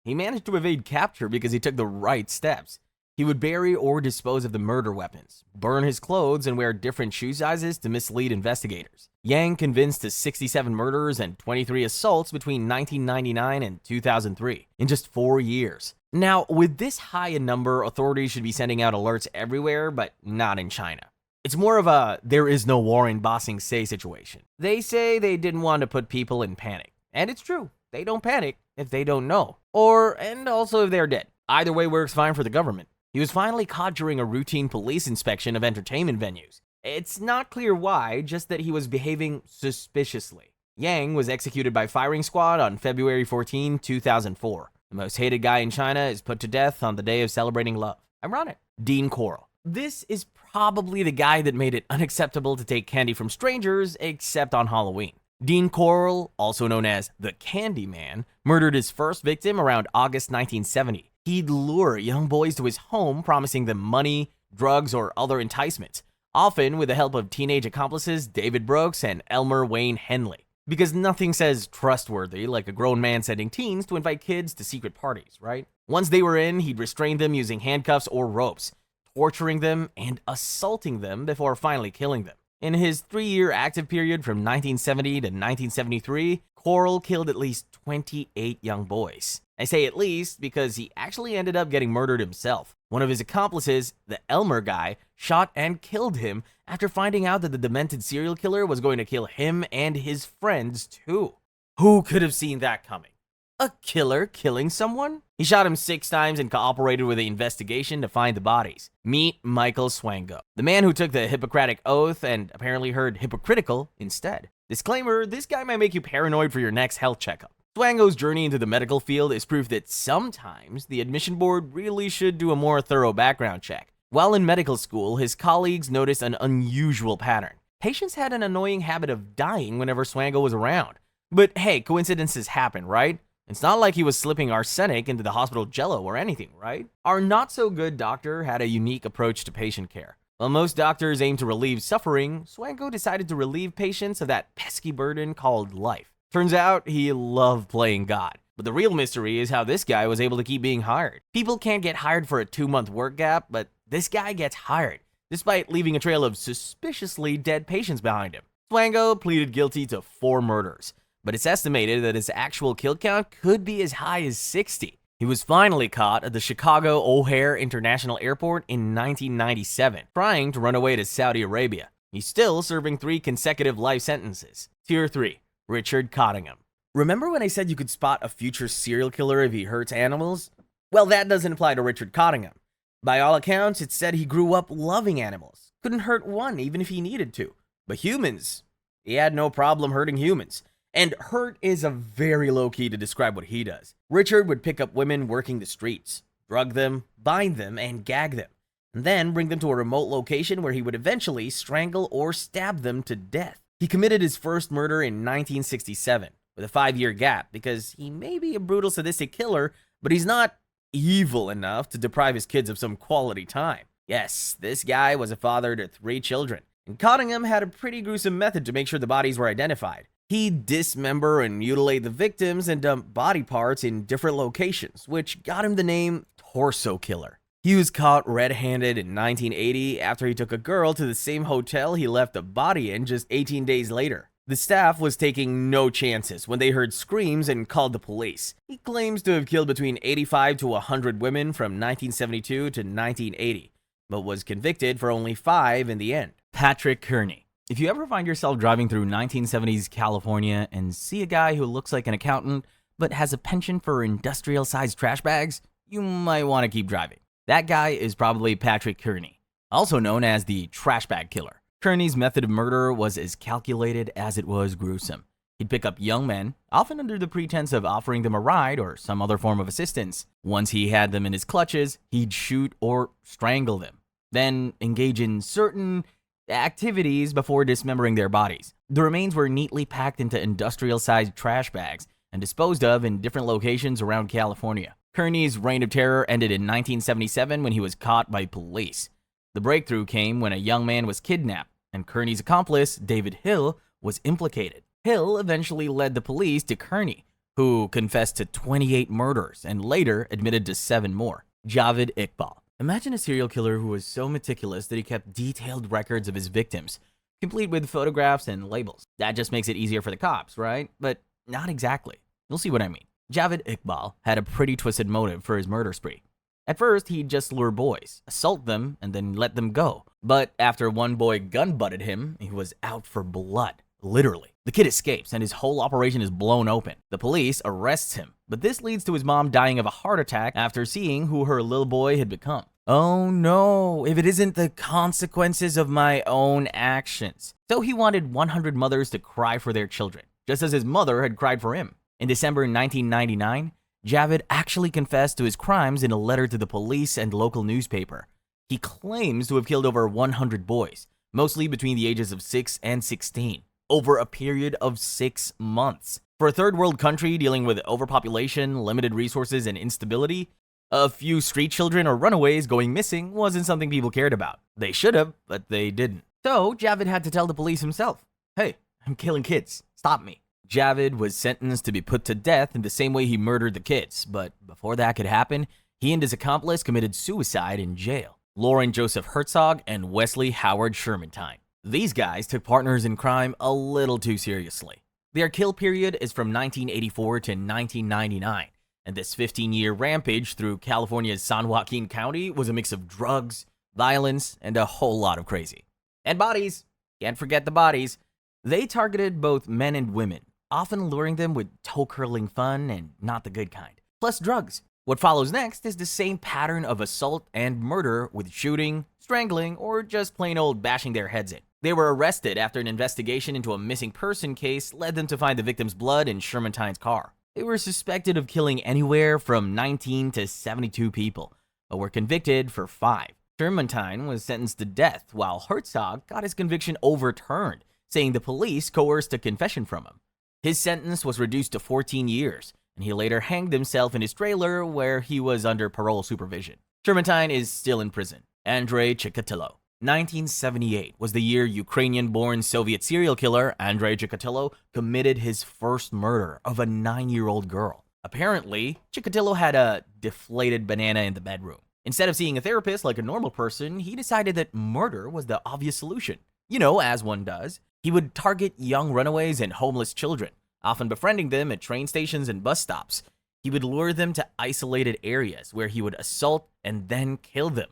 He managed to evade capture because he took the right steps. He would bury or dispose of the murder weapons, burn his clothes, and wear different shoe sizes to mislead investigators. Yang convinced to 67 murders and 23 assaults between 1999 and 2003, in just 4 years. Now, with this high a number, authorities should be sending out alerts everywhere, but not in China. It's more of a there is no war in Ba Sing Se situation. They say they didn't want to put people in panic. And it's true, they don't panic if they don't know. And also if they're dead. Either way works fine for the government. He was finally caught during a routine police inspection of entertainment venues. It's not clear why, just that he was behaving suspiciously. Yang was executed by firing squad on February 14, 2004. The most hated guy in China is put to death on the day of celebrating love. Ironic. Dean Coral. This is probably the guy that made it unacceptable to take candy from strangers, except on Halloween. Dean Coral, also known as the Candy Man, murdered his first victim around August 1970. He'd lure young boys to his home, promising them money, drugs, or other enticements, often with the help of teenage accomplices David Brooks and Elmer Wayne Henley. Because nothing says trustworthy like a grown man sending teens to invite kids to secret parties, right? Once they were in, he'd restrain them using handcuffs or ropes, torturing them and assaulting them before finally killing them. In his 3-year active period from 1970 to 1973, Coral killed at least 28 young boys. I say at least because he actually ended up getting murdered himself. One of his accomplices, the Elmer guy, shot and killed him after finding out that the demented serial killer was going to kill him and his friends too. Who could have seen that coming? A killer killing someone? He shot him 6 times and cooperated with the investigation to find the bodies. Meet Michael Swango, the man who took the Hippocratic Oath and apparently heard hypocritical instead. Disclaimer, this guy might make you paranoid for your next health checkup. Swango's journey into the medical field is proof that sometimes the admission board really should do a more thorough background check. While in medical school, his colleagues noticed an unusual pattern. Patients had an annoying habit of dying whenever Swango was around. But hey, coincidences happen, right? It's not like he was slipping arsenic into the hospital jello or anything, right? Our not-so-good doctor had a unique approach to patient care. While most doctors aim to relieve suffering, Swango decided to relieve patients of that pesky burden called life. Turns out he loved playing God. But the real mystery is how this guy was able to keep being hired. People can't get hired for a 2-month work gap, but this guy gets hired, despite leaving a trail of suspiciously dead patients behind him. Swango pleaded guilty to 4 murders, but it's estimated that his actual kill count could be as high as 60. He was finally caught at the Chicago O'Hare International Airport in 1997, trying to run away to Saudi Arabia. He's still serving 3 consecutive life sentences. Tier 3. Richard Cottingham. Remember when I said you could spot a future serial killer if he hurts animals? Well, that doesn't apply to Richard Cottingham. By all accounts, it's said he grew up loving animals. Couldn't hurt one even if he needed to. But humans, he had no problem hurting humans. And hurt is a very low key to describe what he does. Richard would pick up women working the streets, drug them, bind them, and gag them, and then bring them to a remote location where he would eventually strangle or stab them to death. He committed his first murder in 1967, with a 5-year gap, because he may be a brutal, sadistic killer, but he's not evil enough to deprive his kids of some quality time. Yes, this guy was a father to 3 children, and Cottingham had a pretty gruesome method to make sure the bodies were identified. He'd dismember and mutilate the victims and dump body parts in different locations, which got him the name Torso Killer. He was caught red-handed in 1980 after he took a girl to the same hotel he left the body in just 18 days later. The staff was taking no chances when they heard screams and called the police. He claims to have killed between 85 to 100 women from 1972 to 1980, but was convicted for only 5 in the end. Patrick Kearney. If you ever find yourself driving through 1970s California and see a guy who looks like an accountant but has a penchant for industrial-sized trash bags, you might want to keep driving. That guy is probably Patrick Kearney, also known as the trash bag killer. Kearney's method of murder was as calculated as it was gruesome. He'd pick up young men, often under the pretense of offering them a ride or some other form of assistance. Once he had them in his clutches, he'd shoot or strangle them, then engage in certain activities before dismembering their bodies. The remains were neatly packed into industrial-sized trash bags and disposed of in different locations around California. Kearney's reign of terror ended in 1977 when he was caught by police. The breakthrough came when a young man was kidnapped, and Kearney's accomplice, David Hill, was implicated. Hill eventually led the police to Kearney, who confessed to 28 murders and later admitted to 7 more. Javed Iqbal. Imagine a serial killer who was so meticulous that he kept detailed records of his victims, complete with photographs and labels. That just makes it easier for the cops, right? But not exactly. You'll see what I mean. Javed Iqbal had a pretty twisted motive for his murder spree. At first, he'd just lure boys, assault them, and then let them go. But after one boy gun-butted him, he was out for blood. Literally. The kid escapes and his whole operation is blown open. The police arrests him, but this leads to his mom dying of a heart attack after seeing who her little boy had become. Oh no, if it isn't the consequences of my own actions. So he wanted 100 mothers to cry for their children, just as his mother had cried for him. In December 1999, Javed actually confessed to his crimes in a letter to the police and local newspaper. He claims to have killed over 100 boys, mostly between the ages of 6 and 16. Over a period of 6 months. For a third world country dealing with overpopulation, limited resources, and instability, a few street children or runaways going missing wasn't something people cared about. They should have, but they didn't. So Javed had to tell the police himself, "Hey, I'm killing kids. Stop me." Javed was sentenced to be put to death in the same way he murdered the kids, but before that could happen, he and his accomplice committed suicide in jail. Lauren Joseph Herzog and Wesley Howard Shermantine. These guys took partners in crime a little too seriously. Their kill period is from 1984 to 1999, and this 15-year rampage through California's San Joaquin County was a mix of drugs, violence, and a whole lot of crazy. And bodies. Can't forget the bodies. They targeted both men and women, often luring them with toe-curling fun and not the good kind. Plus drugs. What follows next is the same pattern of assault and murder with shooting, strangling, or just plain old bashing their heads in. They were arrested after an investigation into a missing person case led them to find the victim's blood in Shermantine's car. They were suspected of killing anywhere from 19 to 72 people, but were convicted for 5. Shermantine was sentenced to death, while Herzog got his conviction overturned, saying the police coerced a confession from him. His sentence was reduced to 14 years, and he later hanged himself in his trailer where he was under parole supervision. Shermantine is still in prison. Andrei Chikatilo. 1978 was the year Ukrainian-born Soviet serial killer Andrei Chikatilo committed his first murder of a 9-year-old girl. Apparently, Chikatilo had a deflated banana in the bedroom. Instead of seeing a therapist like a normal person, he decided that murder was the obvious solution. You know, as one does. He would target young runaways and homeless children, often befriending them at train stations and bus stops. He would lure them to isolated areas where he would assault and then kill them,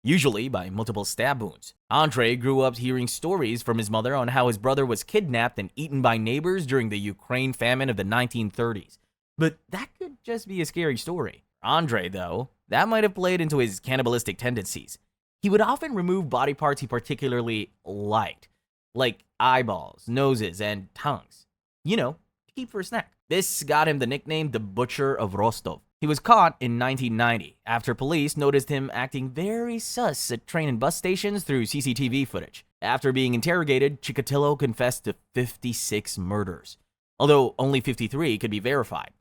usually by multiple stab wounds. Andrei grew up hearing stories from his mother on how his brother was kidnapped and eaten by neighbors during the Ukraine famine of the 1930s. But that could just be a scary story. For Andrei, though, that might have played into his cannibalistic tendencies. He would often remove body parts he particularly liked, like eyeballs, noses, and tongues. You know, to keep for a snack. This got him the nickname the Butcher of Rostov. He was caught in 1990 after police noticed him acting very sus at train and bus stations through CCTV footage. After being interrogated, Chikatilo confessed to 56 murders, although only 53 could be verified.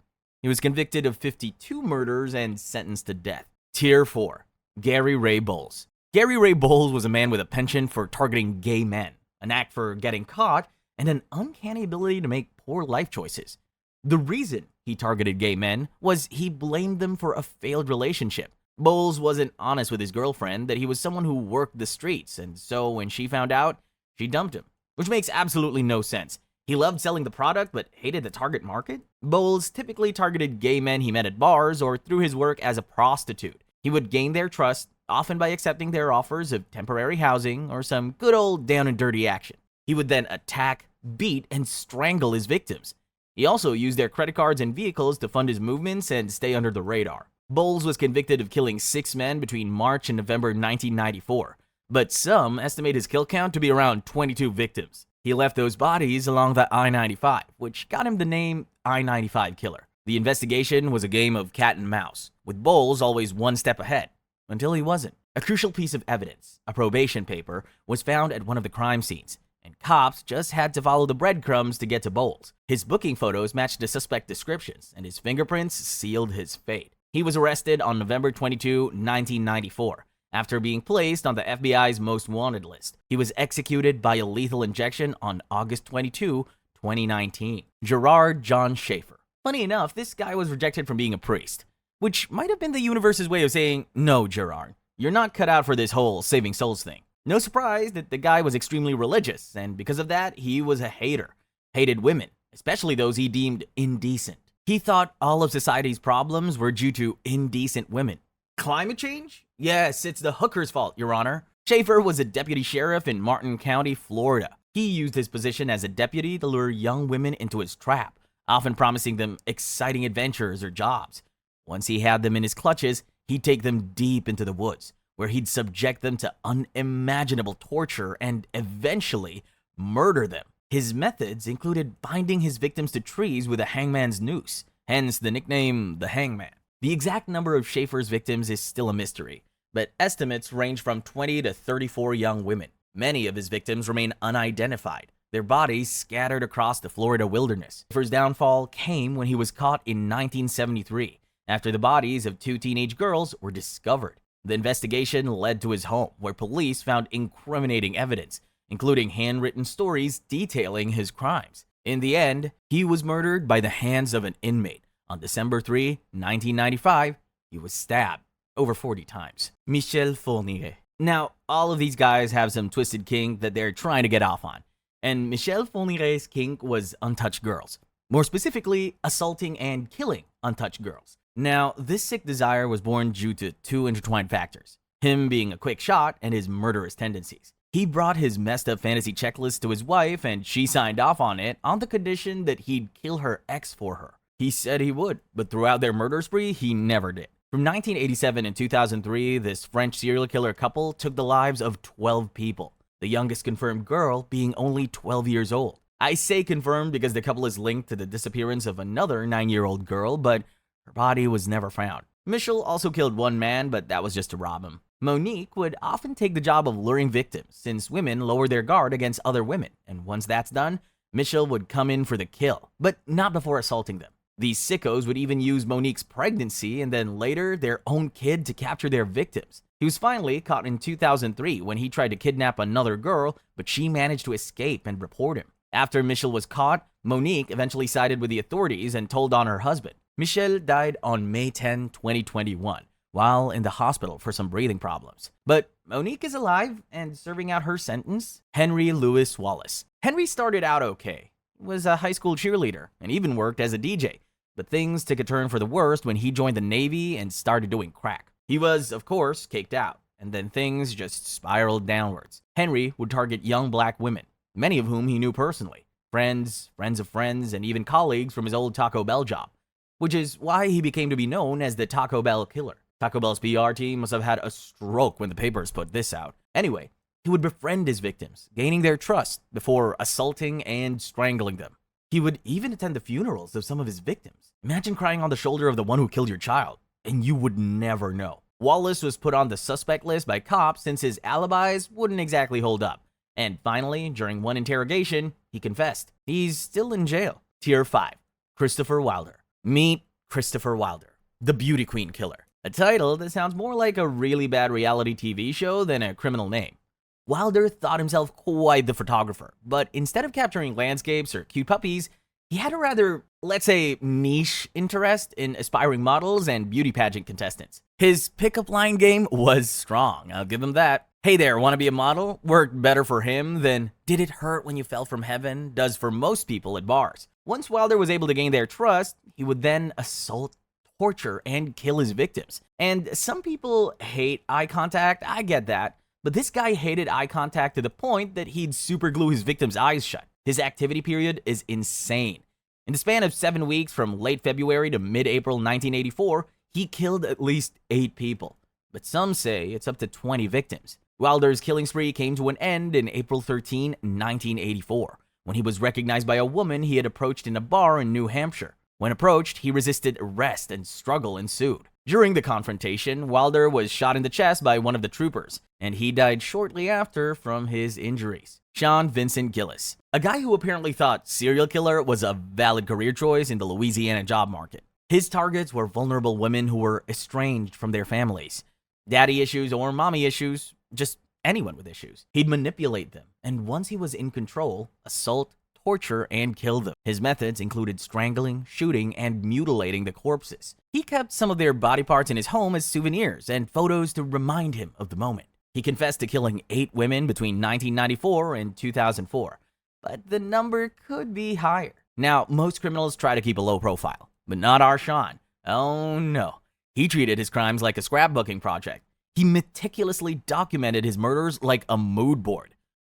He was convicted of 52 murders and sentenced to death. Tier 4. Gary Ray Bowles. Gary Ray Bowles was a man with a penchant for targeting gay men, a knack for getting caught, and an uncanny ability to make poor life choices. The reason he targeted gay men was he blamed them for a failed relationship. Bowles wasn't honest with his girlfriend that he was someone who worked the streets, and so when she found out, she dumped him, which makes absolutely no sense. He loved selling the product but hated the target market. Bowles typically targeted gay men he met at bars or through his work as a prostitute. He would gain their trust, often by accepting their offers of temporary housing or some good old down and dirty action. He would then attack, beat, and strangle his victims. He also used their credit cards and vehicles to fund his movements and stay under the radar. Bowles was convicted of killing 6 men between March and November 1994, but some estimate his kill count to be around 22 victims. He left those bodies along the I-95, which got him the name I-95 Killer. The investigation was a game of cat and mouse, with Bowles always one step ahead, until he wasn't. A crucial piece of evidence, a probation paper, was found at one of the crime scenes, and cops just had to follow the breadcrumbs to get to Bowles. His booking photos matched the suspect descriptions, and his fingerprints sealed his fate. He was arrested on November 22, 1994, after being placed on the FBI's most wanted list. He was executed by a lethal injection on August 22, 2019. Gerard John Schaefer. Funny enough, this guy was rejected from being a priest, which might have been the universe's way of saying, no, Gerard, you're not cut out for this whole saving souls thing. No surprise that the guy was extremely religious, and because of that, he was a hater. Hated women, especially those he deemed indecent. He thought all of society's problems were due to indecent women. Climate change? Yes, it's the hookers' fault, Your Honor. Schaefer was a deputy sheriff in Martin County, Florida. He used his position as a deputy to lure young women into his trap, often promising them exciting adventures or jobs. Once he had them in his clutches, he'd take them deep into the woods, where he'd subject them to unimaginable torture and eventually murder them. His methods included binding his victims to trees with a hangman's noose, hence the nickname the Hangman. The exact number of Schaefer's victims is still a mystery, but estimates range from 20 to 34 young women. Many of his victims remain unidentified, their bodies scattered across the Florida wilderness. Schaefer's downfall came when he was caught in 1973, after the bodies of two teenage girls were discovered. The investigation led to his home, where police found incriminating evidence, including handwritten stories detailing his crimes. In the end, he was murdered by the hands of an inmate. On December 3, 1995, he was stabbed over 40 times. Michel Fournier. Now, all of these guys have some twisted kink that they're trying to get off on, and Michel Fournier's kink was untouched girls. More specifically, assaulting and killing untouched girls. Now, this sick desire was born due to two intertwined factors, him being a quick shot and his murderous tendencies. He brought his messed up fantasy checklist to his wife, and she signed off on it on the condition that he'd kill her ex for her. He said he would, but throughout their murder spree, he never did. From 1987 and 2003, this French serial killer couple took the lives of 12 people, the youngest confirmed girl being only 12 years old. I say confirmed because the couple is linked to the disappearance of another 9-year-old girl, but her body was never found. Michel also killed one man, but that was just to rob him. Monique would often take the job of luring victims, since women lower their guard against other women, and once that's done, Michel would come in for the kill, but not before assaulting them. These sickos would even use Monique's pregnancy and then later their own kid to capture their victims. He was finally caught in 2003 when he tried to kidnap another girl, but she managed to escape and report him. After Michel was caught, Monique eventually sided with the authorities and told on her husband. Michel died on May 10, 2021, while in the hospital for some breathing problems. But Monique is alive and serving out her sentence. Henry Louis Wallace. Henry started out okay. He was a high school cheerleader and even worked as a DJ. But things took a turn for the worst when he joined the Navy and started doing crack. He was, of course, kicked out, and then things just spiraled downwards. Henry would target young black women, many of whom he knew personally, friends, friends of friends, and even colleagues from his old Taco Bell job, which is why he became to be known as the Taco Bell Killer. Taco Bell's PR team must have had a stroke when the papers put this out. Anyway, he would befriend his victims, gaining their trust before assaulting and strangling them. He would even attend the funerals of some of his victims. Imagine crying on the shoulder of the one who killed your child, and you would never know. Wallace was put on the suspect list by cops since his alibis wouldn't exactly hold up. And finally, during one interrogation, he confessed. He's still in jail. Tier 5. Christopher Wilder. Meet Christopher Wilder, the beauty queen killer. A title that sounds more like a really bad reality TV show than a criminal name. Wilder thought himself quite the photographer, but instead of capturing landscapes or cute puppies, he had a rather, let's say, niche interest in aspiring models and beauty pageant contestants. His pickup line game was strong, I'll give him that. Hey there, want to be a model? Worked better for him than Did It Hurt When You Fell From Heaven does for most people at bars. Once Wilder was able to gain their trust, he would then assault, torture, and kill his victims. And some people hate eye contact, I get that. But this guy hated eye contact to the point that he'd superglue his victims' eyes shut. His activity period is insane. In the span of 7 weeks from late February to mid-April 1984, he killed at least 8 people. But some say it's up to 20 victims. Wilder's killing spree came to an end in April 13, 1984, when he was recognized by a woman he had approached in a bar in New Hampshire. When approached, he resisted arrest and struggle ensued. During the confrontation, Wilder was shot in the chest by one of the troopers, and he died shortly after from his injuries. Sean Vincent Gillis, a guy who apparently thought serial killer was a valid career choice in the Louisiana job market. His targets were vulnerable women who were estranged from their families. Daddy issues or mommy issues, just anyone with issues. He'd manipulate them, and once he was in control, assault, torture, and kill them. His methods included strangling, shooting, and mutilating the corpses. He kept some of their body parts in his home as souvenirs and photos to remind him of the moment. He confessed to killing 8 women between 1994 and 2004, but the number could be higher. Now, most criminals try to keep a low profile, but not our Sean. Oh no. He treated his crimes like a scrapbooking project. He meticulously documented his murders like a mood board.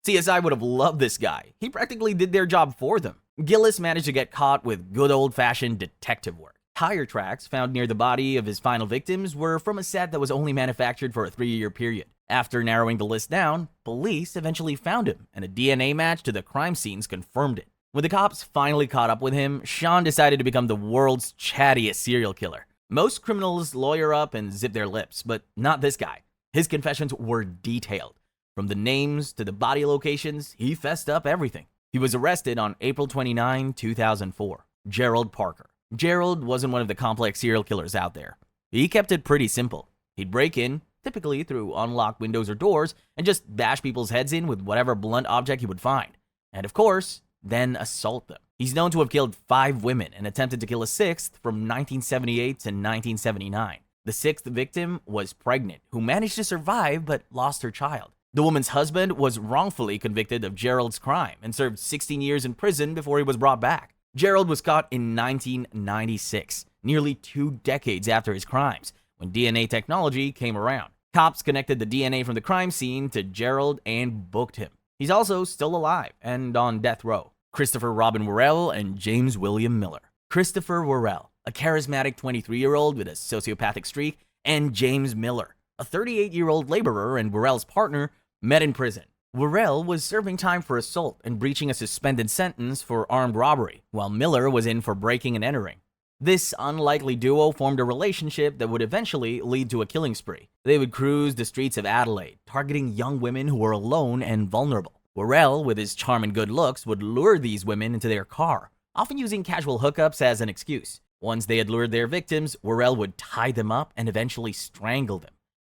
CSI would have loved this guy. He practically did their job for them. Gillis managed to get caught with good old-fashioned detective work. Tire tracks found near the body of his final victims were from a set that was only manufactured for a 3-year period. After narrowing the list down, police eventually found him, and a DNA match to the crime scenes confirmed it. When the cops finally caught up with him, Sean decided to become the world's chattiest serial killer. Most criminals lawyer up and zip their lips, but not this guy. His confessions were detailed. From the names to the body locations, he fessed up everything. He was arrested on April 29, 2004. Gerald Parker. Gerald wasn't one of the complex serial killers out there. He kept it pretty simple. He'd break in, typically through unlocked windows or doors, and just bash people's heads in with whatever blunt object he would find. And of course, then assault them. He's known to have killed 5 women and attempted to kill a 6th from 1978 to 1979. The 6th victim was pregnant, who managed to survive but lost her child. The woman's husband was wrongfully convicted of Gerald's crime and served 16 years in prison before he was brought back. Gerald was caught in 1996, nearly 2 decades after his crimes, when DNA technology came around. Cops connected the DNA from the crime scene to Gerald and booked him. He's also still alive and on death row. Christopher Robin Worrell and James William Miller. Christopher Worrell, a charismatic 23-year-old with a sociopathic streak, and James Miller, a 38-year-old laborer and Worrell's partner, met in prison. Worrell was serving time for assault and breaching a suspended sentence for armed robbery, while Miller was in for breaking and entering. This unlikely duo formed a relationship that would eventually lead to a killing spree. They would cruise the streets of Adelaide, targeting young women who were alone and vulnerable. Worrell, with his charm and good looks, would lure these women into their car, often using casual hookups as an excuse. Once they had lured their victims, Worrell would tie them up and eventually strangle them.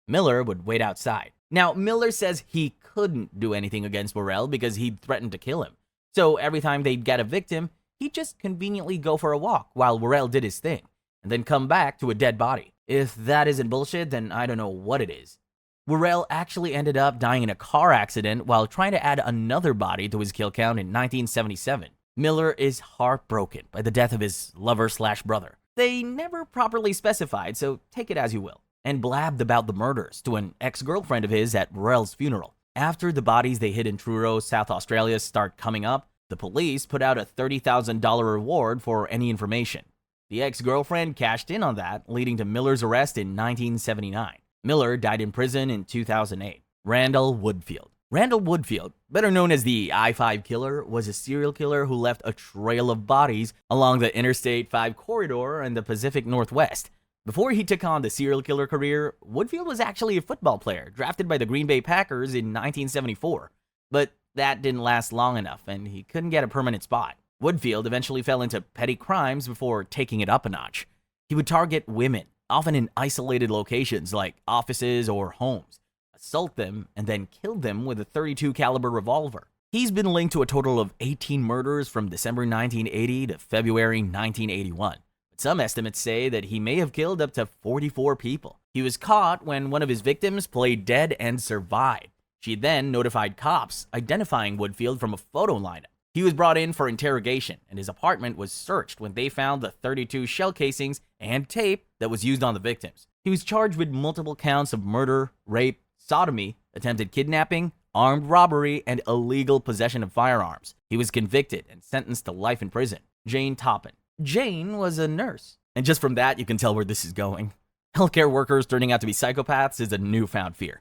Miller would wait outside. Now, Miller says he couldn't do anything against Worrell because he'd threatened to kill him. So every time they'd get a victim, he'd just conveniently go for a walk while Worrell did his thing, and then come back to a dead body. If that isn't bullshit, then I don't know what it is. Worrell actually ended up dying in a car accident while trying to add another body to his kill count in 1977. Miller is heartbroken by the death of his lover/brother. They never properly specified, so take it as you will, and blabbed about the murders to an ex-girlfriend of his at Worrell's funeral. After the bodies they hid in Truro, South Australia start coming up, the police put out a $30,000 reward for any information. The ex-girlfriend cashed in on that, leading to Miller's arrest in 1979. Miller died in prison in 2008. Randall Woodfield. Randall Woodfield, better known as the I-5 killer, was a serial killer who left a trail of bodies along the Interstate 5 corridor in the Pacific Northwest. Before he took on the serial killer career, Woodfield was actually a football player drafted by the Green Bay Packers in 1974. But that didn't last long enough, and he couldn't get a permanent spot. Woodfield eventually fell into petty crimes before taking it up a notch. He would target women, often in isolated locations like offices or homes, assault them, and then kill them with a .32 caliber revolver. He's been linked to a total of 18 murders from December 1980 to February 1981. But some estimates say that he may have killed up to 44 people. He was caught when one of his victims played dead and survived. She then notified cops, identifying Woodfield from a photo lineup. He was brought in for interrogation, and his apartment was searched when they found the .32 shell casings and tape that was used on the victims. He was charged with multiple counts of murder, rape, sodomy, attempted kidnapping, armed robbery, and illegal possession of firearms. He was convicted and sentenced to life in prison. Jane Toppin. Jane was a nurse. And just from that, you can tell where this is going. Healthcare workers turning out to be psychopaths is a newfound fear.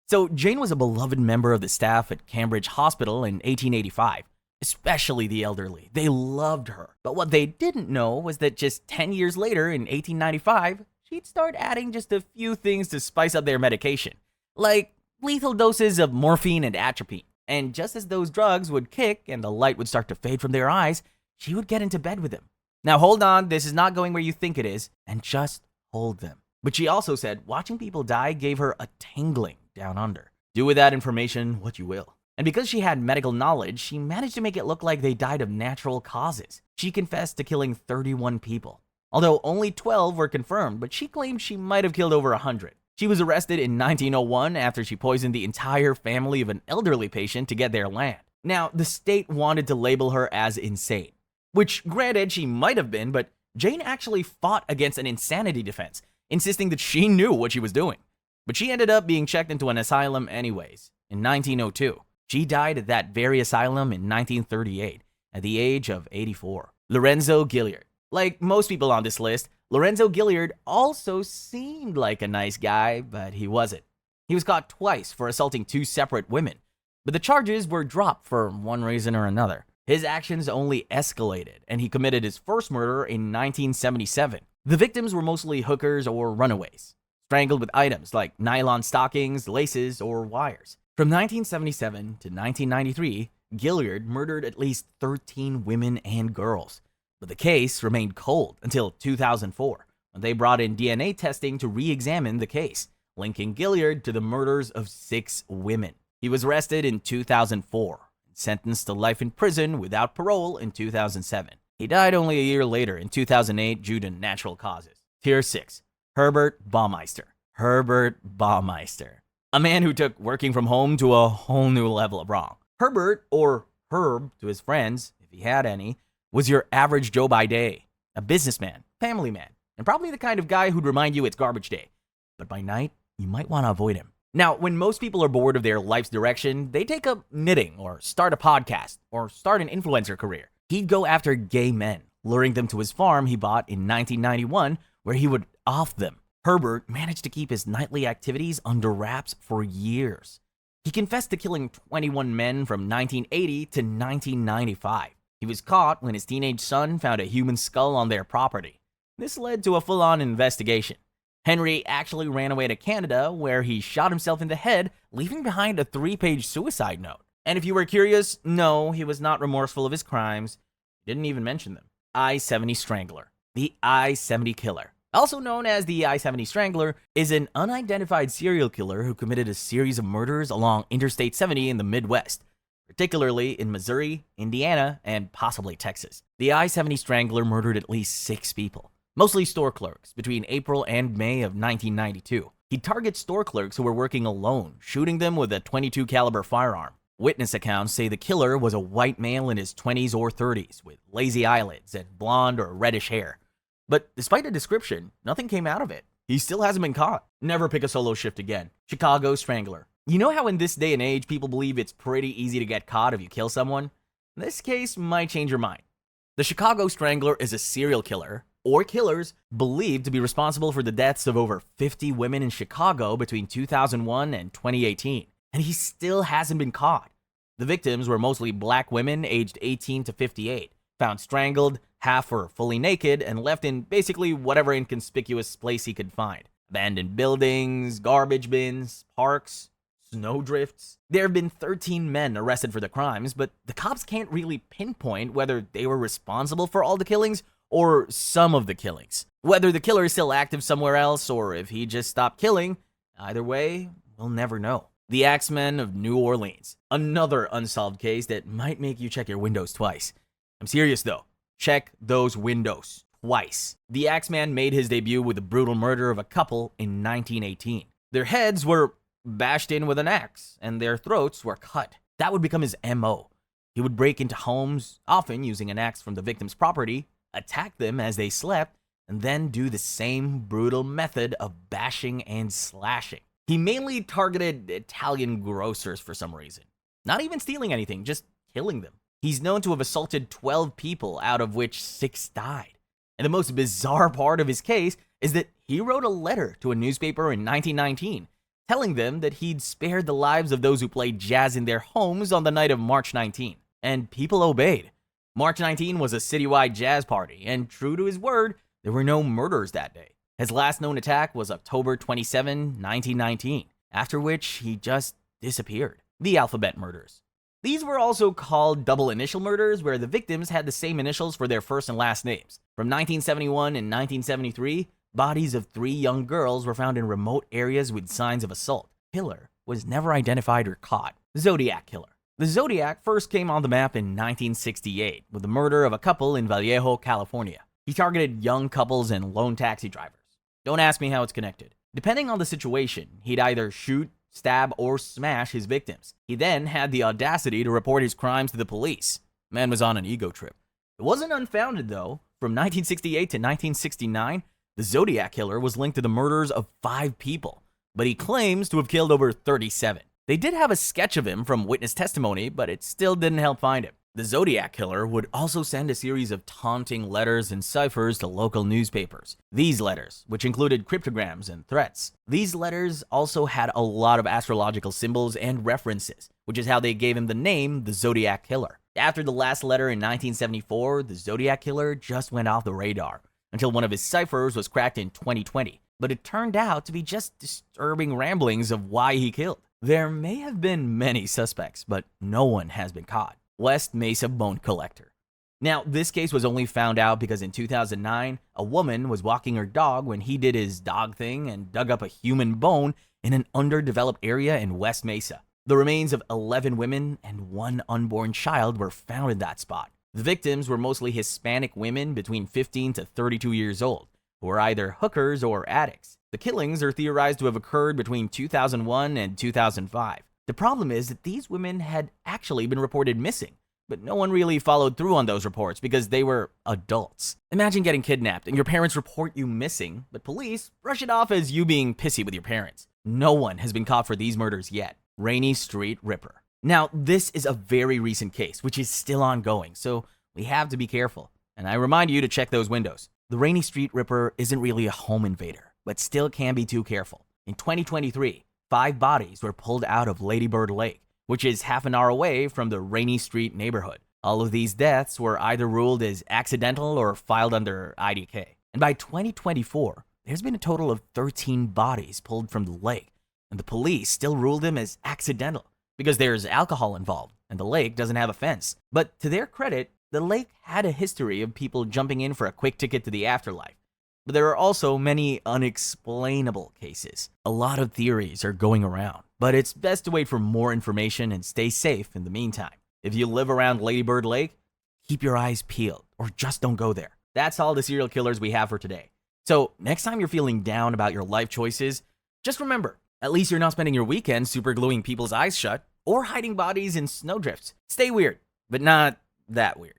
So Jane was a beloved member of the staff at Cambridge Hospital in 1885. Especially the elderly. They loved her. But what they didn't know was that just 10 years later, in 1895, she'd start adding just a few things to spice up their medication, like lethal doses of morphine and atropine. And just as those drugs would kick and the light would start to fade from their eyes, she would get into bed with them. Now hold on, this is not going where you think it is, and just hold them. But she also said watching people die gave her a tingling down under. Do with that information what you will. And because she had medical knowledge, she managed to make it look like they died of natural causes. She confessed to killing 31 people, although only 12 were confirmed, but she claimed she might have killed over 100. She was arrested in 1901 after she poisoned the entire family of an elderly patient to get their land. Now, the state wanted to label her as insane, which granted she might have been, but Jane actually fought against an insanity defense, insisting that she knew what she was doing. But she ended up being checked into an asylum anyways, in 1902. She died at that very asylum in 1938, at the age of 84. Lorenzo Gilliard. Like most people on this list, Lorenzo Gilliard also seemed like a nice guy, but he wasn't. He was caught twice for assaulting two separate women, but the charges were dropped for one reason or another. His actions only escalated, and he committed his first murder in 1977. The victims were mostly hookers or runaways, strangled with items like nylon stockings, laces, or wires. From 1977 to 1993, Gilliard murdered at least 13 women and girls, but the case remained cold until 2004, when they brought in DNA testing to re-examine the case, linking Gilliard to the murders of 6 women. He was arrested in 2004 and sentenced to life in prison without parole in 2007. He died only a year later in 2008 due to natural causes. Tier 6. Herbert Baumeister. Herbert Baumeister. A man who took working from home to a whole new level of wrong. Herbert, or Herb to his friends, if he had any, was your average Joe by day. A businessman, family man, and probably the kind of guy who'd remind you it's garbage day. But by night, you might want to avoid him. Now, when most people are bored of their life's direction, they take up knitting, or start a podcast, or start an influencer career. He'd go after gay men, luring them to his farm he bought in 1991, where he would off them. Herbert managed to keep his nightly activities under wraps for years. He confessed to killing 21 men from 1980 to 1995. He was caught when his teenage son found a human skull on their property. This led to a full-on investigation. Henry actually ran away to Canada, where he shot himself in the head, leaving behind a 3-page suicide note. And if you were curious, no, he was not remorseful of his crimes. He didn't even mention them. I-70 Strangler. The I-70 Killer, also known as the I-70 Strangler, is an unidentified serial killer who committed a series of murders along Interstate 70 in the Midwest, particularly in Missouri, Indiana, and possibly Texas. The I-70 Strangler murdered at least 6 people, mostly store clerks, between April and May of 1992. He'd target store clerks who were working alone, shooting them with a .22 caliber firearm. Witness accounts say the killer was a white male in his 20s or 30s, with lazy eyelids and blonde or reddish hair. But despite the description, nothing came out of it. He still hasn't been caught. Never pick a solo shift again. Chicago Strangler. You know how in this day and age people believe it's pretty easy to get caught if you kill someone? This case might change your mind. The Chicago Strangler is a serial killer, or killers, believed to be responsible for the deaths of over 50 women in Chicago between 2001 and 2018. And he still hasn't been caught. The victims were mostly black women aged 18 to 58, found strangled, half or fully naked, and left in basically whatever inconspicuous place he could find. Abandoned buildings, garbage bins, parks, snowdrifts. There have been 13 men arrested for the crimes, but the cops can't really pinpoint whether they were responsible for all the killings or some of the killings. Whether the killer is still active somewhere else or if he just stopped killing, either way, we'll never know. The Axemen of New Orleans. Another unsolved case that might make you check your windows twice. I'm serious though. Check those windows twice. The Axeman made his debut with the brutal murder of a couple in 1918. Their heads were bashed in with an axe, and their throats were cut. That would become his MO. He would break into homes, often using an axe from the victim's property, attack them as they slept, and then do the same brutal method of bashing and slashing. He mainly targeted Italian grocers for some reason. Not even stealing anything, just killing them. He's known to have assaulted 12 people, out of which 6 died. And the most bizarre part of his case is that he wrote a letter to a newspaper in 1919, telling them that he'd spared the lives of those who played jazz in their homes on the night of March 19. And people obeyed. March 19 was a citywide jazz party, and true to his word, there were no murders that day. His last known attack was October 27, 1919, after which he just disappeared. The Alphabet Murders. These were also called double initial murders, where the victims had the same initials for their first and last names. From 1971 and 1973, bodies of 3 young girls were found in remote areas with signs of assault. Killer was never identified or caught. Zodiac Killer. The Zodiac first came on the map in 1968 with the murder of a couple in Vallejo, California. He targeted young couples and lone taxi drivers. Don't ask me how it's connected. Depending on the situation, he'd either shoot, stab, or smash his victims. He then had the audacity to report his crimes to the police. Man was on an ego trip. It wasn't unfounded though. From 1968 to 1969, the Zodiac Killer was linked to the murders of 5 people, but he claims to have killed over 37. They did have a sketch of him from witness testimony, but it still didn't help find him. The Zodiac Killer would also send a series of taunting letters and ciphers to local newspapers. These letters, which included cryptograms and threats. These letters also had a lot of astrological symbols and references, which is how they gave him the name the Zodiac Killer. After the last letter in 1974, the Zodiac Killer just went off the radar, until one of his ciphers was cracked in 2020. But it turned out to be just disturbing ramblings of why he killed. There may have been many suspects, but no one has been caught. West Mesa Bone Collector. Now, this case was only found out because in 2009, a woman was walking her dog when he did his dog thing and dug up a human bone in an underdeveloped area in West Mesa. The remains of 11 women and 1 unborn child were found in that spot. The victims were mostly Hispanic women between 15 to 32 years old, who were either hookers or addicts. The killings are theorized to have occurred between 2001 and 2005. The problem is that these women had actually been reported missing, but no one really followed through on those reports because they were adults. Imagine getting kidnapped and your parents report you missing, but police brush it off as you being pissy with your parents. No one has been caught for these murders yet. Rainy Street Ripper. Now, this is a very recent case, which is still ongoing, so we have to be careful. And I remind you to check those windows. The Rainy Street Ripper isn't really a home invader, but still can be too careful. In 2023, 5 bodies were pulled out of Lady Bird Lake, which is half an hour away from the Rainy Street neighborhood. All of these deaths were either ruled as accidental or filed under IDK. And by 2024, there's been a total of 13 bodies pulled from the lake, and the police still ruled them as accidental because there's alcohol involved and the lake doesn't have a fence. But to their credit, the lake had a history of people jumping in for a quick ticket to the afterlife. But there are also many unexplainable cases. A lot of theories are going around, but it's best to wait for more information and stay safe in the meantime. If you live around Lady Bird Lake, keep your eyes peeled or just don't go there. That's all the serial killers we have for today. So next time you're feeling down about your life choices, just remember, at least you're not spending your weekend super gluing people's eyes shut or hiding bodies in snowdrifts. Stay weird, but not that weird.